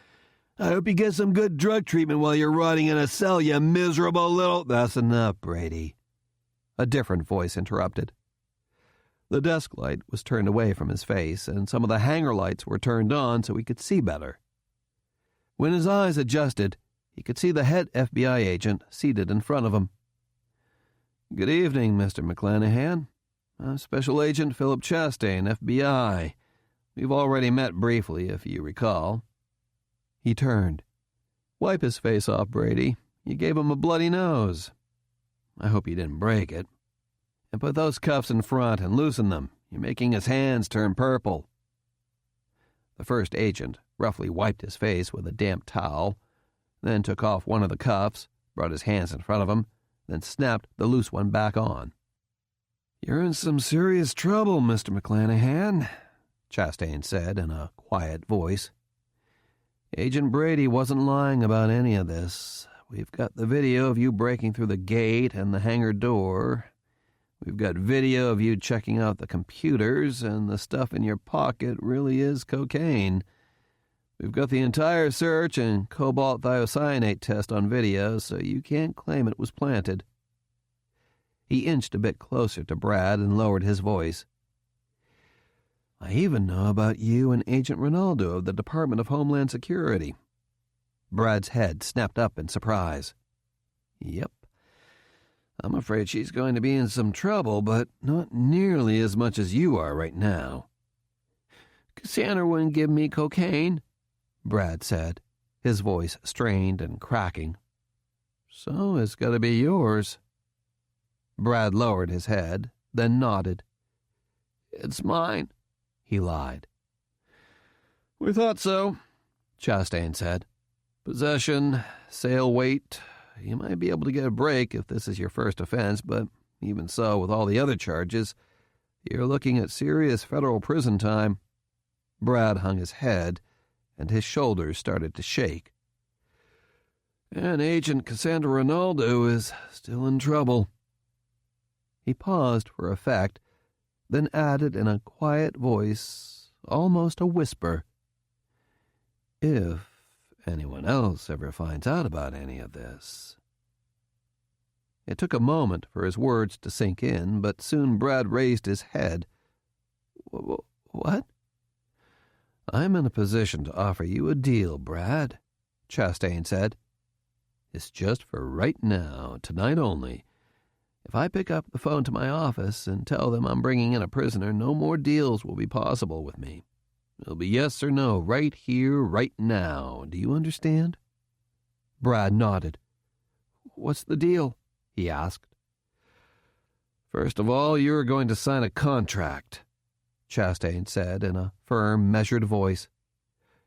I hope you get some good drug treatment while you're rotting in a cell, you miserable little—" "That's enough, Brady." A different voice interrupted. The desk light was turned away from his face, and some of the hanger lights were turned on so he could see better. When his eyes adjusted, he could see the head FBI agent seated in front of him. "Good evening, Mr. McClanahan. I'm Special Agent Philip Chastain, FBI. We've already met briefly, if you recall." He turned. "Wipe his face off, Brady. You gave him a bloody nose. I hope you didn't break it. And put those cuffs in front and loosen them. You're making his hands turn purple." The first agent roughly wiped his face with a damp towel, then took off one of the cuffs, brought his hands in front of him, then snapped the loose one back on. "You're in some serious trouble, Mr. McClanahan," Chastain said in a quiet voice. "Agent Brady wasn't lying about any of this. We've got the video of you breaking through the gate and the hangar door. We've got video of you checking out the computers, and the stuff in your pocket really is cocaine. We've got the entire search and cobalt thiocyanate test on video, so you can't claim it was planted." He inched a bit closer to Brad and lowered his voice. "I even know about you and Agent Ronaldo of the Department of Homeland Security." Brad's head snapped up in surprise. "Yep. I'm afraid she's going to be in some trouble, but not nearly as much as you are right now." "Cassandra wouldn't give me cocaine," Brad said, his voice strained and cracking. "So it's got to be yours." Brad lowered his head, then nodded. "It's mine," he lied. "We thought so," Chastain said. "Possession, sale weight. You might be able to get a break if this is your first offense, but even so, with all the other charges, you're looking at serious federal prison time." Brad hung his head, and his shoulders started to shake. "And Agent Cassandra Ronaldo is still in trouble." He paused for effect, then added in a quiet voice, almost a whisper, "If anyone else ever finds out about any of this." It took a moment for his words to sink in, but soon Brad raised his head. "What?" "I'm in a position to offer you a deal, Brad," Chastain said. "It's just for right now, tonight only. If I pick up the phone to my office and tell them I'm bringing in a prisoner, no more deals will be possible with me. It'll be yes or no, right here, right now. Do you understand?" Brad nodded. "What's the deal?" he asked. "First of all, you're going to sign a contract," Chastain said in a firm, measured voice.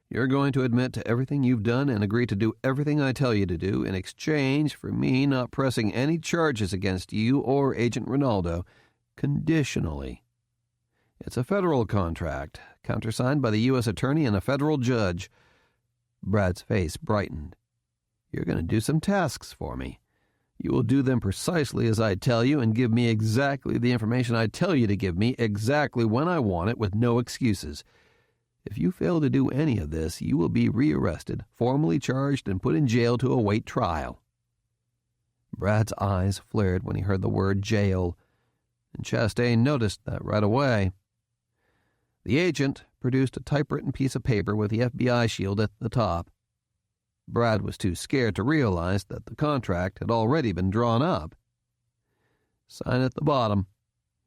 You're going to admit to everything you've done and agree to do everything I tell you to do in exchange for me not pressing any charges against you or Agent Ronaldo, conditionally. It's a federal contract, countersigned by the U.S. Attorney and a federal judge. Brad's face brightened. You're going to do some tasks for me. You will do them precisely as I tell you and give me exactly the information I tell you to give me, exactly when I want it, with no excuses. If you fail to do any of this, you will be rearrested, formally charged, and put in jail to await trial. Brad's eyes flared when he heard the word jail, and Chastain noticed that right away. The agent produced a typewritten piece of paper with the FBI shield at the top. Brad was too scared to realize that the contract had already been drawn up. Sign at the bottom.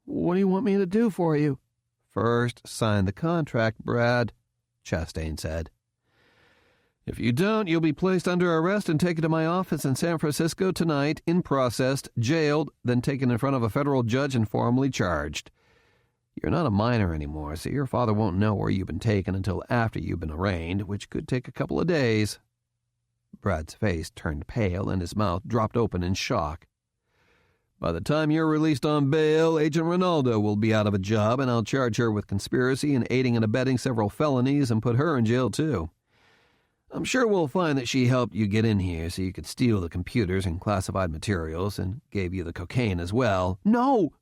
What do you want me to do for you? First, sign the contract, Brad, Chastain said. If you don't, you'll be placed under arrest and taken to my office in San Francisco tonight, in process, jailed, then taken in front of a federal judge and formally charged. You're not a minor anymore, so your father won't know where you've been taken until after you've been arraigned, which could take a couple of days. Brad's face turned pale and his mouth dropped open in shock. By the time you're released on bail, Agent Ronaldo will be out of a job, and I'll charge her with conspiracy and aiding and abetting several felonies and put her in jail, too. I'm sure we'll find that she helped you get in here so you could steal the computers and classified materials and gave you the cocaine as well. No!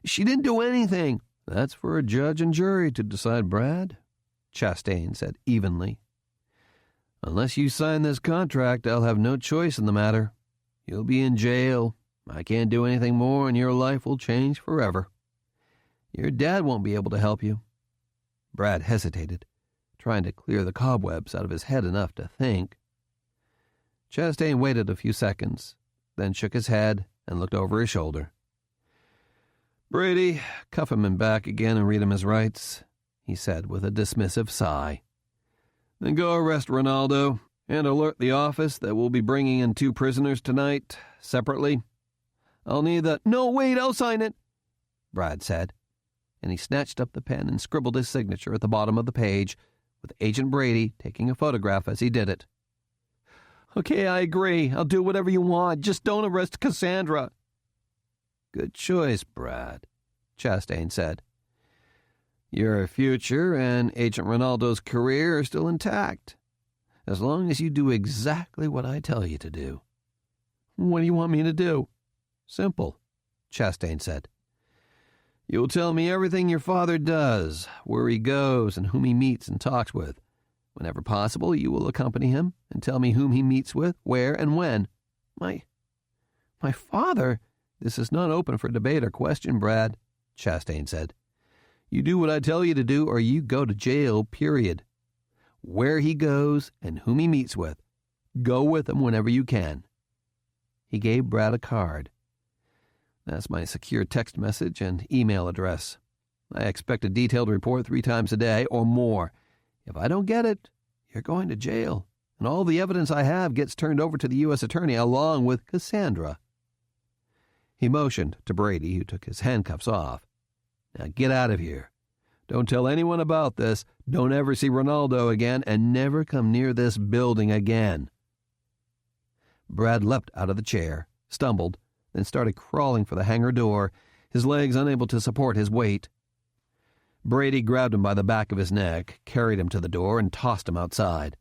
She didn't do anything. That's for a judge and jury to decide, Brad, Chastain said evenly. Unless you sign this contract, I'll have no choice in the matter. You'll be in jail. I can't do anything more, and your life will change forever. Your dad won't be able to help you. Brad hesitated, trying to clear the cobwebs out of his head enough to think. Chastain waited a few seconds, then shook his head and looked over his shoulder. Brady, cuff him in back again and read him his rights, he said with a dismissive sigh. Then go arrest Ronaldo and alert the office that we'll be bringing in 2 prisoners tonight, separately. I'll need the— No, wait, I'll sign it, Brad said, and he snatched up the pen and scribbled his signature at the bottom of the page, with Agent Brady taking a photograph as he did it. Okay, I agree. I'll do whatever you want. Just don't arrest Cassandra. Good choice, Brad, Chastain said. Your future and Agent Ronaldo's career are still intact, as long as you do exactly what I tell you to do. What do you want me to do? Simple, Chastain said. You'll tell me everything your father does, where he goes and whom he meets and talks with. Whenever possible, you will accompany him and tell me whom he meets with, where, and when. My father? This is not open for debate or question, Brad, Chastain said. You do what I tell you to do, or you go to jail, period. Where he goes and whom he meets with, go with him whenever you can. He gave Brad a card. That's my secure text message and email address. I expect a detailed report 3 times a day or more. If I don't get it, you're going to jail, and all the evidence I have gets turned over to the U.S. Attorney along with Cassandra. He motioned to Brady, who took his handcuffs off. Now get out of here. Don't tell anyone about this. Don't ever see Ronaldo again, and never come near this building again. Brad leapt out of the chair, stumbled, then started crawling for the hangar door, his legs unable to support his weight. Brady grabbed him by the back of his neck, carried him to the door, and tossed him outside.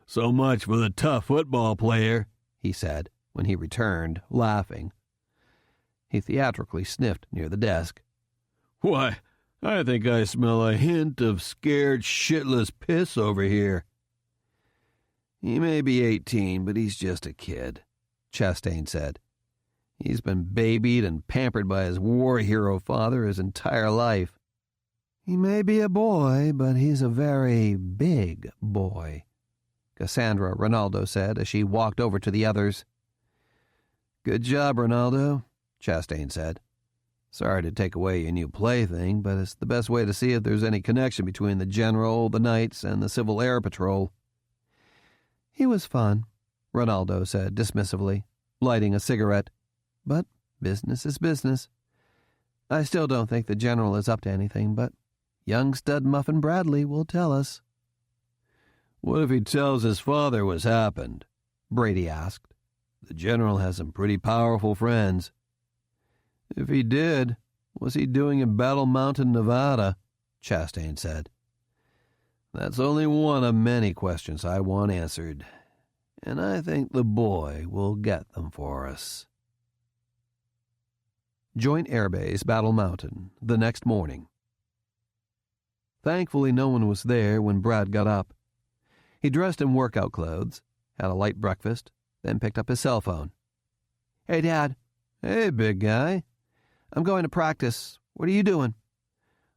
So much for the tough football player, he said, when he returned, laughing. He theatrically sniffed near the desk. Why, I think I smell a hint of scared shitless piss over here. He may be 18, but he's just a kid, Chastain said. He's been babied and pampered by his war hero father his entire life. He may be a boy, but he's a very big boy, Cassandra Ronaldo said as she walked over to the others. Good job, Ronaldo, Chastain said. Sorry to take away your new plaything, but it's the best way to see if there's any connection between the General, the Knights, and the Civil Air Patrol. He was fun, Ronaldo said dismissively, lighting a cigarette. But business is business. I still don't think the General is up to anything, but Young Stud Muffin Bradley will tell us. What if he tells his father what's happened? Brady asked. The general has some pretty powerful friends. If he did, what's he doing in Battle Mountain, Nevada? Chastain said. That's only one of many questions I want answered, and I think the boy will get them for us. Joint Air Base, Battle Mountain, the next morning. Thankfully, no one was there when Brad got up. He dressed in workout clothes, had a light breakfast, then picked up his cell phone. Hey, Dad. Hey, big guy. I'm going to practice. What are you doing?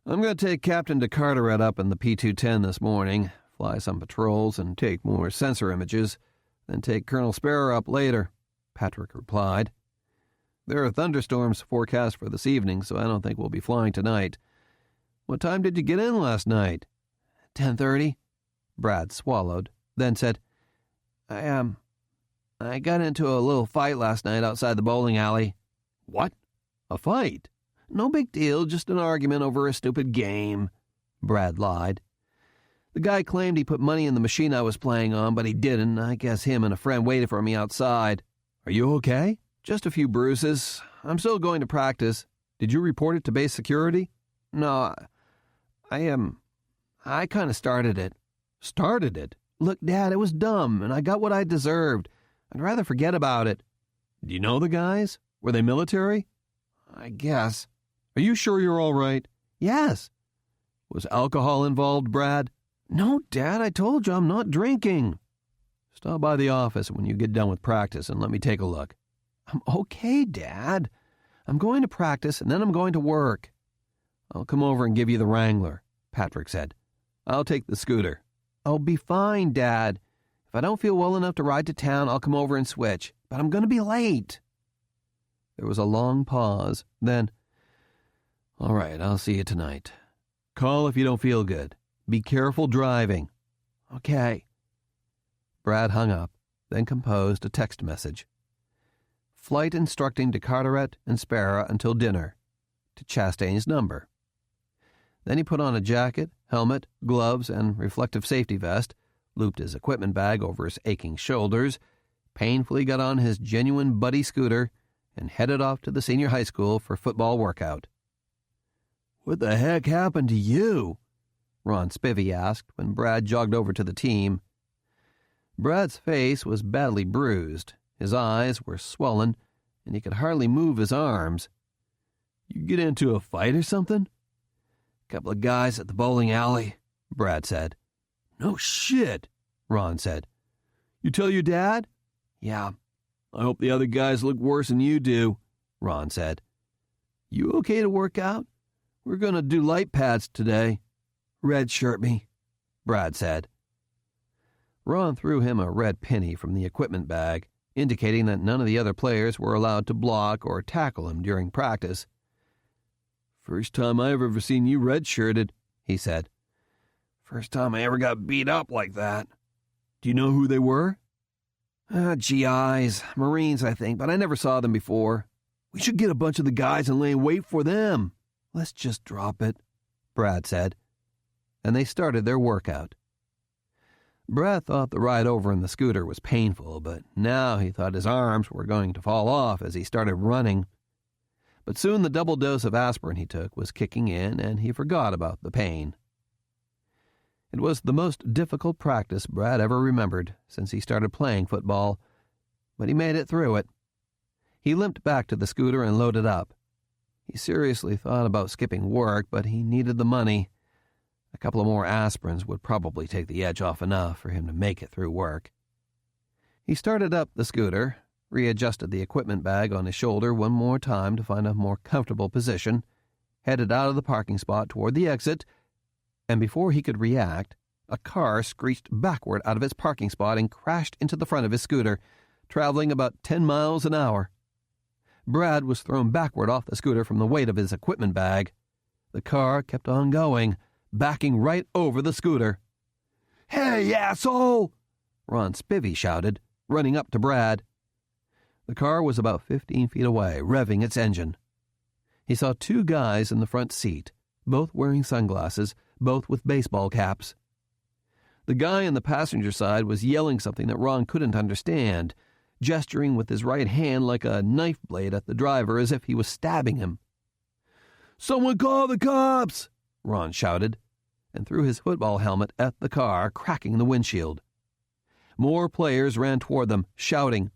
I'm going to take Captain DeCarteret up in the P-210 this morning, fly some patrols, and take more sensor images, then take Colonel Sparrow up later, Patrick replied. There are thunderstorms forecast for this evening, so I don't think we'll be flying tonight. What time did you get in last night? 10:30. Brad swallowed, then said, I got into a little fight last night outside the bowling alley. What? A fight? No big deal, just an argument over a stupid game, Brad lied. The guy claimed he put money in the machine I was playing on, but he didn't. I guess him and a friend waited for me outside. Are you okay? Just a few bruises. I'm still going to practice. Did you report it to base security? No, I kind of started it. Started it? Look, Dad, it was dumb, and I got what I deserved. I'd rather forget about it. Do you know the guys? Were they military? I guess. Are you sure you're all right? Yes. Was alcohol involved, Brad? No, Dad, I told you I'm not drinking. Stop by the office when you get done with practice and let me take a look. I'm okay, Dad. I'm going to practice and then I'm going to work. I'll come over and give you the Wrangler, Patrick said. I'll take the scooter. I'll be fine, Dad. If I don't feel well enough to ride to town, I'll come over and switch. But I'm going to be late. There was a long pause. Then, all right, I'll see you tonight. Call if you don't feel good. Be careful driving. Okay. Brad hung up, then composed a text message. Flight instructing DeCarteret and Sparrow until dinner, to Chastain's number. Then he put on a jacket, helmet, gloves, and reflective safety vest, looped his equipment bag over his aching shoulders, painfully got on his genuine Buddy scooter, and headed off to the senior high school for football workout. What the heck happened to you? Ron Spivey asked when Brad jogged over to the team. Brad's face was badly bruised, his eyes were swollen, and he could hardly move his arms. You get into a fight or something? Couple of guys at the bowling alley, Brad said. No shit, Ron said. You tell your dad? Yeah. I hope the other guys look worse than you do, Ron said. You okay to work out? We're going to do light pads today. Red shirt me, Brad said. Ron threw him a red penny from the equipment bag, indicating that none of the other players were allowed to block or tackle him during practice. First time I ever seen you red-shirted, he said. First time I ever got beat up like that. Do you know who they were? GIs, Marines, I think, but I never saw them before. We should get a bunch of the guys and lay in wait for them. Let's just drop it, Brad said. And they started their workout. Brad thought the ride over in the scooter was painful, but now he thought his arms were going to fall off as he started running. But soon the double dose of aspirin he took was kicking in, and he forgot about the pain. It was the most difficult practice Brad ever remembered since he started playing football, but he made it through it. He limped back to the scooter and loaded up. He seriously thought about skipping work, but he needed the money. A couple of more aspirins would probably take the edge off enough for him to make it through work. He started up the scooter, readjusted the equipment bag on his shoulder one more time to find a more comfortable position, headed out of the parking spot toward the exit, and before he could react, a car screeched backward out of its parking spot and crashed into the front of his scooter, traveling about 10 miles an hour. Brad was thrown backward off the scooter from the weight of his equipment bag. The car kept on going, backing right over the scooter. Hey, asshole! Ron Spivey shouted, running up to Brad. The car was about 15 feet away, revving its engine. He saw two guys in the front seat, both wearing sunglasses, both with baseball caps. The guy on the passenger side was yelling something that Ron couldn't understand, gesturing with his right hand like a knife blade at the driver as if he was stabbing him. "Someone call the cops!" Ron shouted, and threw his football helmet at the car, cracking the windshield. More players ran toward them, shouting.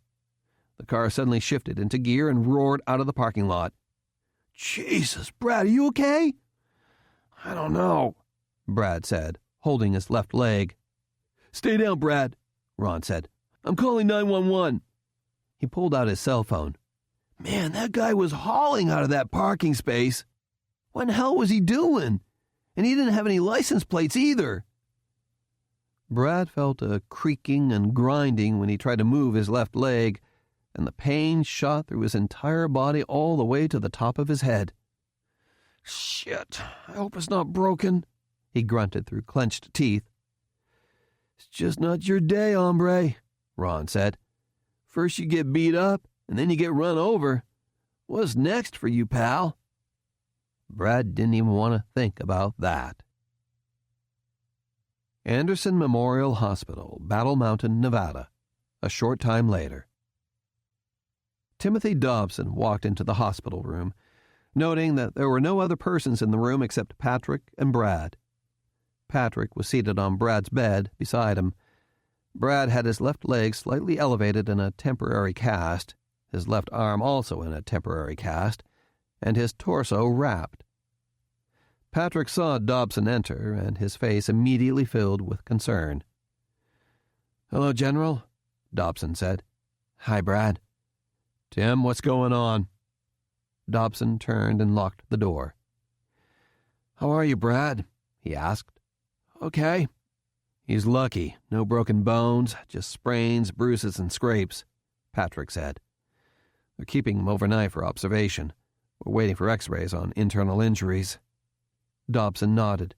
The car suddenly shifted into gear and roared out of the parking lot. "Jesus, Brad, are you okay?" "I don't know," Brad said, holding his left leg. "Stay down, Brad," Ron said. "I'm calling 911. He pulled out his cell phone. "Man, that guy was hauling out of that parking space. What in the hell was he doing? And he didn't have any license plates either." Brad felt a creaking and grinding when he tried to move his left leg, and the pain shot through his entire body all the way to the top of his head. "Shit, I hope it's not broken," he grunted through clenched teeth. "It's just not your day, hombre," Ron said. "First you get beat up, and then you get run over. What's next for you, pal?" Brad didn't even want to think about that. Anderson Memorial Hospital, Battle Mountain, Nevada, a short time later. Timothy Dobson walked into the hospital room, noting that there were no other persons in the room except Patrick and Brad. Patrick was seated on Brad's bed beside him. Brad had his left leg slightly elevated in a temporary cast, his left arm also in a temporary cast, and his torso wrapped. Patrick saw Dobson enter, and his face immediately filled with concern. "Hello, General," Dobson said. "Hi, Brad." "Tim, what's going on?" Dobson turned and locked the door. "How are you, Brad?" he asked. "Okay." "He's lucky. No broken bones, just sprains, bruises, and scrapes," Patrick said. "They're keeping him overnight for observation. We're waiting for x-rays on internal injuries." Dobson nodded.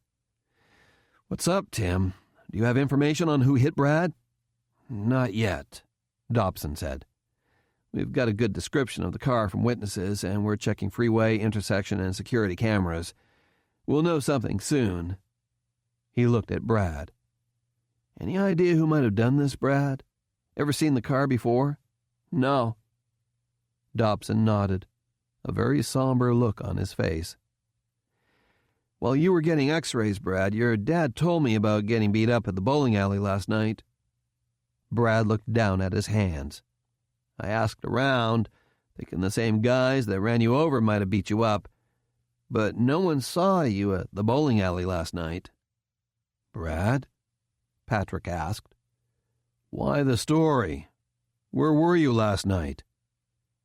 "What's up, Tim? Do you have information on who hit Brad?" "Not yet," Dobson said. "We've got a good description of the car from witnesses, and we're checking freeway, intersection, and security cameras. We'll know something soon." He looked at Brad. "Any idea who might have done this, Brad? Ever seen the car before?" "No." Dobson nodded, a very somber look on his face. "While you were getting x-rays, Brad, your dad told me about getting beat up at the bowling alley last night." Brad looked down at his hands. "I asked around, thinking the same guys that ran you over might have beat you up, but no one saw you at the bowling alley last night." "Brad?" Patrick asked. "Why the story? Where were you last night?"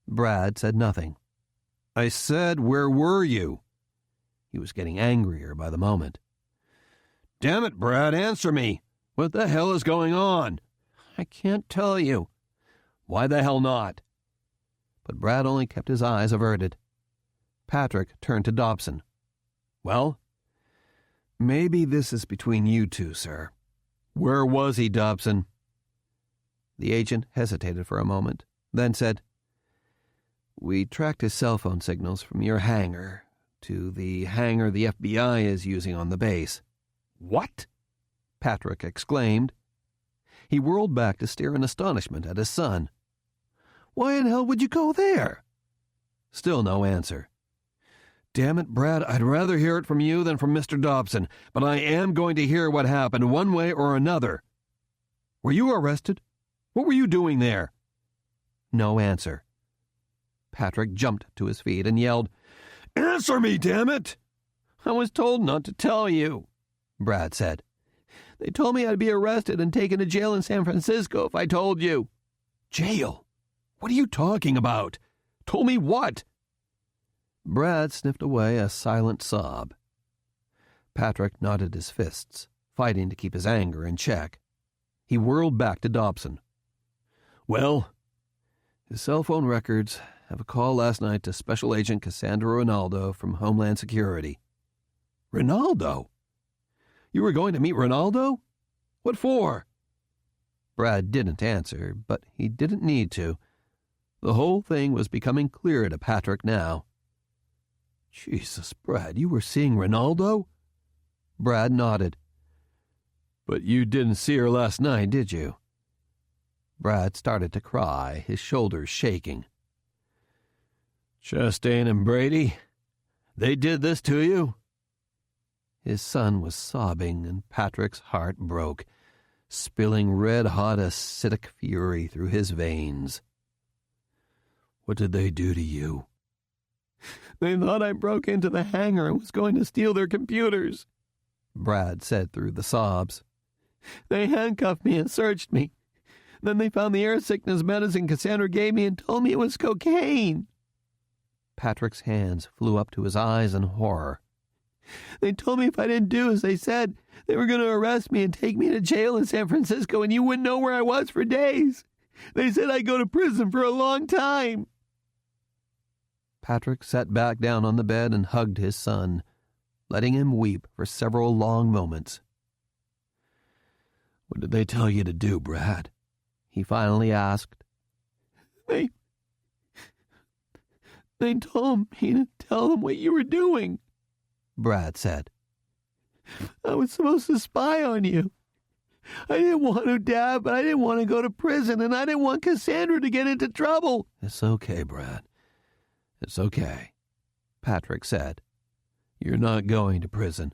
Brad said nothing. "I said, where were you?" He was getting angrier by the moment. "Damn it, Brad, answer me! What the hell is going on?" "I can't tell you." "Why the hell not?" But Brad only kept his eyes averted. Patrick turned to Dobson. "Well, maybe this is between you two, sir. Where was he, Dobson?" The agent hesitated for a moment, then said, "We tracked his cell phone signals from your hangar to the hangar the FBI is using on the base." "What?" Patrick exclaimed. He whirled back to stare in astonishment at his son. "Why in hell would you go there?" Still no answer. "Damn it, Brad, I'd rather hear it from you than from Mr. Dobson, but I am going to hear what happened one way or another. Were you arrested? What were you doing there?" No answer. Patrick jumped to his feet and yelled, "Answer me, damn it!" "I was told not to tell you," Brad said. "They told me I'd be arrested and taken to jail in San Francisco if I told you." "Jail? What are you talking about? Told me what?" Brad sniffed away a silent sob. Patrick knotted his fists, fighting to keep his anger in check. He whirled back to Dobson. "Well, his cell phone records have a call last night to Special Agent Cassandra Ronaldo from Homeland Security." "Ronaldo? You were going to meet Ronaldo? What for?" Brad didn't answer, but he didn't need to. The whole thing was becoming clear to Patrick now. Jesus, Brad, you were seeing Ronaldo? Brad nodded. But you didn't see her last night, did you? Brad started to cry, his shoulders shaking. Chastain and Brady, they did this to you? His son was sobbing, and Patrick's heart broke, spilling red-hot acidic fury through his veins. What did they do to you? They thought I broke into the hangar and was going to steal their computers, Brad said through the sobs. They handcuffed me and searched me. Then they found the air sickness medicine Cassandra gave me and told me it was cocaine. Patrick's hands flew up to his eyes in horror. They told me if I didn't do as they said, they were going to arrest me and take me to jail in San Francisco and you wouldn't know where I was for days. They said I'd go to prison for a long time. Patrick sat back down on the bed and hugged his son, letting him weep for several long moments. What did they tell you to do, Brad? He finally asked. They told me to tell them what you were doing, Brad said. I was supposed to spy on you. I didn't want to, Dad, but I didn't want to go to prison, and I didn't want Cassandra to get into trouble. It's okay, Brad. It's okay, Patrick said. You're not going to prison.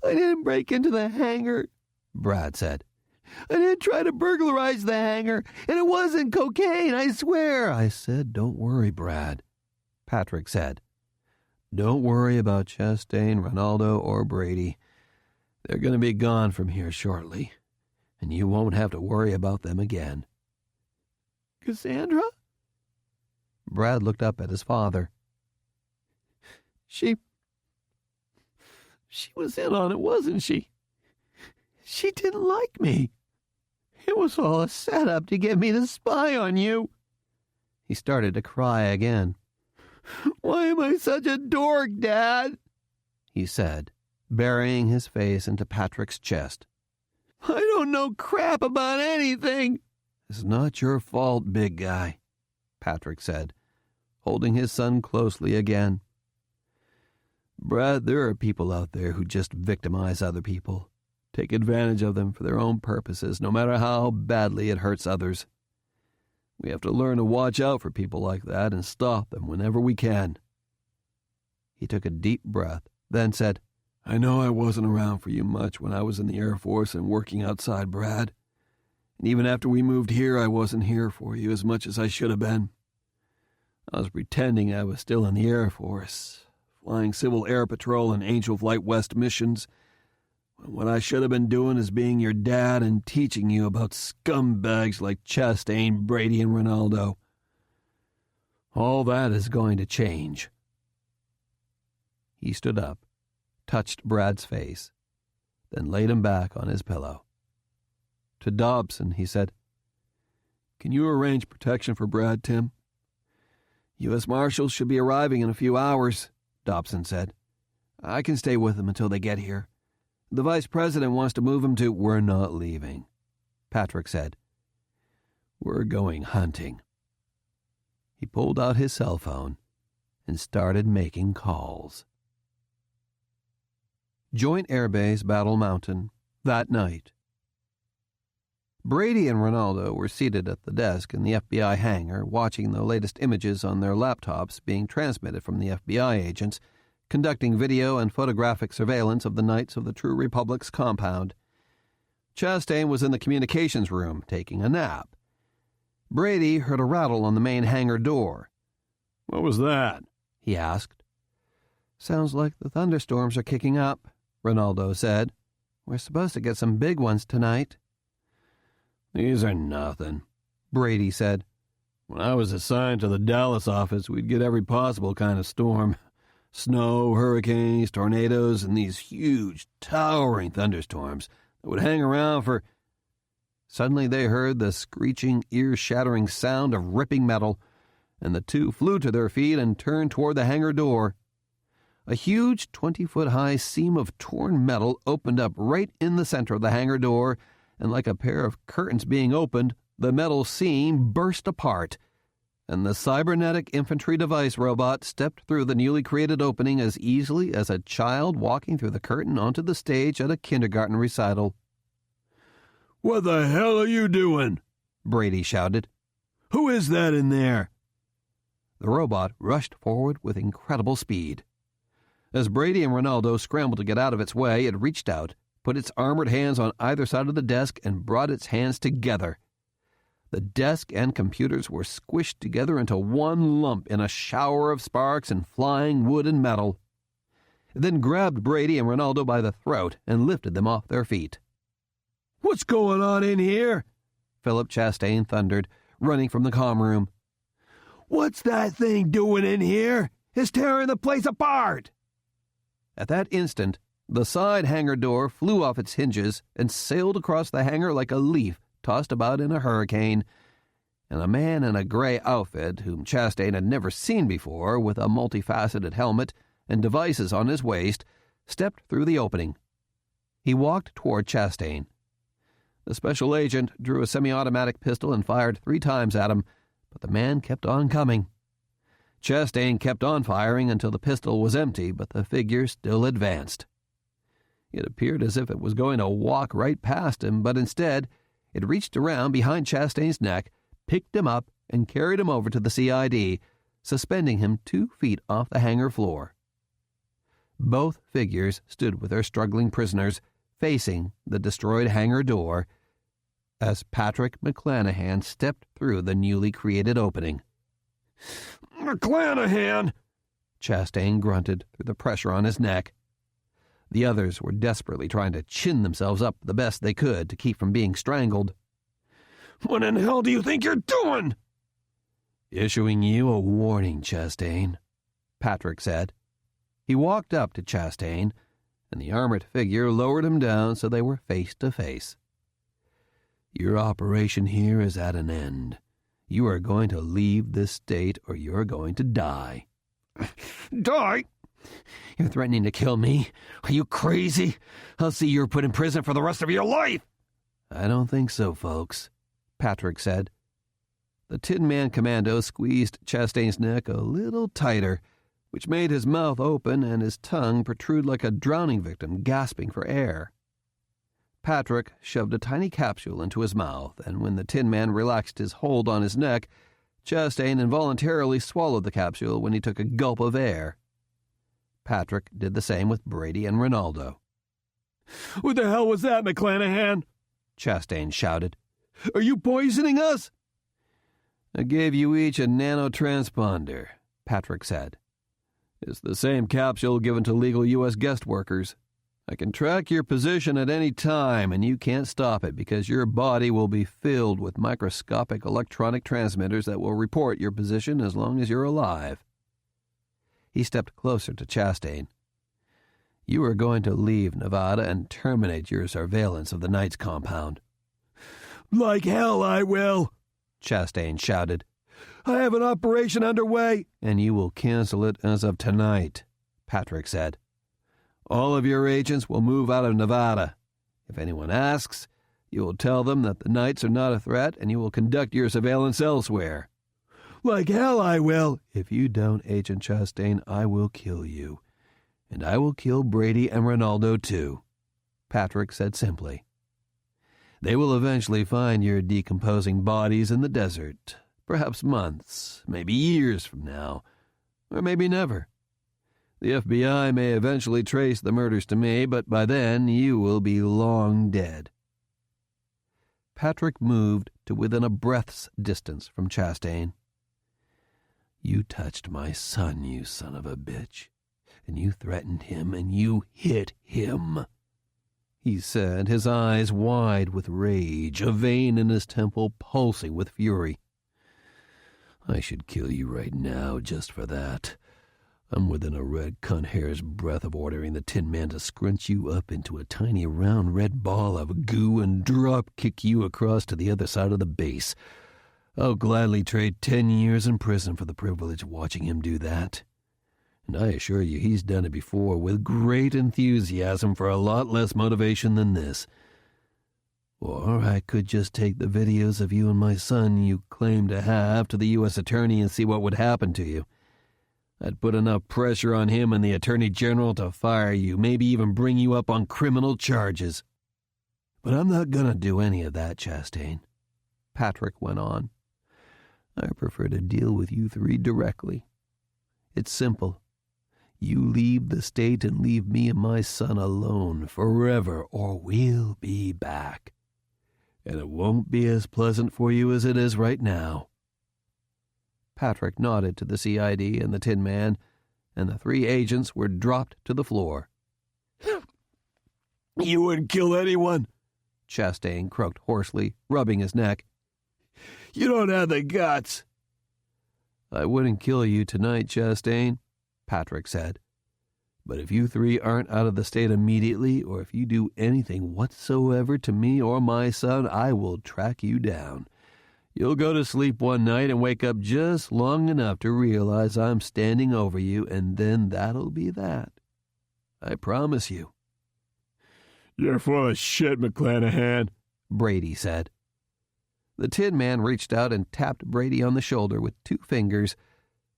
I didn't break into the hangar, Brad said. I didn't try to burglarize the hangar, and it wasn't cocaine, I swear. I said, don't worry, Brad, Patrick said. Don't worry about Chastain, Ronaldo, or Brady. They're going to be gone from here shortly, and you won't have to worry about them again. Cassandra? Brad looked up at his father. She was in on it, wasn't she? She didn't like me. It was all a setup to get me to spy on you. He started to cry again. Why am I such a dork, Dad? He said, burying his face into Patrick's chest. I don't know crap about anything. It's not your fault, big guy, Patrick said, holding his son closely again. Brad, there are people out there who just victimize other people, take advantage of them for their own purposes, no matter how badly it hurts others. We have to learn to watch out for people like that and stop them whenever we can. He took a deep breath, then said, I know I wasn't around for you much when I was in the Air Force and working outside, Brad. And even after we moved here, I wasn't here for you as much as I should have been. I was pretending I was still in the Air Force, flying Civil Air Patrol and Angel Flight West missions, when what I should have been doing is being your dad and teaching you about scumbags like Chastain, Brady, and Ronaldo. All that is going to change. He stood up, touched Brad's face, then laid him back on his pillow. To Dobson, he said, Can you arrange protection for Brad, Tim? U.S. Marshals should be arriving in a few hours, Dobson said. I can stay with them until they get here. The Vice President wants to move him to... We're not leaving, Patrick said. We're going hunting. He pulled out his cell phone and started making calls. Joint Air Base, Battle Mountain, that night. Brady and Ronaldo were seated at the desk in the FBI hangar watching the latest images on their laptops being transmitted from the FBI agents, conducting video and photographic surveillance of the Knights of the True Republic's compound. Chastain was in the communications room, taking a nap. Brady heard a rattle on the main hangar door. What was that? He asked. Sounds like the thunderstorms are kicking up, Ronaldo said. We're supposed to get some big ones tonight. These are nothing, Brady said. When I was assigned to the Dallas office, we'd get every possible kind of storm. Snow, hurricanes, tornadoes, and these huge, towering thunderstorms that would hang around for... Suddenly they heard the screeching, ear-shattering sound of ripping metal, and the two flew to their feet and turned toward the hangar door. A huge 20-foot-high seam of torn metal opened up right in the center of the hangar door, and like a pair of curtains being opened, the metal seam burst apart. and the cybernetic infantry device robot stepped through the newly created opening as easily as a child walking through the curtain onto the stage at a kindergarten recital. "What the hell are you doing?" Brady shouted. "Who is that in there?" The robot rushed forward with incredible speed. As Brady and Ronaldo scrambled to get out of its way, it reached out, put its armored hands on either side of the desk, and brought its hands together. The desk and computers were squished together into one lump in a shower of sparks and flying wood and metal. It then grabbed Brady and Ronaldo by the throat and lifted them off their feet. "What's going on in here?" Philip Chastain thundered, running from the comm room. "What's that thing doing in here? It's tearing the place apart!" At that instant, the side hangar door flew off its hinges and sailed across the hangar like a leaf tossed about in a hurricane, and a man in a gray outfit, whom Chastain had never seen before, with a multifaceted helmet and devices on his waist, stepped through the opening. He walked toward Chastain. The special agent drew a semi-automatic pistol and fired 3 times at him, but the man kept on coming. Chastain kept on firing until the pistol was empty, but the figure still advanced. It appeared as if it was going to walk right past him, but instead, it reached around behind Chastain's neck, picked him up, and carried him over to the CID, suspending him 2 feet off the hangar floor. Both figures stood with their struggling prisoners, facing the destroyed hangar door, as Patrick McClanahan stepped through the newly created opening. "McClanahan!" Chastain grunted through the pressure on his neck. The others were desperately trying to chin themselves up the best they could to keep from being strangled. "What in hell do you think you're doing?" "Issuing you a warning, Chastain," Patrick said. He walked up to Chastain, and the armored figure lowered him down so they were face to face. "Your operation here is at an end. You are going to leave this state or you're going to die." "Die? "You're threatening to kill me? Are you crazy? I'll see you're put in prison for the rest of your life." "I don't think so, folks," Patrick said. The Tin Man Commando squeezed Chastain's neck a little tighter, which made his mouth open and his tongue protrude like a drowning victim gasping for air. Patrick shoved a tiny capsule into his mouth, and when the Tin Man relaxed his hold on his neck, Chastain involuntarily swallowed the capsule when he took a gulp of air. Patrick did the same with Brady and Ronaldo. "What the hell was that, McClanahan?" Chastain shouted. "Are you poisoning us?" "I gave you each a nanotransponder," Patrick said. "It's the same capsule given to legal U.S. guest workers. I can track your position at any time, and you can't stop it because your body will be filled with microscopic electronic transmitters that will report your position as long as you're alive." He stepped closer to Chastain. "You are going to leave Nevada and terminate your surveillance of the Knights compound." "Like hell I will!" Chastain shouted. "I have an operation underway." "And you will cancel it as of tonight," Patrick said. "All of your agents will move out of Nevada. If anyone asks, you will tell them that the Knights are not a threat and you will conduct your surveillance elsewhere." "Like hell I will!" "If you don't, Agent Chastain, I will kill you. And I will kill Brady and Ronaldo too," Patrick said simply. "They will eventually find your decomposing bodies in the desert, perhaps months, maybe years from now, or maybe never. The FBI may eventually trace the murders to me, but by then you will be long dead." Patrick moved to within a breath's distance from Chastain. "You touched my son, you son of a bitch, and you threatened him, and you hit him," he said, his eyes wide with rage, a vein in his temple pulsing with fury. "I should kill you right now just for that. I'm within a red cunt hair's breadth of ordering the Tin Man to scrunch you up into a tiny round red ball of goo and drop-kick you across to the other side of the base. I'll gladly trade 10 years in prison for the privilege of watching him do that. And I assure you he's done it before with great enthusiasm for a lot less motivation than this. Or I could just take the videos of you and my son you claim to have to the U.S. Attorney and see what would happen to you. I'd put enough pressure on him and the Attorney General to fire you, maybe even bring you up on criminal charges. But I'm not going to do any of that, Chastain," Patrick went on. "I prefer to deal with you three directly. It's simple. You leave the state and leave me and my son alone forever, or we'll be back. And it won't be as pleasant for you as it is right now." Patrick nodded to the CID and the Tin Man, and the three agents were dropped to the floor. "You wouldn't kill anyone," Chastain croaked hoarsely, rubbing his neck. "You don't have the guts." "I wouldn't kill you tonight, Chastain," Patrick said. "But if you three aren't out of the state immediately, or if you do anything whatsoever to me or my son, I will track you down. You'll go to sleep one night and wake up just long enough to realize I'm standing over you, and then that'll be that. I promise you." "You're full of shit, McClanahan," Brady said. The Tin Man reached out and tapped Brady on the shoulder with 2 fingers,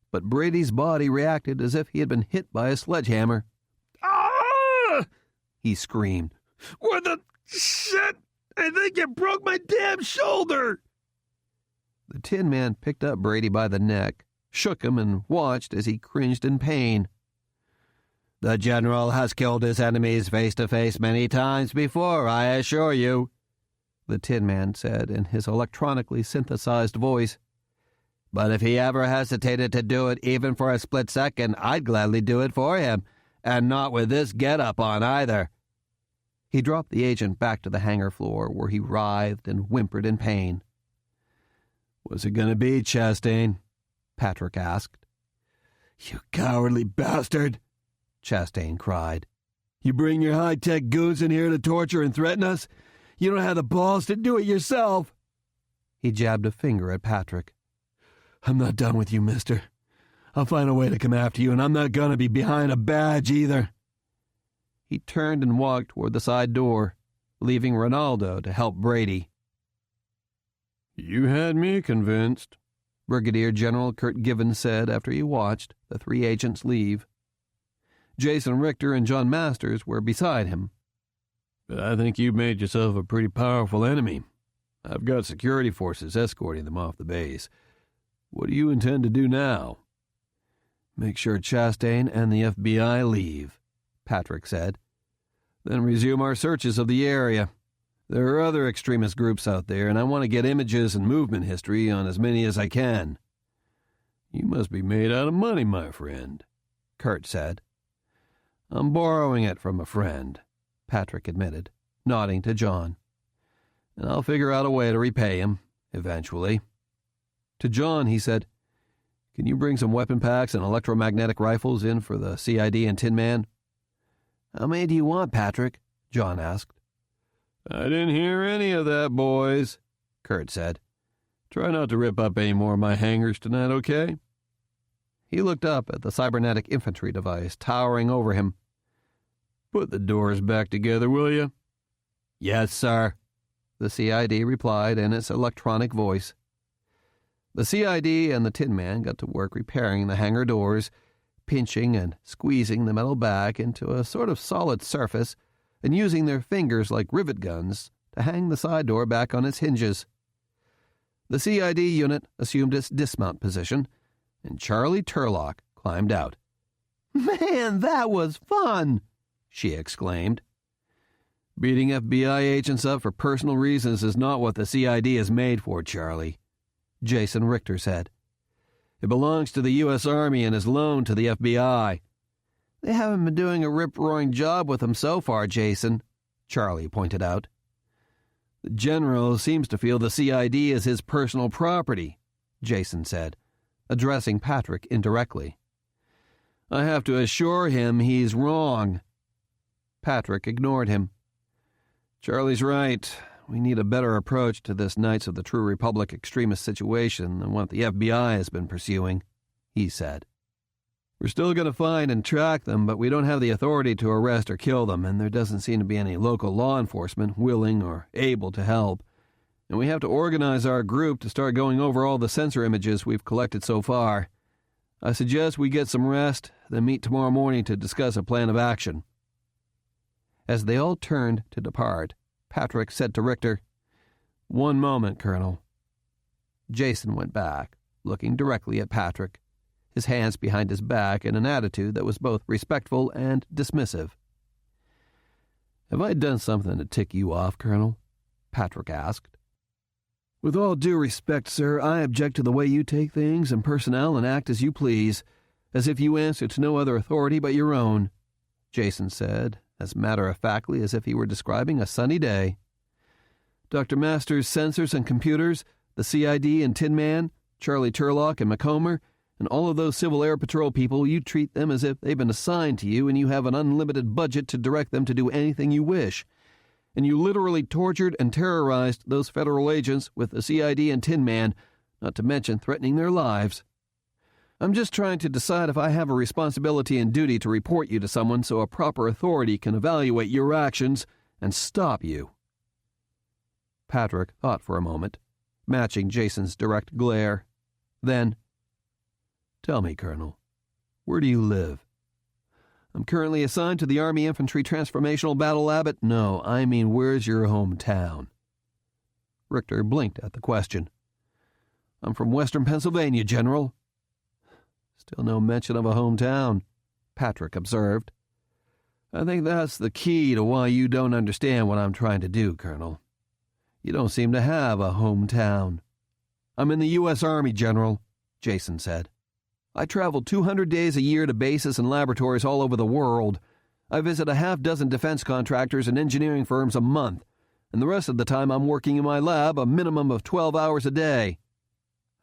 but Brady's body reacted as if he had been hit by a sledgehammer. "Ah!" he screamed. "What the shit? I think you broke my damn shoulder!" The Tin Man picked up Brady by the neck, shook him, and watched as he cringed in pain. "The General has killed his enemies face-to-face many times before, I assure you," the Tin Man said in his electronically synthesized voice. "But if he ever hesitated to do it even for a split second, I'd gladly do it for him, and not with this get-up on either." He dropped the agent back to the hangar floor, where he writhed and whimpered in pain. "What's it gonna be, Chastain?" Patrick asked. "You cowardly bastard!" Chastain cried. "You bring your high-tech goons in here to torture and threaten us? You don't have the balls to do it yourself!" He jabbed a finger at Patrick. "I'm not done with you, mister. I'll find a way to come after you, and I'm not gonna be behind a badge either." He turned and walked toward the side door, leaving Ronaldo to help Brady. "You had me convinced," Brigadier General Kurt Given said after he watched the 3 agents leave. Jason Richter and John Masters were beside him. "But I think you've made yourself a pretty powerful enemy. I've got security forces escorting them off the base. What do you intend to do now?" "Make sure Chastain and the FBI leave," Patrick said. "Then resume our searches of the area. There are other extremist groups out there, and I want to get images and movement history on as many as I can." "You must be made out of money, my friend," Kurt said. "I'm borrowing it from a friend," Patrick admitted, nodding to John. "And I'll figure out a way to repay him, eventually." To John, he said, "Can you bring some weapon packs and electromagnetic rifles in for the CID and Tin Man?" "How many do you want, Patrick?" John asked. "I didn't hear any of that, boys," Kurt said. "Try not to rip up any more of my hangars tonight, okay?" He looked up at the cybernetic infantry device towering over him. "Put the doors back together, will you?" "Yes, sir," the CID replied in its electronic voice. The CID and the Tin Man got to work repairing the hangar doors, pinching and squeezing the metal back into a sort of solid surface, and using their fingers like rivet guns to hang the side door back on its hinges. The CID unit assumed its dismount position, and Charlie Turlock climbed out. "Man, that was fun!" she exclaimed. "Beating FBI agents up for personal reasons is not what the CID is made for, Charlie," Jason Richter said. "It belongs to the U.S. Army and is loaned to the FBI." "They haven't been doing a rip-roaring job with them so far, Jason," Charlie pointed out. "The General seems to feel the CID is his personal property," Jason said, addressing Patrick indirectly. "I have to assure him he's wrong." Patrick ignored him. "Charlie's right. We need a better approach to this Knights of the True Republic extremist situation than what the FBI has been pursuing," he said. We're still going to find and track them, but we don't have the authority to arrest or kill them, and there doesn't seem to be any local law enforcement willing or able to help. And we have to organize our group to start going over all the sensor images we've collected so far. I suggest we get some rest, then meet tomorrow morning to discuss a plan of action." As they all turned to depart, Patrick said to Richter, "One moment, Colonel." Jason went back, looking directly at Patrick, his hands behind his back in an attitude that was both respectful and dismissive. "Have I done something to tick you off, Colonel?" Patrick asked. "With all due respect, sir, I object to the way you take things and personnel and act as you please, as if you answer to no other authority but your own," Jason said, as matter-of-factly as if he were describing a sunny day. "Dr. Masters' sensors and computers, the CID and Tin Man, Charlie Turlock and Macomber, and all of those Civil Air Patrol people, you treat them as if they've been assigned to you and you have an unlimited budget to direct them to do anything you wish. And you literally tortured and terrorized those federal agents with the CID and Tin Man, not to mention threatening their lives. I'm just trying to decide if I have a responsibility and duty to report you to someone so a proper authority can evaluate your actions and stop you." Patrick thought for a moment, matching Jason's direct glare. Then, "Tell me, Colonel, where do you live?" "I'm currently assigned to the Army Infantry Transformational Battle Lab at—" "No, I mean, where's your hometown?" Richter blinked at the question. "I'm from Western Pennsylvania, General." "Still no mention of a hometown," Patrick observed. "I think that's the key to why you don't understand what I'm trying to do, Colonel. You don't seem to have a hometown." "I'm in the U.S. Army, General," Jason said. "I travel 200 days a year to bases and laboratories all over the world. I visit a half-dozen defense contractors and engineering firms a month, and the rest of the time I'm working in my lab a minimum of 12 hours a day."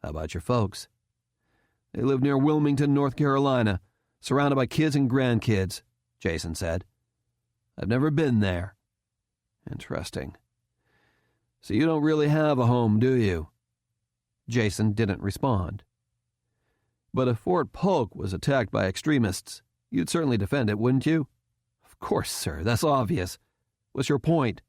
"How about your folks?" "They live near Wilmington, North Carolina, surrounded by kids and grandkids," Jason said. "I've never been there." "Interesting. So you don't really have a home, do you?" Jason didn't respond. "But if Fort Polk was attacked by extremists, you'd certainly defend it, wouldn't you?" "Of course, sir. That's obvious. What's your point?"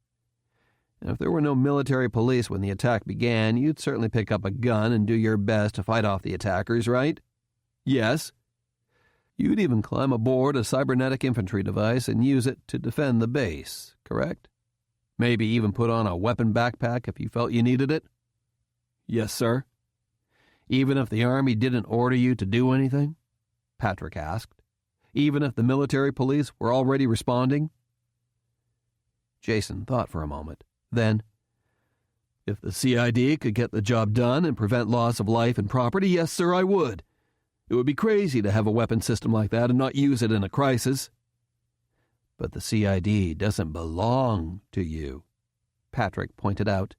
"And if there were no military police when the attack began, you'd certainly pick up a gun and do your best to fight off the attackers, right?" "Yes." "You'd even climb aboard a cybernetic infantry device and use it to defend the base, correct? Maybe even put on a weapon backpack if you felt you needed it?" "Yes, sir." "Even if the Army didn't order you to do anything?" Patrick asked. "Even if the military police were already responding?" Jason thought for a moment. Then, "If the CID could get the job done and prevent loss of life and property, yes, sir, I would. It would be crazy to have a weapon system like that and not use it in a crisis." "But the CID doesn't belong to you," Patrick pointed out.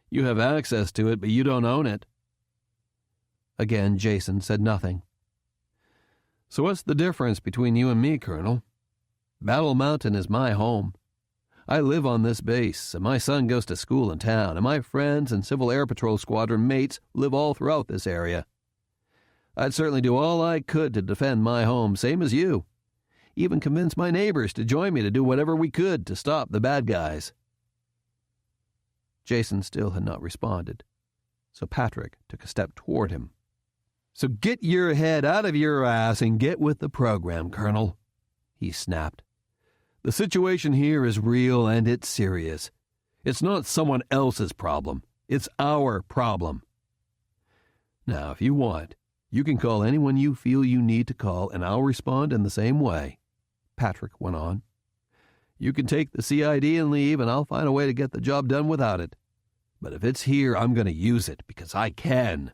"You have access to it, but you don't own it." Again, Jason said nothing. "So what's the difference between you and me, Colonel? Battle Mountain is my home. I live on this base, and my son goes to school in town, and my friends and Civil Air Patrol Squadron mates live all throughout this area. I'd certainly do all I could to defend my home, same as you. Even convince my neighbors to join me to do whatever we could to stop the bad guys." Jason still had not responded, so Patrick took a step toward him. "So get your head out of your ass and get with the program, Colonel," he snapped. "The situation here is real and it's serious. It's not someone else's problem. It's our problem. Now, if you want, you can call anyone you feel you need to call, and I'll respond in the same way," Patrick went on. "You can take the CID and leave, and I'll find a way to get the job done without it. But if it's here, I'm going to use it because I can.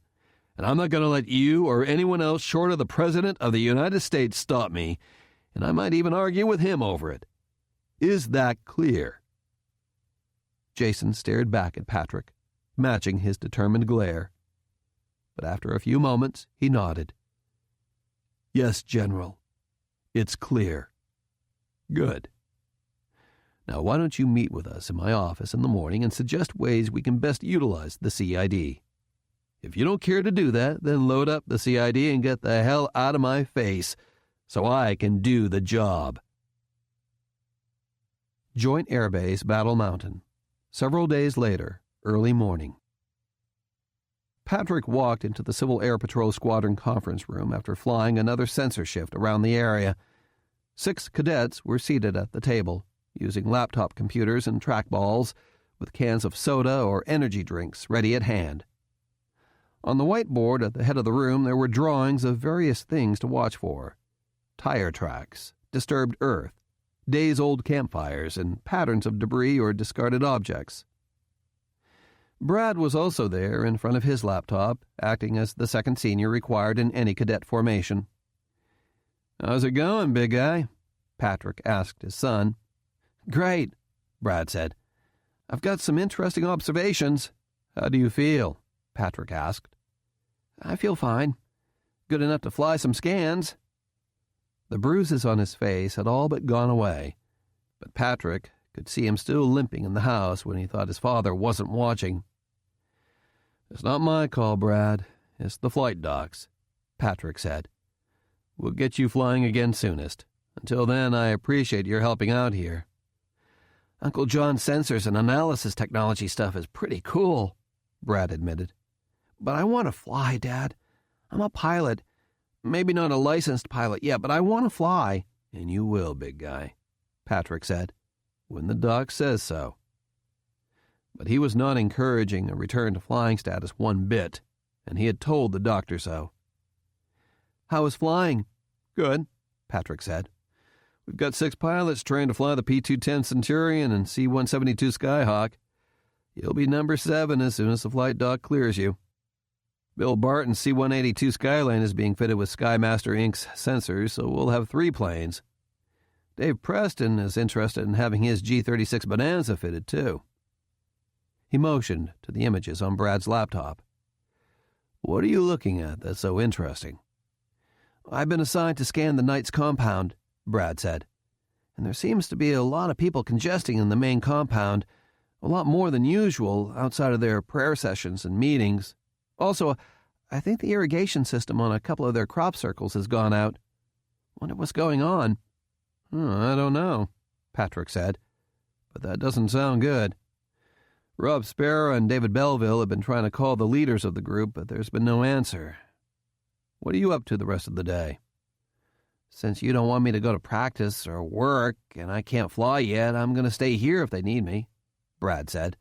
And I'm not going to let you or anyone else short of the President of the United States stop me, and I might even argue with him over it. Is that clear?" Jason stared back at Patrick, matching his determined glare. But after a few moments, he nodded. "Yes, General. It's clear." "Good. Now, why don't you meet with us in my office in the morning and suggest ways we can best utilize the CID? If you don't care to do that, then load up the CID and get the hell out of my face so I can do the job. Joint Air Base, Battle Mountain. Several days later, early morning. Patrick walked into the Civil Air Patrol Squadron conference room after flying another sensor shift around the area. 6 cadets were seated at the table, using laptop computers and trackballs, with cans of soda or energy drinks ready at hand. On the whiteboard at the head of the room there were drawings of various things to watch for: tire tracks, disturbed earth, days-old campfires, and patterns of debris or discarded objects. Brad was also there in front of his laptop, acting as the second senior required in any cadet formation. "How's it going, big guy?" Patrick asked his son. "Great," Brad said. "I've got some interesting observations." "How do you feel?" Patrick asked. "I feel fine. Good enough to fly some scans." The bruises on his face had all but gone away, but Patrick could see him still limping in the house when he thought his father wasn't watching. "It's not my call, Brad. It's the flight doc's," Patrick said. "We'll get you flying again soonest. Until then, I appreciate your helping out here." "Uncle John's sensors and analysis technology stuff is pretty cool," Brad admitted. "But I want to fly, Dad. I'm a pilot. Maybe not a licensed pilot yet, but I want to fly." "And you will, big guy," Patrick said, "when the doc says so." But he was not encouraging a return to flying status one bit, and he had told the doctor so. "How is flying?" "Good," Patrick said. "We've got 6 pilots trained to fly the P-210 Centurion and C-172 Skyhawk. You'll be number 7 as soon as the flight doc clears you. Bill Barton's C-182 Skylane is being fitted with Skymaster Inc.'s sensors, so we'll have 3 planes. Dave Preston is interested in having his G-36 Bonanza fitted, too." He motioned to the images on Brad's laptop. "What are you looking at that's so interesting?" "I've been assigned to scan the Knight's compound," Brad said. "And there seems to be a lot of people congesting in the main compound, a lot more than usual outside of their prayer sessions and meetings. Also, I think the irrigation system on a couple of their crop circles has gone out. Wonder what's going on." "I don't know," Patrick said, "but that doesn't sound good. Rob Sparrow and David Belleville have been trying to call the leaders of the group, but there's been no answer. What are you up to the rest of the day?" "Since you don't want me to go to practice or work, and I can't fly yet, I'm going to stay here if they need me," Brad said.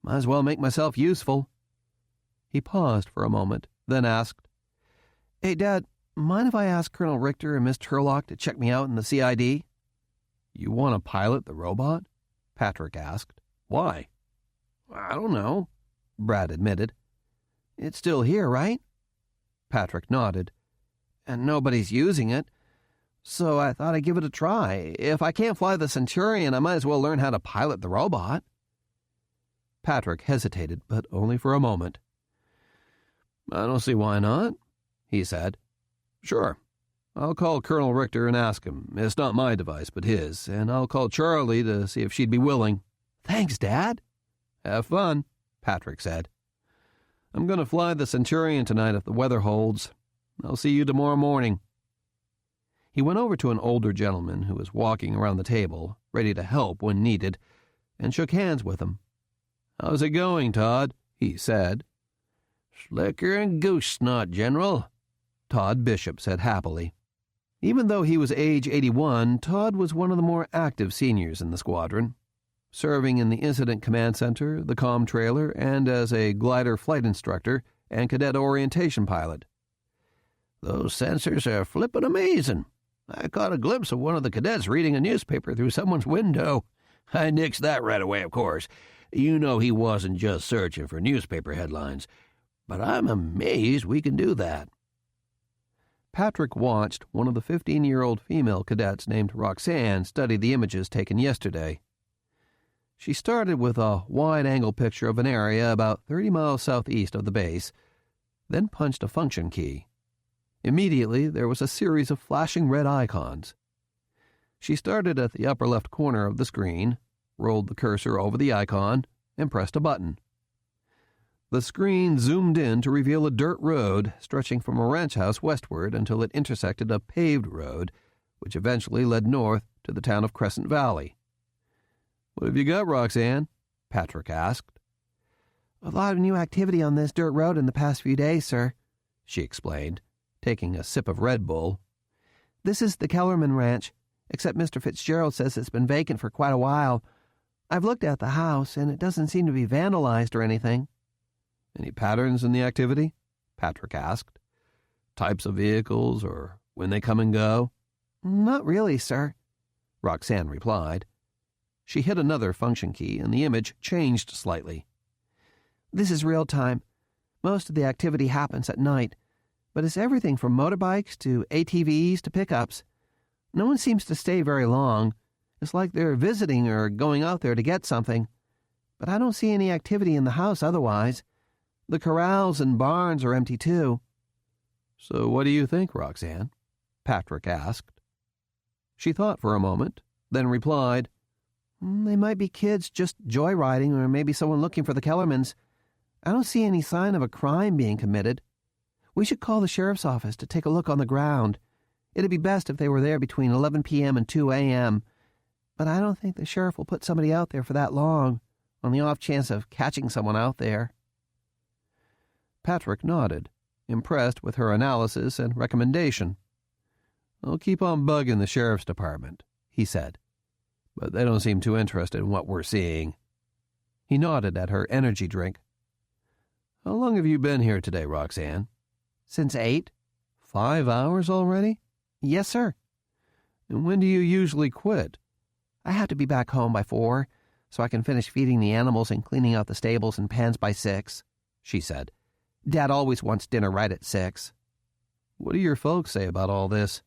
"Might as well make myself useful." He paused for a moment, then asked, "Hey, Dad, mind if I ask Colonel Richter and Miss Turlock to check me out in the CID?" "You want to pilot the robot?" Patrick asked. "Why?" "I don't know," Brad admitted. "It's still here, right?" Patrick nodded. "And nobody's using it. So I thought I'd give it a try. If I can't fly the Centurion, I might as well learn how to pilot the robot." Patrick hesitated, but only for a moment. "I don't see why not," he said. "Sure. I'll call Colonel Richter and ask him. It's not my device, but his, and I'll call Charlie to see if she'd be willing." "Thanks, Dad." "Have fun," Patrick said. "I'm going to fly the Centurion tonight if the weather holds. I'll see you tomorrow morning." He went over to an older gentleman who was walking around the table, ready to help when needed, and shook hands with him. "How's it going, Todd?" he said. "Slicker'n goose snot, General," Todd Bishop said happily. Even though he was age 81, Todd was one of the more active seniors in the squadron, serving in the Incident Command Center, the comm trailer, and as a glider flight instructor and cadet orientation pilot. "Those sensors are flippin' amazing. I caught a glimpse of one of the cadets reading a newspaper through someone's window. I nixed that right away, of course. You know he wasn't just searching for newspaper headlines. But I'm amazed we can do that." Patrick watched one of the 15-year-old female cadets named Roxanne study the images taken yesterday. She started with a wide-angle picture of an area about 30 miles southeast of the base, then punched a function key. Immediately, there was a series of flashing red icons. She started at the upper left corner of the screen, rolled the cursor over the icon, and pressed a button. The screen zoomed in to reveal a dirt road stretching from a ranch house westward until it intersected a paved road, which eventually led north to the town of Crescent Valley. "What have you got, Roxanne?" Patrick asked. "A lot of new activity on this dirt road in the past few days, sir," she explained, taking a sip of Red Bull. "This is the Kellerman Ranch, except Mr. Fitzgerald says it's been vacant for quite a while. I've looked at the house, and it doesn't seem to be vandalized or anything." "Any patterns in the activity?" Patrick asked. "Types of vehicles or when they come and go?" "Not really, sir," Roxanne replied. She hit another function key, and the image changed slightly. "This is real time. Most of the activity happens at night, but it's everything from motorbikes to ATVs to pickups. No one seems to stay very long. It's like they're visiting or going out there to get something. But I don't see any activity in the house otherwise. The corrals and barns are empty too." "So what do you think, Roxanne?" Patrick asked. She thought for a moment, then replied, "They might be kids just joyriding, or maybe someone looking for the Kellermans. I don't see any sign of a crime being committed. We should call the sheriff's office to take a look on the ground. It'd be best if they were there between 11 p.m. and 2 a.m., but I don't think the sheriff will put somebody out there for that long, on the off chance of catching someone out there." Patrick nodded, impressed with her analysis and recommendation. "I'll keep on bugging the sheriff's department," he said, "but they don't seem too interested in what we're seeing." He nodded at her energy drink. "How long have you been here today, Roxanne?" "Since 8. 5 hours already?" "Yes, sir." "And when do you usually quit?" "I have to be back home by 4, so I can finish feeding the animals and cleaning out the stables and pens by 6, she said. "Dad always wants dinner right at 6. "What do your folks say about all this?"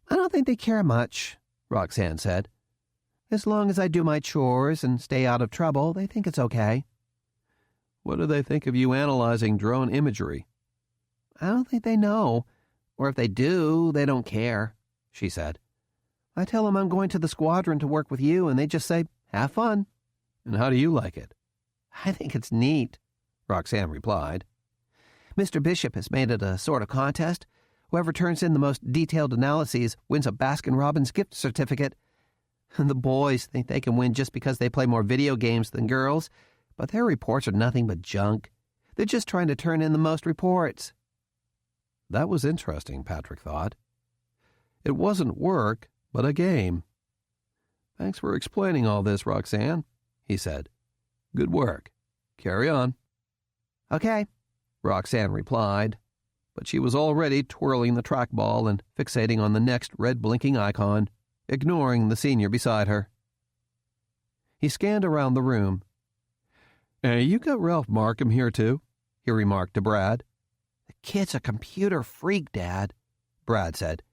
"I don't think they care much," Roxanne said. "As long as I do my chores and stay out of trouble, they think it's okay." "What do they think of you analyzing drone imagery?" "I don't think they know, or if they do, they don't care," she said. "I tell them I'm going to the squadron to work with you, and they just say, 'Have fun.'" "And how do you like it?" "I think it's neat," Roxanne replied. "Mr. Bishop has made it a sort of contest. Whoever turns in the most detailed analyses wins a Baskin-Robbins gift certificate. And the boys think they can win just because they play more video games than girls, but their reports are nothing but junk. They're just trying to turn in the most reports." That was interesting, Patrick thought. It wasn't work, but a game. "Thanks for explaining all this, Roxanne," he said. "Good work. Carry on." "Okay," Roxanne replied, but she was already twirling the trackball and fixating on the next red blinking icon, ignoring the senior beside her. He scanned around the room. "Hey, you got Ralph Markham here, too?" he remarked to Brad. "The kid's a computer freak, Dad," Brad said.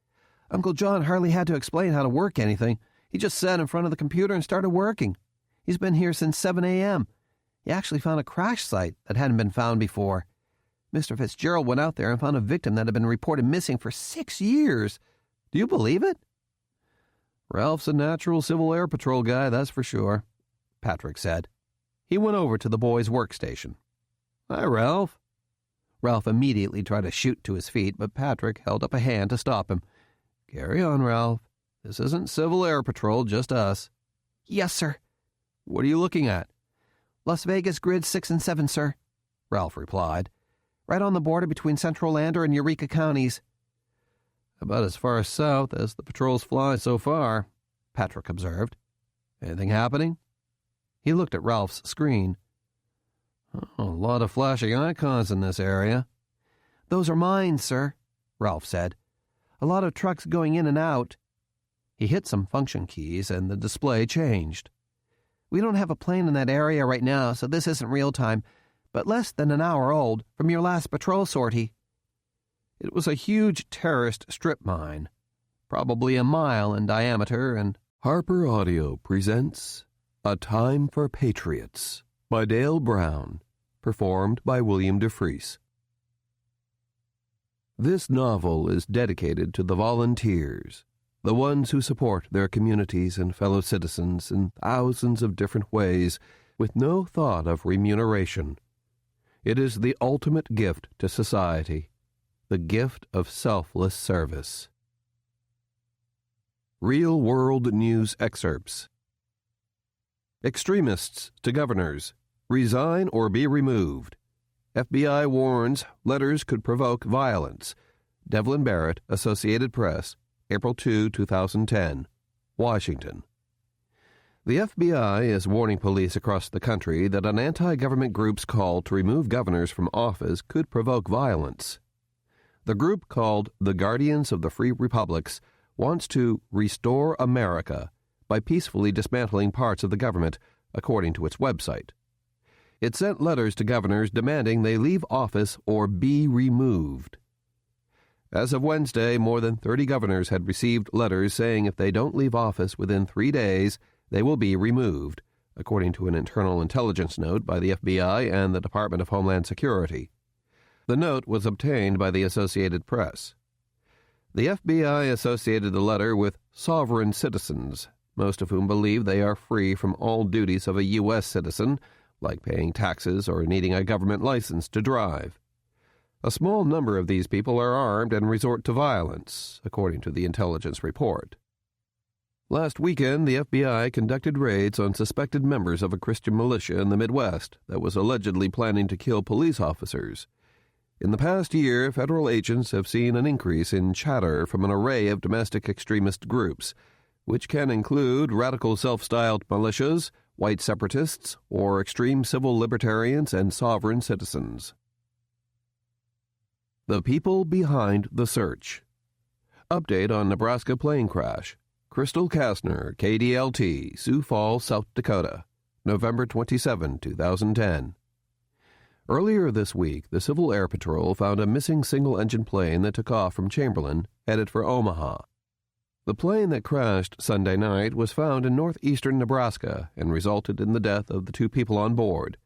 "Uncle John hardly had to explain how to work anything. He just sat in front of the computer and started working. He's been here since 7 a.m. He actually found a crash site that hadn't been found before. Mr. Fitzgerald went out there and found a victim that had been reported missing for 6 years. Do you believe it?" "Ralph's a natural Civil Air Patrol guy, that's for sure," Patrick said. He went over to the boy's workstation. "Hi, Ralph." Ralph immediately tried to shoot to his feet, but Patrick held up a hand to stop him. "Carry on, Ralph. This isn't Civil Air Patrol, just us." "Yes, sir." "What are you looking at?" "Las Vegas Grid 6 and 7, sir," Ralph replied. "Right on the border between Central Lander and Eureka counties." "About as far south as the patrols fly so far," Patrick observed. "Anything happening?" He looked at Ralph's screen. "Oh, a lot of flashing icons in this area." "Those are mine, sir," Ralph said. "A lot of trucks going in and out." He hit some function keys, and the display changed. "We don't have a plane in that area right now, so this isn't real time, but less than an hour old from your last patrol sortie." It was a huge terraced strip mine, probably a mile in diameter, and Harper Audio presents A Time for Patriots by Dale Brown, performed by William DeFries. This novel is dedicated to the volunteers, the ones who support their communities and fellow citizens in thousands of different ways with no thought of remuneration. It is the ultimate gift to society, the gift of selfless service. Real-world news excerpts. Extremists to governors. Resign or be removed. FBI warns letters could provoke violence. Devlin Barrett, Associated Press, April 2, 2010. Washington. The FBI is warning police across the country that an anti-government group's call to remove governors from office could provoke violence. The group, called the Guardians of the Free Republics, wants to restore America by peacefully dismantling parts of the government, according to its website. It sent letters to governors demanding they leave office or be removed. As of Wednesday, more than 30 governors had received letters saying if they don't leave office within 3 days, they will be removed, according to an internal intelligence note by the FBI and the Department of Homeland Security. The note was obtained by the Associated Press. The FBI associated the letter with sovereign citizens, most of whom believe they are free from all duties of a U.S. citizen, like paying taxes or needing a government license to drive. A small number of these people are armed and resort to violence, according to the intelligence report. Last weekend, the FBI conducted raids on suspected members of a Christian militia in the Midwest that was allegedly planning to kill police officers. In the past year, federal agents have seen an increase in chatter from an array of domestic extremist groups, which can include radical self-styled militias, white separatists, or extreme civil libertarians and sovereign citizens. The people behind the search. Update on Nebraska plane crash. Crystal Kastner, KDLT, Sioux Falls, South Dakota, November 27, 2010. Earlier this week, the Civil Air Patrol found a missing single-engine plane that took off from Chamberlain, headed for Omaha. The plane that crashed Sunday night was found in northeastern Nebraska and resulted in the death of the 2 people on board.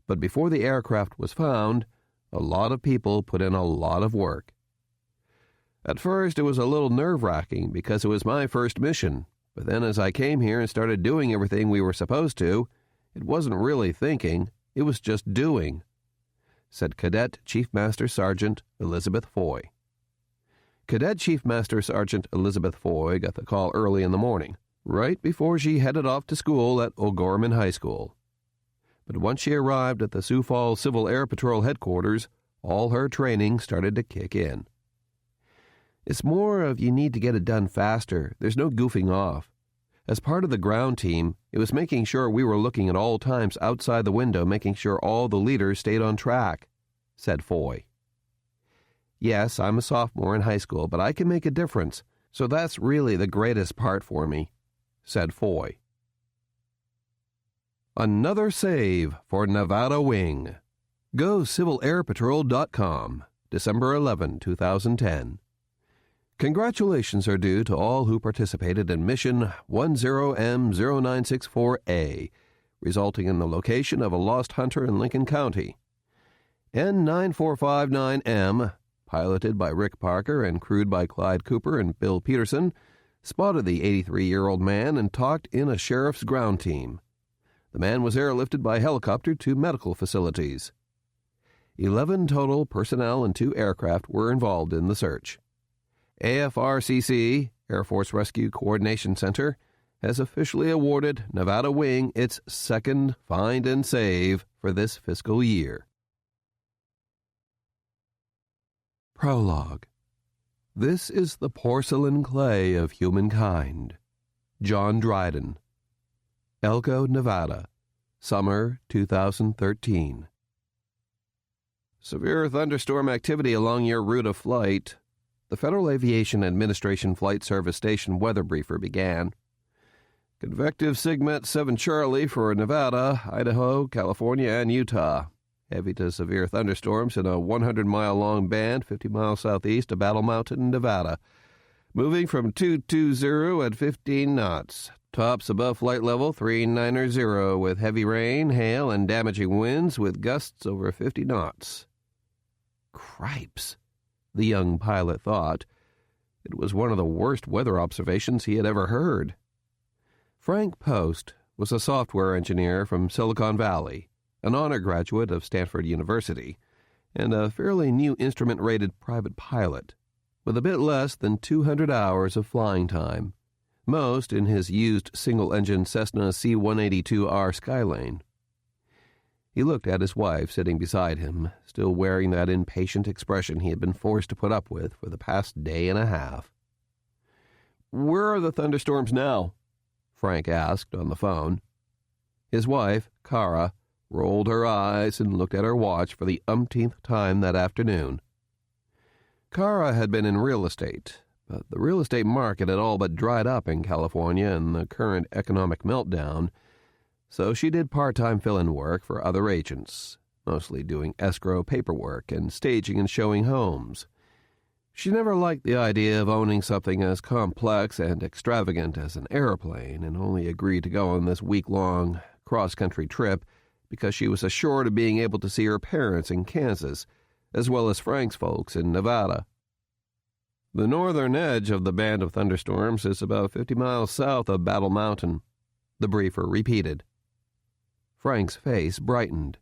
But before the aircraft was found, a lot of people put in a lot of work. At first, it was a little nerve-wracking because it was my first mission, but then as I came here and started doing everything we were supposed to, it wasn't really thinking, it was just doing, said Cadet Chief Master Sergeant Elizabeth Foy. Cadet Chief Master Sergeant Elizabeth Foy got the call early in the morning, right before she headed off to school at O'Gorman High School. But once she arrived at the Sioux Falls Civil Air Patrol headquarters, all her training started to kick in. It's more of you need to get it done faster. There's no goofing off. As part of the ground team, it was making sure we were looking at all times outside the window, making sure all the leaders stayed on track, said Foy. Yes, I'm a sophomore in high school, but I can make a difference, so that's really the greatest part for me, said Foy. Another save for Nevada Wing. Go civilairpatrol.com, December 11, 2010. Congratulations are due to all who participated in Mission 10M0964A, resulting in the location of a lost hunter in Lincoln County. N9459M, piloted by Rick Parker and crewed by Clyde Cooper and Bill Peterson, spotted the 83-year-old man and talked in a sheriff's ground team. The man was airlifted by helicopter to medical facilities. 11 total personnel and 2 aircraft were involved in the search. AFRCC, Air Force Rescue Coordination Center, has officially awarded Nevada Wing its second Find and Save for this fiscal year. Prologue. This is the porcelain clay of humankind. John Dryden. Elko, Nevada, summer 2013. Severe thunderstorm activity along your route of flight. The Federal Aviation Administration Flight Service Station weather briefer began. Convective Sigmet 7 Charlie for Nevada, Idaho, California, and Utah. Heavy to severe thunderstorms in a 100-mile-long band 50 miles southeast of Battle Mountain, Nevada. Moving from 220 at 15 knots. Tops above flight level 390 with heavy rain, hail, and damaging winds with gusts over 50 knots. Cripes, the young pilot thought. It was one of the worst weather observations he had ever heard. Frank Post was a software engineer from Silicon Valley. an honor graduate of Stanford University, and a fairly new instrument-rated private pilot, with a bit less than 200 hours of flying time, most in his used single-engine Cessna C-182R Skylane. He looked at his wife sitting beside him, still wearing that impatient expression he had been forced to put up with for the past day and a half. "Where are the thunderstorms now?" Frank asked on the phone. His wife, Kara, rolled her eyes and looked at her watch for the umpteenth time that afternoon. Kara had been in real estate, but the real estate market had all but dried up in California in the current economic meltdown, so she did part-time fill-in work for other agents, mostly doing escrow paperwork and staging and showing homes. She never liked the idea of owning something as complex and extravagant as an airplane, and only agreed to go on this week-long cross-country trip because she was assured of being able to see her parents in Kansas, as well as Frank's folks in Nevada. The northern edge of the band of thunderstorms is about 50 miles south of Battle Mountain, the briefer repeated. Frank's face brightened,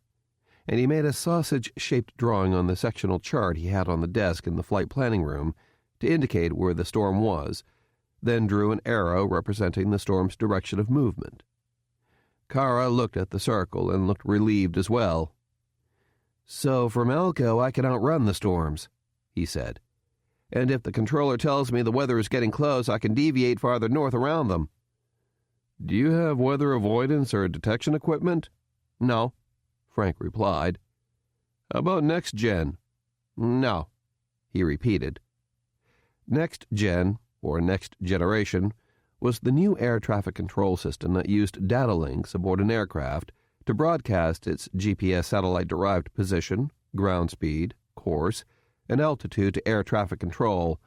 and he made a sausage-shaped drawing on the sectional chart he had on the desk in the flight planning room to indicate where the storm was, then drew an arrow representing the storm's direction of movement. Kara looked at the circle and looked relieved as well. "So from Elko I can outrun the storms," he said. "And if the controller tells me the weather is getting close, I can deviate farther north around them." "Do you have weather avoidance or detection equipment?" "No," Frank replied. "How about Next Gen?" "No," he repeated. Next Gen, or Next Generation, was the new air traffic control system that used data links aboard an aircraft to broadcast its GPS satellite-derived position, ground speed, course, and altitude to air traffic control,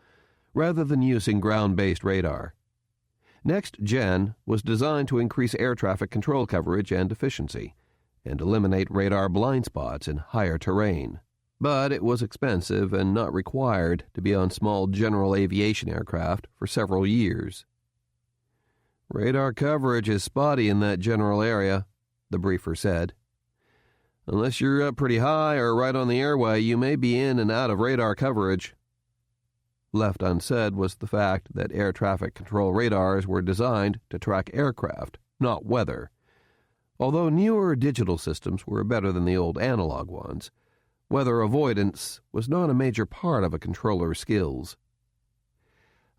rather than using ground-based radar. Next Gen was designed to increase air traffic control coverage and efficiency, and eliminate radar blind spots in higher terrain. But it was expensive and not required to be on small general aviation aircraft for several years. "Radar coverage is spotty in that general area," the briefer said. "Unless you're up pretty high or right on the airway, you may be in and out of radar coverage." Left unsaid was the fact that air traffic control radars were designed to track aircraft, not weather. Although newer digital systems were better than the old analog ones, weather avoidance was not a major part of a controller's skills.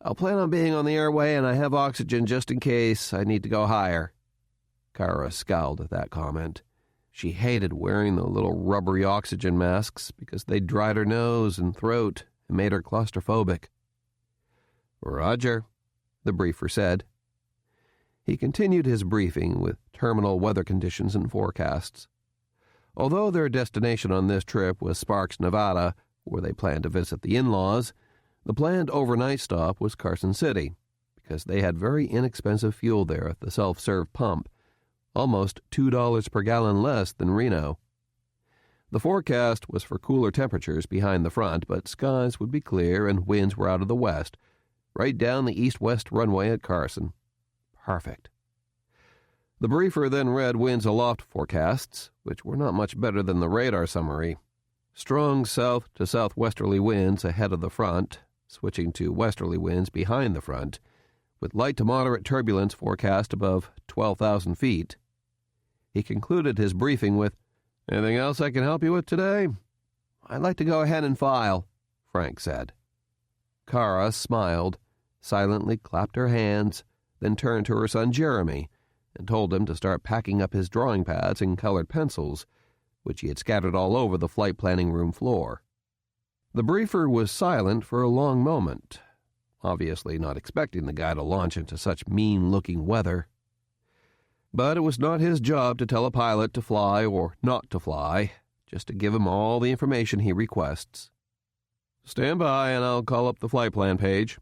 "I'll plan on being on the airway, and I have oxygen just in case I need to go higher." Kara scowled at that comment. She hated wearing the little rubbery oxygen masks because they dried her nose and throat and made her claustrophobic. "Roger," the briefer said. He continued his briefing with terminal weather conditions and forecasts. Although their destination on this trip was Sparks, Nevada, where they planned to visit the in-laws, the planned overnight stop was Carson City, because they had very inexpensive fuel there at the self-serve pump, almost $2 per gallon less than Reno. The forecast was for cooler temperatures behind the front, but skies would be clear and winds were out of the west, right down the east-west runway at Carson. Perfect. The briefer then read winds aloft forecasts, which were not much better than the radar summary. Strong south to southwesterly winds ahead of the front, switching to westerly winds behind the front, with light to moderate turbulence forecast above 12,000 feet. He concluded his briefing with, "Anything else I can help you with today?" "I'd like to go ahead and file," Frank said. Kara smiled, silently clapped her hands, then turned to her son Jeremy and told him to start packing up his drawing pads and colored pencils, which he had scattered all over the flight planning room floor. The briefer was silent for a long moment, obviously not expecting the guy to launch into such mean-looking weather. But it was not his job to tell a pilot to fly or not to fly, just to give him all the information he requests. "Stand by and I'll call up the flight plan page."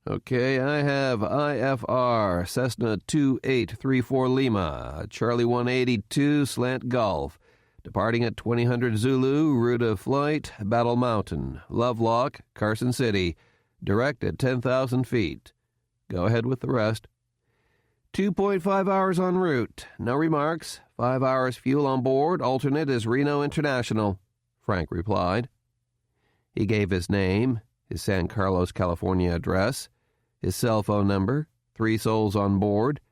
"Okay, I have IFR Cessna 2834 Lima, Charlie 182 Slant Golf, departing at 2000 Zulu, route of flight, Battle Mountain, Lovelock, Carson City, direct at 10,000 feet. Go ahead with the rest." 2.5 hours en route. No remarks. 5 hours fuel on board. Alternate is Reno International," Frank replied. He gave his name, his San Carlos, California address, his cell phone number, 3 souls on board,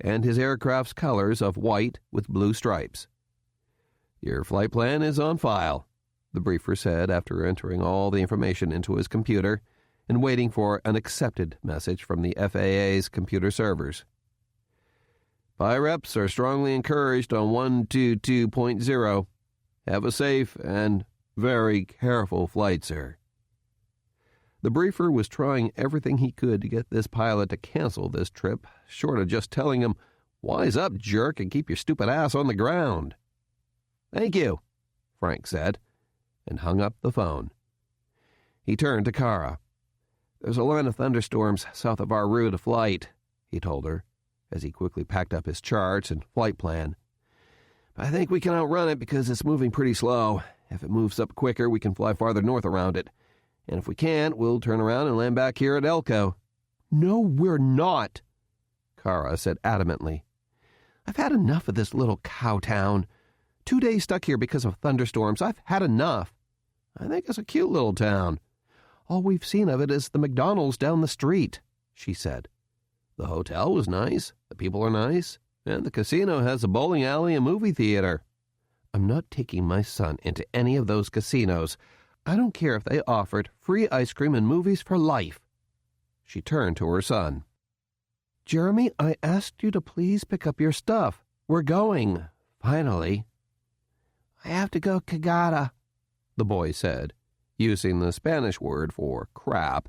and his aircraft's colors of white with blue stripes. "Your flight plan is on file," the briefer said after entering all the information into his computer and waiting for an accepted message from the FAA's computer servers. "PIREPs are strongly encouraged on 122.0. Have a safe and very careful flight, sir." The briefer was trying everything he could to get this pilot to cancel this trip, short of just telling him, "Wise up, jerk, and keep your stupid ass on the ground." "Thank you," Frank said, and hung up the phone. He turned to Kara. "There's a line of thunderstorms south of our route of flight," he told her, as he quickly packed up his charts and flight plan. "I think we can outrun it because it's moving pretty slow. If it moves up quicker, we can fly farther north around it. And if we can't, we'll turn around and land back here at Elko." "No, we're not," Kara said adamantly. "I've had enough of this little cow town. 2 days stuck here because of thunderstorms. I've had enough." "I think it's a cute little town. All we've seen of it is the McDonald's down the street," she said. "The hotel was nice, the people are nice, and the casino has a bowling alley and movie theater." "I'm not taking my son into any of those casinos. I don't care if they offered free ice cream and movies for life." She turned to her son. "Jeremy, I asked you to please pick up your stuff. We're going, finally." "I have to go cagada," the boy said, using the Spanish word for crap,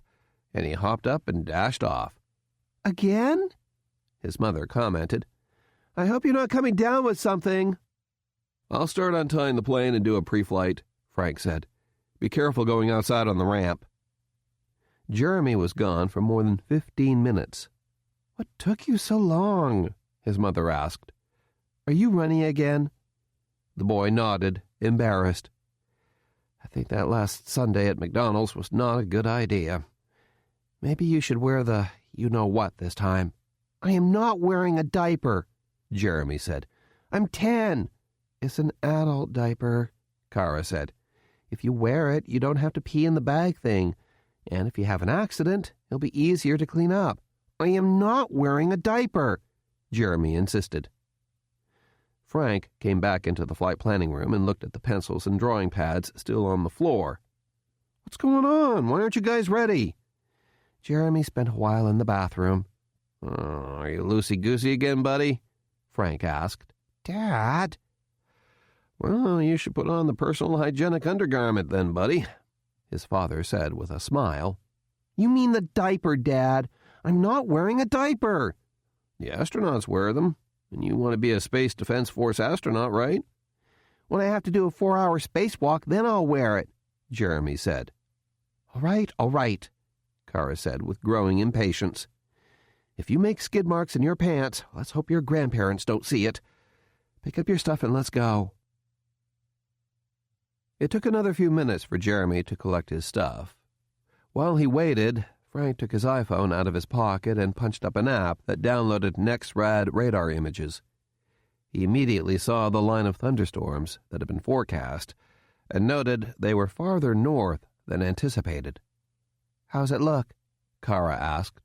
and he hopped up and dashed off. "Again?" his mother commented. "I hope you're not coming down with something." "I'll start untying the plane and do a pre-flight," Frank said. "Be careful going outside on the ramp." Jeremy was gone for more than 15 minutes. "What took you so long?" his mother asked. "Are you running again?" The boy nodded, embarrassed. "I think that last Sunday at McDonald's was not a good idea. Maybe you should wear the you-know-what this time." "I am not wearing a diaper," Jeremy said. "I'm 10. "It's an adult diaper," Kara said. "If you wear it, you don't have to pee in the bag thing. And if you have an accident, it'll be easier to clean up." "I am not wearing a diaper," Jeremy insisted. Frank came back into the flight planning room and looked at the pencils and drawing pads still on the floor. "What's going on? Why aren't you guys ready?" "Jeremy spent a while in the bathroom." "Are you loosey-goosey again, buddy?" Frank asked. "Dad." "Well, you should put on the personal hygienic undergarment then, buddy," his father said with a smile. "You mean the diaper, Dad. I'm not wearing a diaper." "The astronauts wear them, and you want to be a Space Defense Force astronaut, right?" "When I have to do a 4-hour spacewalk, then I'll wear it," Jeremy said. All right, Kara said with growing impatience. "If you make skid marks in your pants, let's hope your grandparents don't see it. Pick up your stuff and let's go." It took another few minutes for Jeremy to collect his stuff. While he waited, Frank took his iPhone out of his pocket and punched up an app that downloaded NEXRAD radar images. He immediately saw the line of thunderstorms that had been forecast and noted they were farther north than anticipated. "How's it look?" Kara asked.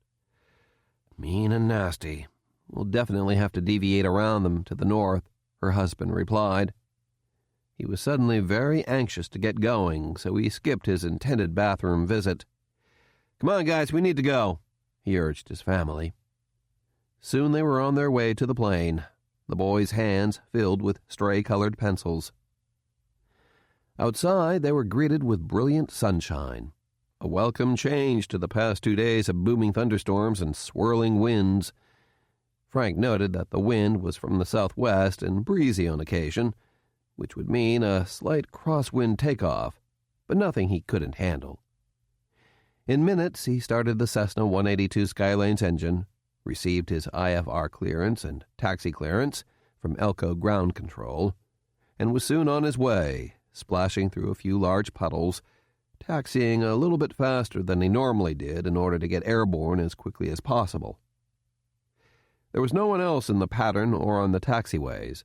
"Mean and nasty. We'll definitely have to deviate around them to the north," her husband replied. He was suddenly very anxious to get going, so he skipped his intended bathroom visit. "Come on, guys, we need to go," he urged his family. Soon they were on their way to the plane, the boys' hands filled with stray-colored pencils. Outside, they were greeted with brilliant sunshine, a welcome change to the past 2 days of booming thunderstorms and swirling winds. Frank noted that the wind was from the southwest and breezy on occasion, which would mean a slight crosswind takeoff, but nothing he couldn't handle. In minutes, he started the Cessna 182 Skylane's engine, received his IFR clearance and taxi clearance from Elko Ground Control, and was soon on his way, splashing through a few large puddles, taxiing a little bit faster than he normally did in order to get airborne as quickly as possible. There was no one else in the pattern or on the taxiways.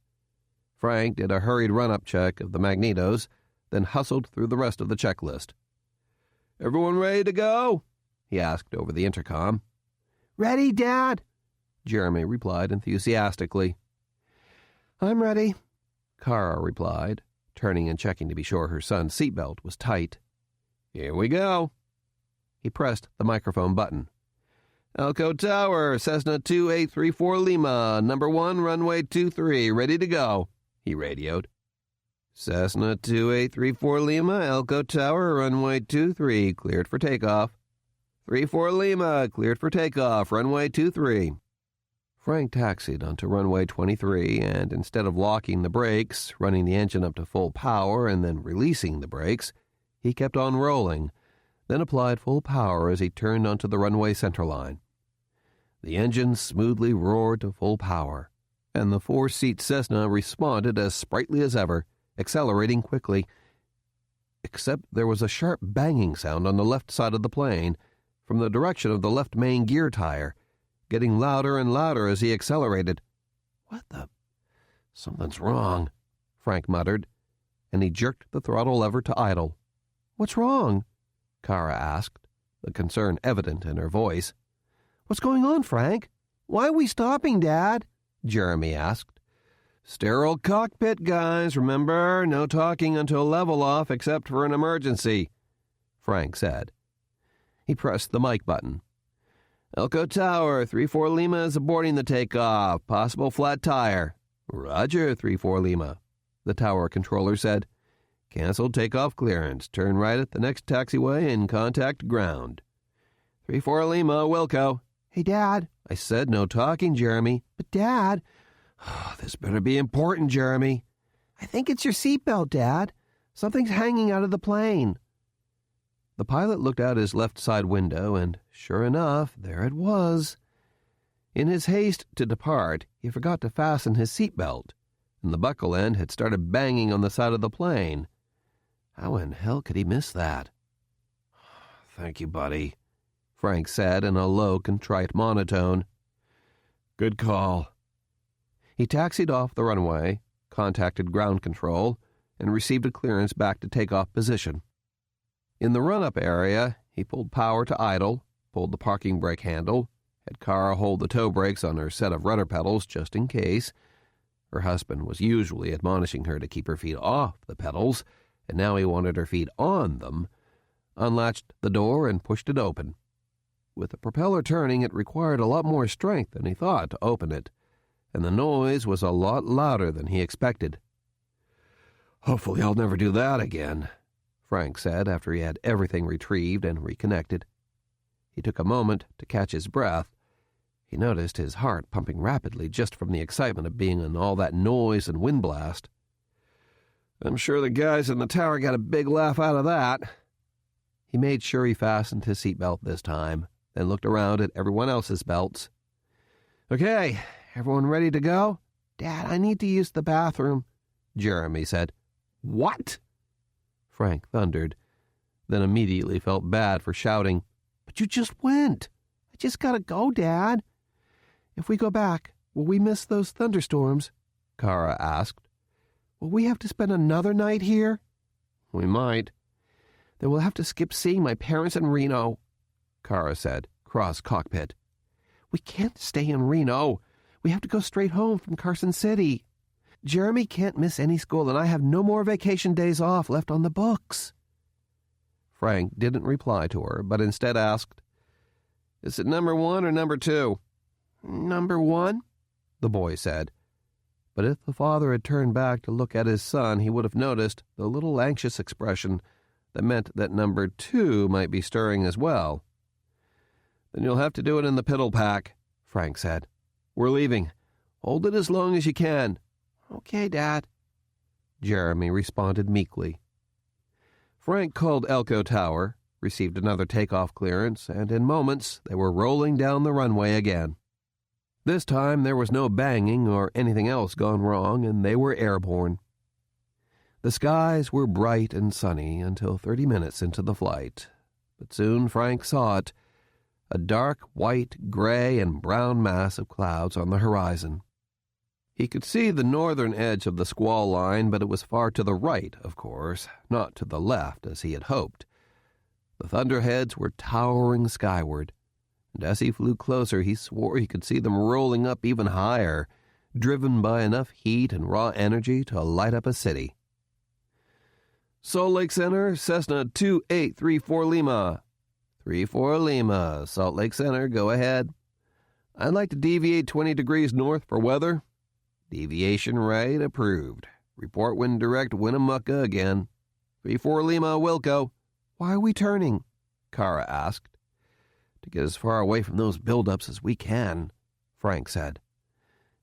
Frank did a hurried run-up check of the magnetos, then hustled through the rest of the checklist. "Everyone ready to go?" he asked over the intercom. "Ready, Dad?" Jeremy replied enthusiastically. "I'm ready," Kara replied, turning and checking to be sure her son's seatbelt was tight. "Here we go." He pressed the microphone button. "Elko Tower, Cessna 2834 Lima, number 1, runway 23, ready to go," he radioed. "Cessna 2834 Lima, Elko Tower, runway 23, cleared for takeoff. 34 Lima, cleared for takeoff, runway 23. Frank taxied onto runway 23, and instead of locking the brakes, running the engine up to full power, and then releasing the brakes, he kept on rolling, then applied full power as he turned onto the runway centerline. The engine smoothly roared to full power, and the 4-seat Cessna responded as sprightly as ever, accelerating quickly. Except there was a sharp banging sound on the left side of the plane, from the direction of the left main gear tire, getting louder and louder as he accelerated. "What the? Something's wrong," Frank muttered, and he jerked the throttle lever to idle. "What's wrong?" Kara asked, the concern evident in her voice. "What's going on, Frank? Why are we stopping, Dad?" Jeremy asked. "Sterile cockpit, guys, remember? No talking until level off except for an emergency," Frank said. He pressed the mic button. "Elko Tower, 34 Lima is aborting the takeoff. Possible flat tire." "Roger, 34 Lima," the tower controller said. "Canceled takeoff clearance. Turn right at the next taxiway and contact ground." 34 Lima, Wilco." "Hey, Dad." "I said no talking, Jeremy." "But, Dad." "This better be important, Jeremy." "I think it's your seatbelt, Dad. Something's hanging out of the plane." The pilot looked out his left side window, and sure enough, there it was. In his haste to depart, he forgot to fasten his seatbelt, and the buckle end had started banging on the side of the plane. How in hell could he miss that? "Thank you, buddy," Frank said in a low, contrite monotone. "Good call." He taxied off the runway, contacted ground control, and received a clearance back to takeoff position. In the run-up area, he pulled power to idle, pulled the parking brake handle, had Kara hold the toe brakes on her set of rudder pedals just in case. Her husband was usually admonishing her to keep her feet off the pedals, and now he wanted her feet on them, unlatched the door and pushed it open. With the propeller turning, it required a lot more strength than he thought to open it, and the noise was a lot louder than he expected. "Hopefully I'll never do that again," Frank said after he had everything retrieved and reconnected. He took a moment to catch his breath. He noticed his heart pumping rapidly just from the excitement of being in all that noise and wind blast. "I'm sure the guys in the tower got a big laugh out of that." He made sure he fastened his seatbelt this time, then looked around at everyone else's belts. "Okay, everyone ready to go?" "Dad, I need to use the bathroom," Jeremy said. "What?" Frank thundered, then immediately felt bad for shouting. "But you just went. I just gotta go, Dad." "If we go back, will we miss those thunderstorms?" Kara asked. "Will we have to spend another night here?" "We might." "Then we'll have to skip seeing my parents in Reno," Kara said, cross cockpit. "We can't stay in Reno. We have to go straight home from Carson City. Jeremy can't miss any school, and I have no more vacation days off left on the books." Frank didn't reply to her, but instead asked, "Is it number 1 or number 2? "Number 1, the boy said. But if the father had turned back to look at his son, he would have noticed the little anxious expression that meant that number 2 might be stirring as well. "Then you'll have to do it in the piddle pack," Frank said. "We're leaving. Hold it as long as you can." "Okay, Dad," Jeremy responded meekly. Frank called Elko Tower, received another takeoff clearance, and in moments they were rolling down the runway again. This time there was no banging or anything else gone wrong, and they were airborne. The skies were bright and sunny until 30 minutes into the flight, but soon Frank saw it. a dark white, gray, and brown mass of clouds on the horizon. He could see the northern edge of the squall line, but it was far to the right, of course, not to the left, as he had hoped. The thunderheads were towering skyward, and as he flew closer, he swore he could see them rolling up even higher, driven by enough heat and raw energy to light up a city. Salt Lake Center, Cessna 2834 Lima. 34 Lima, Salt Lake Center, go ahead. I'd like to deviate 20 degrees north for weather. Deviation right approved. Report when direct Winnemucca again. 34 Lima, Wilco. Why are we turning? Kara asked. To get as far away from those buildups as we can, Frank said.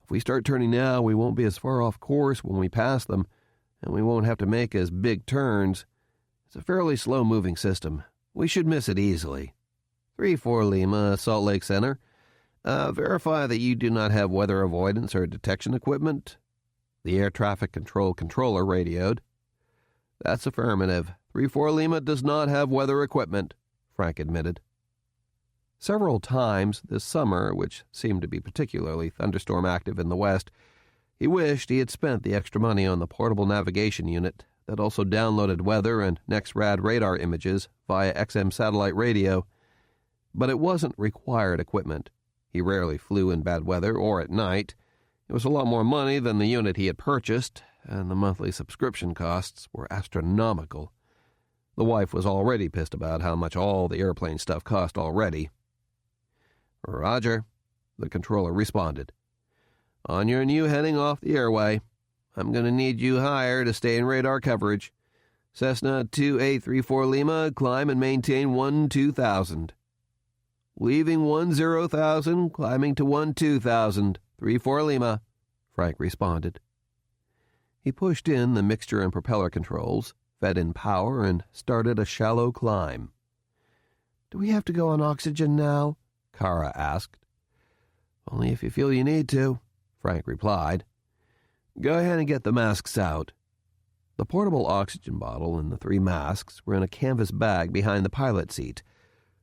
If we start turning now, we won't be as far off course when we pass them, and we won't have to make as big turns. It's a fairly slow-moving system. We should miss it easily. 34 Lima, Salt Lake Center. Verify that you do not have weather avoidance or detection equipment. The air traffic control controller radioed. That's affirmative. 34 Lima does not have weather equipment, Frank admitted. Several times this summer, which seemed to be particularly thunderstorm active in the west, he wished he had spent the extra money on the portable navigation unit that also downloaded weather and NEXRAD radar images via XM satellite radio. But it wasn't required equipment. He rarely flew in bad weather or at night. It was a lot more money than the unit he had purchased, and the monthly subscription costs were astronomical. The wife was already pissed about how much all the airplane stuff cost already. Roger, the controller responded. On your new heading off the airway. I'm going to need you higher to stay in radar coverage. Cessna 2834 Lima, climb and maintain 12,000. Leaving 10,000, climbing to 12,000. 34 Lima, Frank responded. He pushed in the mixture and propeller controls, fed in power, and started a shallow climb. Do we have to go on oxygen now? Kara asked. Only if you feel you need to, Frank replied. Go ahead and get the masks out. The portable oxygen bottle and the 3 masks were in a canvas bag behind the pilot seat,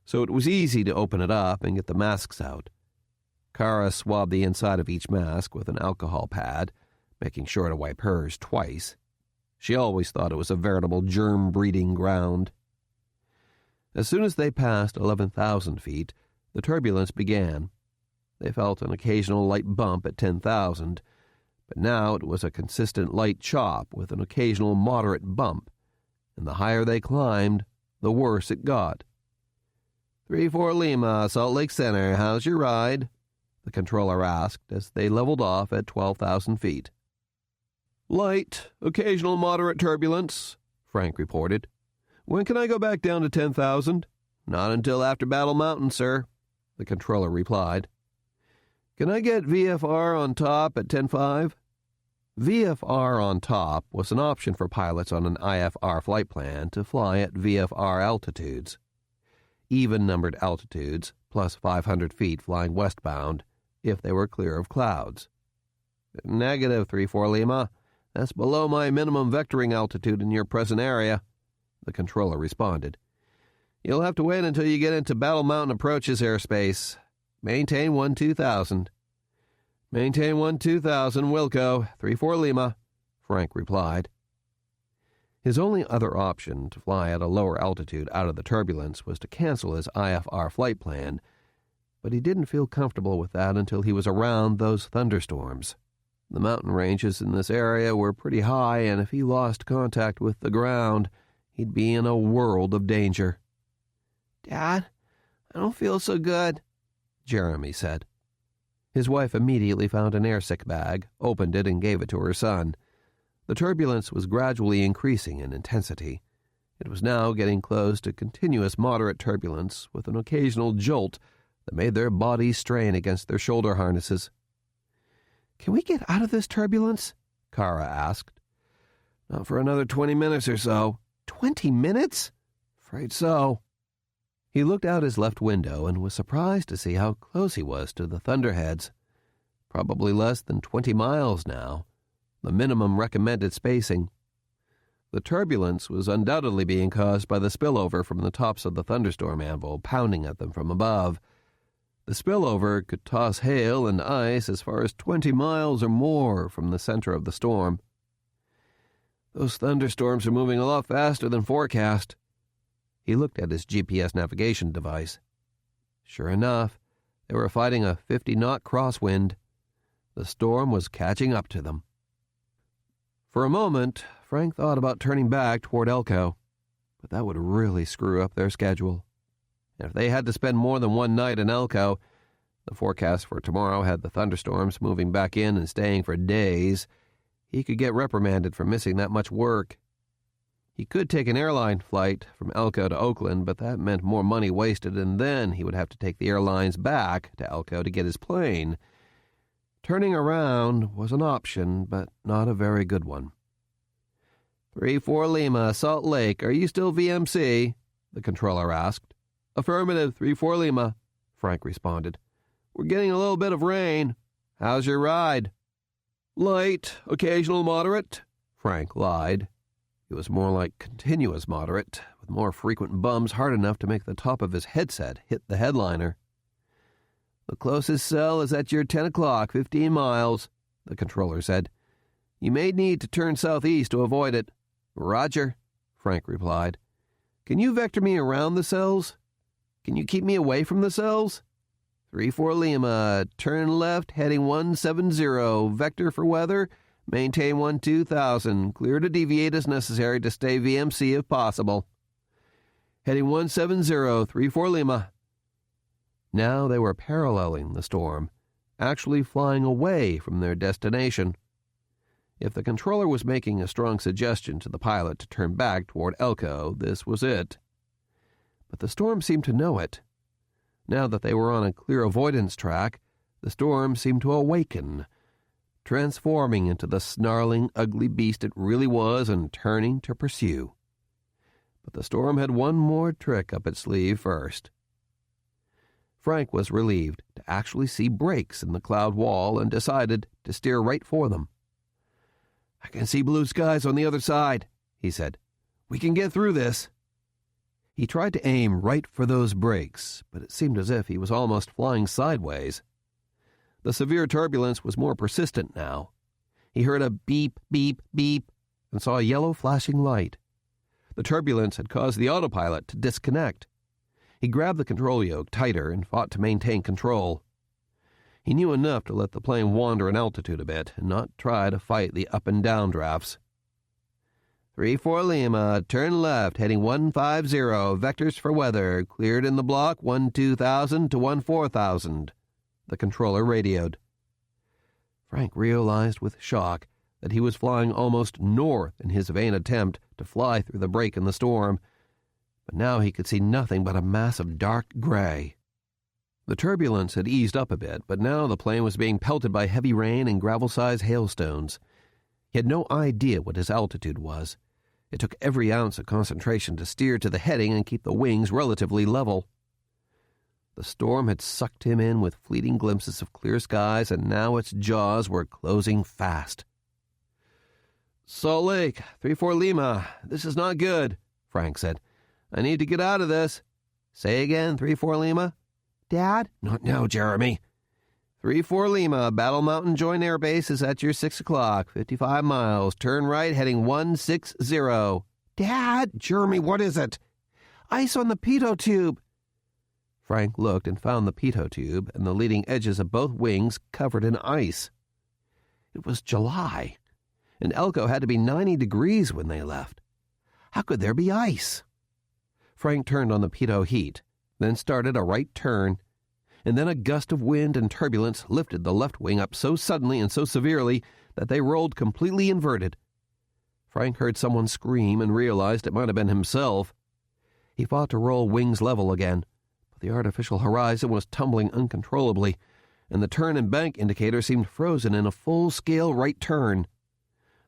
so it was easy to open it up and get the masks out. Kara swabbed the inside of each mask with an alcohol pad, making sure to wipe hers twice. She always thought it was a veritable germ-breeding ground. As soon as they passed 11,000 feet, the turbulence began. They felt an occasional light bump at 10,000, but now it was a consistent light chop with an occasional moderate bump, and the higher they climbed, the worse it got. 34 Lima, Salt Lake Center, how's your ride? The controller asked as they leveled off at 12,000 feet. Light, occasional moderate turbulence, Frank reported. When can I go back down to 10,000? Not until after Battle Mountain, sir, the controller replied. Can I get VFR on top at 10.5? VFR on top was an option for pilots on an IFR flight plan to fly at VFR altitudes. Even-numbered altitudes, plus 500 feet flying westbound, if they were clear of clouds. Negative, 34 Lima. That's below my minimum vectoring altitude in your present area, the controller responded. You'll have to wait until you get into Battle Mountain approaches airspace. Maintain 12,000. Maintain 12,000, Wilco, 34 Lima, Frank replied. His only other option to fly at a lower altitude out of the turbulence was to cancel his IFR flight plan, but he didn't feel comfortable with that until he was around those thunderstorms. The mountain ranges in this area were pretty high, and if he lost contact with the ground, he'd be in a world of danger. Dad, I don't feel so good, Jeremy said. His wife immediately found an airsick bag, opened it, and gave it to her son. The turbulence was gradually increasing in intensity. It was now getting close to continuous moderate turbulence with an occasional jolt that made their bodies strain against their shoulder harnesses. Can we get out of this turbulence? Kara asked. Not for another 20 minutes or so. 20 minutes? Afraid so. He looked out his left window and was surprised to see how close he was to the thunderheads. Probably less than 20 miles now, the minimum recommended spacing. The turbulence was undoubtedly being caused by the spillover from the tops of the thunderstorm anvil pounding at them from above, The spillover could toss hail and ice as far as 20 miles or more from the center of the storm. "Those thunderstorms are moving a lot faster than forecast." He looked at his GPS navigation device. Sure enough, they were fighting a 50-knot crosswind. The storm was catching up to them. For a moment, Frank thought about turning back toward Elko, but that would really screw up their schedule. And if they had to spend more than one night in Elko, the forecast for tomorrow had the thunderstorms moving back in and staying for days, he could get reprimanded for missing that much work. He could take an airline flight from Elko to Oakland, but that meant more money wasted, and then he would have to take the airlines back to Elko to get his plane. Turning around was an option, but not a very good one. 3-4 Lima, Salt Lake, are you still VMC? The controller asked. Affirmative, 3-4 Lima, Frank responded. We're getting a little bit of rain. How's your ride? Light, occasional moderate, Frank lied. It was more like continuous moderate, with more frequent bumps hard enough to make the top of his headset hit the headliner. The closest cell is at your 10 o'clock, 15 miles, the controller said. You may need to turn southeast to avoid it. Roger, Frank replied. Can you vector me around the cells? Can you keep me away from the cells? 3-4 Lima, turn left, heading 170, vector for weather, maintain 12,000, clear to deviate as necessary to stay VMC if possible. Heading 170, 3-4 Lima. Now they were paralleling the storm, actually flying away from their destination. If the controller was making a strong suggestion to the pilot to turn back toward Elko, this was it. But the storm seemed to know it. Now that they were on a clear avoidance track, the storm seemed to awaken, transforming into the snarling, ugly beast it really was and turning to pursue. But the storm had one more trick up its sleeve first. Frank was relieved to actually see breaks in the cloud wall and decided to steer right for them. I can see blue skies on the other side, he said. We can get through this. He tried to aim right for those breaks, but it seemed as if he was almost flying sideways. The severe turbulence was more persistent now. He heard a beep, beep, beep, and saw a yellow flashing light. The turbulence had caused the autopilot to disconnect. He grabbed the control yoke tighter and fought to maintain control. He knew enough to let the plane wander in altitude a bit and not try to fight the up and down drafts. 3-4 Lima, turn left, heading 150, vectors for weather, cleared in the block 12,000 to 14,000, the controller radioed. Frank realized with shock that he was flying almost north in his vain attempt to fly through the break in the storm, but now he could see nothing but a mass of dark gray. The turbulence had eased up a bit, but now the plane was being pelted by heavy rain and gravel-sized hailstones. He had no idea what his altitude was. It took every ounce of concentration to steer to the heading and keep the wings relatively level. The storm had sucked him in with fleeting glimpses of clear skies, and now its jaws were closing fast. Salt Lake, 3-4 Lima, this is not good, Frank said. I need to get out of this. Say again, 3-4 Lima. Dad? Not now, Jeremy. 3-4 Lima, Battle Mountain Joint Air Base is at your 6 o'clock, 55 miles. Turn right, heading 160. Dad! Jeremy, what is it? Ice on the pitot tube. Frank looked and found the pitot tube and the leading edges of both wings covered in ice. It was July, and Elko had to be 90 degrees when they left. How could there be ice? Frank turned on the pitot heat, then started a right turn, and then a gust of wind and turbulence lifted the left wing up so suddenly and so severely that they rolled completely inverted. Frank heard someone scream and realized it might have been himself. He fought to roll wings level again, but the artificial horizon was tumbling uncontrollably, and the turn and bank indicator seemed frozen in a full-scale right turn.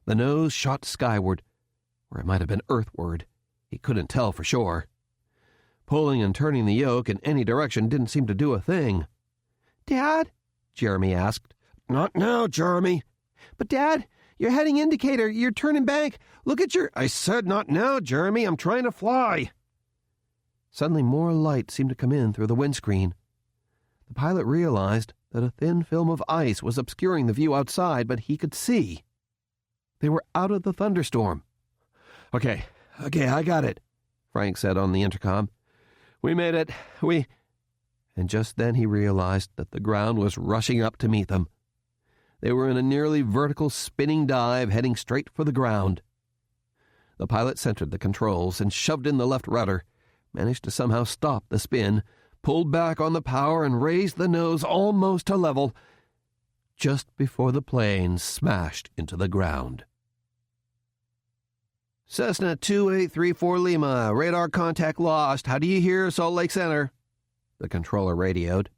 The nose shot skyward, or it might have been earthward. He couldn't tell for sure. Pulling and turning the yoke in any direction didn't seem to do a thing. Dad? Jeremy asked. Not now, Jeremy. But Dad, your heading indicator, your turn and bank. Look at your... I said not now, Jeremy. I'm trying to fly. Suddenly more light seemed to come in through the windscreen. The The pilot realized that a thin film of ice was obscuring the view outside, but he could see. They were out of the thunderstorm. Okay, I got it," Frank said on the intercom. "We made it. And just then he realized that the ground was rushing up to meet them. They were in a nearly vertical spinning dive heading straight for the ground. The pilot centered the controls and shoved in the left rudder, managed to somehow stop the spin, pulled back on the power and raised the nose almost to level, just before the plane smashed into the ground. "Cessna 2834 Lima, radar contact lost. How do you hear, Salt Lake Center?" the controller radioed.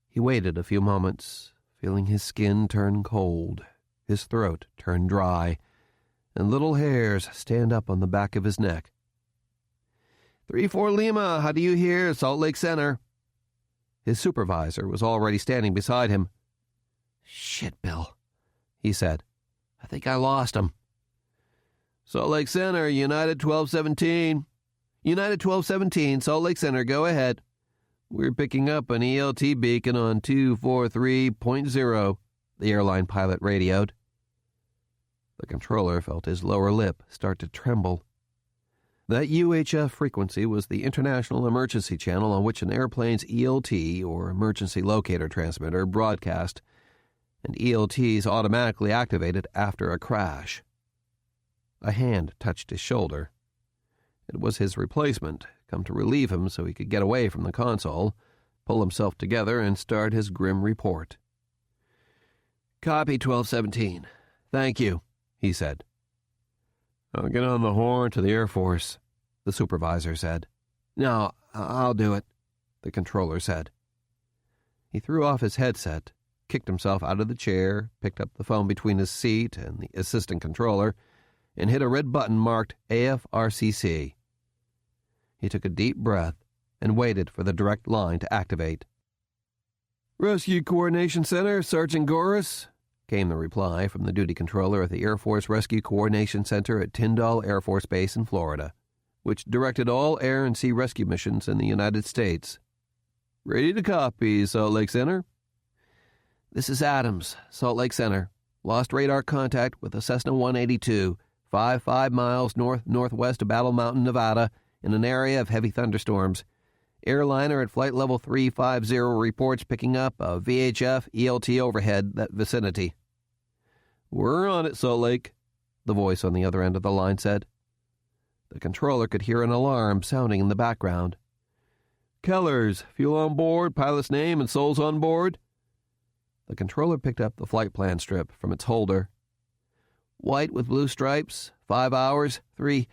He waited a few moments, feeling his skin turn cold, his throat turn dry, and little hairs stand up on the back of his neck. 34 Lima, how do you hear, Salt Lake Center?" His supervisor was already standing beside him. "Shit, Bill," he said. "I think I lost him." "Salt Lake Center, United 1217. United 1217, Salt Lake Center, go ahead. We're picking up an ELT beacon on 243.0, the airline pilot radioed. The controller felt his lower lip start to tremble. That UHF frequency was the international emergency channel on which an airplane's ELT, or emergency locator transmitter, broadcast, and ELTs automatically activated after a crash. A hand touched his shoulder. It was his replacement, come to relieve him so he could get away from the console, pull himself together, and start his grim report. "Copy, 1217. Thank you," he said. "I'll get on the horn to the Air Force," the supervisor said. "No, I'll do it," the controller said. He threw off his headset, kicked himself out of the chair, picked up the phone between his seat and the assistant controller, and hit a red button marked AFRCC. He took a deep breath and waited for the direct line to activate. "Rescue Coordination Center, Sergeant Goris," came the reply from the duty controller at the Air Force Rescue Coordination Center at Tyndall Air Force Base in Florida, which directed all air and sea rescue missions in the United States. "Ready to copy, Salt Lake Center." "This is Adams, Salt Lake Center. Lost radar contact with a Cessna 182, 5 miles northwest of Battle Mountain, Nevada, in an area of heavy thunderstorms. Airliner at flight level 350 reports picking up a VHF ELT overhead that vicinity." "We're on it, Salt Lake," the voice on the other end of the line said. The controller could hear an alarm sounding in the background. "Kellers, fuel on board, pilot's name, and souls on board." The controller picked up the flight plan strip from its holder. "White with blue stripes, 5 hours, three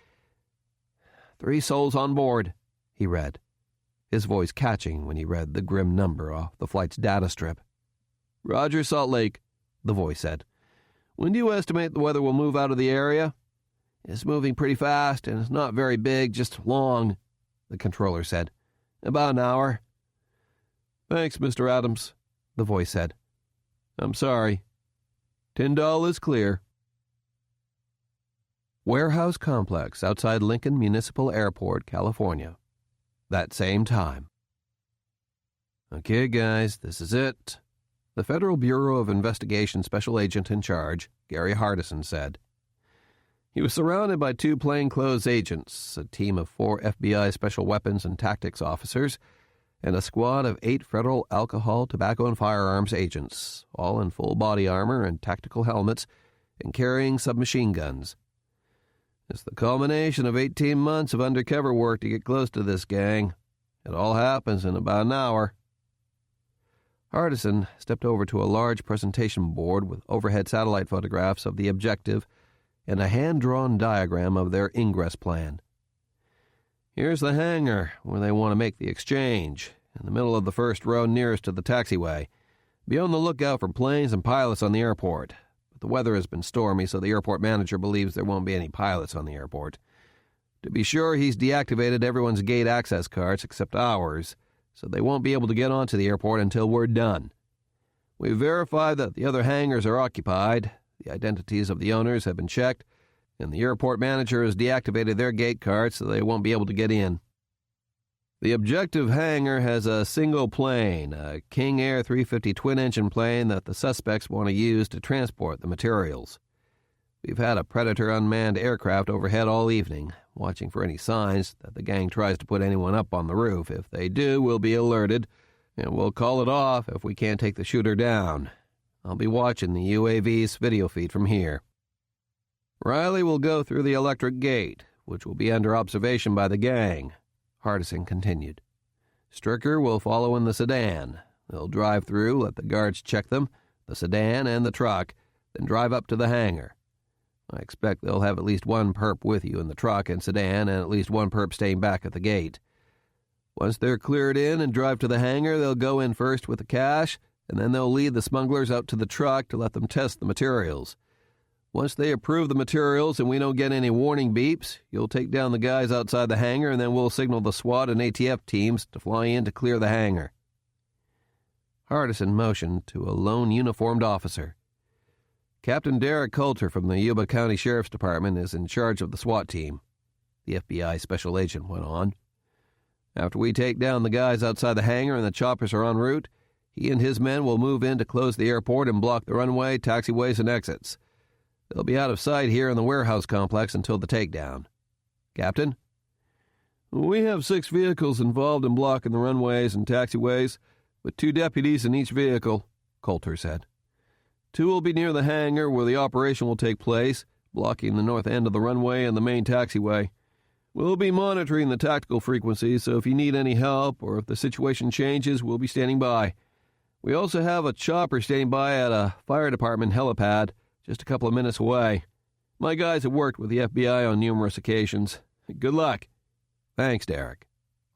souls on board," he read, his voice catching when he read the grim number off the flight's data strip. "Roger, Salt Lake," the voice said. "When do you estimate the weather will move out of the area?" "It's moving pretty fast, and it's not very big, just long," the controller said. "About an hour." "Thanks, Mr. Adams," the voice said. "I'm sorry. Tyndall is clear." Warehouse complex outside Lincoln Municipal Airport, California. That same time. "Okay, guys, this is it," the Federal Bureau of Investigation Special Agent in charge, Gary Hardison, said. He was surrounded by 2 plainclothes agents, a team of 4 FBI Special Weapons and Tactics officers, and a squad of 8 federal alcohol, tobacco, and firearms agents, all in full body armor and tactical helmets and carrying submachine guns. "It's the culmination of 18 months of undercover work to get close to this gang. It all happens in about an hour." Hardison stepped over to a large presentation board with overhead satellite photographs of the objective and a hand-drawn diagram of their ingress plan. "Here's the hangar where they want to make the exchange, in the middle of the first row nearest to the taxiway. Be on the lookout for planes and pilots on the airport. But the weather has been stormy, so the airport manager believes there won't be any pilots on the airport. To be sure, he's deactivated everyone's gate access cards except ours, so they won't be able to get onto the airport until we're done. We've verified that the other hangars are occupied, the identities of the owners have been checked, and the airport manager has deactivated their gate cards so they won't be able to get in." The objective hangar has a single plane, a King Air 350 twin-engine plane that the suspects want to use to transport the materials. We've had a Predator unmanned aircraft overhead all evening, watching for any signs that the gang tries to put anyone up on the roof. If they do, we'll be alerted, and we'll call it off if we can't take the shooter down. I'll be watching the UAV's video feed from here. Riley will go through the electric gate, which will be under observation by the gang. Hardison continued. Stricker will follow in the sedan. They'll drive through, let the guards check them, the sedan and the truck, then drive up to the hangar. I expect they'll have at least one perp with you in the truck and sedan, and at least one perp staying back at the gate. Once they're cleared in and drive to the hangar, they'll go in first with the cash, and then they'll lead the smugglers out to the truck to let them test the materials. Once they approve the materials and we don't get any warning beeps, you'll take down the guys outside the hangar, and then we'll signal the SWAT and ATF teams to fly in to clear the hangar. Hardison motioned to a lone uniformed officer. Captain Derek Coulter from the Yuba County Sheriff's Department is in charge of the SWAT team, the FBI special agent went on. After we take down the guys outside the hangar and the choppers are en route, he and his men will move in to close the airport and block the runway, taxiways, and exits. They'll be out of sight here in the warehouse complex until the takedown. Captain? We have 6 vehicles involved in blocking the runways and taxiways, with 2 deputies in each vehicle, Coulter said. 2 will be near the hangar where the operation will take place, blocking the north end of the runway and the main taxiway. We'll be monitoring the tactical frequencies, so if you need any help or if the situation changes, we'll be standing by. We also have a chopper standing by at a fire department helipad, just a couple of minutes away. My guys have worked with the FBI on numerous occasions. Good luck. Thanks, Derek,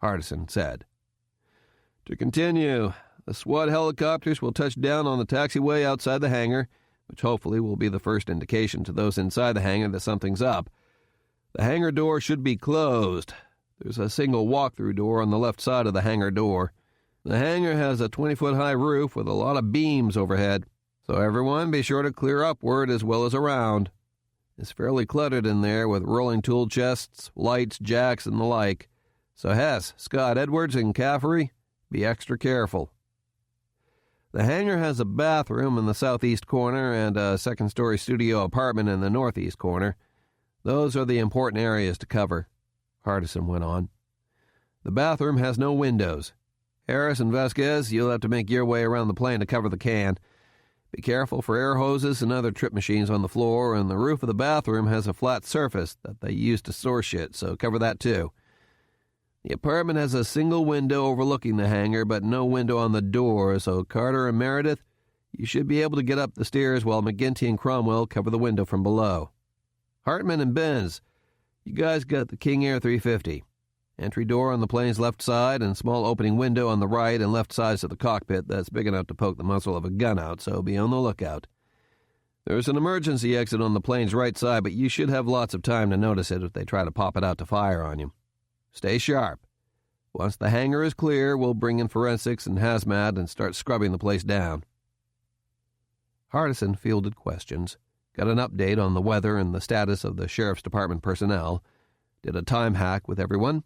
Hardison said. To continue, the SWAT helicopters will touch down on the taxiway outside the hangar, which hopefully will be the first indication to those inside the hangar that something's up. The hangar door should be closed. There's a single walk-through door on the left side of the hangar door. The hangar has a 20-foot-high roof with a lot of beams overhead, so everyone be sure to clear upward as well as around. It's fairly cluttered in there with rolling tool chests, lights, jacks, and the like. So Hess, Scott, Edwards, and Caffery, be extra careful. The hangar has a bathroom in the southeast corner and a second-story studio apartment in the northeast corner. Those are the important areas to cover, Hardison went on. The bathroom has no windows. Harris and Vasquez, you'll have to make your way around the plane to cover the can. Be careful for air hoses and other trip machines on the floor, and the roof of the bathroom has a flat surface that they use to store shit, so cover that too. The apartment has a single window overlooking the hangar, but no window on the door, so Carter and Meredith, you should be able to get up the stairs while McGinty and Cromwell cover the window from below. Hartman and Benz, you guys got the King Air 350. Entry door on the plane's left side and small opening window on the right and left sides of the cockpit that's big enough to poke the muzzle of a gun out, so be on the lookout. There's an emergency exit on the plane's right side, but you should have lots of time to notice it if they try to pop it out to fire on you. Stay sharp. Once the hangar is clear, we'll bring in forensics and hazmat and start scrubbing the place down. Hardison fielded questions, got an update on the weather and the status of the Sheriff's Department personnel, did a time hack with everyone,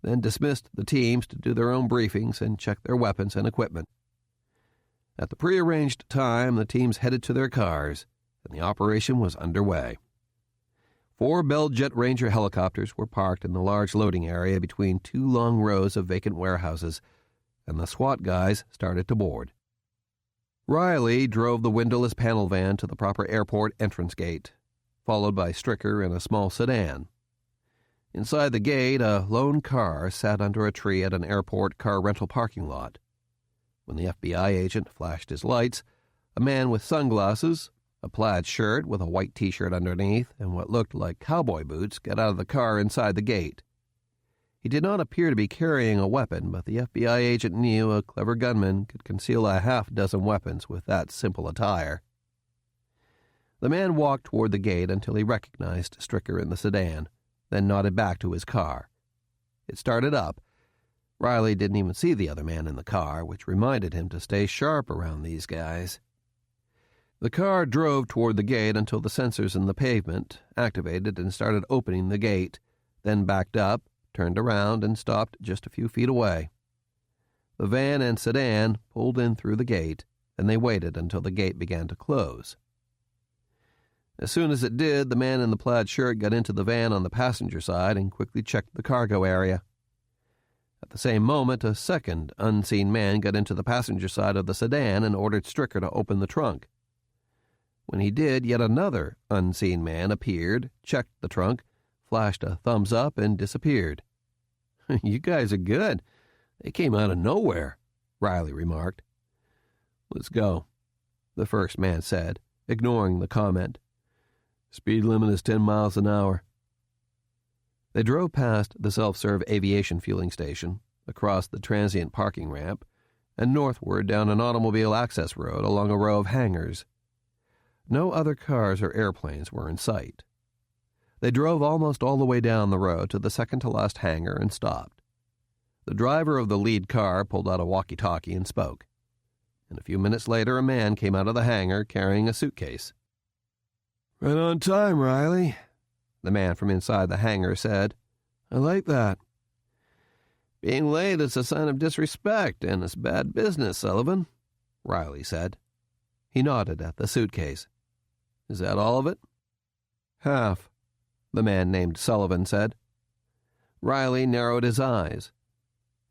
then dismissed the teams to do their own briefings and check their weapons and equipment. At the prearranged time, the teams headed to their cars, and the operation was underway. 4 Bell Jet Ranger helicopters were parked in the large loading area between 2 long rows of vacant warehouses, and the SWAT guys started to board. Riley drove the windowless panel van to the proper airport entrance gate, followed by Stricker in a small sedan. Inside the gate, a lone car sat under a tree at an airport car rental parking lot. When the FBI agent flashed his lights, a man with sunglasses, a plaid shirt with a white T-shirt underneath, and what looked like cowboy boots got out of the car inside the gate. He did not appear to be carrying a weapon, but the FBI agent knew a clever gunman could conceal a half-dozen weapons with that simple attire. The man walked toward the gate until he recognized Stricker in the sedan, then nodded back to his car. It started up. Riley didn't even see the other man in the car, which reminded him to stay sharp around these guys. The car drove toward the gate until the sensors in the pavement activated and started opening the gate, then backed up, turned around and stopped just a few feet away. The van and sedan pulled in through the gate, and they waited until the gate began to close. As soon as it did, the man in the plaid shirt got into the van on the passenger side and quickly checked the cargo area. At the same moment, a second unseen man got into the passenger side of the sedan and ordered Stricker to open the trunk. When he did, yet another unseen man appeared, checked the trunk, flashed a thumbs up, and disappeared. "You guys are good. They came out of nowhere," Riley remarked. "Let's go," the first man said, ignoring the comment. "Speed limit is 10 miles an hour. They drove past the self-serve aviation fueling station, across the transient parking ramp, and northward down an automobile access road along a row of hangars. No other cars or airplanes were in sight. They drove almost all the way down the road to the second-to-last hangar and stopped. The driver of the lead car pulled out a walkie-talkie and spoke. And a few minutes later, a man came out of the hangar carrying a suitcase. "Right on time, Riley," the man from inside the hangar said. "I like that." "Being late is a sign of disrespect, and it's bad business, Sullivan," Riley said. He nodded at the suitcase. "Is that all of it?" "Half," the man named Sullivan said. Riley narrowed his eyes.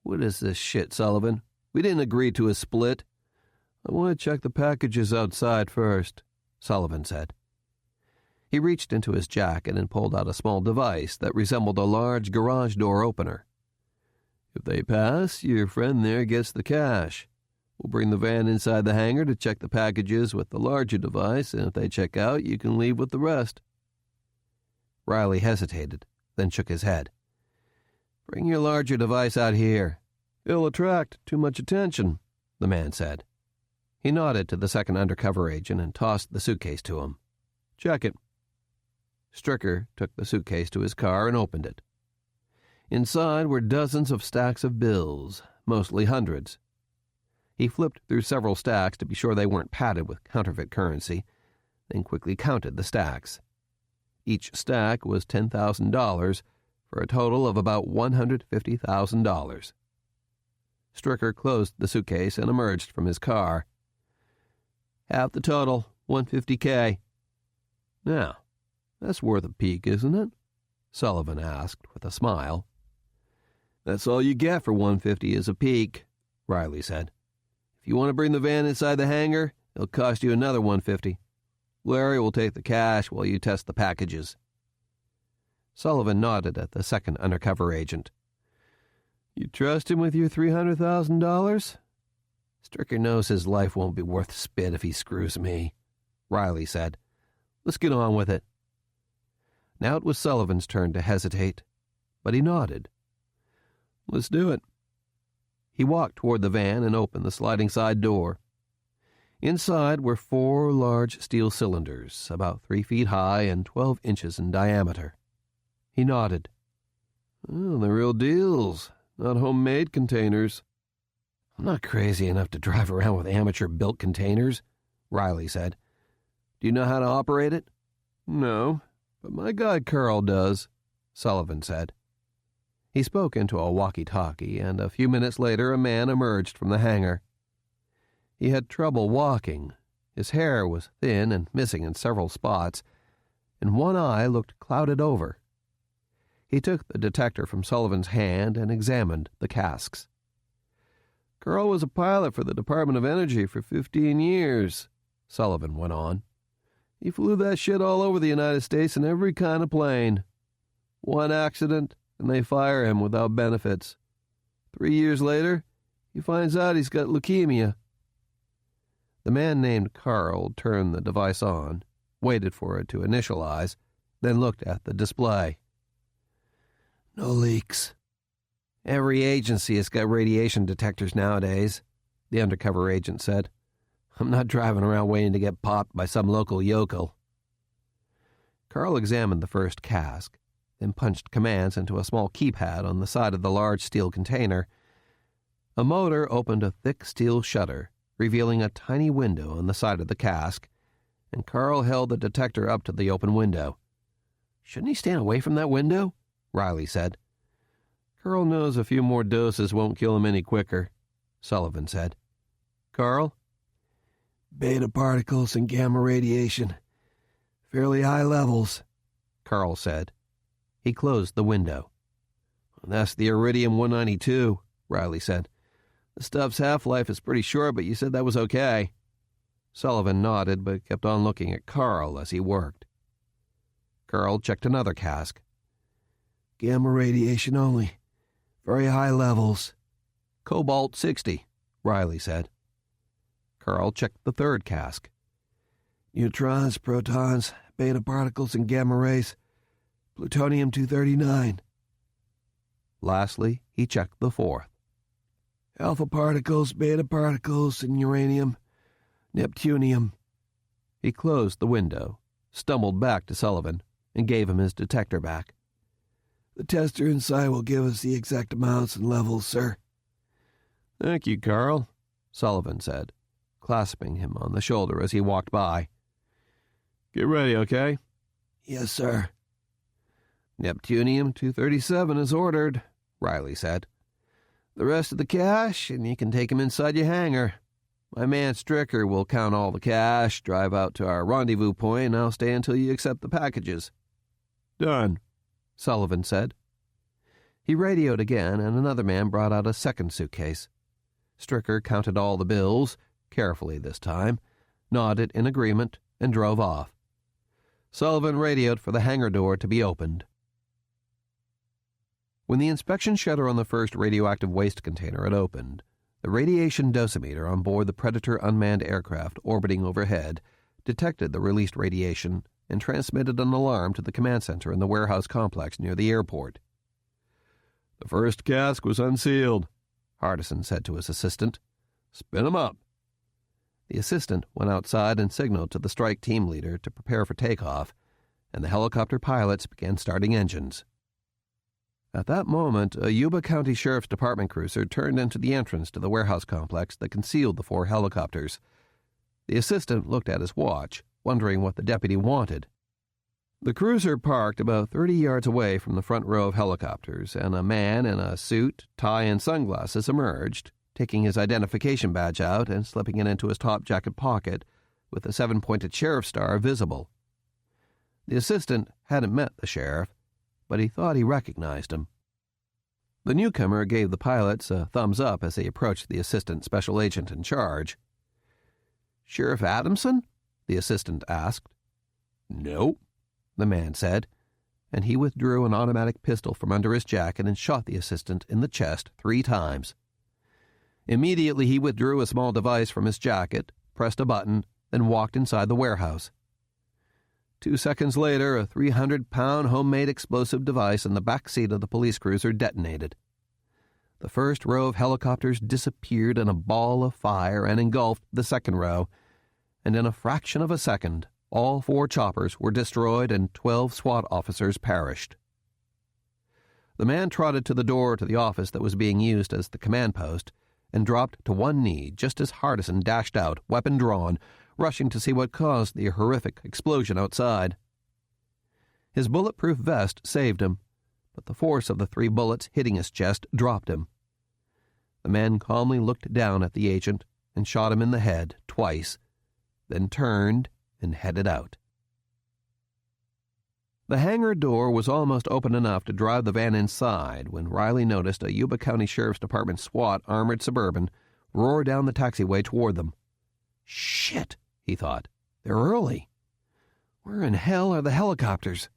"What is this shit, Sullivan? We didn't agree to a split." "I want to check the packages outside first," Sullivan said. He reached into his jacket and pulled out a small device that resembled a large garage door opener. "If they pass, your friend there gets the cash. We'll bring the van inside the hangar to check the packages with the larger device, and if they check out, you can leave with the rest." Riley hesitated, then shook his head. "Bring your larger device out here. It'll attract too much attention," the man said. He nodded to the second undercover agent and tossed the suitcase to him. "Check it." Stricker took the suitcase to his car and opened it. Inside were dozens of stacks of bills, mostly hundreds. He flipped through several stacks to be sure they weren't padded with counterfeit currency, then quickly counted the stacks. Each stack was $10,000, for a total of about $150,000. Stricker closed the suitcase and emerged from his car. "Half the total, $150K. "Now, that's worth a peek, isn't it?" Sullivan asked with a smile. "That's all you get for $150 is a peek," Riley said. "If you want to bring the van inside the hangar, it'll cost you another $150. Larry will take the cash while you test the packages." Sullivan nodded at the second undercover agent. "You trust him with your $300,000? "Stricker knows his life won't be worth spit if he screws me," Riley said. "Let's get on with it." Now it was Sullivan's turn to hesitate, but he nodded. "Let's do it." He walked toward the van and opened the sliding side door. Inside were 4 large steel cylinders, about 3 feet high and 12 inches in diameter. He nodded. "Oh, the real deals, not homemade containers." "I'm not crazy enough to drive around with amateur-built containers," Riley said. "Do you know how to operate it?" "No, but my guy Carl does," Sullivan said. He spoke into a walkie-talkie, and a few minutes later a man emerged from the hangar. He had trouble walking. His hair was thin and missing in several spots, and one eye looked clouded over. He took the detector from Sullivan's hand and examined the casks. "Carl was a pilot for the Department of Energy for 15 years, Sullivan went on. "He flew that shit all over the United States in every kind of plane. One accident, and they fire him without benefits. 3 years later, he finds out he's got leukemia." The man named Carl turned the device on, waited for it to initialize, then looked at the display. "No leaks." "Every agency has got radiation detectors nowadays," the undercover agent said. "I'm not driving around waiting to get popped by some local yokel." Carl examined the first cask, then punched commands into a small keypad on the side of the large steel container. A motor opened a thick steel shutter, revealing a tiny window on the side of the cask, and Carl held the detector up to the open window. "Shouldn't he stand away from that window?" Riley said. Carl knows a few more doses won't kill him any quicker, Sullivan said. Carl? Beta particles and gamma radiation. Fairly high levels, Carl said. He closed the window. That's the iridium-192, Riley said. The stuff's half-life is pretty short, but you said that was okay. Sullivan nodded, but kept on looking at Carl as he worked. Carl checked another cask. Gamma radiation only. Very high levels. Cobalt-60, Riley said. Carl checked the third cask. Neutrons, protons, beta particles, and gamma rays. Plutonium-239. Lastly, he checked the fourth. Alpha particles, beta particles, and uranium, neptunium. He closed the window, stumbled back to Sullivan, and gave him his detector back. The tester inside will give us the exact amounts and levels, sir. Thank you, Carl, Sullivan said, clasping him on the shoulder as he walked by. Get ready, okay? Yes, sir. Neptunium-237 is ordered, Riley said. The rest of the cash, and you can take him inside your hangar. My man Stricker will count all the cash, drive out to our rendezvous point, and I'll stay until you accept the packages. Done, Sullivan said. He radioed again, and another man brought out a second suitcase. Stricker counted all the bills, carefully this time, nodded in agreement, and drove off. Sullivan radioed for the hangar door to be opened. When the inspection shutter on the first radioactive waste container had opened, the radiation dosimeter on board the Predator unmanned aircraft orbiting overhead detected the released radiation and transmitted an alarm to the command center in the warehouse complex near the airport. The first cask was unsealed, Hardison said to his assistant. Spin 'em up. The assistant went outside and signaled to the strike team leader to prepare for takeoff, and the helicopter pilots began starting engines. At that moment, a Yuba County Sheriff's Department cruiser turned into the entrance to the warehouse complex that concealed the 4 helicopters. The assistant looked at his watch, wondering what the deputy wanted. The cruiser parked about 30 yards away from the front row of helicopters, and a man in a suit, tie, and sunglasses emerged, taking his identification badge out and slipping it into his top jacket pocket, with the 7-pointed sheriff's star visible. The assistant hadn't met the sheriff, but he thought he recognized him. The newcomer gave the pilots a thumbs up as they approached the assistant special agent in charge. "Sheriff Adamson?" the assistant asked. "No," the man said, and he withdrew an automatic pistol from under his jacket and shot the assistant in the chest 3 times. Immediately he withdrew a small device from his jacket, pressed a button, then walked inside the warehouse. 2 seconds later, a 300-pound homemade explosive device in the back seat of the police cruiser detonated. The first row of helicopters disappeared in a ball of fire and engulfed the second row, and in a fraction of a second, all 4 choppers were destroyed and 12 SWAT officers perished. The man trotted to the door to the office that was being used as the command post and dropped to one knee just as Hardison dashed out, weapon drawn, rushing to see what caused the horrific explosion outside. His bulletproof vest saved him, but the force of the 3 bullets hitting his chest dropped him. The man calmly looked down at the agent and shot him in the head twice, then turned and headed out. The hangar door was almost open enough to drive the van inside when Riley noticed a Yuba County Sheriff's Department SWAT armored Suburban roar down the taxiway toward them. "Shit," he thought. "They're early. Where in hell are the helicopters?"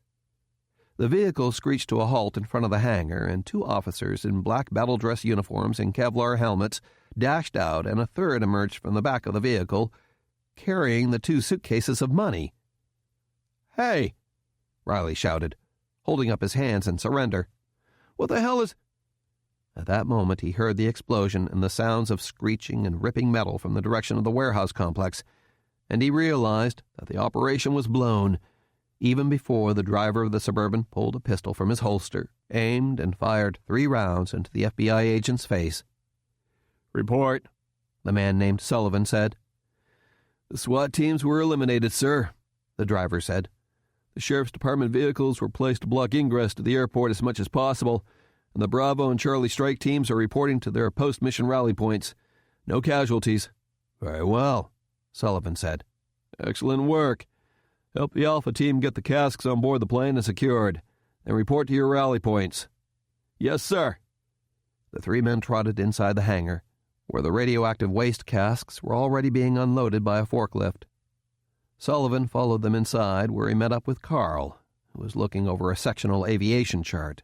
The vehicle screeched to a halt in front of the hangar, and 2 officers in black battle dress uniforms and Kevlar helmets dashed out, and a third emerged from the back of the vehicle, carrying the 2 suitcases of money. "Hey!" Riley shouted, holding up his hands in surrender. "What the hell is—" At that moment he heard the explosion and the sounds of screeching and ripping metal from the direction of the warehouse complex, and he realized that the operation was blown, even before the driver of the Suburban pulled a pistol from his holster, aimed, and fired 3 rounds into the FBI agent's face. "Report," the man named Sullivan said. "The SWAT teams were eliminated, sir," the driver said. "The Sheriff's Department vehicles were placed to block ingress to the airport as much as possible, and the Bravo and Charlie strike teams are reporting to their post-mission rally points. No casualties." "Very well," Sullivan said. "Excellent work. Help the Alpha team get the casks on board the plane and secured, then report to your rally points." "Yes, sir." The three men trotted inside the hangar, where the radioactive waste casks were already being unloaded by a forklift. Sullivan followed them inside, where he met up with Carl, who was looking over a sectional aviation chart.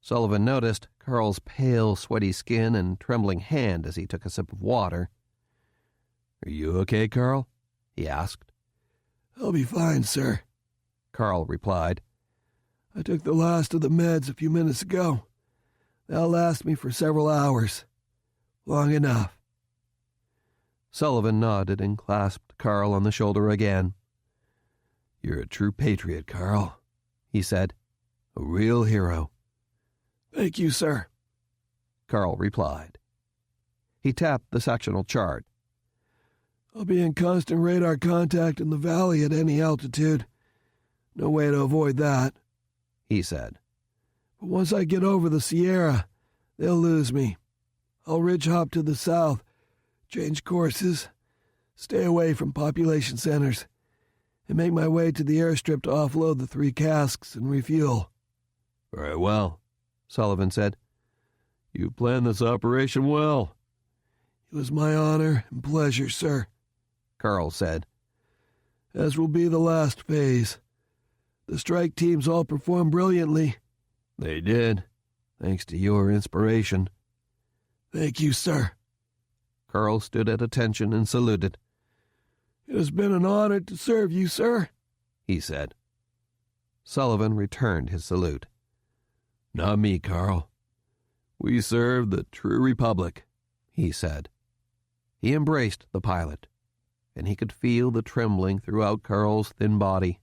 Sullivan noticed Carl's pale, sweaty skin and trembling hand as he took a sip of water. "Are you okay, Carl?" he asked. "I'll be fine, sir," Carl replied. "I took the last of the meds a few minutes ago. They'll last me for several hours. Long enough." Sullivan nodded and clasped Carl on the shoulder again. "You're a true patriot, Carl," he said. "A real hero." "Thank you, sir," Carl replied. He tapped the sectional chart. "I'll be in constant radar contact in the valley at any altitude. No way to avoid that," he said. "But once I get over the Sierra, they'll lose me. I'll ridge hop to the south, change courses, stay away from population centers, and make my way to the airstrip to offload the 3 casks and refuel." "Very well," Sullivan said. "You planned this operation well." "It was my honor and pleasure, sir," Carl said. "As will be the last phase. The strike teams all performed brilliantly." "They did, thanks to your inspiration." "Thank you, sir." Carl stood at attention and saluted. "It has been an honor to serve you, sir," he said. Sullivan returned his salute. "Not me, Carl. We serve the true republic," he said. He embraced the pilot, and he could feel the trembling throughout Carl's thin body.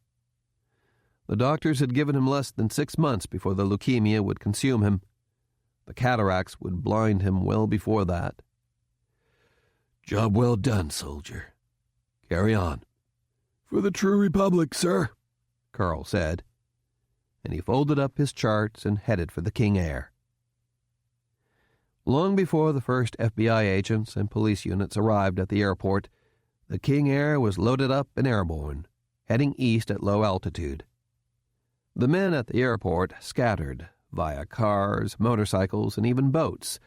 The doctors had given him less than 6 months before the leukemia would consume him. The cataracts would blind him well before that. "Job well done, soldier. Carry on." "For the true republic, sir," Carl said, and he folded up his charts and headed for the King Air. Long before the first FBI agents and police units arrived at the airport, the King Air was loaded up and airborne, heading east at low altitude. The men at the airport scattered via cars, motorcycles, and even boats,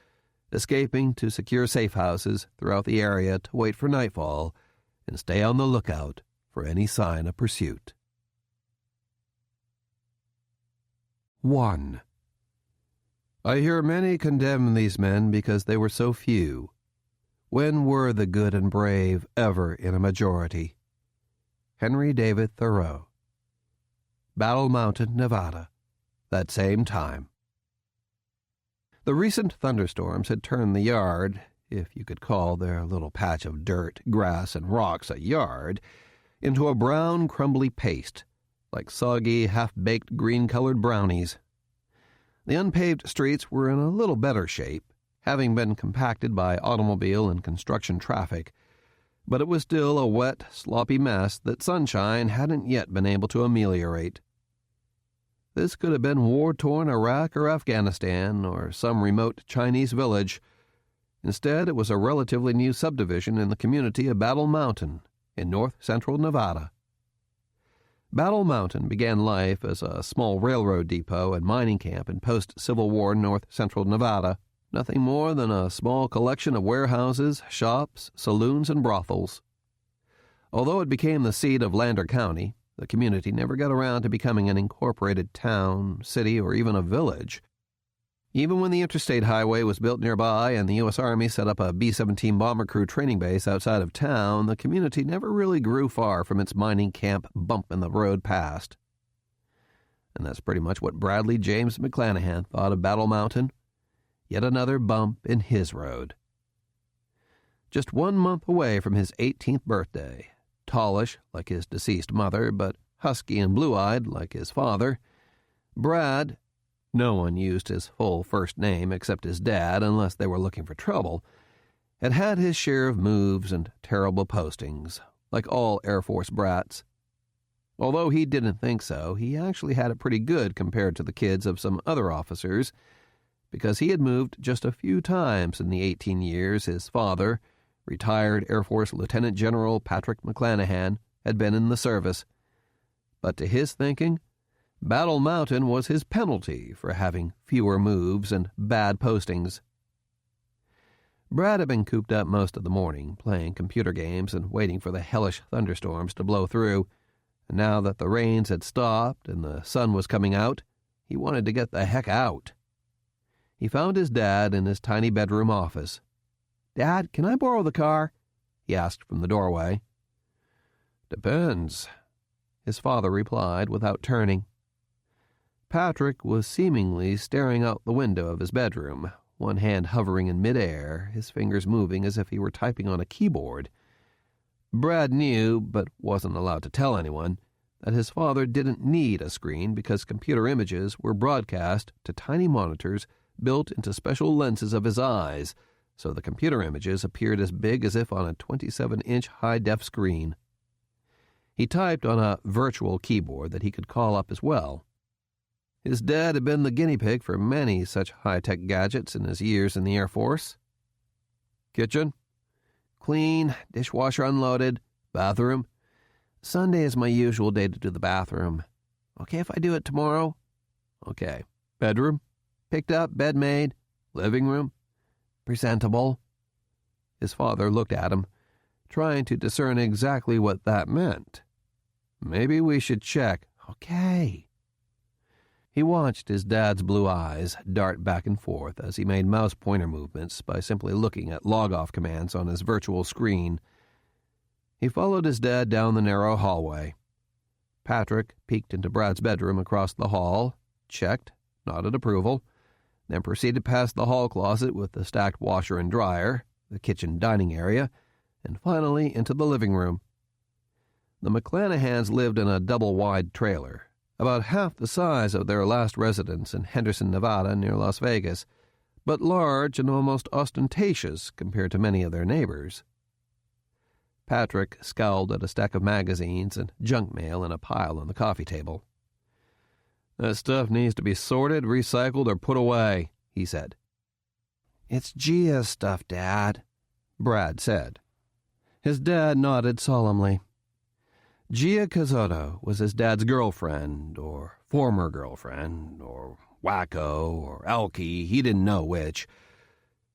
escaping to secure safe houses throughout the area to wait for nightfall and stay on the lookout for any sign of pursuit. 1. I hear many condemn these men because they were so few. When were the good and brave ever in a majority? Henry David Thoreau. Battle Mountain, Nevada. That same time. The recent thunderstorms had turned the yard, if you could call their little patch of dirt, grass, and rocks a yard, into a brown, crumbly paste, like soggy, half-baked green-colored brownies. The unpaved streets were in a little better shape, having been compacted by automobile and construction traffic, but it was still a wet, sloppy mess that sunshine hadn't yet been able to ameliorate. This could have been war-torn Iraq or Afghanistan or some remote Chinese village. Instead, it was a relatively new subdivision in the community of Battle Mountain in north-central Nevada. Battle Mountain began life as a small railroad depot and mining camp in post-Civil War north-central Nevada, nothing more than a small collection of warehouses, shops, saloons, and brothels. Although it became the seat of Lander County, the community never got around to becoming an incorporated town, city, or even a village. Even when the interstate highway was built nearby and the U.S. Army set up a B-17 bomber crew training base outside of town, the community never really grew far from its mining camp bump in the road past. And that's pretty much what Bradley James McClanahan thought of Battle Mountain. Yet another bump in his road. Just 1 month away from his 18th birthday, tallish like his deceased mother, but husky and blue-eyed like his father, Brad, no one used his full first name except his dad unless they were looking for trouble, had had his share of moves and terrible postings, like all Air Force brats. Although he didn't think so, he actually had it pretty good compared to the kids of some other officers, because he had moved just a few times in the 18 years his father, retired Air Force Lieutenant General Patrick McClanahan, had been in the service. But to his thinking, Battle Mountain was his penalty for having fewer moves and bad postings. Brad had been cooped up most of the morning, playing computer games and waiting for the hellish thunderstorms to blow through, and now that the rains had stopped and the sun was coming out, he wanted to get the heck out. He found his dad in his tiny bedroom office. "Dad, can I borrow the car?" he asked from the doorway. "Depends," his father replied without turning. Patrick was seemingly staring out the window of his bedroom, one hand hovering in midair, his fingers moving as if he were typing on a keyboard. Brad knew, but wasn't allowed to tell anyone, that his father didn't need a screen because computer images were broadcast to tiny monitors built into special lenses of his eyes, so the computer images appeared as big as if on a 27-inch high-def screen. He typed on a virtual keyboard that he could call up as well. His dad had been the guinea pig for many such high-tech gadgets in his years in the Air Force. "Kitchen?" "Clean, dishwasher unloaded, bathroom." "Sunday is my usual day to do the bathroom. Okay if I do it tomorrow?" "Okay. Bedroom?" "Picked up, bed made." "Living room?" "Presentable." His father looked at him, trying to discern exactly what that meant. "Maybe we should check." "Okay." He watched his dad's blue eyes dart back and forth as he made mouse pointer movements by simply looking at log-off commands on his virtual screen. He followed his dad down the narrow hallway. Patrick peeked into Brad's bedroom across the hall, checked, nodded approval, then proceeded past the hall closet with the stacked washer and dryer, the kitchen dining area, and finally into the living room. The McClanahans lived in a double-wide trailer, about half the size of their last residence in Henderson, Nevada, near Las Vegas, but large and almost ostentatious compared to many of their neighbors. Patrick scowled at a stack of magazines and junk mail in a pile on the coffee table. "That stuff needs to be sorted, recycled, or put away," he said. "It's Gia's stuff, Dad," Brad said. His dad nodded solemnly. Gia Cazotto was his dad's girlfriend, or former girlfriend, or wacko, or alky, he didn't know which.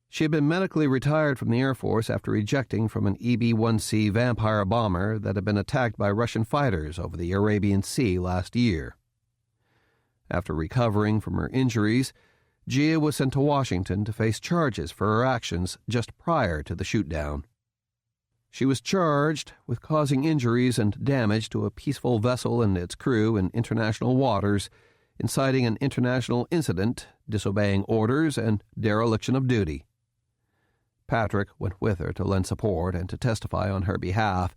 She had been medically retired from the Air Force after ejecting from an EB-1C Vampire bomber that had been attacked by Russian fighters over the Arabian Sea last year. After recovering from her injuries, Gia was sent to Washington to face charges for her actions just prior to the shoot-down. She was charged with causing injuries and damage to a peaceful vessel and its crew in international waters, inciting an international incident, disobeying orders, and dereliction of duty. Patrick went with her to lend support and to testify on her behalf,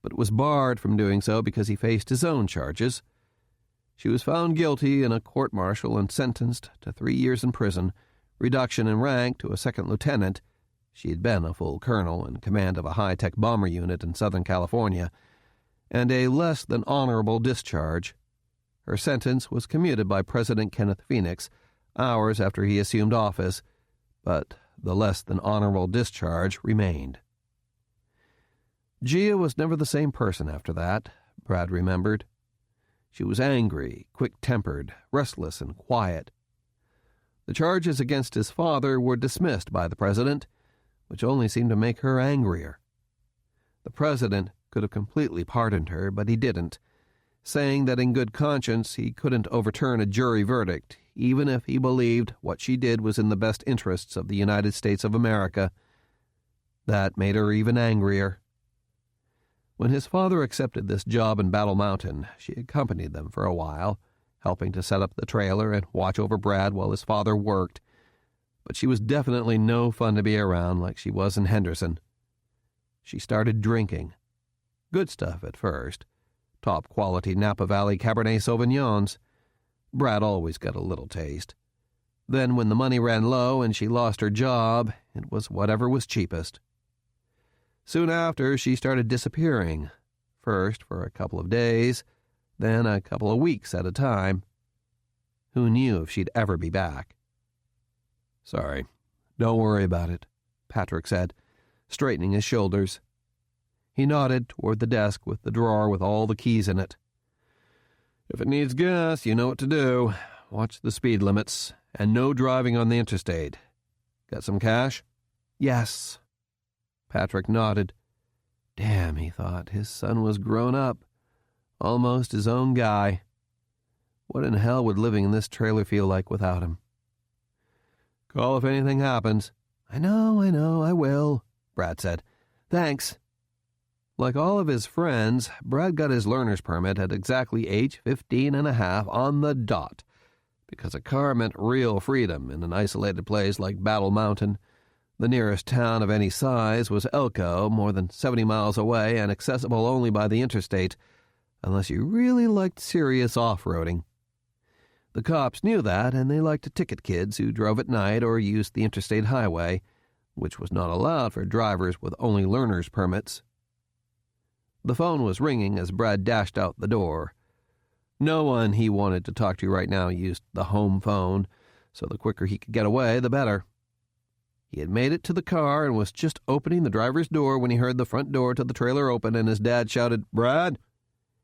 but was barred from doing so because he faced his own charges. She was found guilty in a court-martial and sentenced to 3 years in prison, reduction in rank to a second lieutenant — she had been a full colonel in command of a high-tech bomber unit in Southern California — and a less-than-honorable discharge. Her sentence was commuted by President Kenneth Phoenix hours after he assumed office, but the less-than-honorable discharge remained. Gia was never the same person after that, Brad remembered. She was angry, quick-tempered, restless, and quiet. The charges against his father were dismissed by the president, which only seemed to make her angrier. The president could have completely pardoned her, but he didn't, saying that in good conscience he couldn't overturn a jury verdict, even if he believed what she did was in the best interests of the United States of America. That made her even angrier. When his father accepted this job in Battle Mountain, she accompanied them for a while, helping to set up the trailer and watch over Brad while his father worked. But she was definitely no fun to be around like she was in Henderson. She started drinking. Good stuff at first. Top-quality Napa Valley Cabernet Sauvignons. Brad always got a little taste. Then when the money ran low and she lost her job, it was whatever was cheapest. Soon after, she started disappearing, first for a couple of days, then a couple of weeks at a time. Who knew if she'd ever be back? Sorry. Don't worry about it, Patrick said, straightening his shoulders. He nodded toward the desk with the drawer with all the keys in it. If it needs gas, you know what to do. Watch the speed limits, and no driving on the interstate. Got some cash? Yes. Patrick nodded. Damn, he thought, his son was grown up. Almost his own guy. What in hell would living in this trailer feel like without him? Call if anything happens. I know, I will, Brad said. Thanks. Like all of his friends, Brad got his learner's permit at exactly age 15 and a half on the dot, because a car meant real freedom in an isolated place like Battle Mountain. The nearest town of any size was Elko, more than 70 miles away and accessible only by the interstate, unless you really liked serious off-roading. The cops knew that, and they liked to ticket kids who drove at night or used the interstate highway, which was not allowed for drivers with only learner's permits. The phone was ringing as Brad dashed out the door. No one he wanted to talk to right now used the home phone, so the quicker he could get away, the better. He had made it to the car and was just opening the driver's door when he heard the front door to the trailer open and his dad shouted, "Brad!"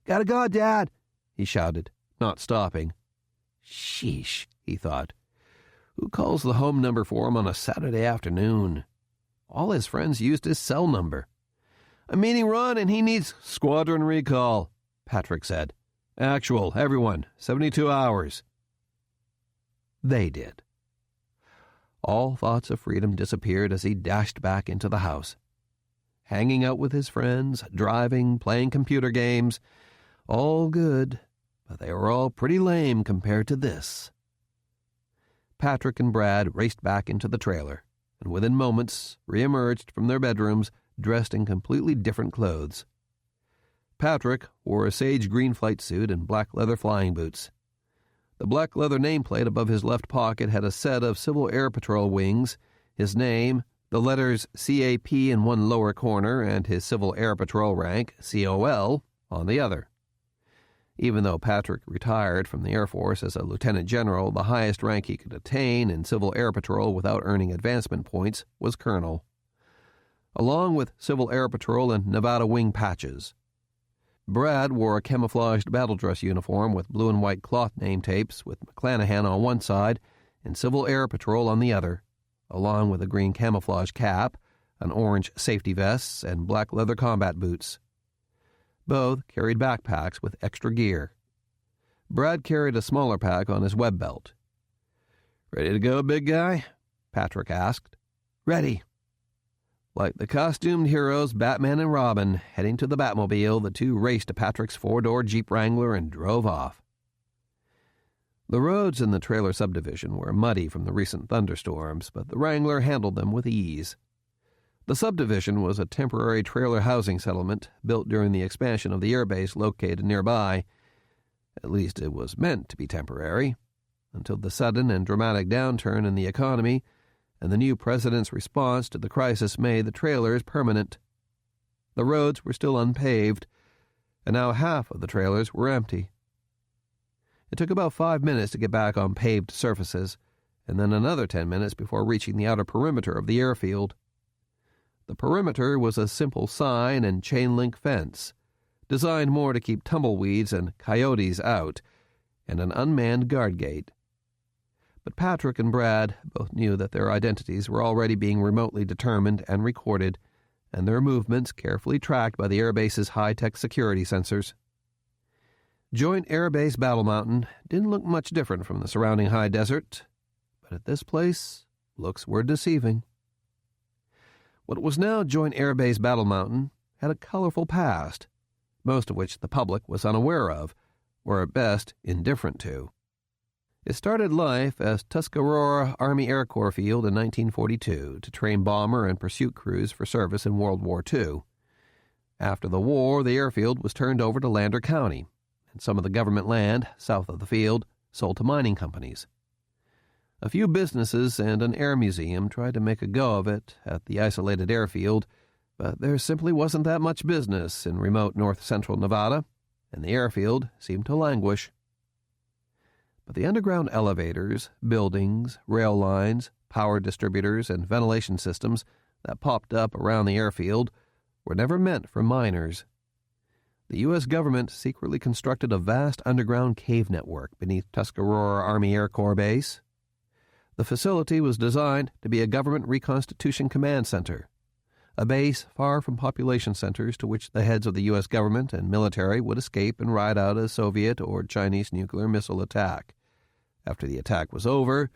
"Gotta go, Dad!" he shouted, not stopping. Sheesh, he thought. Who calls the home number for him on a Saturday afternoon? All his friends used his cell number. "I'm meeting Ron and he needs—" "Squadron recall," Patrick said. "Actual, everyone, 72 hours. They did. All thoughts of freedom disappeared as he dashed back into the house. Hanging out with his friends, driving, playing computer games, all good, but they were all pretty lame compared to this. Patrick and Brad raced back into the trailer, and within moments re-emerged from their bedrooms dressed in completely different clothes. Patrick wore a sage green flight suit and black leather flying boots. The black leather nameplate above his left pocket had a set of Civil Air Patrol wings, his name, the letters CAP in one lower corner, and his Civil Air Patrol rank, COL, on the other. Even though Patrick retired from the Air Force as a lieutenant general, the highest rank he could attain in Civil Air Patrol without earning advancement points was colonel, along with Civil Air Patrol and Nevada wing patches. Brad wore a camouflaged battle dress uniform with blue and white cloth name tapes with McClanahan on one side and Civil Air Patrol on the other, along with a green camouflage cap, an orange safety vest, and black leather combat boots. Both carried backpacks with extra gear. Brad carried a smaller pack on his web belt. "Ready to go, big guy?" Patrick asked. "Ready." Like the costumed heroes Batman and Robin heading to the Batmobile, the two raced to Patrick's four-door Jeep Wrangler and drove off. The roads in the trailer subdivision were muddy from the recent thunderstorms, but the Wrangler handled them with ease. The subdivision was a temporary trailer housing settlement built during the expansion of the airbase located nearby. At least it was meant to be temporary, until the sudden and dramatic downturn in the economy and the new president's response to the crisis made the trailers permanent. The roads were still unpaved, and now half of the trailers were empty. It took about 5 minutes to get back on paved surfaces, and then another 10 minutes before reaching the outer perimeter of the airfield. The perimeter was a simple sign and chain-link fence, designed more to keep tumbleweeds and coyotes out, and an unmanned guard gate. But Patrick and Brad both knew that their identities were already being remotely determined and recorded, and their movements carefully tracked by the airbase's high-tech security sensors. Joint Air Base Battle Mountain didn't look much different from the surrounding high desert, but at this place, looks were deceiving. What was now Joint Air Base Battle Mountain had a colorful past, most of which the public was unaware of, or at best indifferent to. It started life as Tuscarora Army Air Corps Field in 1942 to train bomber and pursuit crews for service in World War II. After the war, the airfield was turned over to Lander County, and some of the government land south of the field sold to mining companies. A few businesses and an air museum tried to make a go of it at the isolated airfield, but there simply wasn't that much business in remote north-central Nevada, and the airfield seemed to languish. But the underground elevators, buildings, rail lines, power distributors, and ventilation systems that popped up around the airfield were never meant for miners. The U.S. government secretly constructed a vast underground cave network beneath Tuscarora Army Air Corps Base. The facility was designed to be a government reconstitution command center, a base far from population centers to which the heads of the U.S. government and military would escape and ride out a Soviet or Chinese nuclear missile attack. After the attack was over,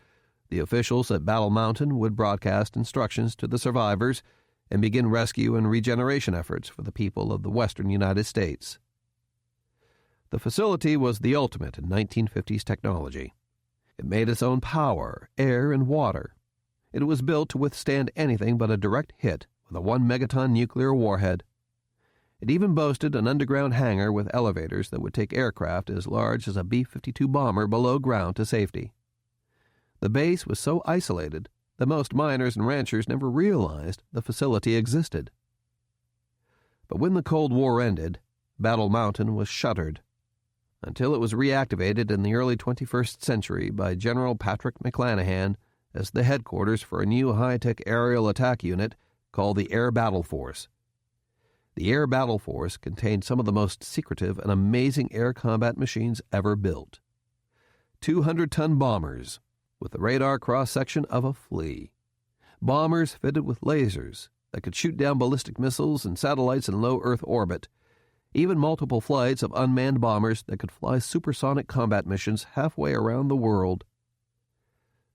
the officials at Battle Mountain would broadcast instructions to the survivors and begin rescue and regeneration efforts for the people of the western United States. The facility was the ultimate in 1950s technology. It made its own power, air, and water. It was built to withstand anything but a direct hit with a 1-megaton nuclear warhead. It even boasted an underground hangar with elevators that would take aircraft as large as a B-52 bomber below ground to safety. The base was so isolated that most miners and ranchers never realized the facility existed. But when the Cold War ended, Battle Mountain was shuttered, until it was reactivated in the early 21st century by General Patrick McClanahan as the headquarters for a new high-tech aerial attack unit called the Air Battle Force. The Air Battle Force contained some of the most secretive and amazing air combat machines ever built. 200-ton bombers with the radar cross-section of a flea. Bombers fitted with lasers that could shoot down ballistic missiles and satellites in low Earth orbit. Even multiple flights of unmanned bombers that could fly supersonic combat missions halfway around the world.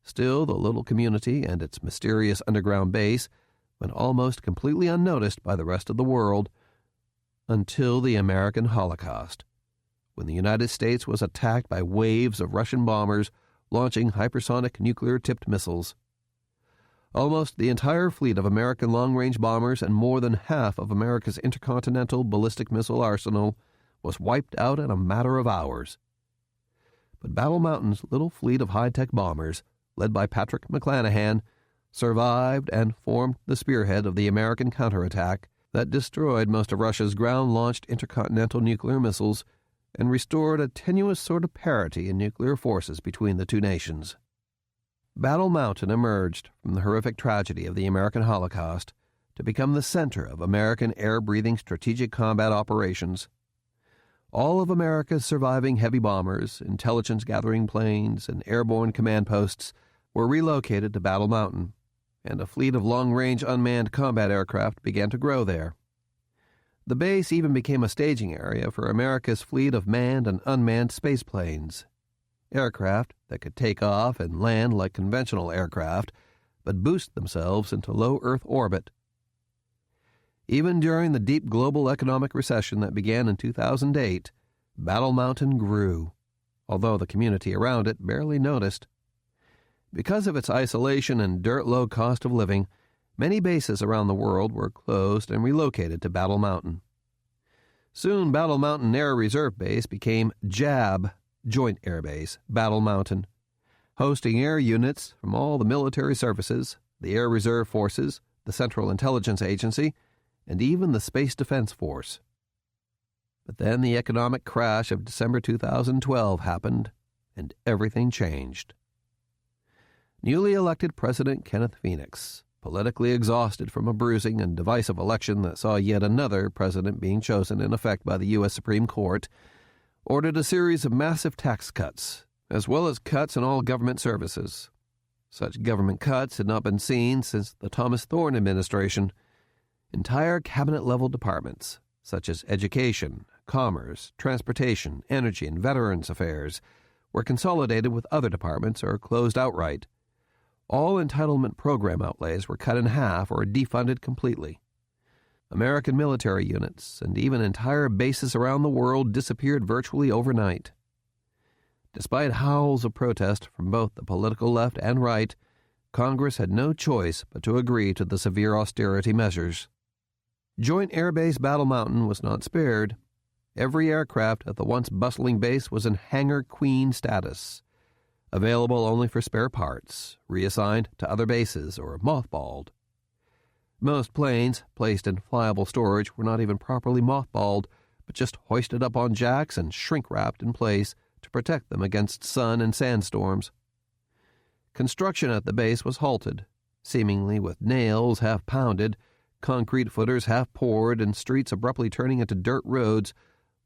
Still, the little community and its mysterious underground base went almost completely unnoticed by the rest of the world until the American Holocaust, when the United States was attacked by waves of Russian bombers launching hypersonic nuclear-tipped missiles. Almost the entire fleet of American long-range bombers and more than half of America's intercontinental ballistic missile arsenal was wiped out in a matter of hours. But Battle Mountain's little fleet of high-tech bombers, led by Patrick McClanahan, survived and formed the spearhead of the American counterattack that destroyed most of Russia's ground-launched intercontinental nuclear missiles and restored a tenuous sort of parity in nuclear forces between the two nations. Battle Mountain emerged from the horrific tragedy of the American Holocaust to become the center of American air-breathing strategic combat operations. All of America's surviving heavy bombers, intelligence-gathering planes, and airborne command posts were relocated to Battle Mountain, and a fleet of long-range unmanned combat aircraft began to grow there. The base even became a staging area for America's fleet of manned and unmanned space planes, aircraft that could take off and land like conventional aircraft, but boost themselves into low Earth orbit. Even during the deep global economic recession that began in 2008, Battle Mountain grew, although the community around it barely noticed. Because of its isolation and dirt-low cost of living, many bases around the world were closed and relocated to Battle Mountain. Soon, Battle Mountain Air Reserve Base became JAB, Joint Air Base, Battle Mountain, hosting air units from all the military services, the Air Reserve Forces, the Central Intelligence Agency, and even the Space Defense Force. But then the economic crash of December 2012 happened, and everything changed. Newly elected President Kenneth Phoenix, politically exhausted from a bruising and divisive election that saw yet another president being chosen in effect by the U.S. Supreme Court, ordered a series of massive tax cuts, as well as cuts in all government services. Such government cuts had not been seen since the Thomas Thorne administration. Entire cabinet-level departments, such as education, commerce, transportation, energy, and veterans affairs, were consolidated with other departments or closed outright. All entitlement program outlays were cut in half or defunded completely. American military units and even entire bases around the world disappeared virtually overnight. Despite howls of protest from both the political left and right, Congress had no choice but to agree to the severe austerity measures. Joint Air Base Battle Mountain was not spared. Every aircraft at the once bustling base was in Hangar Queen status, available only for spare parts, reassigned to other bases, or mothballed. Most planes placed in flyable storage were not even properly mothballed, but just hoisted up on jacks and shrink-wrapped in place to protect them against sun and sandstorms. Construction at the base was halted, seemingly with nails half pounded, concrete footers half poured, and streets abruptly turning into dirt roads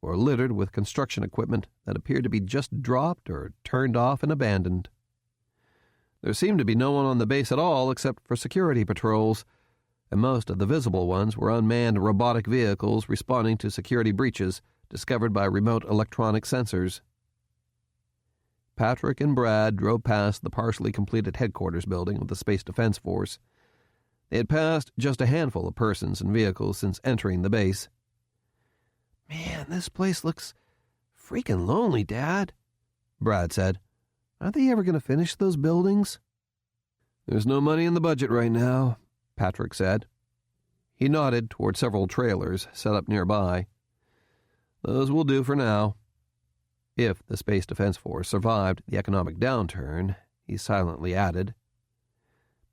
or littered with construction equipment that appeared to be just dropped or turned off and abandoned. There seemed to be no one on the base at all except for security patrols, and most of the visible ones were unmanned robotic vehicles responding to security breaches discovered by remote electronic sensors. Patrick and Brad drove past the partially completed headquarters building of the Space Defense Force. They had passed just a handful of persons and vehicles since entering the base. "Man, this place looks freaking lonely, Dad," Brad said. "Aren't they ever going to finish those buildings?" "There's no money in the budget right now," Patrick said. He nodded toward several trailers set up nearby. "Those will do for now." If the Space Defense Force survived the economic downturn, he silently added.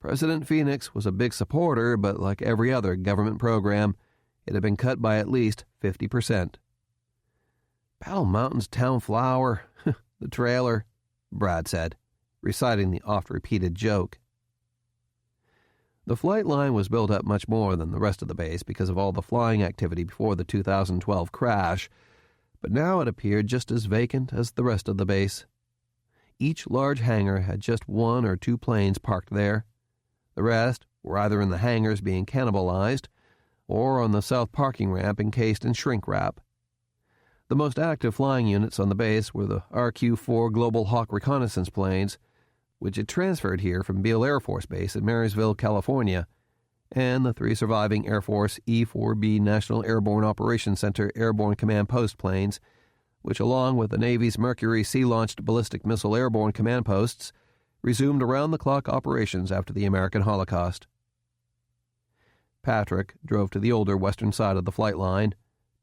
President Phoenix was a big supporter, but like every other government program, it had been cut by at least 50%. "Battle Mountain's town flower, the trailer," Brad said, reciting the oft-repeated joke. The flight line was built up much more than the rest of the base because of all the flying activity before the 2012 crash, but now it appeared just as vacant as the rest of the base. Each large hangar had just one or two planes parked there. The rest were either in the hangars being cannibalized or on the south parking ramp encased in shrink wrap. The most active flying units on the base were the RQ-4 Global Hawk reconnaissance planes, which had transferred here from Beale Air Force Base in Marysville, California, and the three surviving Air Force E-4B National Airborne Operations Center Airborne Command Post planes, which, along with the Navy's Mercury Sea-Launched Ballistic Missile Airborne Command Posts, resumed around-the-clock operations after the American Holocaust. Patrick drove to the older western side of the flight line,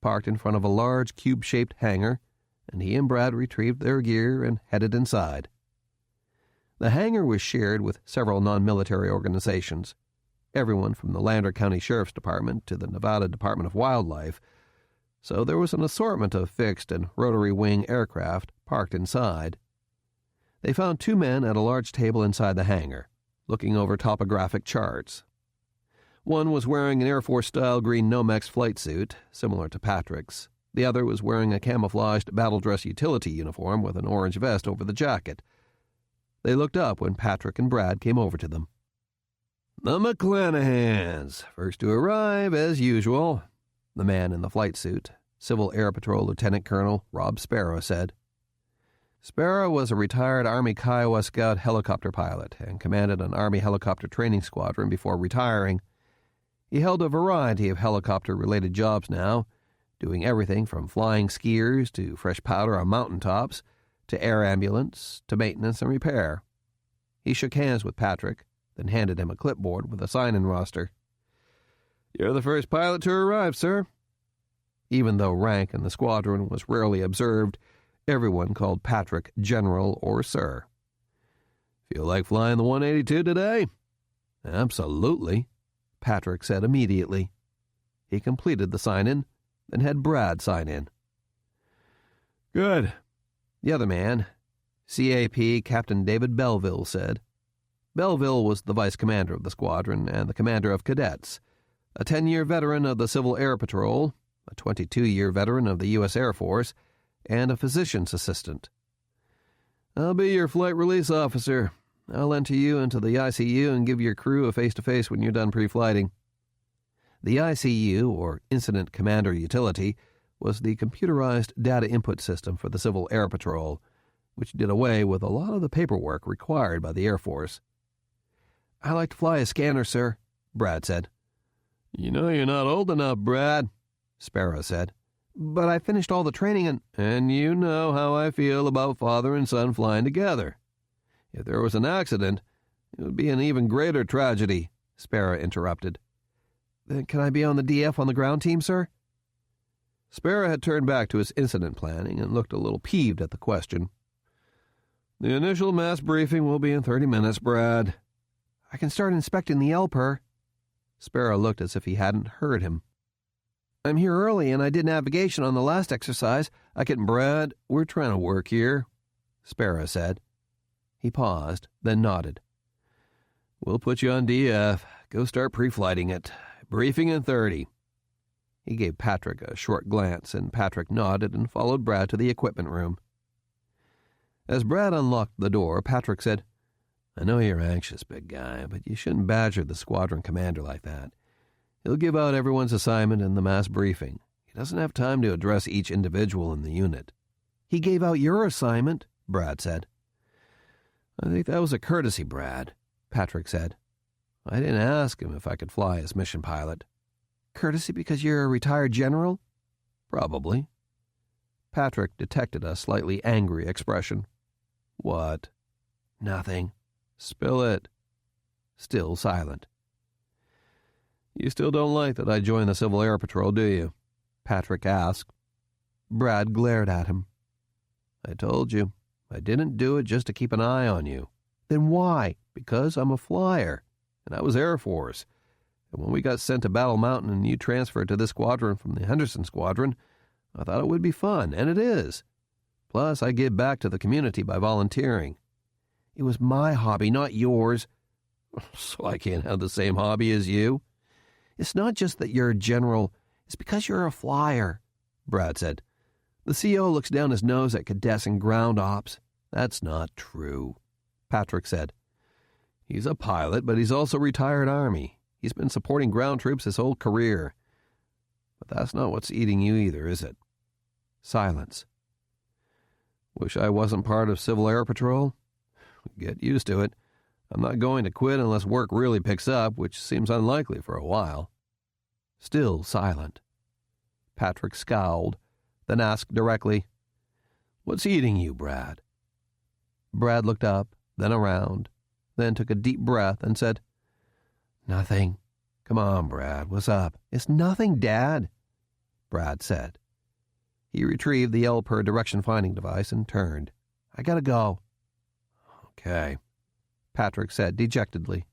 parked in front of a large cube-shaped hangar, and he and Brad retrieved their gear and headed inside. The hangar was shared with several non-military organizations, everyone from the Lander County Sheriff's Department to the Nevada Department of Wildlife, so there was an assortment of fixed and rotary-wing aircraft parked inside. They found two men at a large table inside the hangar, looking over topographic charts. One was wearing an Air Force-style green Nomex flight suit, similar to Patrick's. The other was wearing a camouflaged battle-dress utility uniform with an orange vest over the jacket. They looked up when Patrick and Brad came over to them. "The McClanahans, first to arrive, as usual," the man in the flight suit, Civil Air Patrol Lieutenant Colonel Rob Sparrow, said. Sparrow was a retired Army Kiowa Scout helicopter pilot and commanded an Army helicopter training squadron before retiring. He held a variety of helicopter-related jobs now, doing everything from flying skiers to fresh powder on mountaintops, to air ambulance, to maintenance and repair. He shook hands with Patrick, then handed him a clipboard with a sign-in roster. "You're the first pilot to arrive, sir." Even though rank in the squadron was rarely observed, everyone called Patrick General or Sir. "Feel like flying the 182 today?" "Absolutely," Patrick said immediately. He completed the sign-in, then had Brad sign in. "Good," the other man, CAP Captain David Belleville, said. Belleville was the vice commander of the squadron and the commander of cadets, a 10-year veteran of the Civil Air Patrol, a 22-year veteran of the U.S. Air Force, and a physician's assistant. "I'll be your flight release officer. I'll enter you into the ICU and give your crew a face-to-face when you're done pre-flighting." The ICU, or Incident Commander Utility, was the computerized data input system for the Civil Air Patrol, which did away with a lot of the paperwork required by the Air Force. "I like to fly a scanner, sir," Brad said. "You know you're not old enough, Brad," Sparrow said. "But I finished all the training and you know how I feel about father and son flying together. If there was an accident, it would be an even greater tragedy," Sparrow interrupted. "Then can I be on the DF on the ground team, sir?" Sparrow had turned back to his incident planning and looked a little peeved at the question. "The initial mass briefing will be in 30 minutes, Brad." "I can start inspecting the LPER." Sparrow looked as if he hadn't heard him. I'm here early and I did navigation on the last exercise. I can... Brad, we're trying to work here, Sparrow said. He paused, then nodded. We'll put you on DF. Go start pre-flighting it. Briefing in 30. He gave Patrick a short glance, and Patrick nodded and followed Brad to the equipment room. As Brad unlocked the door, Patrick said, I know you're anxious, big guy, but you shouldn't badger the squadron commander like that. He'll give out everyone's assignment in the mass briefing. He doesn't have time to address each individual in the unit. He gave out your assignment, Brad said. I think that was a courtesy, Brad, Patrick said. I didn't ask him if I could fly as mission pilot. Courtesy because you're a retired general? Probably. Patrick detected a slightly angry expression. What? Nothing. Spill it. Still silent. You still don't like that I joined the Civil Air Patrol, do you? Patrick asked. Brad glared at him. I told you. I didn't do it just to keep an eye on you. Then why? Because I'm a flyer, and I was Air Force. And when we got sent to Battle Mountain and you transferred to this squadron from the Henderson Squadron, I thought it would be fun, and it is. Plus, I give back to the community by volunteering. It was my hobby, not yours. So I can't have the same hobby as you? It's not just that you're a general. It's because you're a flyer, Brad said. The CO looks down his nose at cadets and ground ops. That's not true, Patrick said. He's a pilot, but he's also retired Army. He's been supporting ground troops his whole career. But that's not what's eating you either, is it? Silence. Wish I wasn't part of Civil Air Patrol? Get used to it. I'm not going to quit unless work really picks up, which seems unlikely for a while. Still silent. Patrick scowled, then asked directly, What's eating you, Brad? Brad looked up, then around, then took a deep breath and said, Nothing. Come on, Brad, what's up? It's nothing, Dad, Brad said. He retrieved the LPER direction-finding device and turned. I gotta go. Okay, Patrick said dejectedly.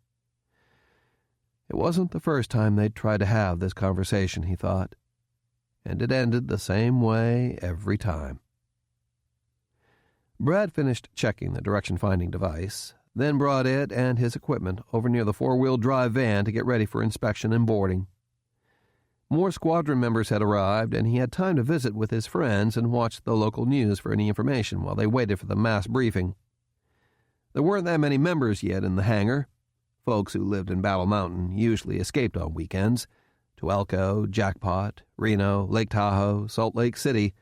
It wasn't the first time they'd tried to have this conversation, he thought, and it ended the same way every time. Brad finished checking the direction-finding device, then brought it and his equipment over near the four-wheel drive van to get ready for inspection and boarding. More squadron members had arrived, and he had time to visit with his friends and watch the local news for any information while they waited for the mass briefing. There weren't that many members yet in the hangar. Folks who lived in Battle Mountain usually escaped on weekends to Elko, Jackpot, Reno, Lake Tahoe, Salt Lake City,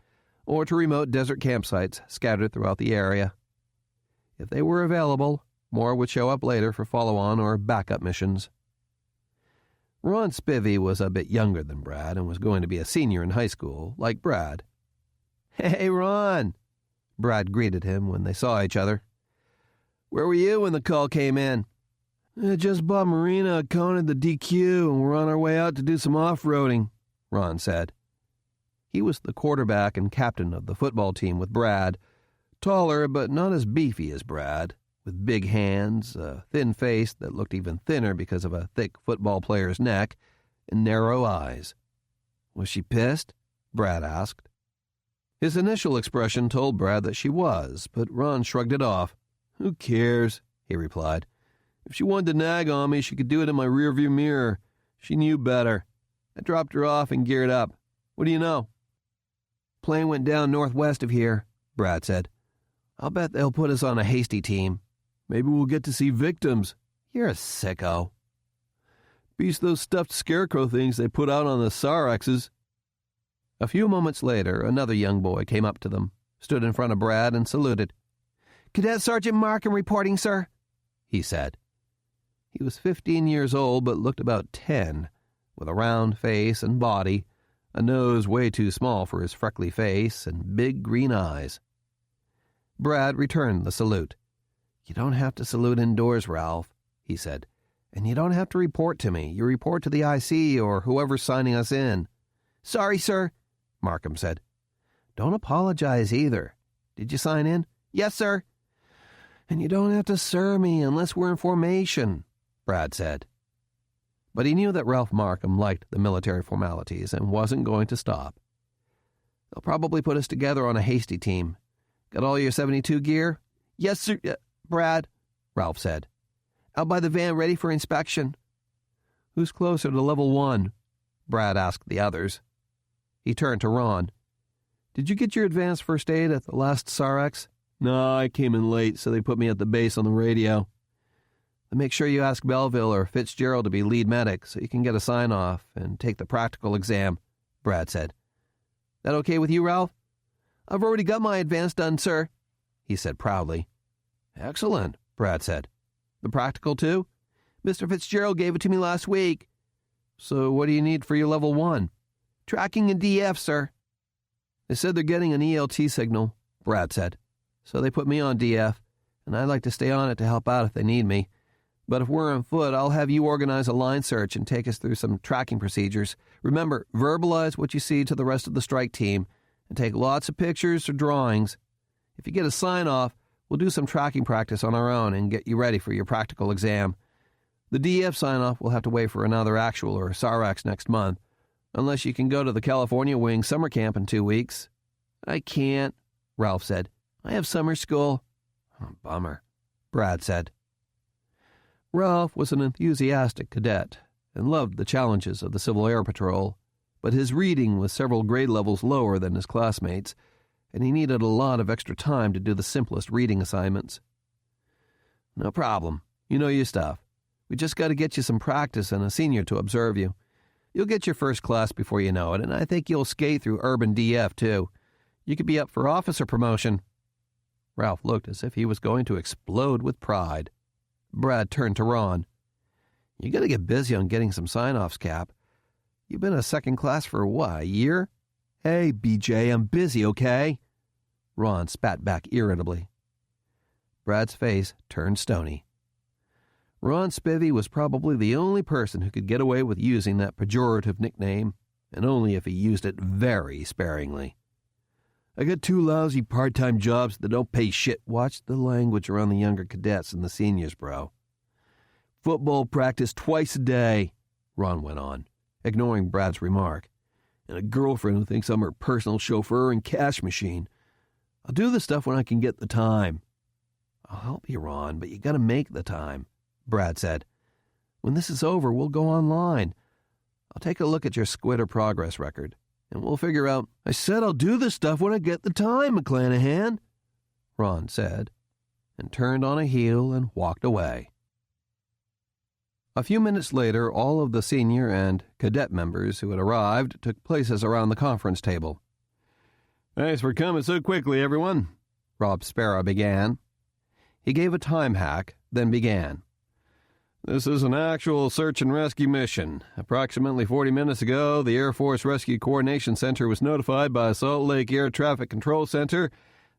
or to remote desert campsites scattered throughout the area. If they were available, more would show up later for follow-on or backup missions. Ron Spivey was a bit younger than Brad and was going to be a senior in high school, like Brad. "Hey, Ron," Brad greeted him when they saw each other. "Where were you when the call came in?" Just bought Marina a cone at the DQ, and we're on our way out to do some off-roading," Ron said. He was the quarterback and captain of the football team with Brad, taller but not as beefy as Brad, with big hands, a thin face that looked even thinner because of a thick football player's neck, and narrow eyes. "Was she pissed?" Brad asked. His initial expression told Brad that she was, but Ron shrugged it off. "Who cares?" he replied. "If she wanted to nag on me, she could do it in my rearview mirror. She knew better. I dropped her off and geared up. What do you know?" "Plane went down northwest of here," Brad said. "I'll bet they'll put us on a hasty team. Maybe we'll get to see victims." "You're a sicko." "Beats those stuffed scarecrow things they put out on the Sarexes." A few moments later, another young boy came up to them, stood in front of Brad, and saluted. "Cadet Sergeant Markham reporting, sir," he said. He was 15 years old but looked about 10, with a round face and body, a nose way too small for his freckly face, and big green eyes. Brad returned the salute. "You don't have to salute indoors, Ralph," he said. "And you don't have to report to me. You report to the IC or whoever's signing us in." "Sorry, sir," Markham said. "Don't apologize either. Did you sign in?" "Yes, sir." "And you don't have to sir me unless we're in formation," Brad said. But he knew that Ralph Markham liked the military formalities and wasn't going to stop. They'll probably put us together on a hasty team. Got all your 72 gear? Yes, sir, Brad, Ralph said. Out by the van ready for inspection. Who's closer to level 1? Brad asked the others. He turned to Ron. Did you get your advanced first aid at the last Sarex? No, I came in late, so they put me at the base on the radio. Then make sure you ask Belleville or Fitzgerald to be lead medic so you can get a sign-off and take the practical exam, Brad said. That okay with you, Ralph? I've already got my advance done, sir, he said proudly. Excellent, Brad said. The practical, too? Mr. Fitzgerald gave it to me last week. So what do you need for your level 1? Tracking and DF, sir. They said they're getting an ELT signal, Brad said. So they put me on DF, and I'd like to stay on it to help out if they need me. But if we're on foot, I'll have you organize a line search and take us through some tracking procedures. Remember, verbalize what you see to the rest of the strike team, and take lots of pictures or drawings. If you get a sign-off, we'll do some tracking practice on our own and get you ready for your practical exam. The DF sign-off will have to wait for another actual or Sarex next month, unless you can go to the California Wing summer camp in 2 weeks. I can't, Ralph said. I have summer school. Oh, bummer, Brad said. Ralph was an enthusiastic cadet and loved the challenges of the Civil Air Patrol, but his reading was several grade levels lower than his classmates, and he needed a lot of extra time to do the simplest reading assignments. No problem. You know your stuff. We just got to get you some practice and a senior to observe you. You'll get your first class before you know it, and I think you'll skate through urban DF, too. You could be up for officer promotion. Ralph looked as if he was going to explode with pride. Brad turned to Ron. You got to get busy on getting some sign-offs, Cap. You've been a second class for what, a year? Hey, BJ, I'm busy, okay? Ron spat back irritably. Brad's face turned stony. Ron Spivey was probably the only person who could get away with using that pejorative nickname, and only if he used it very sparingly. I got 2 lousy part-time jobs that don't pay shit. Watch the language around the younger cadets and the seniors, bro. Football practice twice a day, Ron went on, ignoring Brad's remark. And a girlfriend who thinks I'm her personal chauffeur and cash machine. I'll do the stuff when I can get the time. I'll help you, Ron, but you got to make the time, Brad said. When this is over, we'll go online. I'll take a look at your Squitter progress record, and we'll figure out. I said I'll do the stuff when I get the time, McClanahan, Ron said, and turned on a heel and walked away. A few minutes later, all of the senior and cadet members who had arrived took places around the conference table. Thanks for coming so quickly, everyone, Rob Sparrow began. He gave a time hack, then began. This is an actual search and rescue mission. Approximately 40 minutes ago, the Air Force Rescue Coordination Center was notified by Salt Lake Air Traffic Control Center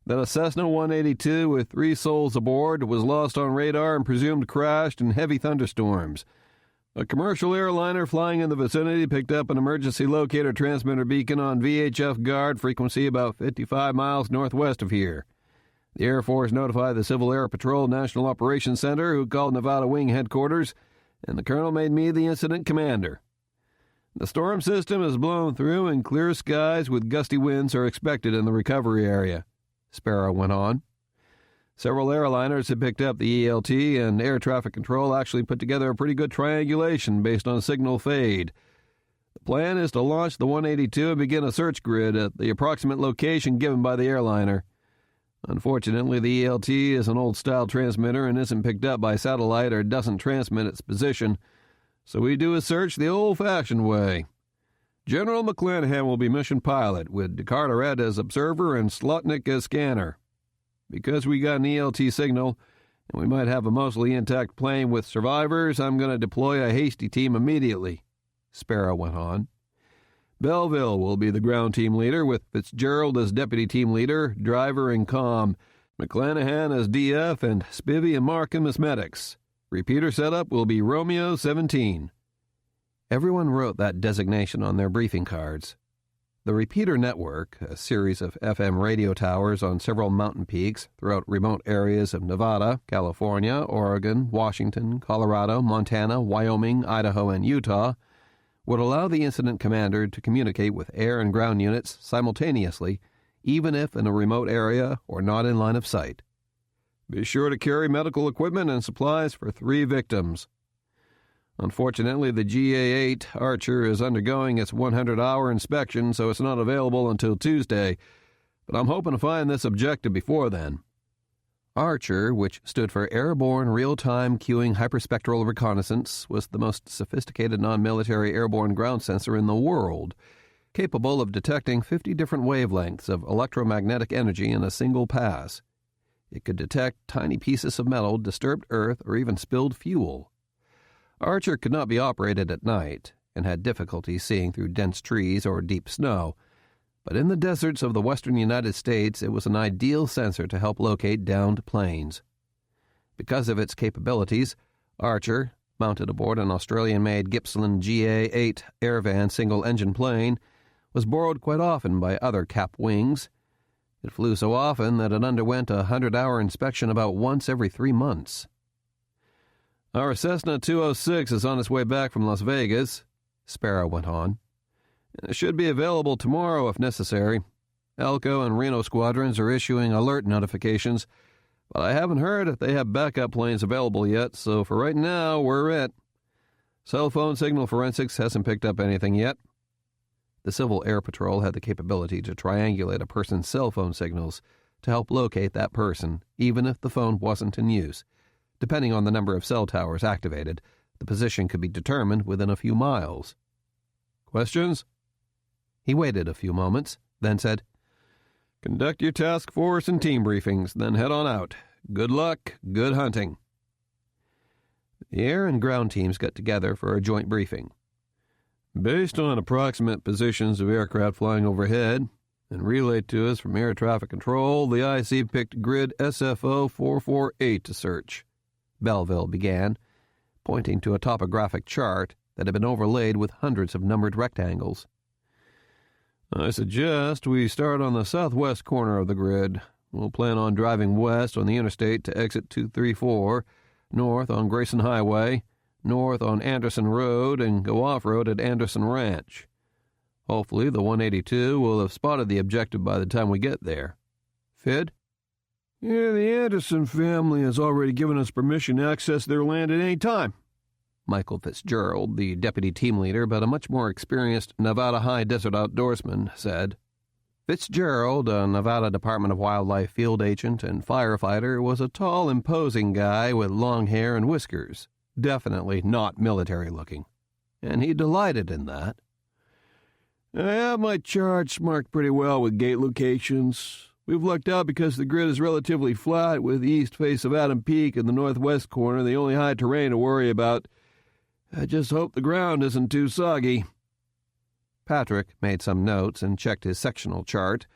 that a Cessna 182 with 3 souls aboard was lost on radar and presumed crashed in heavy thunderstorms. A commercial airliner flying in the vicinity picked up an emergency locator transmitter beacon on VHF guard frequency about 55 miles northwest of here. The Air Force notified the Civil Air Patrol National Operations Center, who called Nevada Wing headquarters, and the colonel made me the incident commander. The storm system has blown through, and clear skies with gusty winds are expected in the recovery area, Sparrow went on. Several airliners had picked up the ELT, and air traffic control actually put together a pretty good triangulation based on signal fade. The plan is to launch the 182 and begin a search grid at the approximate location given by the airliner. Unfortunately, the ELT is an old-style transmitter and isn't picked up by satellite or doesn't transmit its position, so we do a search the old-fashioned way. General McClanahan will be mission pilot, with DeCarteret as observer and Slotnick as scanner. Because we got an ELT signal, and we might have a mostly intact plane with survivors, I'm going to deploy a hasty team immediately, Sparrow went on. Belleville will be the ground team leader, with Fitzgerald as deputy team leader, driver, and comm, McClanahan as DF, and Spivey and Markham as medics. Repeater setup will be Romeo 17. Everyone wrote that designation on their briefing cards. The repeater network, a series of FM radio towers on several mountain peaks throughout remote areas of Nevada, California, Oregon, Washington, Colorado, Montana, Wyoming, Idaho, and Utah, would allow the incident commander to communicate with air and ground units simultaneously, even if in a remote area or not in line of sight. Be sure to carry medical equipment and supplies for 3 victims. Unfortunately, the GA-8 Archer is undergoing its 100-hour inspection, so it's not available until Tuesday, but I'm hoping to find this objective before then. Archer, which stood for Airborne Real-Time Cueing Hyperspectral Reconnaissance, was the most sophisticated non-military airborne ground sensor in the world, capable of detecting 50 different wavelengths of electromagnetic energy in a single pass. It could detect tiny pieces of metal, disturbed earth, or even spilled fuel. Archer could not be operated at night and had difficulty seeing through dense trees or deep snow, but in the deserts of the western United States it was an ideal sensor to help locate downed planes. Because of its capabilities, Archer, mounted aboard an Australian-made Gippsland GA-8 Airvan single-engine plane, was borrowed quite often by other cap wings. It flew so often that it underwent a 100-hour inspection about once every 3 months. Our Cessna 206 is on its way back from Las Vegas, Sparrow went on. It should be available tomorrow if necessary. Elko and Reno squadrons are issuing alert notifications, but I haven't heard if they have backup planes available yet, so for right now, we're it. Cell phone signal forensics hasn't picked up anything yet. The Civil Air Patrol had the capability to triangulate a person's cell phone signals to help locate that person, even if the phone wasn't in use. Depending on the number of cell towers activated, the position could be determined within a few miles. Questions? He waited a few moments, then said, Conduct your task force and team briefings, then head on out. Good luck, good hunting. The air and ground teams got together for a joint briefing. Based on approximate positions of aircraft flying overhead, and relayed to us from air traffic control, the IC picked grid SFO 448 to search. Belleville began, pointing to a topographic chart that had been overlaid with hundreds of numbered rectangles. I suggest we start on the southwest corner of the grid. We'll plan on driving west on the interstate to exit 234, north on Grayson Highway, north on Anderson Road, and go off-road at Anderson Ranch. Hopefully the 182 will have spotted the objective by the time we get there. Fid? Yeah, the Anderson family has already given us permission to access their land at any time. Michael Fitzgerald, the deputy team leader but a much more experienced Nevada high desert outdoorsman, said. Fitzgerald, a Nevada Department of Wildlife field agent and firefighter, was a tall, imposing guy with long hair and whiskers, definitely not military-looking, and he delighted in that. I have my charts marked pretty well with gate locations. We've lucked out because the grid is relatively flat, with the east face of Adam Peak and the northwest corner the only high terrain to worry about. I just hope the ground isn't too soggy. Patrick made some notes and checked his sectional chart,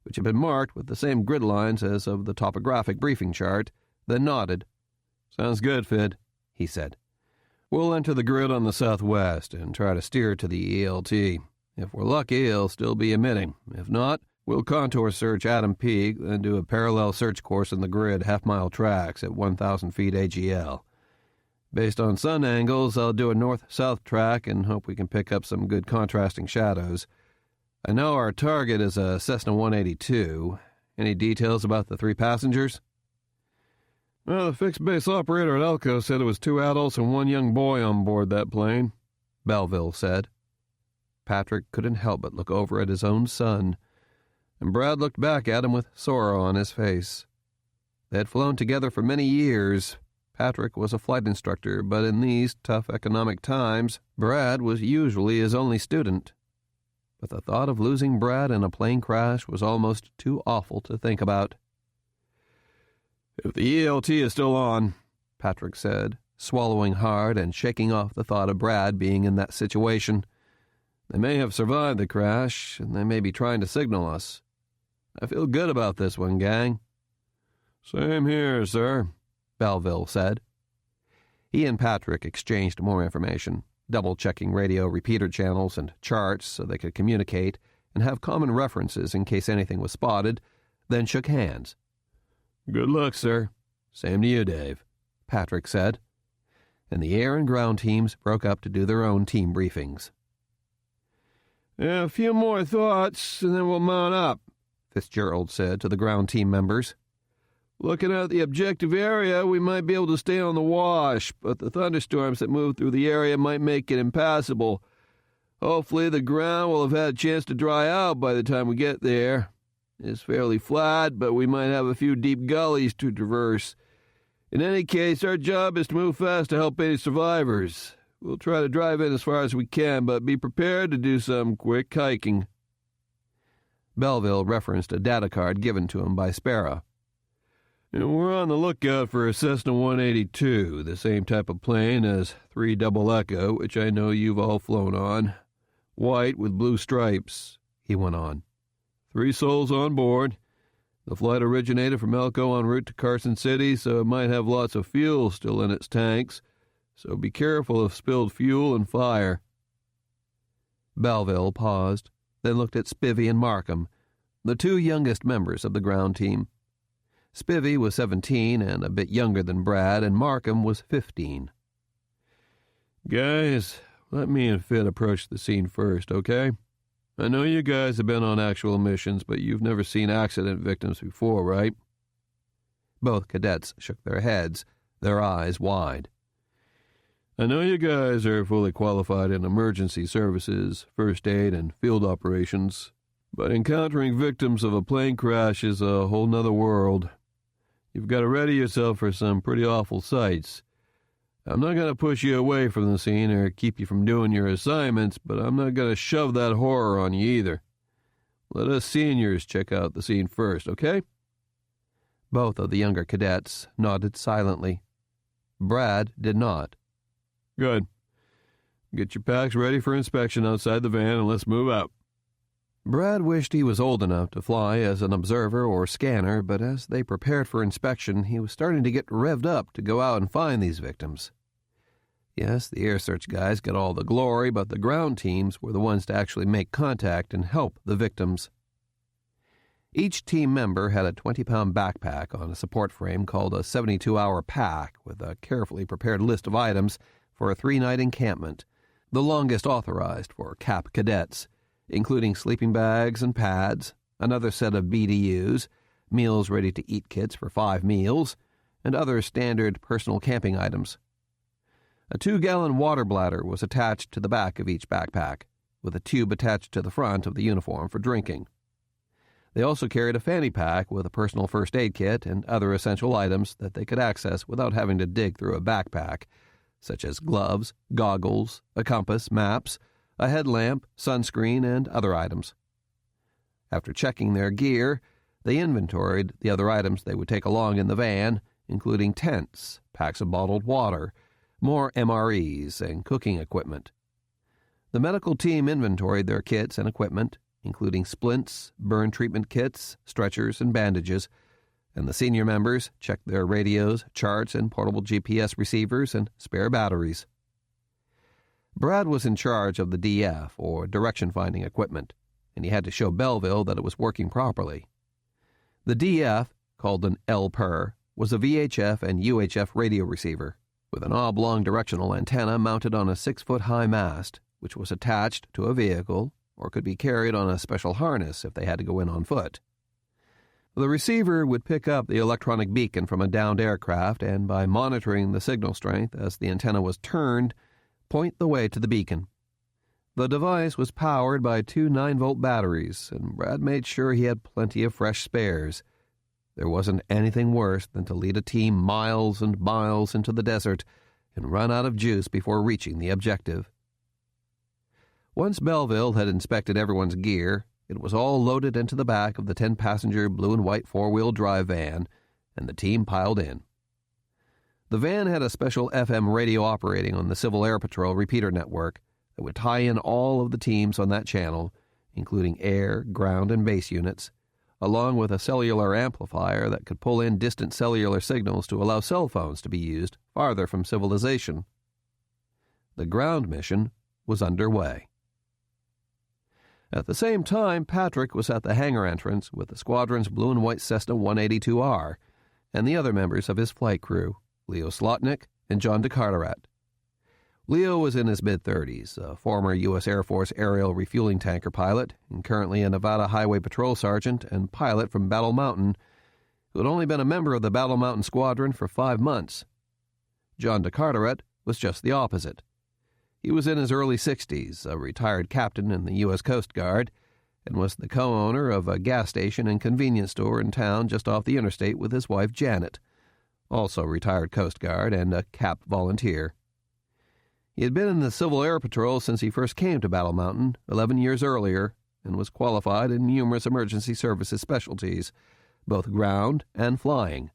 which had been marked with the same grid lines as of the topographic briefing chart, then nodded. Sounds good, Fid, he said. We'll enter the grid on the southwest and try to steer to the ELT. If we're lucky, it'll still be emitting. If not, we'll contour search Adam Peak, then do a parallel search course in the grid half-mile tracks at 1,000 feet AGL. Based on sun angles, I'll do a north-south track and hope we can pick up some good contrasting shadows. I know our target is a Cessna 182. Any details about the 3 passengers? Well, the fixed-base operator at Elko said it was 2 adults and 1 young boy on board that plane, Belleville said. Patrick couldn't help but look over at his own son, and Brad looked back at him with sorrow on his face. They had flown together for many years. Patrick was a flight instructor, but in these tough economic times, Brad was usually his only student. But the thought of losing Brad in a plane crash was almost too awful to think about. If the ELT is still on, Patrick said, swallowing hard and shaking off the thought of Brad being in that situation, they may have survived the crash, and they may be trying to signal us. I feel good about this one, gang. Same here, sir, Belleville said. He and Patrick exchanged more information, double-checking radio repeater channels and charts so they could communicate, and have common references in case anything was spotted, then shook hands. "Good luck, sir." "Same to you, Dave," Patrick said, and the air and ground teams broke up to do their own team briefings. "A few more thoughts, and then we'll mount up," Fitzgerald said to the ground team members. "Looking at the objective area, we might be able to stay on the wash, but the thunderstorms that move through the area might make it impassable. Hopefully the ground will have had a chance to dry out by the time we get there. It's fairly flat, but we might have a few deep gullies to traverse. In any case, our job is to move fast to help any survivors. We'll try to drive in as far as we can, but be prepared to do some quick hiking." Belleville referenced a data card given to him by Sparrow. "We're on the lookout for a Cessna 182, the same type of plane as 3 Double Echo, which I know you've all flown on. White with blue stripes," he went on. 3 souls on board. The flight originated from Elko en route to Carson City, so it might have lots of fuel still in its tanks, so be careful of spilled fuel and fire." Belleville paused, then looked at Spivey and Markham, the 2 youngest members of the ground team. Spivey was 17 and a bit younger than Brad, and Markham was 15. "Guys, let me and Fit approach the scene first, okay? I know you guys have been on actual missions, but you've never seen accident victims before, right?" Both cadets shook their heads, their eyes wide. "I know you guys are fully qualified in emergency services, first aid, and field operations, but encountering victims of a plane crash is a whole nother world. You've got to ready yourself for some pretty awful sights. I'm not going to push you away from the scene or keep you from doing your assignments, but I'm not going to shove that horror on you either. Let us seniors check out the scene first, okay?" Both of the younger cadets nodded silently. Brad did not. "Good. Get your packs ready for inspection outside the van and let's move out." Brad wished he was old enough to fly as an observer or scanner, but as they prepared for inspection, he was starting to get revved up to go out and find these victims. Yes, the air search guys got all the glory, but the ground teams were the ones to actually make contact and help the victims. Each team member had a 20-pound backpack on a support frame called a 72-hour pack with a carefully prepared list of items for a 3-night encampment, the longest authorized for CAP cadets, including sleeping bags and pads, another set of BDUs, meals ready-to-eat kits for 5 meals, and other standard personal camping items. A 2-gallon water bladder was attached to the back of each backpack, with a tube attached to the front of the uniform for drinking. They also carried a fanny pack with a personal first aid kit and other essential items that they could access without having to dig through a backpack, such as gloves, goggles, a compass, maps, a headlamp, sunscreen, and other items. After checking their gear, they inventoried the other items they would take along in the van, including tents, packs of bottled water, more MREs, and cooking equipment. The medical team inventoried their kits and equipment, including splints, burn treatment kits, stretchers, and bandages, and the senior members checked their radios, charts, and portable GPS receivers and spare batteries. Brad was in charge of the DF, or direction-finding equipment, and he had to show Belleville that it was working properly. The DF, called an LPER, was a VHF and UHF radio receiver, with an oblong directional antenna mounted on a 6-foot-high mast, which was attached to a vehicle or could be carried on a special harness if they had to go in on foot. The receiver would pick up the electronic beacon from a downed aircraft and, by monitoring the signal strength as the antenna was turned, point the way to the beacon. The device was powered by 2 9-volt batteries, and Brad made sure he had plenty of fresh spares. There wasn't anything worse than to lead a team miles and miles into the desert and run out of juice before reaching the objective. Once Belleville had inspected everyone's gear, it was all loaded into the back of the 10-passenger blue and white 4-wheel drive van, and the team piled in. The van had a special FM radio operating on the Civil Air Patrol repeater network that would tie in all of the teams on that channel, including air, ground, and base units, along with a cellular amplifier that could pull in distant cellular signals to allow cell phones to be used farther from civilization. The ground mission was underway. At the same time, Patrick was at the hangar entrance with the squadron's blue and white Cessna 182R and the other members of his flight crew, Leo Slotnick and John DeCarteret. Leo was in his mid-30s, a former U.S. Air Force aerial refueling tanker pilot and currently a Nevada Highway Patrol sergeant and pilot from Battle Mountain, who had only been a member of the Battle Mountain Squadron for 5 months. John DeCarteret was just the opposite. He was in his early 60s, a retired captain in the U.S. Coast Guard, and was the co-owner of a gas station and convenience store in town just off the interstate with his wife Janet, also retired Coast Guard and a CAP volunteer. He had been in the Civil Air Patrol since he first came to Battle Mountain 11 years earlier and was qualified in numerous emergency services specialties, both ground and flying.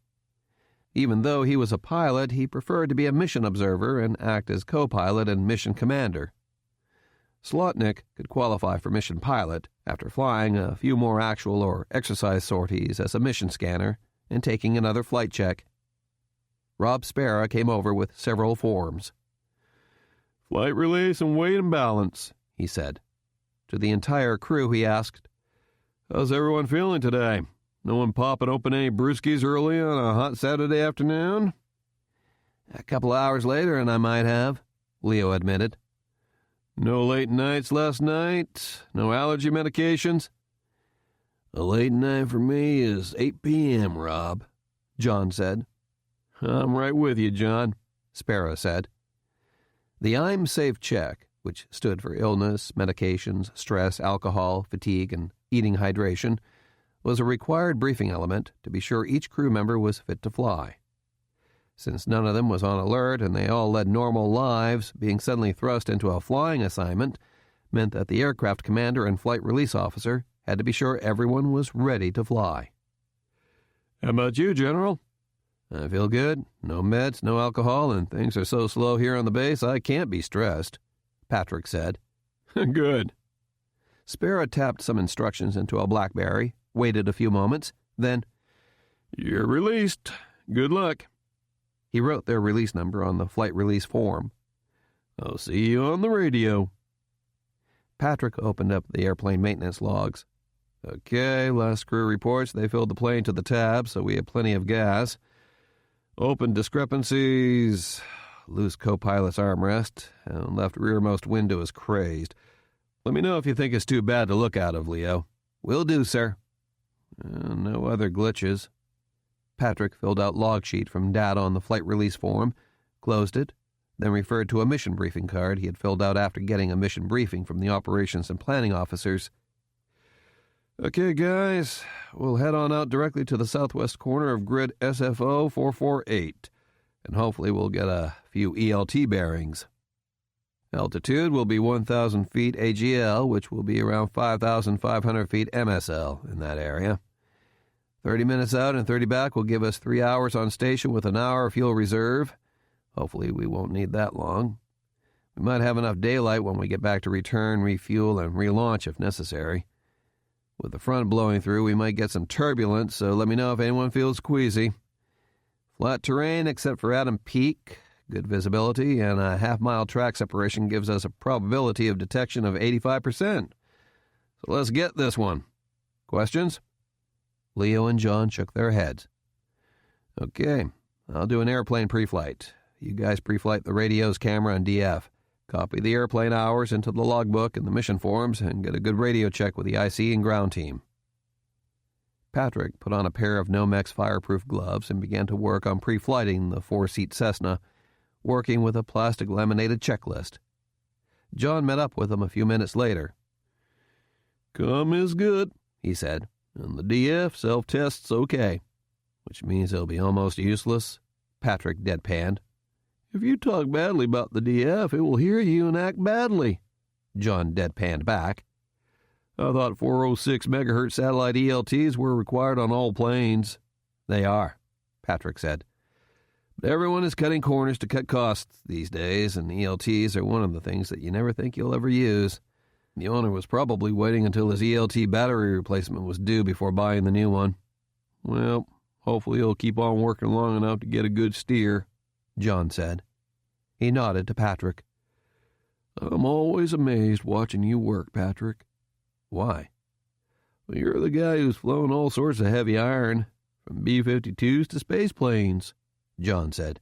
Even though he was a pilot, he preferred to be a mission observer and act as co-pilot and mission commander. Slotnick could qualify for mission pilot after flying a few more actual or exercise sorties as a mission scanner and taking another flight check. Rob Spera came over with several forms. "Flight release and weight and balance," he said. To the entire crew he asked, "How's everyone feeling today? No one popping open any brewskis early on a hot Saturday afternoon?" "A couple of hours later and I might have," Leo admitted. "No late nights last night? No allergy medications?" "A late night for me is 8 p.m., Rob," John said. "I'm right with you, John," Sparrow said. The I'm Safe check, which stood for illness, medications, stress, alcohol, fatigue, and eating hydration, was a required briefing element to be sure each crew member was fit to fly. Since none of them was on alert and they all led normal lives, being suddenly thrust into a flying assignment meant that the aircraft commander and flight release officer had to be sure everyone was ready to fly. "How about you, General?" "I feel good. No meds, no alcohol, and things are so slow here on the base I can't be stressed," Patrick said. "Good." Sparrow tapped some instructions into a BlackBerry, waited a few moments, then, "You're released. Good luck." He wrote their release number on the flight release form. "I'll see you on the radio." Patrick opened up the airplane maintenance logs. "Okay, last crew reports they filled the plane to the tab, so we have plenty of gas. Open discrepancies. Loose co-pilot's armrest, and left rearmost window is crazed. Let me know if you think it's too bad to look out of, Leo." "Will do, sir." No other glitches." Patrick filled out log sheet from data on the flight release form, closed it, then referred to a mission briefing card he had filled out after getting a mission briefing from the operations and planning officers. "Okay, guys, we'll head on out directly to the southwest corner of grid SFO 448, and hopefully we'll get a few ELT bearings. Altitude will be 1,000 feet AGL, which will be around 5,500 feet MSL in that area. 30 minutes out and 30 back will give us 3 hours on station with an hour of fuel reserve. Hopefully we won't need that long. We might have enough daylight when we get back to return, refuel, and relaunch if necessary. With the front blowing through, we might get some turbulence, so let me know if anyone feels queasy. Flat terrain except for Adam Peak, good visibility, and a half-mile track separation gives us a probability of detection of 85%. So let's get this one. Questions?" Leo and John shook their heads. "Okay, I'll do an airplane pre-flight. You guys pre-flight the radios, camera, and DF. Copy the airplane hours into the logbook and the mission forms and get a good radio check with the IC and ground team." Patrick put on a pair of Nomex fireproof gloves and began to work on pre-flighting the 4-seat Cessna, working with a plastic laminated checklist. John met up with him a few minutes later. "Com is good," he said, "and the DF self-test's okay." "Which means it'll be almost useless?" Patrick deadpanned. "If you talk badly about the DF, it will hear you and act badly," John deadpanned back. "I thought 406 megahertz satellite ELTs were required on all planes." "They are," Patrick said. "But everyone is cutting corners to cut costs these days, and ELTs are one of the things that you never think you'll ever use. The owner was probably waiting until his ELT battery replacement was due before buying the new one. Well, hopefully he'll keep on working long enough to get a good steer," John said. He nodded to Patrick. "I'm always amazed watching you work, Patrick." Why? Well, you're the guy who's flown all sorts of heavy iron, from B-52s to space planes, John said.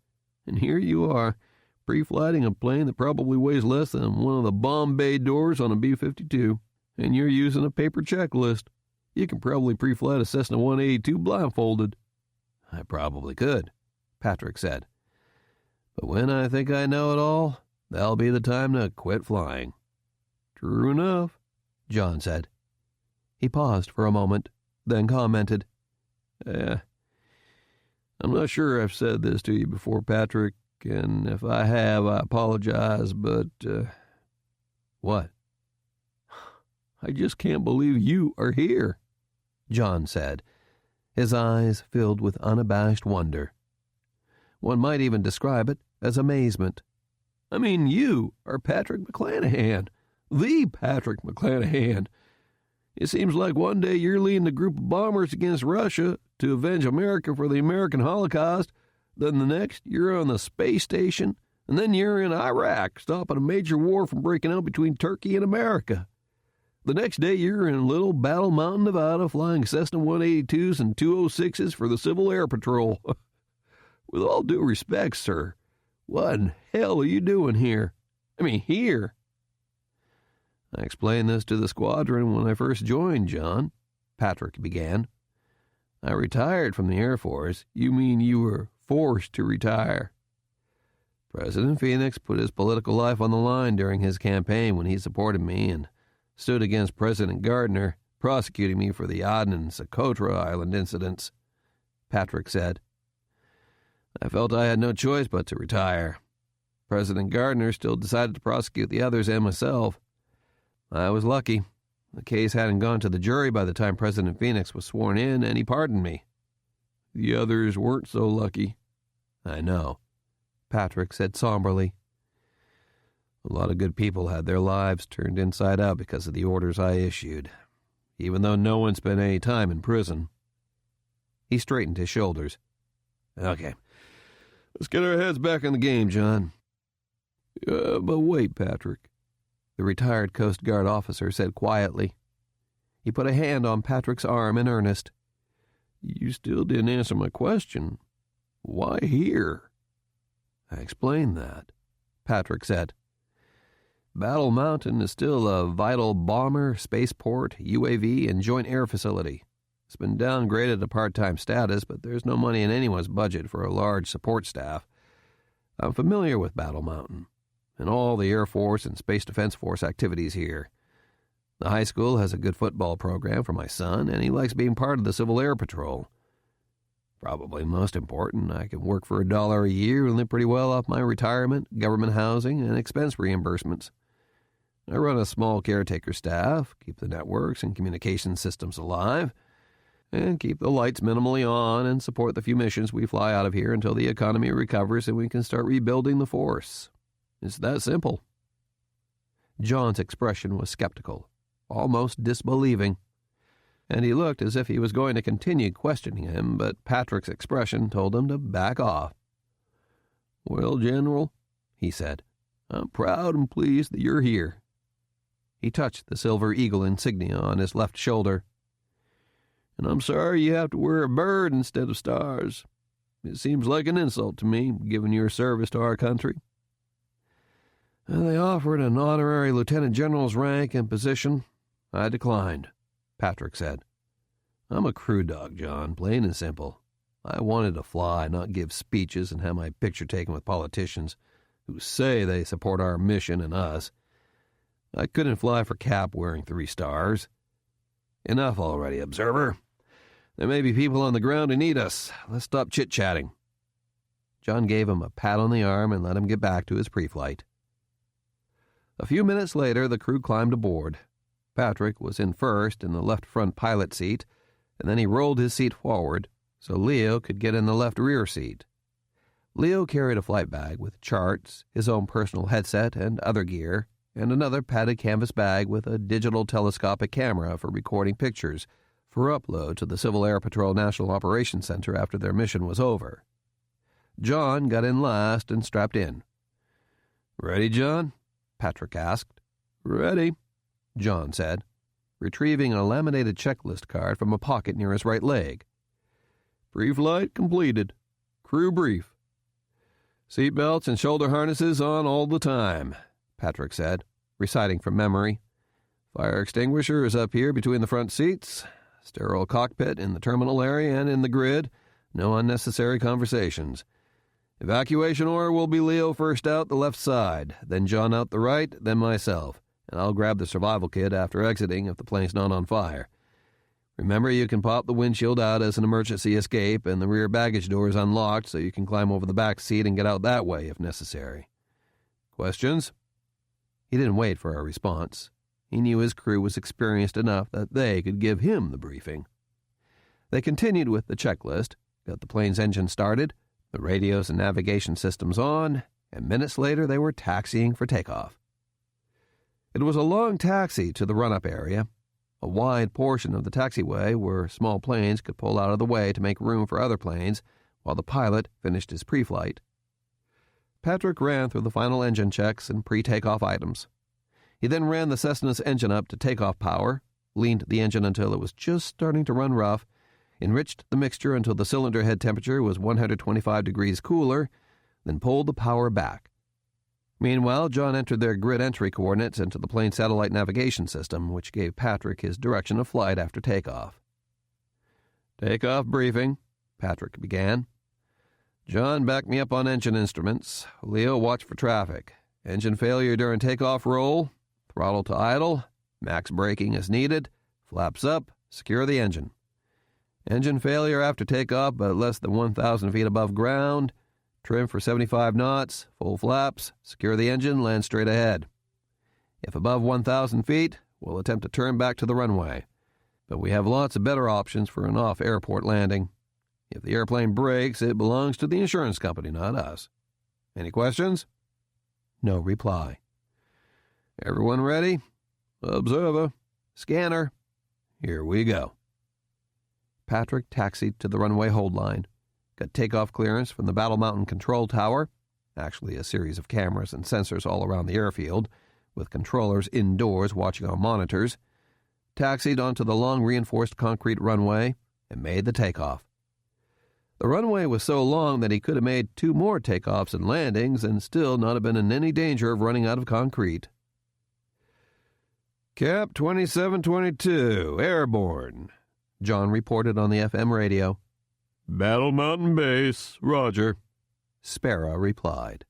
and here you are, pre-flighting a plane that probably weighs less than one of the bomb bay doors on a B-52, and you're using a paper checklist. You can probably pre-flight a Cessna 182 blindfolded. I probably could, Patrick said. But when I think I know it all, that'll be the time to quit flying. True enough, John said. He paused for a moment, then commented, I'm not sure I've said this to you before, Patrick, and if I have, I apologize, but, What? I just can't believe you are here, John said, his eyes filled with unabashed wonder. One might even describe it as amazement. I mean, you are Patrick McClanahan, the Patrick McClanahan. It seems like one day you're leading a group of bombers against Russia to avenge America for the American Holocaust, then the next you're on the space station, and then you're in Iraq, stopping a major war from breaking out between Turkey and America. The next day you're in Little Battle Mountain, Nevada, flying Cessna 182s and 206s for the Civil Air Patrol. With all due respect, sir, what in hell are you doing here? I mean, here. I explained this to the squadron when I first joined, John, Patrick began. I retired from the Air Force. You mean you were forced to retire? President Phoenix put his political life on the line during his campaign when he supported me and stood against President Gardner, prosecuting me for the Aden and Socotra Island incidents, Patrick said. I felt I had no choice but to retire. President Gardner still decided to prosecute the others and myself. I was lucky. The case hadn't gone to the jury by the time President Phoenix was sworn in, and he pardoned me. The others weren't so lucky. I know, Patrick said somberly. A lot of good people had their lives turned inside out because of the orders I issued, even though no one spent any time in prison. He straightened his shoulders. Okay, let's get our heads back in the game, John. But wait, Patrick, the retired Coast Guard officer said quietly. He put a hand on Patrick's arm in earnest. You still didn't answer my question. Why here? I explained that, Patrick said. Battle Mountain is still a vital bomber, spaceport, UAV, and joint air facility. It's been downgraded to part-time status, but there's no money in anyone's budget for a large support staff. I'm familiar with Battle Mountain and all the Air Force and Space Defense Force activities here. The high school has a good football program for my son, and he likes being part of the Civil Air Patrol. Probably most important, I can work for $1 a year and live pretty well off my retirement, government housing, and expense reimbursements. I run a small caretaker staff, keep the networks and communication systems alive, and keep the lights minimally on and support the few missions we fly out of here until the economy recovers and we can start rebuilding the force. It's that simple. John's expression was skeptical, almost disbelieving, and he looked as if he was going to continue questioning him, but Patrick's expression told him to back off. Well, General, he said, I'm proud and pleased that you're here. He touched the silver eagle insignia on his left shoulder. And I'm sorry you have to wear a bird instead of stars. It seems like an insult to me, given your service to our country. And they offered an honorary lieutenant general's rank and position. I declined, Patrick said. I'm a crew dog, John, plain and simple. I wanted to fly, not give speeches and have my picture taken with politicians who say they support our mission and us. I couldn't fly for Cap wearing 3 stars. Enough already, observer. There may be people on the ground who need us. Let's stop chit-chatting. John gave him a pat on the arm and let him get back to his pre-flight. A few minutes later, the crew climbed aboard. Patrick was in first in the left front pilot seat, and then he rolled his seat forward so Leo could get in the left rear seat. Leo carried a flight bag with charts, his own personal headset and other gear, and another padded canvas bag with a digital telescopic camera for recording pictures for upload to the Civil Air Patrol National Operations Center after their mission was over. John got in last and strapped in. Ready, John? Patrick asked. Ready, John said. retrieving a laminated checklist card from a pocket near his right leg. Pre-flight completed. Crew brief. Seat belts and shoulder harnesses on all the time, Patrick said, reciting from memory. Fire extinguisher is up here between the front seats. Sterile cockpit in the terminal area and in the grid. No unnecessary conversations. Evacuation order will be Leo first out the left side, then John out the right, then myself, and I'll grab the survival kit after exiting if the plane's not on fire. Remember, you can pop the windshield out as an emergency escape, and the rear baggage door is unlocked so you can climb over the back seat and get out that way if necessary. Questions? He didn't wait for a response. He knew his crew was experienced enough that they could give him the briefing. They continued with the checklist, got the plane's engine started, the radios and navigation systems on, and minutes later they were taxiing for takeoff. It was a long taxi to the run-up area, a wide portion of the taxiway where small planes could pull out of the way to make room for other planes while the pilot finished his pre-flight. Patrick ran through the final engine checks and pre-takeoff items. He then ran the Cessna's engine up to takeoff power, leaned the engine until it was just starting to run rough, enriched the mixture until the cylinder head temperature was 125 degrees cooler, then pulled the power back. Meanwhile, John entered their grid entry coordinates into the plane's satellite navigation system, which gave Patrick his direction of flight after takeoff. Takeoff briefing, Patrick began. John, back me up on engine instruments. Leo, watch for traffic. Engine failure during takeoff roll. Throttle to idle. Max braking as needed. Flaps up. Secure the engine. Engine failure after takeoff but less than 1,000 feet above ground. Trim for 75 knots, full flaps, secure the engine, land straight ahead. If above 1,000 feet, we'll attempt to turn back to the runway. But we have lots of better options for an off-airport landing. If the airplane breaks, it belongs to the insurance company, not us. Any questions? No reply. Everyone ready? Observer. Scanner. Here we go. Patrick taxied to the runway hold line, got takeoff clearance from the Battle Mountain Control Tower, actually a series of cameras and sensors all around the airfield, with controllers indoors watching our monitors, taxied onto the long reinforced concrete runway, and made the takeoff. The runway was so long that he could have made 2 more takeoffs and landings and still not have been in any danger of running out of concrete. Cap 2722, airborne, John reported on the FM radio. Battle Mountain Base, roger, Sparrow replied.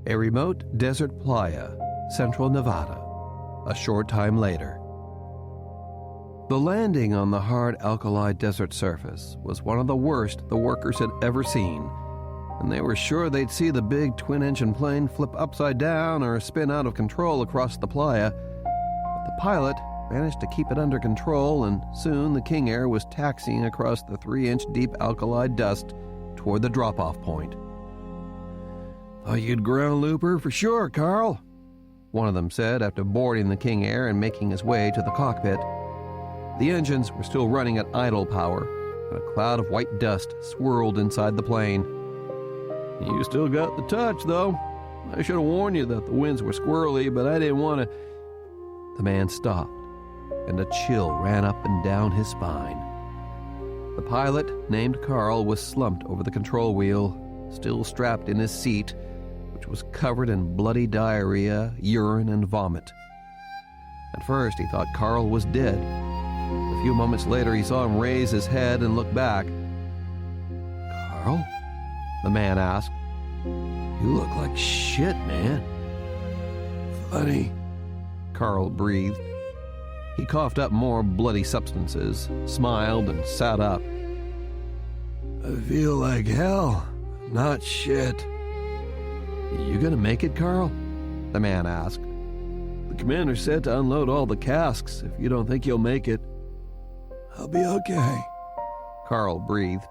A remote desert playa, central Nevada, a short time later. The landing on the hard alkali desert surface was one of the worst the workers had ever seen, and they were sure they'd see the big twin-engine plane flip upside down or spin out of control across the playa. But the pilot managed to keep it under control, and soon the King Air was taxiing across the 3-inch deep alkali dust toward the drop-off point. "Thought you'd ground loop her for sure, Carl," one of them said after boarding the King Air and making his way to the cockpit. The engines were still running at idle power, and a cloud of white dust swirled inside the plane. "You still got the touch, though. I should have warned you that the winds were squirrely, but I didn't want to." The man stopped, and a chill ran up and down his spine. The pilot, named Carl, was slumped over the control wheel, still strapped in his seat, which was covered in bloody diarrhea, urine, and vomit. At first, he thought Carl was dead. A few moments later, he saw him raise his head and look back. "Carl?" the man asked. "You look like shit, man." "Funny," Carl breathed. He coughed up more bloody substances, smiled, and sat up. "I feel like hell, not shit." "You gonna make it, Carl?" the man asked. "The commander said to unload all the casks if you don't think you'll make it." "I'll be okay." Carl breathed.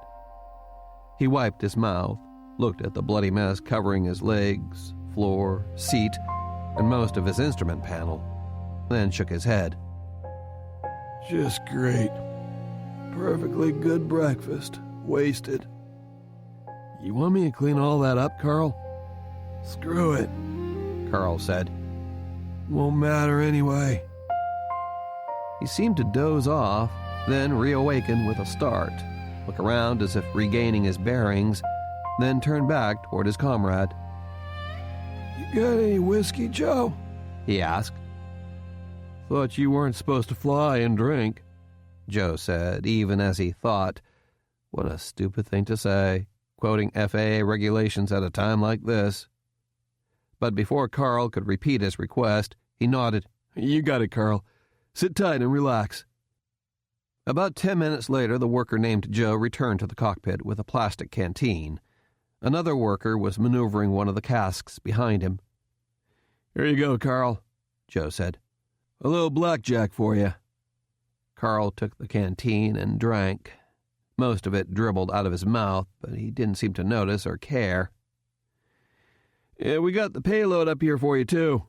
He wiped his mouth, looked at the bloody mess covering his legs, floor, seat, and most of his instrument panel, then shook his head. "Just great. Perfectly good breakfast. Wasted." "You want me to clean all that up, Carl?" "Screw it. Carl said. Won't matter anyway." He seemed to doze off, then reawaken with a start, look around as if regaining his bearings, then turn back toward his comrade. "You got any whiskey, Joe?" he asked. "Thought you weren't supposed to fly and drink," Joe said, even as he thought, what a stupid thing to say, quoting FAA regulations at a time like this. But before Carl could repeat his request, he nodded. "You got it, Carl. Sit tight and relax." About 10 minutes later, the worker named Joe returned to the cockpit with a plastic canteen. Another worker was maneuvering one of the casks behind him. "Here you go, Carl," Joe said. "A little blackjack for you." Carl took the canteen and drank. Most of it dribbled out of his mouth, but he didn't seem to notice or care. "Yeah, we got the payload up here for you, too."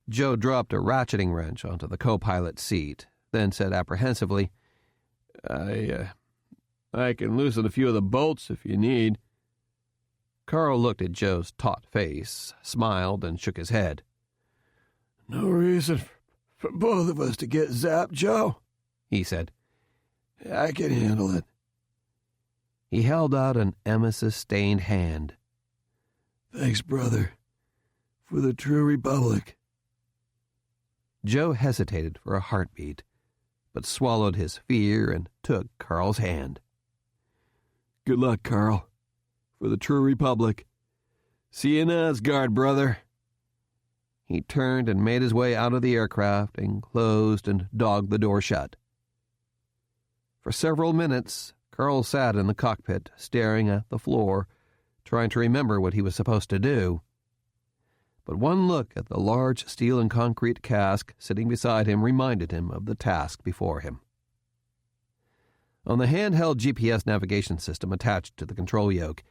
Joe dropped a ratcheting wrench onto the co-pilot's seat, then said apprehensively, I can loosen a few of the bolts if you need." Carl looked at Joe's taut face, smiled, and shook his head. "No reason for both of us to get zapped, Joe," he said. "I can handle it." He held out an emesis-stained hand. "Thanks, brother. For the true republic." Joe hesitated for a heartbeat, but swallowed his fear and took Carl's hand. "Good luck, Carl. For the true republic. See you in Asgard, brother." He turned and made his way out of the aircraft and closed and dogged the door shut. For several minutes, Carl sat in the cockpit, staring at the floor, trying to remember what he was supposed to do. But one look at the large steel and concrete cask sitting beside him reminded him of the task before him. On the handheld GPS navigation system attached to the control yoke,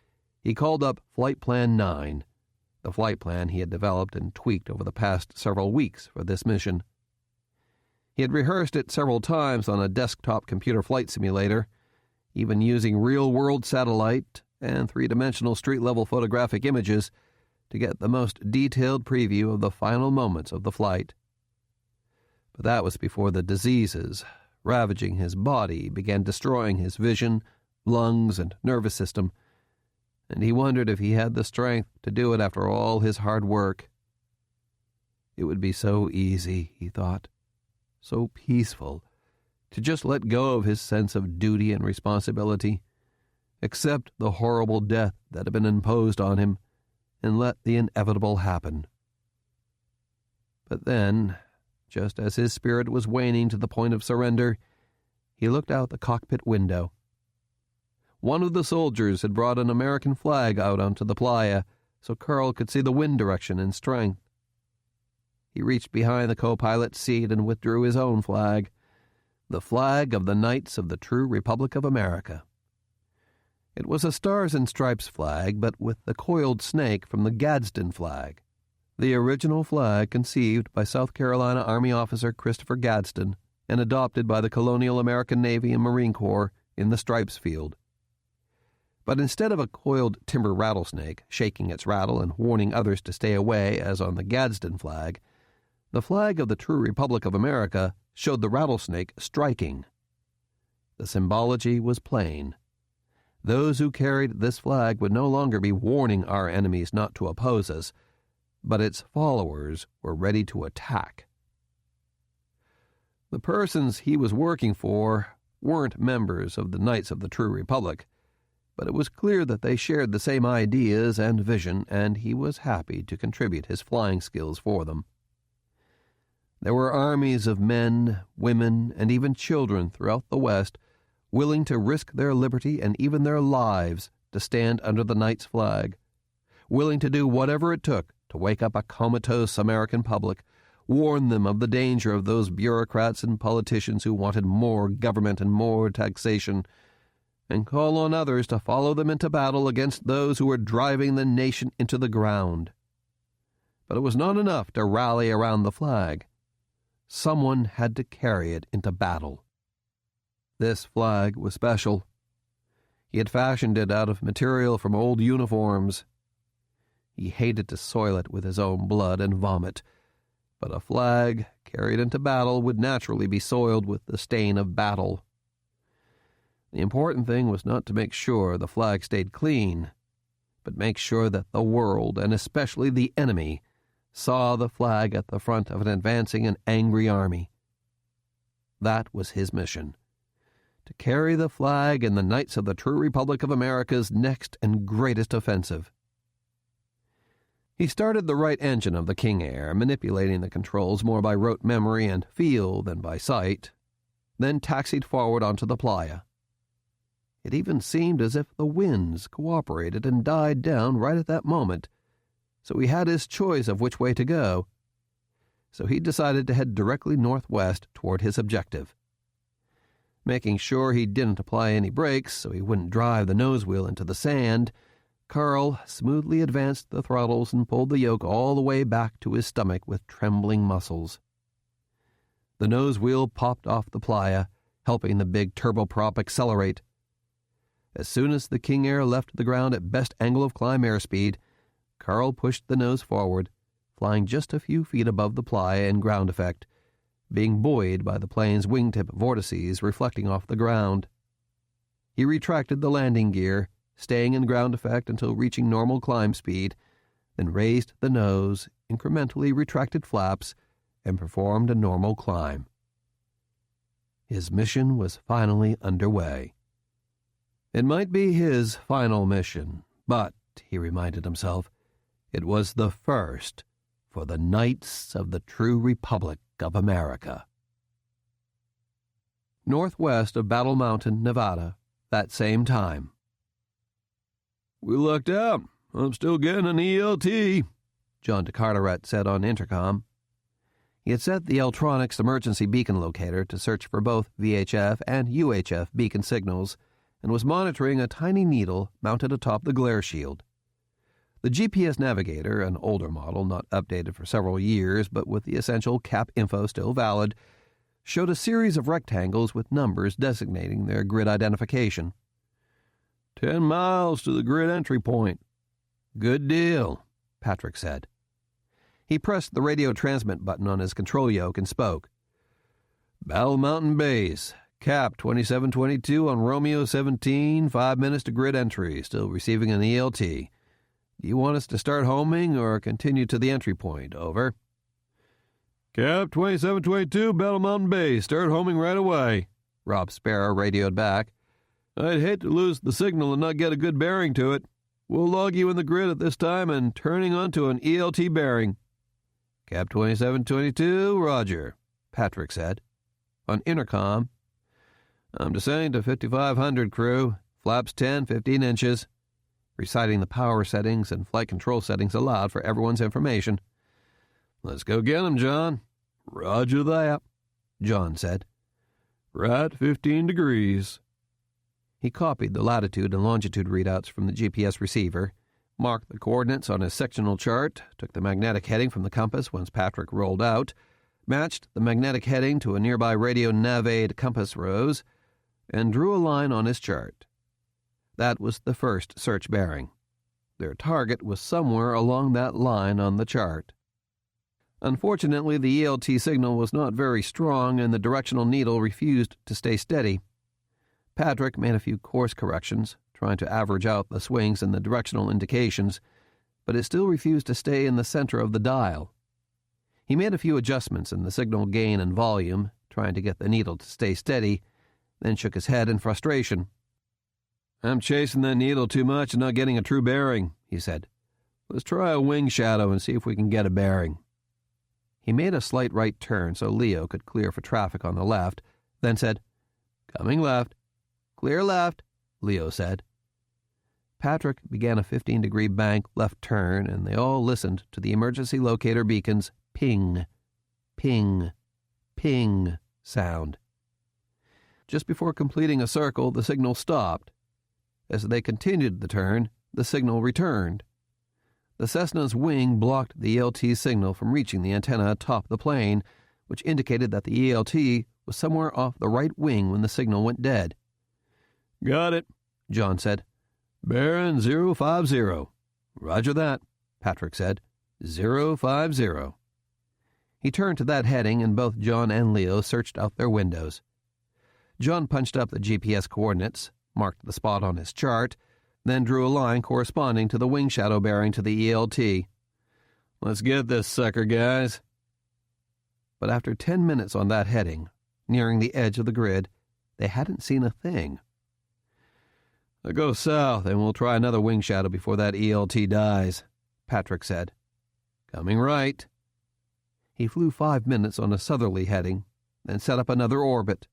he called up Flight Plan 9, the flight plan he had developed and tweaked over the past several weeks for this mission. He had rehearsed it several times on a desktop computer flight simulator, even using real-world satellite and three-dimensional street-level photographic images to get the most detailed preview of the final moments of the flight. But that was before the diseases ravaging his body began destroying his vision, lungs, and nervous system, and he wondered if he had the strength to do it after all his hard work. It would be so easy, he thought, so peaceful, to just let go of his sense of duty and responsibility, accept the horrible death that had been imposed on him, and let the inevitable happen. But then, just as his spirit was waning to the point of surrender, he looked out the cockpit window. One of the soldiers had brought an American flag out onto the playa so Carl could see the wind direction and strength. He reached behind the co-pilot's seat and withdrew his own flag, the flag of the Knights of the True Republic of America. It was a Stars and Stripes flag, but with the coiled snake from the Gadsden flag, the original flag conceived by South Carolina Army officer Christopher Gadsden and adopted by the colonial American Navy and Marine Corps in the Stripes field. But instead of a coiled timber rattlesnake shaking its rattle and warning others to stay away as on the Gadsden flag, the flag of the True Republic of America showed the rattlesnake striking. The symbology was plain. Those who carried this flag would no longer be warning our enemies not to oppose us, but its followers were ready to attack. The persons he was working for weren't members of the Knights of the True Republic, but it was clear that they shared the same ideas and vision, and he was happy to contribute his flying skills for them. There were armies of men, women, and even children throughout the West willing to risk their liberty and even their lives to stand under the Knights' flag, willing to do whatever it took to wake up a comatose American public, warn them of the danger of those bureaucrats and politicians who wanted more government and more taxation, and call on others to follow them into battle against those who were driving the nation into the ground. But it was not enough to rally around the flag. Someone had to carry it into battle. This flag was special. He had fashioned it out of material from old uniforms. He hated to soil it with his own blood and vomit, but a flag carried into battle would naturally be soiled with the stain of battle. The important thing was not to make sure the flag stayed clean, but make sure that the world, and especially the enemy, saw the flag at the front of an advancing and angry army. That was his mission, to carry the flag in the Knights of the True Republic of America's next and greatest offensive. He started the right engine of the King Air, manipulating the controls more by rote memory and feel than by sight, then taxied forward onto the playa. It even seemed as if the winds cooperated and died down right at that moment, so he had his choice of which way to go. So he decided to head directly northwest toward his objective. Making sure he didn't apply any brakes so he wouldn't drive the nose wheel into the sand, Carl smoothly advanced the throttles and pulled the yoke all the way back to his stomach with trembling muscles. The nose wheel popped off the playa, helping the big turboprop accelerate. As soon as the King Air left the ground at best angle of climb airspeed, Carl pushed the nose forward, flying just a few feet above the playa in ground effect, being buoyed by the plane's wingtip vortices reflecting off the ground. He retracted the landing gear, staying in ground effect until reaching normal climb speed, then raised the nose, incrementally retracted flaps, and performed a normal climb. His mission was finally underway. It might be his final mission, but, he reminded himself, it was the first for the Knights of the True Republic of America. Northwest of Battle Mountain, Nevada, that same time. "We lucked out. I'm still getting an ELT," John de Carteret said on intercom. He had set the Eltronics emergency beacon locator to search for both VHF and UHF beacon signals and was monitoring a tiny needle mounted atop the glare shield. The GPS navigator, an older model not updated for several years but with the essential CAP info still valid, showed a series of rectangles with numbers designating their grid identification. 10 miles to the grid entry point. "Good deal," Patrick said. He pressed the radio transmit button on his control yoke and spoke. "Battle Mountain Base. Cap 2722 on Romeo 17, 5 minutes to grid entry, still receiving an ELT. Do you want us to start homing or continue to the entry point? Over." "Cap 2722, Battle Mountain Base. Start homing right away," Rob Sparrow radioed back. "I'd hate to lose the signal and not get a good bearing to it. We'll log you in the grid at this time and turning onto an ELT bearing." "Cap 2722, roger," Patrick said. On intercom, "I'm descending to 5500, crew. Flaps 10, 15 inches." Reciting the power settings and flight control settings aloud for everyone's information. "Let's go get 'em, John." "Roger that," John said. "Right 15 degrees. He copied the latitude and longitude readouts from the GPS receiver, marked the coordinates on his sectional chart, took the magnetic heading from the compass once Patrick rolled out, matched the magnetic heading to a nearby radio nav-aid compass rose, and drew a line on his chart. That was the first search bearing. Their target was somewhere along that line on the chart. Unfortunately, the ELT signal was not very strong and the directional needle refused to stay steady. Patrick made a few course corrections, trying to average out the swings and the directional indications, but it still refused to stay in the center of the dial. He made a few adjustments in the signal gain and volume, trying to get the needle to stay steady, then shook his head in frustration. "I'm chasing that needle too much and not getting a true bearing," he said. "Let's try a wing shadow and see if we can get a bearing." He made a slight right turn so Leo could clear for traffic on the left, then said, "Coming left." "Clear left," Leo said. Patrick began a 15-degree bank left turn, and they all listened to the emergency locator beacon's ping, ping, ping sound. Just before completing a circle, the signal stopped. As they continued the turn, the signal returned. The Cessna's wing blocked the ELT signal from reaching the antenna atop the plane, which indicated that the ELT was somewhere off the right wing when the signal went dead. "Got it," John said. "Bearing 050. "Roger that," Patrick said. 050. He turned to that heading, and both John and Leo searched out their windows. John punched up the GPS coordinates, marked the spot on his chart, then drew a line corresponding to the wing shadow bearing to the ELT. "Let's get this sucker, guys." But after 10 minutes on that heading, nearing the edge of the grid, they hadn't seen a thing. "I'll go south, and we'll try another wing shadow before that ELT dies," Patrick said. "Coming right." He flew 5 minutes on a southerly heading, then set up another orbit.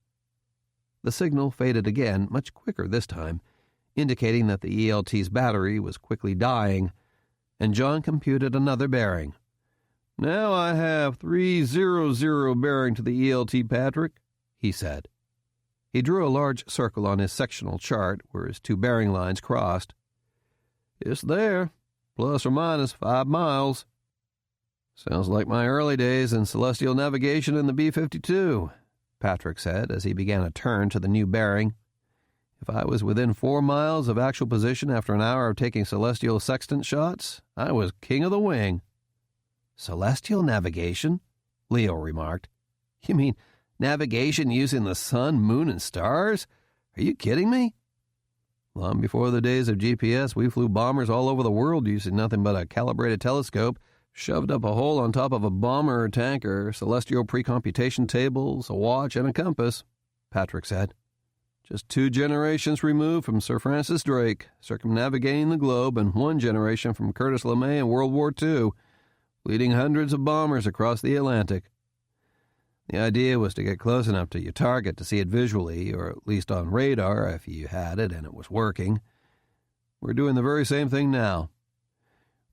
The signal faded again, much quicker this time, indicating that the ELT's battery was quickly dying, and John computed another bearing. "Now I have 300 bearing to the ELT, Patrick," he said. He drew a large circle on his sectional chart where his two bearing lines crossed. "It's there, plus or minus 5 miles. "Sounds like my early days in celestial navigation in the B-52, Patrick said as he began a turn to the new bearing. "If I was within 4 miles of actual position after an hour of taking celestial sextant shots, I was king of the wing." "Celestial navigation?" Leo remarked. "You mean navigation using the sun, moon, and stars? Are you kidding me?" "Long before the days of GPS, we flew bombers all over the world using nothing but a calibrated telescope, shoved up a hole on top of a bomber or tanker, celestial precomputation tables, a watch, and a compass," Patrick said. "Just 2 generations removed from Sir Francis Drake, circumnavigating the globe, and 1 generation from Curtis LeMay in World War II, leading hundreds of bombers across the Atlantic. The idea was to get close enough to your target to see it visually, or at least on radar if you had it and it was working. We're doing the very same thing now.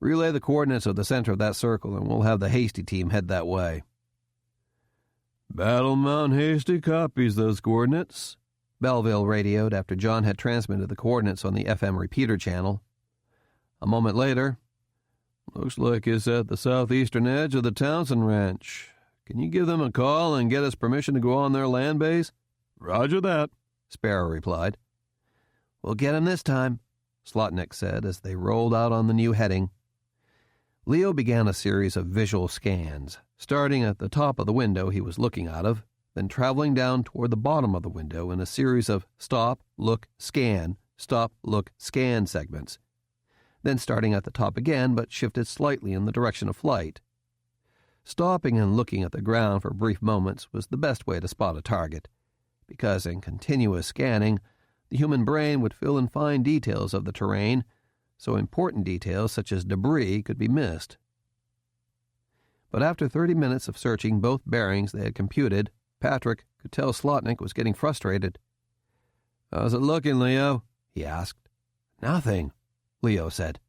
Relay the coordinates of the center of that circle, and we'll have the Hasty team head that way." "Battle Mount Hasty copies those coordinates," Belleville radioed after John had transmitted the coordinates on the FM repeater channel. A moment later, "Looks like it's at the southeastern edge of the Townsend Ranch. Can you give them a call and get us permission to go on their land base?" "Roger that," Sparrow replied. "We'll get him this time," Slotnick said as they rolled out on the new heading. Leo began a series of visual scans, starting at the top of the window he was looking out of, then traveling down toward the bottom of the window in a series of stop, look, scan segments, then starting at the top again but shifted slightly in the direction of flight. Stopping and looking at the ground for brief moments was the best way to spot a target, because in continuous scanning, the human brain would fill in fine details of the terrain, so important details such as debris could be missed. But after 30 minutes of searching both bearings they had computed, Patrick could tell Slotnick was getting frustrated. "How's it looking, Leo?" he asked. "Nothing," Leo said.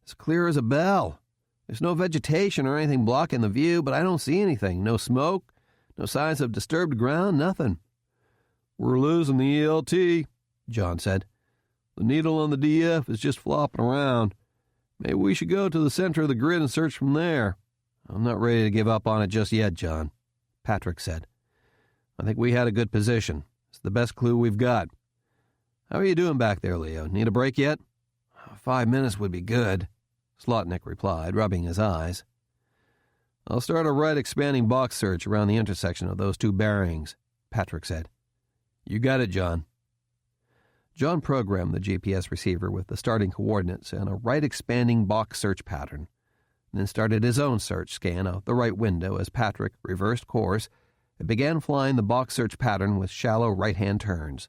"As clear as a bell. There's no vegetation or anything blocking the view, but I don't see anything. No smoke, no signs of disturbed ground, nothing." "We're losing the ELT," John said. "The needle on the DF is just flopping around. Maybe we should go to the center of the grid and search from there." "I'm not ready to give up on it just yet, John," Patrick said. "I think we had a good position. It's the best clue we've got. How are you doing back there, Leo? Need a break yet?" 5 minutes would be good," Slotnick replied, rubbing his eyes. "I'll start a right expanding box search around the intersection of those two bearings," Patrick said. "You got it, John." John programmed the GPS receiver with the starting coordinates and a right expanding box search pattern, then started his own search scan of the right window as Patrick reversed course and began flying the box search pattern with shallow right-hand turns.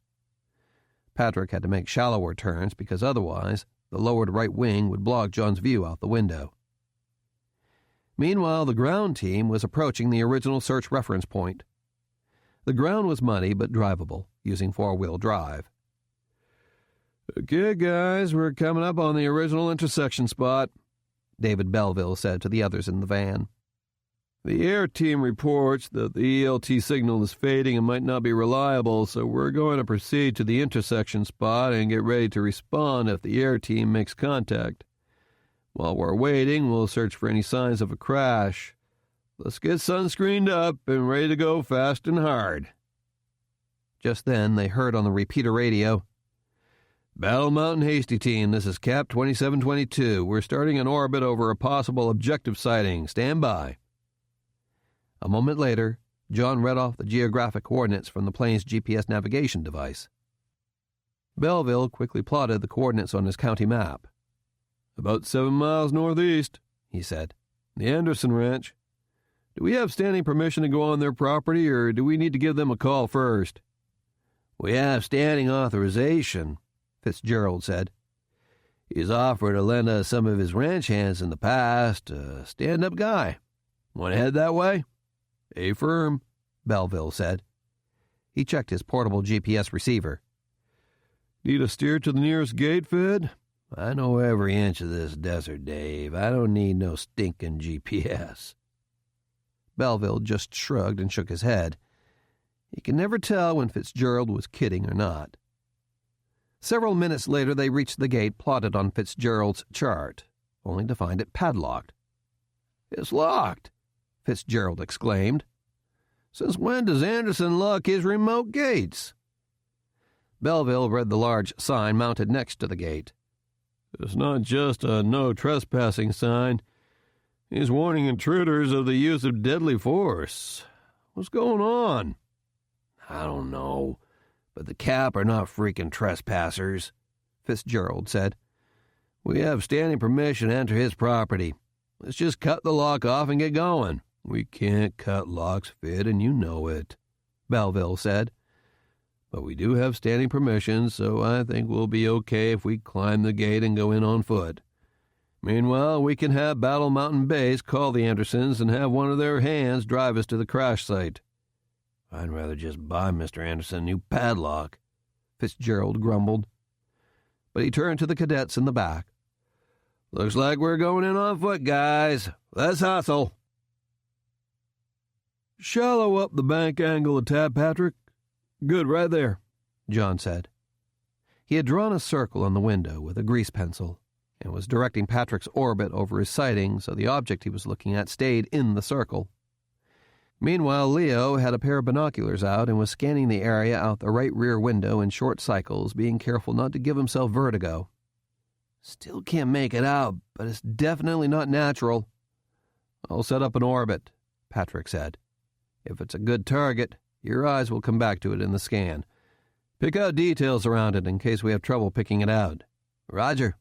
Patrick had to make shallower turns because otherwise the lowered right wing would block John's view out the window. Meanwhile, the ground team was approaching the original search reference point. The ground was muddy but drivable, using four-wheel drive. "Okay, guys, we're coming up on the original intersection spot," David Belleville said to the others in the van. "The air team reports that the ELT signal is fading and might not be reliable, so we're going to proceed to the intersection spot and get ready to respond if the air team makes contact. While we're waiting, we'll search for any signs of a crash. Let's get sunscreened up and ready to go fast and hard." Just then they heard on the repeater radio, "Battle Mountain Hasty Team, this is Cap 2722. We're starting an orbit over a possible objective sighting. Stand by." A moment later, John read off the geographic coordinates from the plane's GPS navigation device. Belleville quickly plotted the coordinates on his county map. "About 7 miles northeast," he said. "The Anderson Ranch. Do we have standing permission to go on their property, or do we need to give them a call first?" "We have standing authorization," Fitzgerald said. "He's offered to lend us some of his ranch hands in the past. A stand-up guy. Want to head that way?" "Affirm," Belleville said. He checked his portable GPS receiver. "Need a steer to the nearest gate, Fid?" "I know every inch of this desert, Dave. I don't need no stinking GPS." Belleville just shrugged and shook his head. He could never tell when Fitzgerald was kidding or not. Several minutes later they reached the gate plotted on Fitzgerald's chart, only to find it padlocked. "It's locked," Fitzgerald exclaimed. "Since when does Anderson lock his remote gates?" Belleville read the large sign mounted next to the gate. "It's not just a no trespassing sign. He's warning intruders of the use of deadly force. What's going on?" "I don't know, but the Cap are not freaking trespassers," Fitzgerald said. "We have standing permission to enter his property. Let's just cut the lock off and get going." "We can't cut locks, Fid, and you know it," Belleville said. "But we do have standing permission, so I think we'll be okay if we climb the gate and go in on foot. Meanwhile, we can have Battle Mountain Base call the Andersons and have one of their hands drive us to the crash site." "I'd rather just buy Mr. Anderson a new padlock," Fitzgerald grumbled. But he turned to the cadets in the back. "Looks like we're going in on foot, guys. Let's hustle." "Shallow up the bank angle a tad, Patrick. Good, right there," John said. He had drawn a circle on the window with a grease pencil and was directing Patrick's orbit over his sighting so the object he was looking at stayed in the circle. Meanwhile, Leo had a pair of binoculars out and was scanning the area out the right rear window in short cycles, being careful not to give himself vertigo. "Still can't make it out, but it's definitely not natural." "I'll set up an orbit," Patrick said. "If it's a good target, your eyes will come back to it in the scan. Pick out details around it in case we have trouble picking it out." "Roger."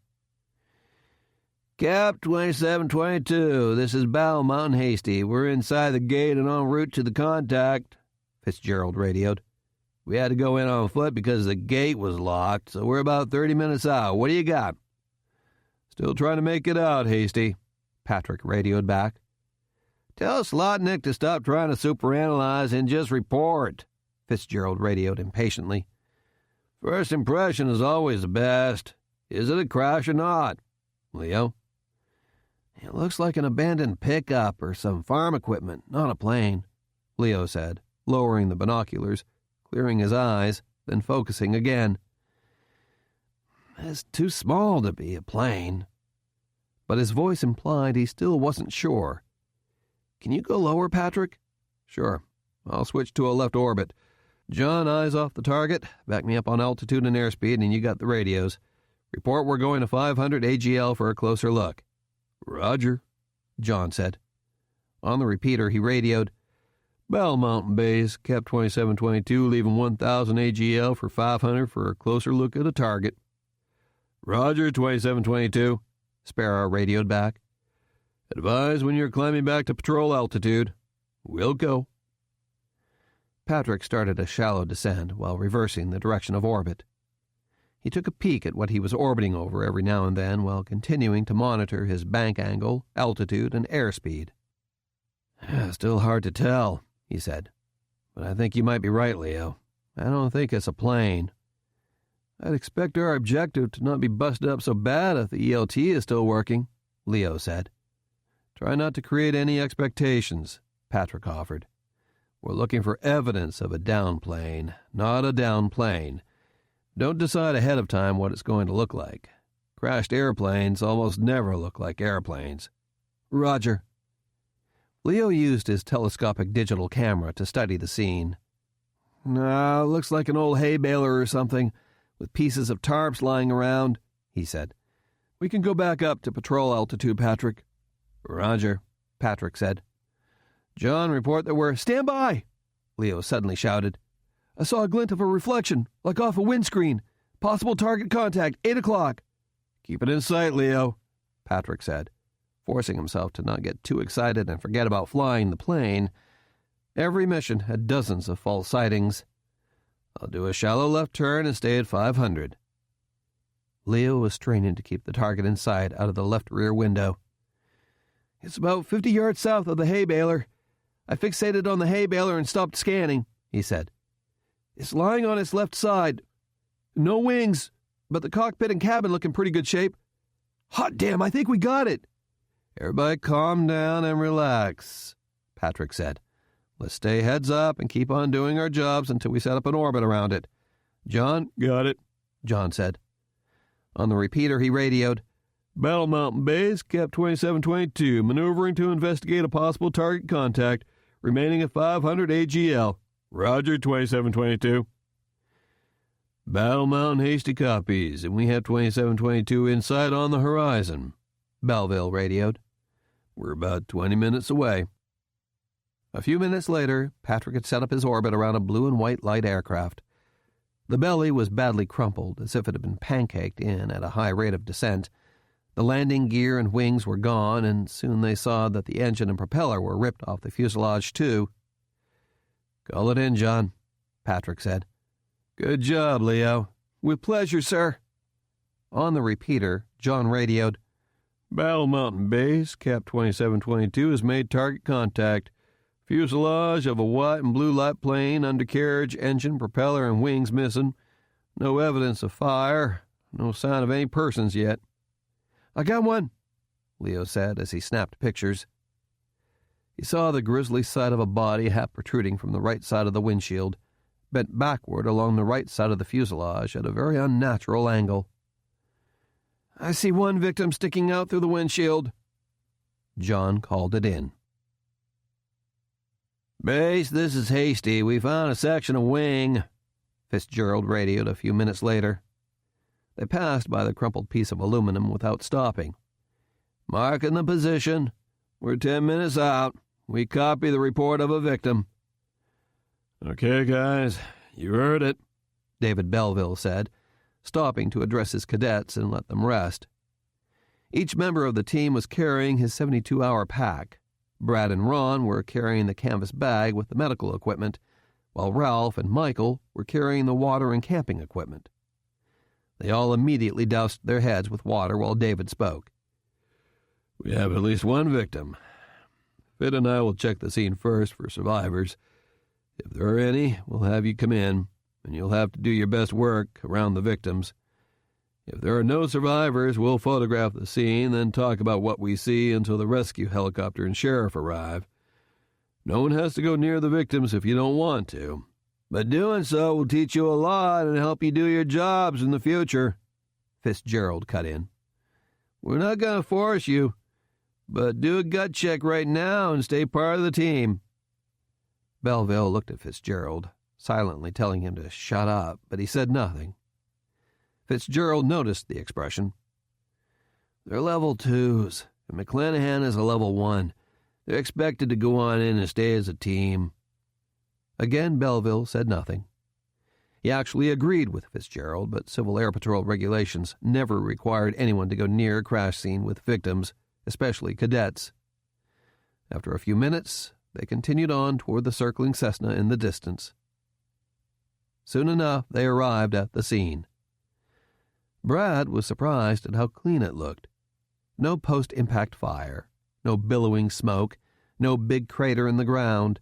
"Cap 2722, this is Battle Mountain Hasty. We're inside the gate and en route to the contact," Fitzgerald radioed. "We had to go in on foot because the gate was locked, so we're about 30 minutes out. What do you got?" "Still trying to make it out, Hasty," Patrick radioed back. "Tell Slotnick to stop trying to superanalyze and just report," Fitzgerald radioed impatiently. "First impression is always the best. Is it a crash or not, Leo?" "It looks like an abandoned pickup or some farm equipment, not a plane," Leo said, lowering the binoculars, clearing his eyes, then focusing again. "It's too small to be a plane." But his voice implied he still wasn't sure. "Can you go lower, Patrick?" "Sure. I'll switch to a left orbit. John, eyes off the target. Back me up on altitude and airspeed, and you got the radios. Report we're going to 500 AGL for a closer look." "Roger," John said. On the repeater, he radioed, "Bell Mountain Base, Cap 2722, leaving 1000 AGL for 500 for a closer look at a target." "Roger, 2722," Sparrow radioed back. "Advise when you're climbing back to patrol altitude. We'll go." Patrick started a shallow descent while reversing the direction of orbit. He took a peek at what he was orbiting over every now and then while continuing to monitor his bank angle, altitude, and airspeed. "Still hard to tell," he said. "But I think you might be right, Leo. I don't think it's a plane. I'd expect our objective to not be busted up so bad if the ELT is still working," Leo said. "Try not to create any expectations," Patrick offered. "We're looking for evidence of a down plane, not a down plane. Don't decide ahead of time what it's going to look like. Crashed airplanes almost never look like airplanes." "Roger." Leo used his telescopic digital camera to study the scene. "No, looks like an old hay baler or something, with pieces of tarps lying around," he said. "We can go back up to patrol altitude, Patrick." "Roger," Patrick said. "John, report that we're—" "Stand by!" Leo suddenly shouted. "I saw a glint of a reflection, like off a windscreen. Possible target contact, 8 o'clock. "Keep it in sight, Leo," Patrick said, forcing himself to not get too excited and forget about flying the plane. Every mission had dozens of false sightings. "I'll do a shallow left turn and stay at 500. Leo was straining to keep the target in sight out of the left rear window. "It's about 50 yards south of the hay baler. I fixated on the hay baler and stopped scanning," he said. "It's lying on its left side. No wings, but the cockpit and cabin look in pretty good shape. Hot damn, I think we got it." "Everybody calm down and relax," Patrick said. "Let's stay heads up and keep on doing our jobs until we set up an orbit around it." "John?" "Got it," John said. On the repeater, he radioed, "Battle Mountain Base, Cap 2722, maneuvering to investigate a possible target contact, remaining at 500 AGL. Roger, 2722. "Battle Mountain Hasty copies, and we have 2722 in sight on the horizon," Belleville radioed. "We're about 20 minutes away." A few minutes later, Patrick had set up his orbit around a blue and white light aircraft. The belly was badly crumpled, as if it had been pancaked in at a high rate of descent. The landing gear and wings were gone, and soon they saw that the engine and propeller were ripped off the fuselage, too. "Call it in, John," Patrick said. "Good job, Leo." "With pleasure, sir." On the repeater, John radioed, "Battle Mountain Base, Cap 2722 has made target contact. Fuselage of a white and blue light plane, undercarriage, engine, propeller, and wings missing. No evidence of fire. No sign of any persons yet." "I got one," Leo said as he snapped pictures. He saw the grisly sight of a body half protruding from the right side of the windshield, bent backward along the right side of the fuselage at a very unnatural angle. "I see one victim sticking out through the windshield." John called it in. "Base, this is Hasty. We found a section of wing," Fitzgerald radioed a few minutes later. They passed by the crumpled piece of aluminum without stopping. "Marking the position. We're 10 minutes out. We copy the report of a victim." "Okay, guys, you heard it," David Belleville said, stopping to address his cadets and let them rest. Each member of the team was carrying his 72-hour pack. Brad and Ron were carrying the canvas bag with the medical equipment, while Ralph and Michael were carrying the water and camping equipment. They all immediately doused their heads with water while David spoke. We have at least one victim. Fit and I will check the scene first for survivors. If there are any, we'll have you come in, and you'll have to do your best work around the victims. If there are no survivors, we'll photograph the scene, then talk about what we see until the rescue helicopter and sheriff arrive. No one has to go near the victims if you don't want to, but doing so will teach you a lot and help you do your jobs in the future," Fitzgerald cut in. "We're not going to force you, but do a gut check right now and stay part of the team." Belleville looked at Fitzgerald, silently telling him to shut up, but he said nothing. Fitzgerald noticed the expression. "They're level 2s, and McClanahan is a level 1. They're expected to go on in and stay as a team." Again, Belleville said nothing. He actually agreed with Fitzgerald, but Civil Air Patrol regulations never required anyone to go near a crash scene with victims, especially cadets. After a few minutes, they continued on toward the circling Cessna in the distance. Soon enough, they arrived at the scene. Brad was surprised at how clean it looked. No post-impact fire, no billowing smoke, no big crater in the ground,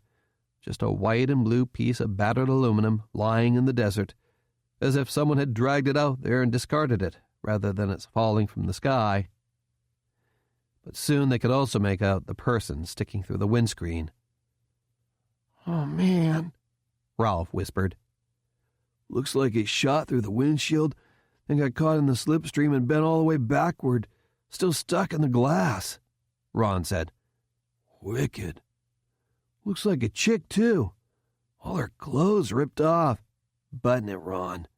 just a white and blue piece of battered aluminum lying in the desert, as if someone had dragged it out there and discarded it, rather than its falling from the sky. But soon they could also make out the person sticking through the windscreen. "Oh, man," Ralph whispered. "Looks like it shot through the windshield and got caught in the slipstream and bent all the way backward, still stuck in the glass," Ron said. "Wicked. Looks like a chick, too. All her clothes ripped off. Button it, Ron,"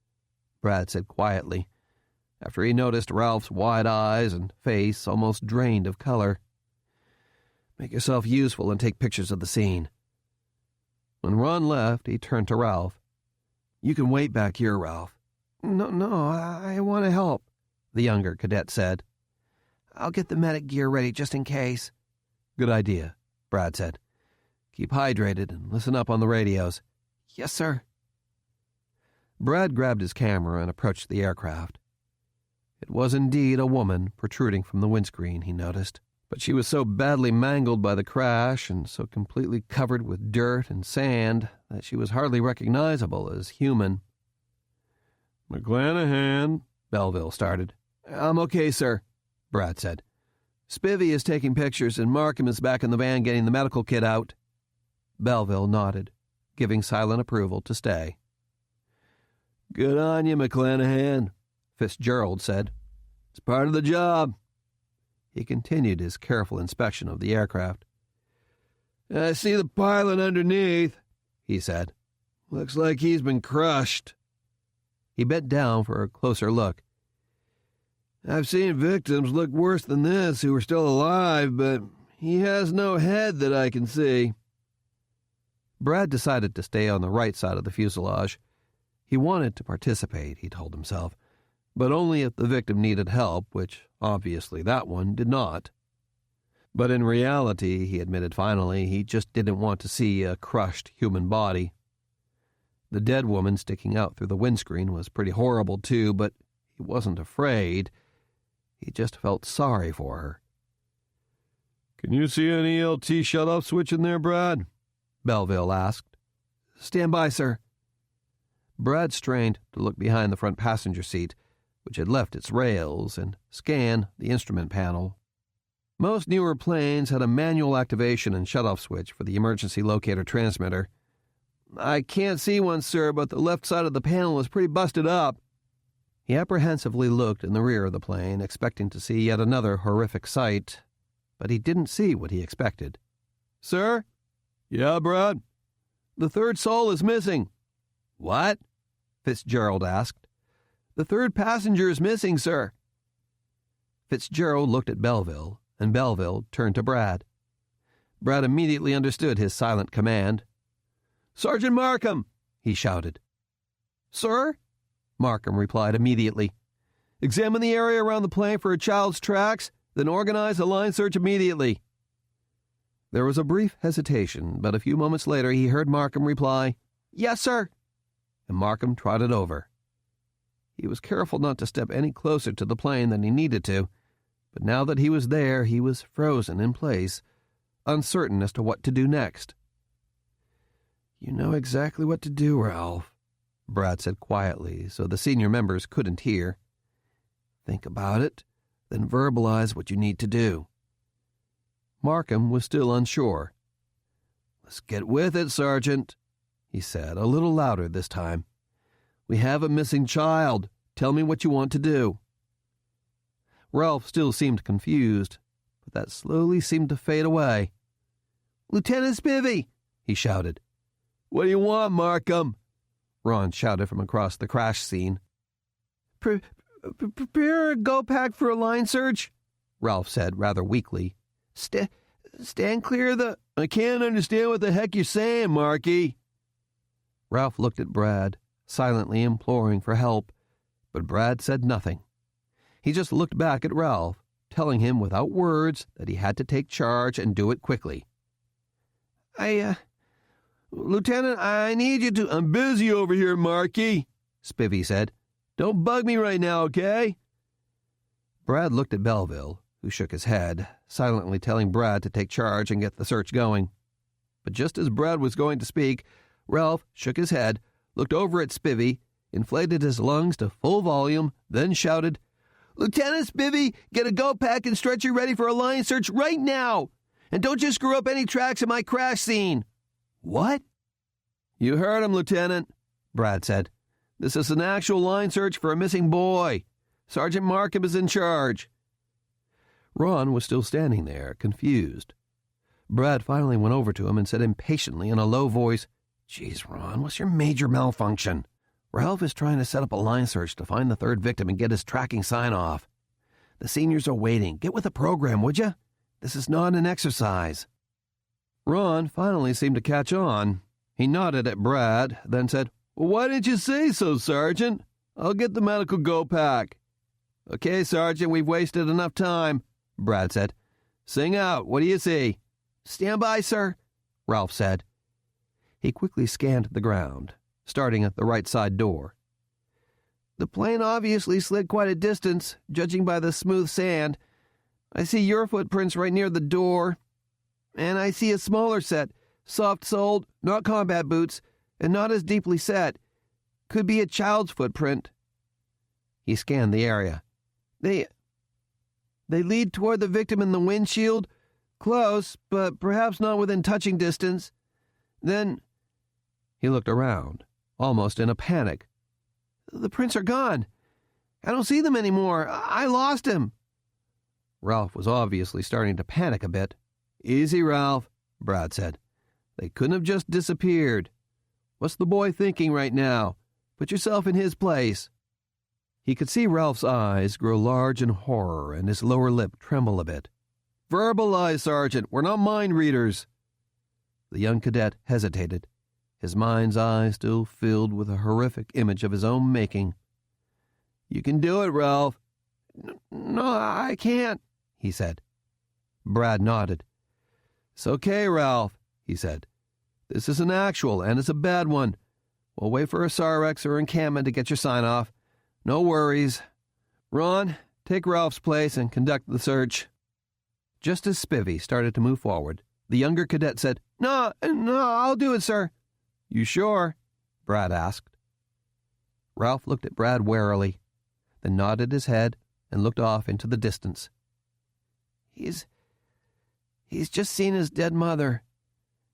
Brad said quietly, after he noticed Ralph's wide eyes and face almost drained of color. "Make yourself useful and take pictures of the scene." When Ron left, he turned to Ralph. "You can wait back here, Ralph." No, I want to help," the younger cadet said. "I'll get the medic gear ready just in case." "Good idea," Brad said. "Keep hydrated and listen up on the radios." "Yes, sir." Brad grabbed his camera and approached the aircraft. It was indeed a woman protruding from the windscreen, he noticed, but she was so badly mangled by the crash and so completely covered with dirt and sand that she was hardly recognizable as human. "McClanahan," Belleville started. "I'm okay, sir," Brad said. "Spivvy is taking pictures and Markham is back in the van getting the medical kit out." Belleville nodded, giving silent approval to stay. "Good on you, McClanahan," Fitzgerald said. "It's part of the job." He continued his careful inspection of the aircraft. "I see the pilot underneath," he said. "Looks like he's been crushed." He bent down for a closer look. "I've seen victims look worse than this who are still alive, but he has no head that I can see." Brad decided to stay on the right side of the fuselage. He wanted to participate, he told himself, but only if the victim needed help, which obviously that one did not. But in reality, he admitted finally, he just didn't want to see a crushed human body. The dead woman sticking out through the windscreen was pretty horrible too, but he wasn't afraid. He just felt sorry for her. "Can you see an ELT shut-off switch in there, Brad?" Belleville asked. "Stand by, sir." Brad strained to look behind the front passenger seat, which had left its rails, and scan the instrument panel. Most newer planes had a manual activation and shutoff switch for the emergency locator transmitter. "I can't see one, sir, but the left side of the panel is pretty busted up." He apprehensively looked in the rear of the plane, expecting to see yet another horrific sight, but he didn't see what he expected. "Sir?" "Yeah, Brad?" "The third soul is missing." "What?" Fitzgerald asked. "The third passenger is missing, sir." Fitzgerald looked at Belleville, and Belleville turned to Brad. Brad immediately understood his silent command. "Sergeant Markham!" he shouted. "Sir?" Markham replied immediately. "Examine the area around the plane for a child's tracks, then organize a line search immediately." There was a brief hesitation, but a few moments later he heard Markham reply, "Yes, sir," and Markham trotted over. He was careful not to step any closer to the plane than he needed to, but now that he was there, he was frozen in place, uncertain as to what to do next. "You know exactly what to do, Ralph," Brad said quietly so the senior members couldn't hear. "Think about it, then verbalize what you need to do." Markham was still unsure. "Let's get with it, Sergeant," he said, a little louder this time. "We have a missing child. Tell me what you want to do." Ralph still seemed confused, but that slowly seemed to fade away. "Lieutenant Spivey!" he shouted. "What do you want, Markham?" Ron shouted from across the crash scene. Prepare a go-pack for a line search," Ralph said rather weakly. Stand clear of the—" "I can't understand what the heck you're saying, Marky." Ralph looked at Brad, silently imploring for help, but Brad said nothing. He just looked back at Ralph, telling him without words that he had to take charge and do it quickly. Lieutenant, I need you to—" "I'm busy over here, Marky," Spivey said. "Don't bug me right now, okay?" Brad looked at Belleville, who shook his head, silently telling Brad to take charge and get the search going. But just as Brad was going to speak, Ralph shook his head, looked over at Spivey, inflated his lungs to full volume, then shouted, "Lieutenant Spivey, get a go-pack and stretcher ready for a line search right now! And don't just screw up any tracks in my crash scene!" "What?" "You heard him, Lieutenant," Brad said. "This is an actual line search for a missing boy. Sergeant Markham is in charge." Ron was still standing there, confused. Brad finally went over to him and said impatiently in a low voice, "Geez, Ron, what's your major malfunction? Ralph is trying to set up a line search to find the third victim and get his tracking sign-off. The seniors are waiting. Get with the program, would you? This is not an exercise." Ron finally seemed to catch on. He nodded at Brad, then said, "Well, why didn't you say so, Sergeant? I'll get the medical go-pack." "Okay, Sergeant, we've wasted enough time," Brad said. "Sing out. What do you see?" "Stand by, sir," Ralph said. He quickly scanned the ground, starting at the right side door. "The plane obviously slid quite a distance, judging by the smooth sand. I see your footprints right near the door. And I see a smaller set, soft-soled, not combat boots, and not as deeply set. Could be a child's footprint." He scanned the area. They lead toward the victim in the windshield. Close, but perhaps not within touching distance. Then—" He looked around, almost in a panic. "The prints are gone. I don't see them anymore. I lost him." Ralph was obviously starting to panic a bit. "Easy, Ralph," Brad said. "They couldn't have just disappeared. What's the boy thinking right now? Put yourself in his place." He could see Ralph's eyes grow large in horror and his lower lip tremble a bit. "Verbalize, Sergeant. We're not mind readers." The young cadet hesitated, his mind's eye still filled with a horrific image of his own making. "You can do it, Ralph." No, I can't," he said. Brad nodded. "It's okay, Ralph," he said. "This is an actual, and it's a bad one. We'll wait for a Sarex or encampment to get your sign-off. No worries. Ron, take Ralph's place and conduct the search." Just as Spivey started to move forward, the younger cadet said, No, I'll do it, sir." "You sure?" Brad asked. Ralph looked at Brad warily, then nodded his head and looked off into the distance. He's just seen his dead mother,"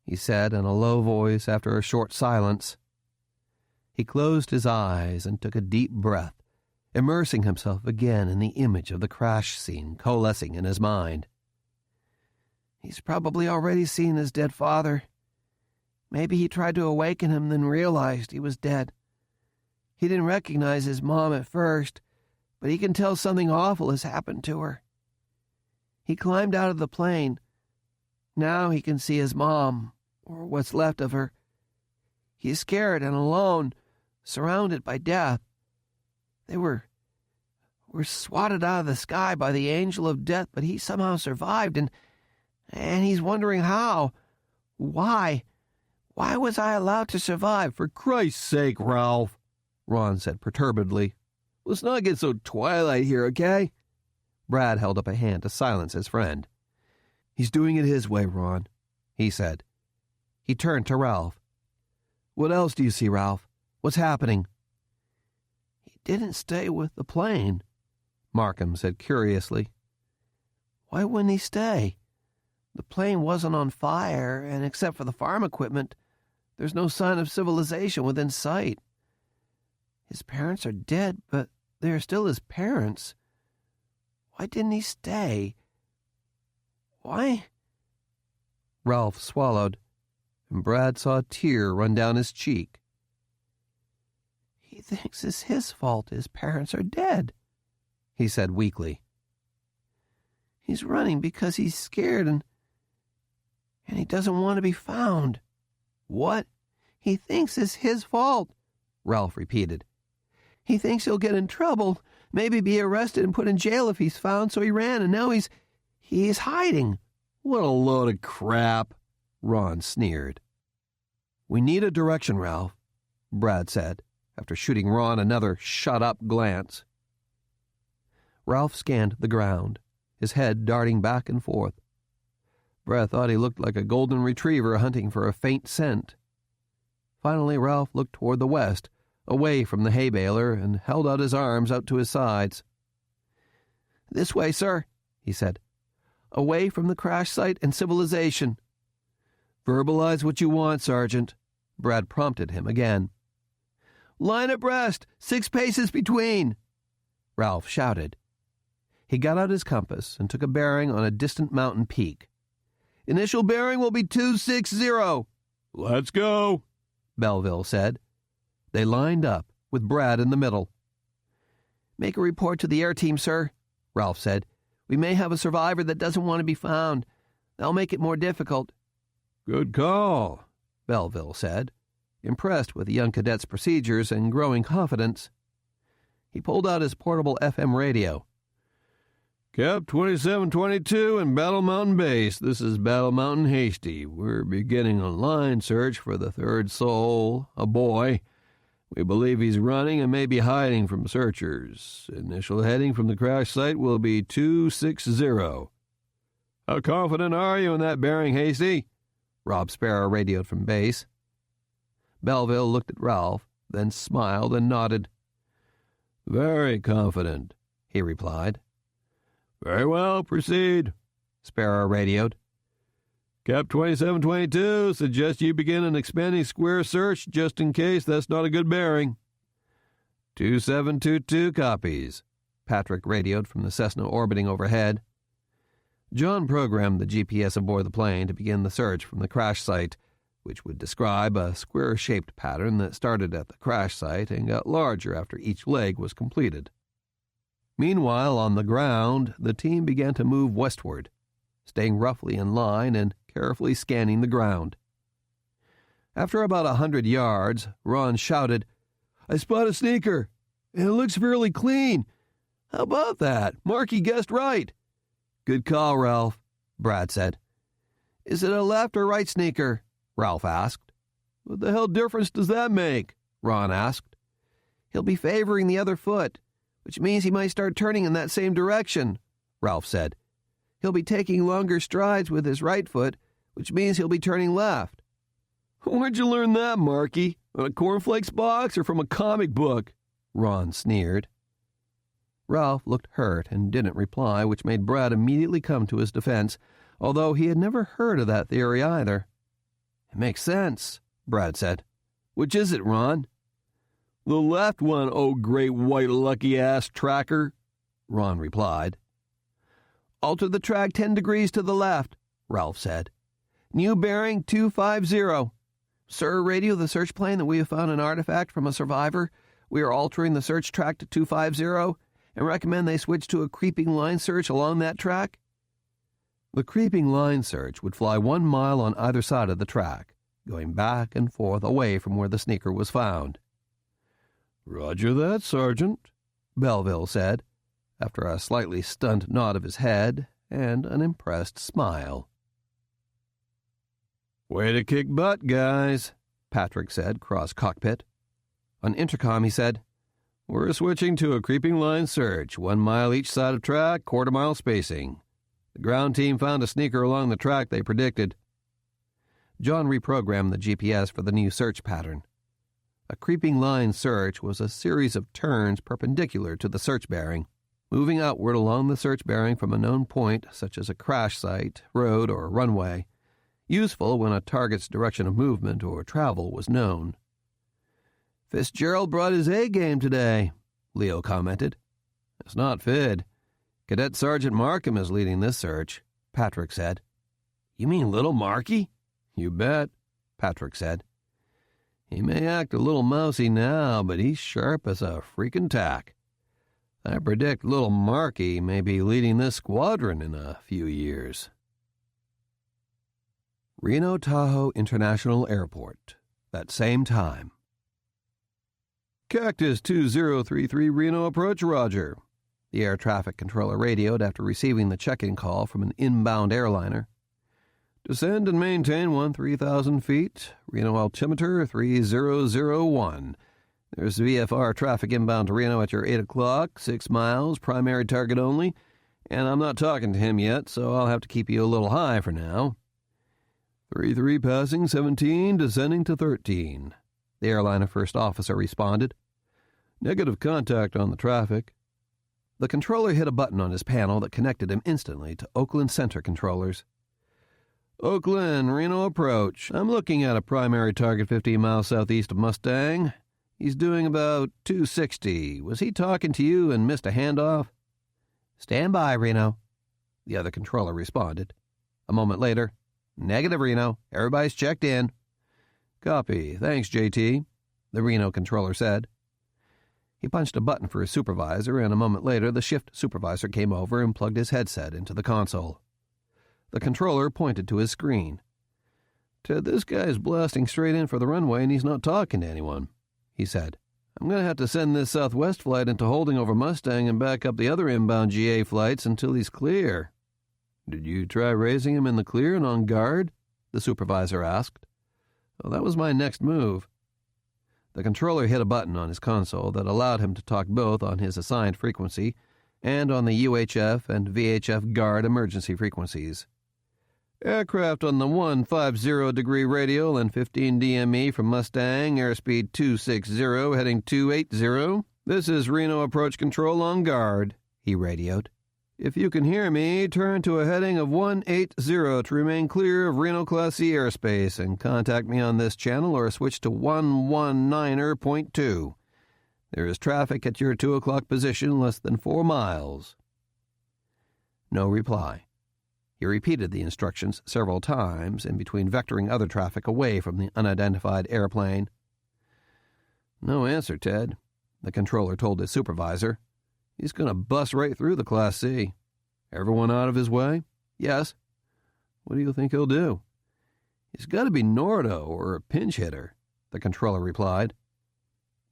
he said in a low voice after a short silence. He closed his eyes and took a deep breath, immersing himself again in the image of the crash scene coalescing in his mind. "He's probably already seen his dead father. Maybe he tried to awaken him, then realized he was dead. He didn't recognize his mom at first, but he can tell something awful has happened to her. He climbed out of the plane. Now he can see his mom, or what's left of her. He's scared and alone, surrounded by death. They were swatted out of the sky by the angel of death, but he somehow survived, and he's wondering how. Why? Why was I allowed to survive?" "For Christ's sake, Ralph," Ron said perturbedly. Let's not get so twilight here, okay? Brad held up a hand to silence his friend. He's doing it his way, Ron, he said. He turned to Ralph. What else do you see, Ralph? What's happening? He didn't stay with the plane, Markham said curiously. Why wouldn't he stay? The plane wasn't on fire, and except for the farm equipment, there's no sign of civilization within sight. His parents are dead, but they are still his parents. Why didn't he stay? Why? Ralph swallowed, and Brad saw a tear run down his cheek. He thinks it's his fault his parents are dead, he said weakly. He's running because he's scared and he doesn't want to be found. What? He thinks it's his fault, Ralph repeated. He thinks he'll get in trouble, maybe be arrested and put in jail if he's found, so he ran, and now he's hiding. What a load of crap, Ron sneered. We need a direction, Ralph, Brad said, after shooting Ron another shut-up glance. Ralph scanned the ground, his head darting back and forth. Brad thought he looked like a golden retriever hunting for a faint scent. Finally, Ralph looked toward the west, away from the hay baler, and held out his arms out to his sides. This way, sir, he said. Away from the crash site and civilization. Verbalize what you want, Sergeant, Brad prompted him again. Line abreast, 6 paces between, Ralph shouted. He got out his compass and took a bearing on a distant mountain peak. Initial bearing will be 260. Let's go, Belleville said. They lined up, with Brad in the middle. Make a report to the air team, sir, Ralph said. We may have a survivor that doesn't want to be found. That'll make it more difficult. Good call, Belleville said, impressed with the young cadet's procedures and growing confidence. He pulled out his portable FM radio. Cap 2722 and Battle Mountain Base. This is Battle Mountain Hasty. We're beginning a line search for the third soul, a boy. We believe he's running and may be hiding from searchers. Initial heading from the crash site will be 260. How confident are you in that bearing, Hasty? Rob Sparrow radioed from base. Belleville looked at Ralph, then smiled and nodded. Very confident, he replied. Very well, proceed, Sparrow radioed. Cap 2722 suggests you begin an expanding square search just in case that's not a good bearing. 2722 copies, Patrick radioed from the Cessna orbiting overhead. John programmed the GPS aboard the plane to begin the search from the crash site, which would describe a square-shaped pattern that started at the crash site and got larger after each leg was completed. Meanwhile, on the ground, the team began to move westward, staying roughly in line and carefully scanning the ground. After about 100 yards, Ron shouted, I spot a sneaker, and it looks fairly clean. How about that? Marky guessed right. Good call, Ralph, Brad said. Is it a left or right sneaker? Ralph asked. What the hell difference does that make? Ron asked. He'll be favoring the other foot, which means he might start turning in that same direction, Ralph said. He'll be taking longer strides with his right foot, which means he'll be turning left. Where'd you learn that, Marky? On a cornflakes box or from a comic book? Ron sneered. Ralph looked hurt and didn't reply, which made Brad immediately come to his defense, although he had never heard of that theory either. It makes sense, Brad said. Which is it, Ron? The left one, oh great white lucky-ass tracker, Ron replied. Alter the track 10 degrees to the left, Ralph said. New bearing 250. Sir, radio the search plane that we have found an artifact from a survivor. We are altering the search track to 250 and recommend they switch to a creeping line search along that track. The creeping line search would fly 1 mile on either side of the track, going back and forth away from where the sneaker was found. Roger that, Sergeant, Belleville said, after a slightly stunned nod of his head and an impressed smile. Way to kick butt, guys, Patrick said, cross cockpit. On intercom, he said, We're switching to a creeping line search, 1 mile each side of track, quarter-mile spacing. The ground team found a sneaker along the track they predicted. John reprogrammed the GPS for the new search pattern. A creeping line search was a series of turns perpendicular to the search bearing, moving outward along the search bearing from a known point, such as a crash site, road, or runway, useful when a target's direction of movement or travel was known. "Fitzgerald brought his A-game today," Leo commented. "It's not Fid. Cadet Sergeant Markham is leading this search," Patrick said. "You mean little Marky?" "You bet," Patrick said. "He may act a little mousy now, but he's sharp as a freaking tack. I predict little Marky may be leading this squadron in a few years." Reno Tahoe International Airport, that same time. "Cactus 2033 Reno approach, Roger," the air traffic controller radioed after receiving the check-in call from an inbound airliner. "Descend and maintain 13,000 feet. Reno altimeter 3001. There's VFR traffic inbound to Reno at your 8 o'clock, 6 miles, primary target only, and I'm not talking to him yet, so I'll have to keep you a little high for now. 33 passing 17, descending to 13. The airliner first officer responded. "Negative contact on the traffic." The controller hit a button on his panel that connected him instantly to Oakland Center controllers. "Oakland, Reno approach. I'm looking at a primary target 15 miles southeast of Mustang. He's doing about 260. Was he talking to you and missed a handoff?" "Stand by, Reno," the other controller responded. A moment later, "Negative, Reno. Everybody's checked in." "Copy. Thanks, JT," the Reno controller said. He punched a button for his supervisor, and a moment later the shift supervisor came over and plugged his headset into the console. The controller pointed to his screen. "Ted, this guy's blasting straight in for the runway, and he's not talking to anyone," he said. "I'm going to have to send this Southwest flight into holding over Mustang and back up the other inbound GA flights until he's clear." "Did you try raising him in the clear and on guard?" the supervisor asked. "Well, that was my next move." The controller hit a button on his console that allowed him to talk both on his assigned frequency and on the UHF and VHF guard emergency frequencies. "Aircraft on the 150-degree radial and 15 DME from Mustang, airspeed 260, heading 280. This is Reno approach control on guard," he radioed. "If you can hear me, turn to a heading of 180 to remain clear of Reno Class C airspace and contact me on this channel or switch to 119.2. There is traffic at your 2 o'clock position less than 4 miles. No reply. He repeated the instructions several times in between vectoring other traffic away from the unidentified airplane. "No answer, Ted," the controller told his supervisor. "He's going to bust right through the Class C. Everyone out of his way?" "Yes." "What do you think he'll do?" "He's got to be Nordo or a pinch hitter," the controller replied.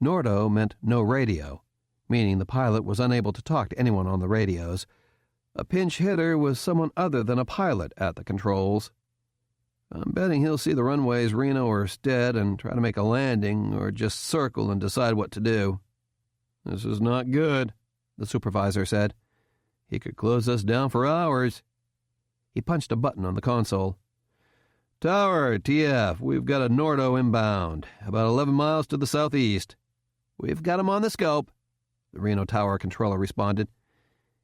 Nordo meant no radio, meaning the pilot was unable to talk to anyone on the radios. A pinch hitter was someone other than a pilot at the controls. "I'm betting he'll see the runways Reno or Stead and try to make a landing or just circle and decide what to do." "This is not good," the supervisor said. "He could close us down for hours." He punched a button on the console. "Tower, TF, we've got a Nordo inbound, about 11 miles to the southeast." "We've got him on the scope," the Reno Tower controller responded.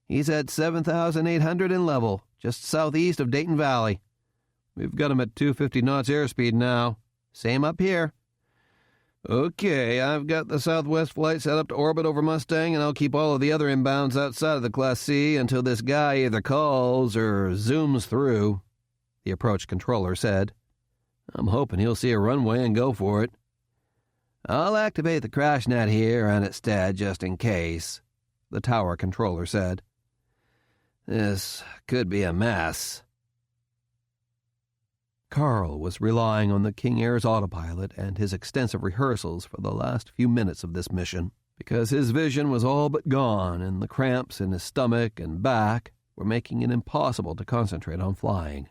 "He's at 7,800 in level, just southeast of Dayton Valley. We've got him at 250 knots airspeed now. Same up here." "Okay, I've got the Southwest flight set up to orbit over Mustang, and I'll keep all of the other inbounds outside of the Class C until this guy either calls or zooms through," the approach controller said. "I'm hoping he'll see a runway and go for it." "I'll activate the crash net here and at Stead just in case," the tower controller said. "This could be a mess." Carl was relying on the King Air's autopilot and his extensive rehearsals for the last few minutes of this mission, because his vision was all but gone and the cramps in his stomach and back were making it impossible to concentrate on flying.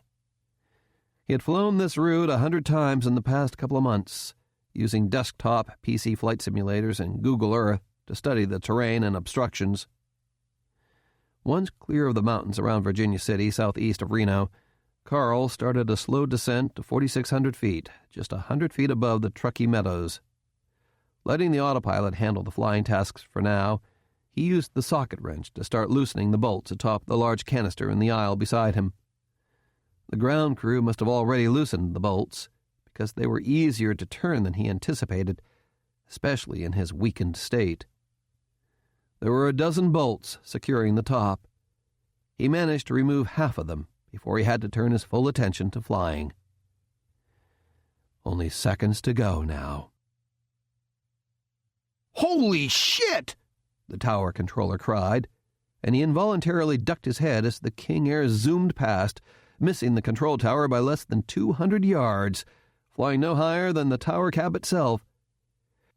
He had flown this route 100 times in the past couple of months, using desktop PC flight simulators and Google Earth, to study the terrain and obstructions. Once clear of the mountains around Virginia City, southeast of Reno, Carl started a slow descent to 4,600 feet, just 100 feet above the Truckee Meadows. Letting the autopilot handle the flying tasks for now, he used the socket wrench to start loosening the bolts atop the large canister in the aisle beside him. The ground crew must have already loosened the bolts, because they were easier to turn than he anticipated, especially in his weakened state. There were a dozen bolts securing the top. He managed to remove half of them before he had to turn his full attention to flying. Only seconds to go now. "Holy shit!" the tower controller cried, and he involuntarily ducked his head as the King Air zoomed past, missing the control tower by less than 200 yards, flying no higher than the tower cab itself.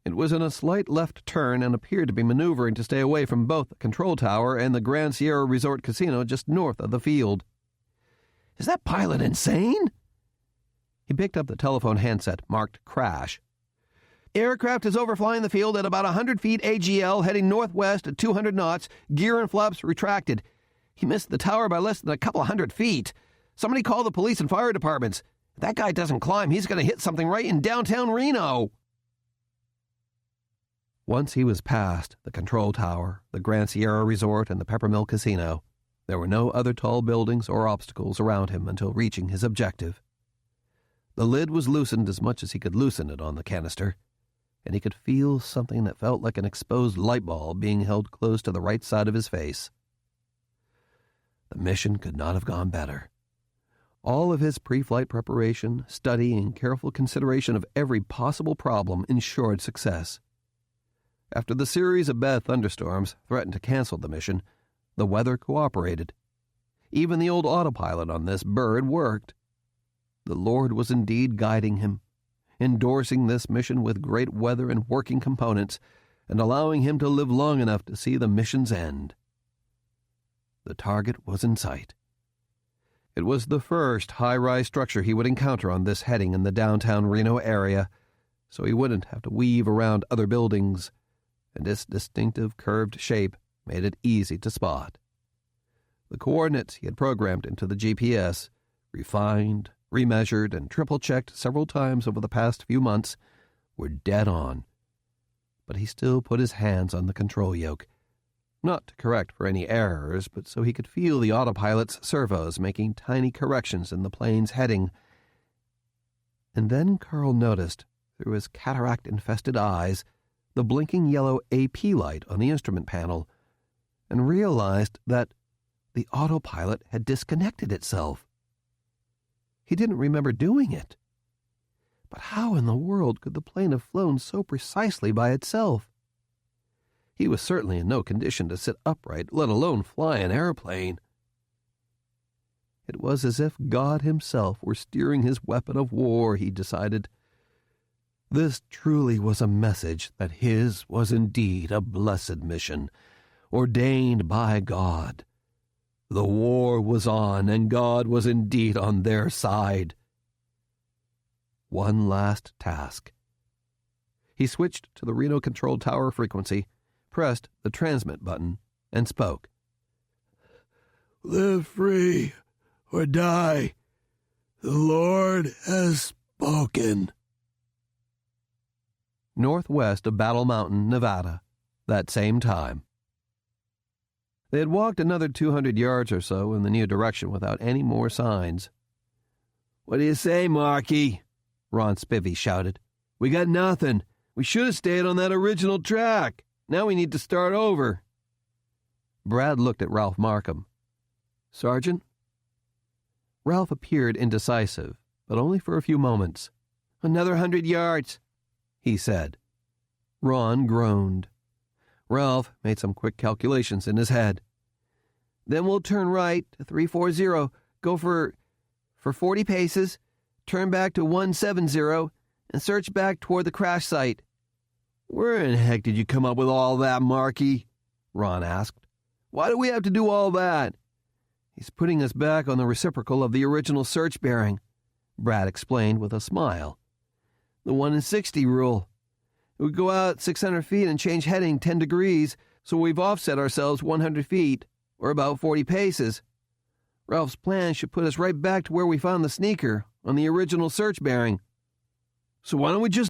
It was in a slight left turn and appeared to be maneuvering to stay away from both the control tower and the Grand Sierra Resort Casino just north of the field. "Is that pilot insane?" He picked up the telephone handset marked crash. "Aircraft is overflying the field at about 100 feet AGL, heading northwest at 200 knots, gear and flaps retracted. He missed the tower by less than a couple of 100 feet. Somebody call the police and fire departments. If that guy doesn't climb, he's going to hit something right in downtown Reno." Once he was past the control tower, the Grand Sierra Resort, and the Peppermill Casino, there were no other tall buildings or obstacles around him until reaching his objective. The lid was loosened as much as he could loosen it on the canister, and he could feel something that felt like an exposed light bulb being held close to the right side of his face. The mission could not have gone better. All of his pre-flight preparation, study, and careful consideration of every possible problem ensured success. After the series of bad thunderstorms threatened to cancel the mission, the weather cooperated. Even the old autopilot on this bird worked. The Lord was indeed guiding him, endorsing this mission with great weather and working components, and allowing him to live long enough to see the mission's end. The target was in sight. It was the first high-rise structure he would encounter on this heading in the downtown Reno area, so he wouldn't have to weave around other buildings, and its distinctive curved shape made it easy to spot. The coordinates he had programmed into the GPS, refined, remeasured, and triple-checked several times over the past few months, were dead on. But he still put his hands on the control yoke, not to correct for any errors, but so he could feel the autopilot's servos making tiny corrections in the plane's heading. And then Carl noticed, through his cataract-infested eyes, the blinking yellow AP light on the instrument panel, and realized that the autopilot had disconnected itself. He didn't remember doing it. But how in the world could the plane have flown so precisely by itself? He was certainly in no condition to sit upright, let alone fly an airplane. It was as if God himself were steering his weapon of war, he decided. This truly was a message that his was indeed a blessed mission, ordained by God. The war was on, and God was indeed on their side. One last task. He switched to the Reno Control Tower frequency, pressed the transmit button, and spoke. "Live free or die. The Lord has spoken." Northwest of Battle Mountain, Nevada, that same time. They had walked another 200 yards or so in the new direction without any more signs. "What do you say, Marky?" Ron Spivey shouted. "We got nothing. We should have stayed on that original track. Now we need to start over." Brad looked at Ralph Markham. "Sergeant?" Ralph appeared indecisive, but only for a few moments. "Another 100 yards, he said. Ron groaned. Ralph made some quick calculations in his head. "Then we'll turn right to 340, go for 40 paces, turn back to 170, and search back toward the crash site." "Where in the heck did you come up with all that, Marky?" Ron asked. "Why do we have to do all that?" "He's putting us back on the reciprocal of the original search bearing," Brad explained with a smile. "The 1 in 60 rule. We go out 600 feet and change heading 10 degrees, so we've offset ourselves 100 feet, or about 40 paces. Ralph's plan should put us right back to where we found the sneaker, on the original search bearing. So why don't we just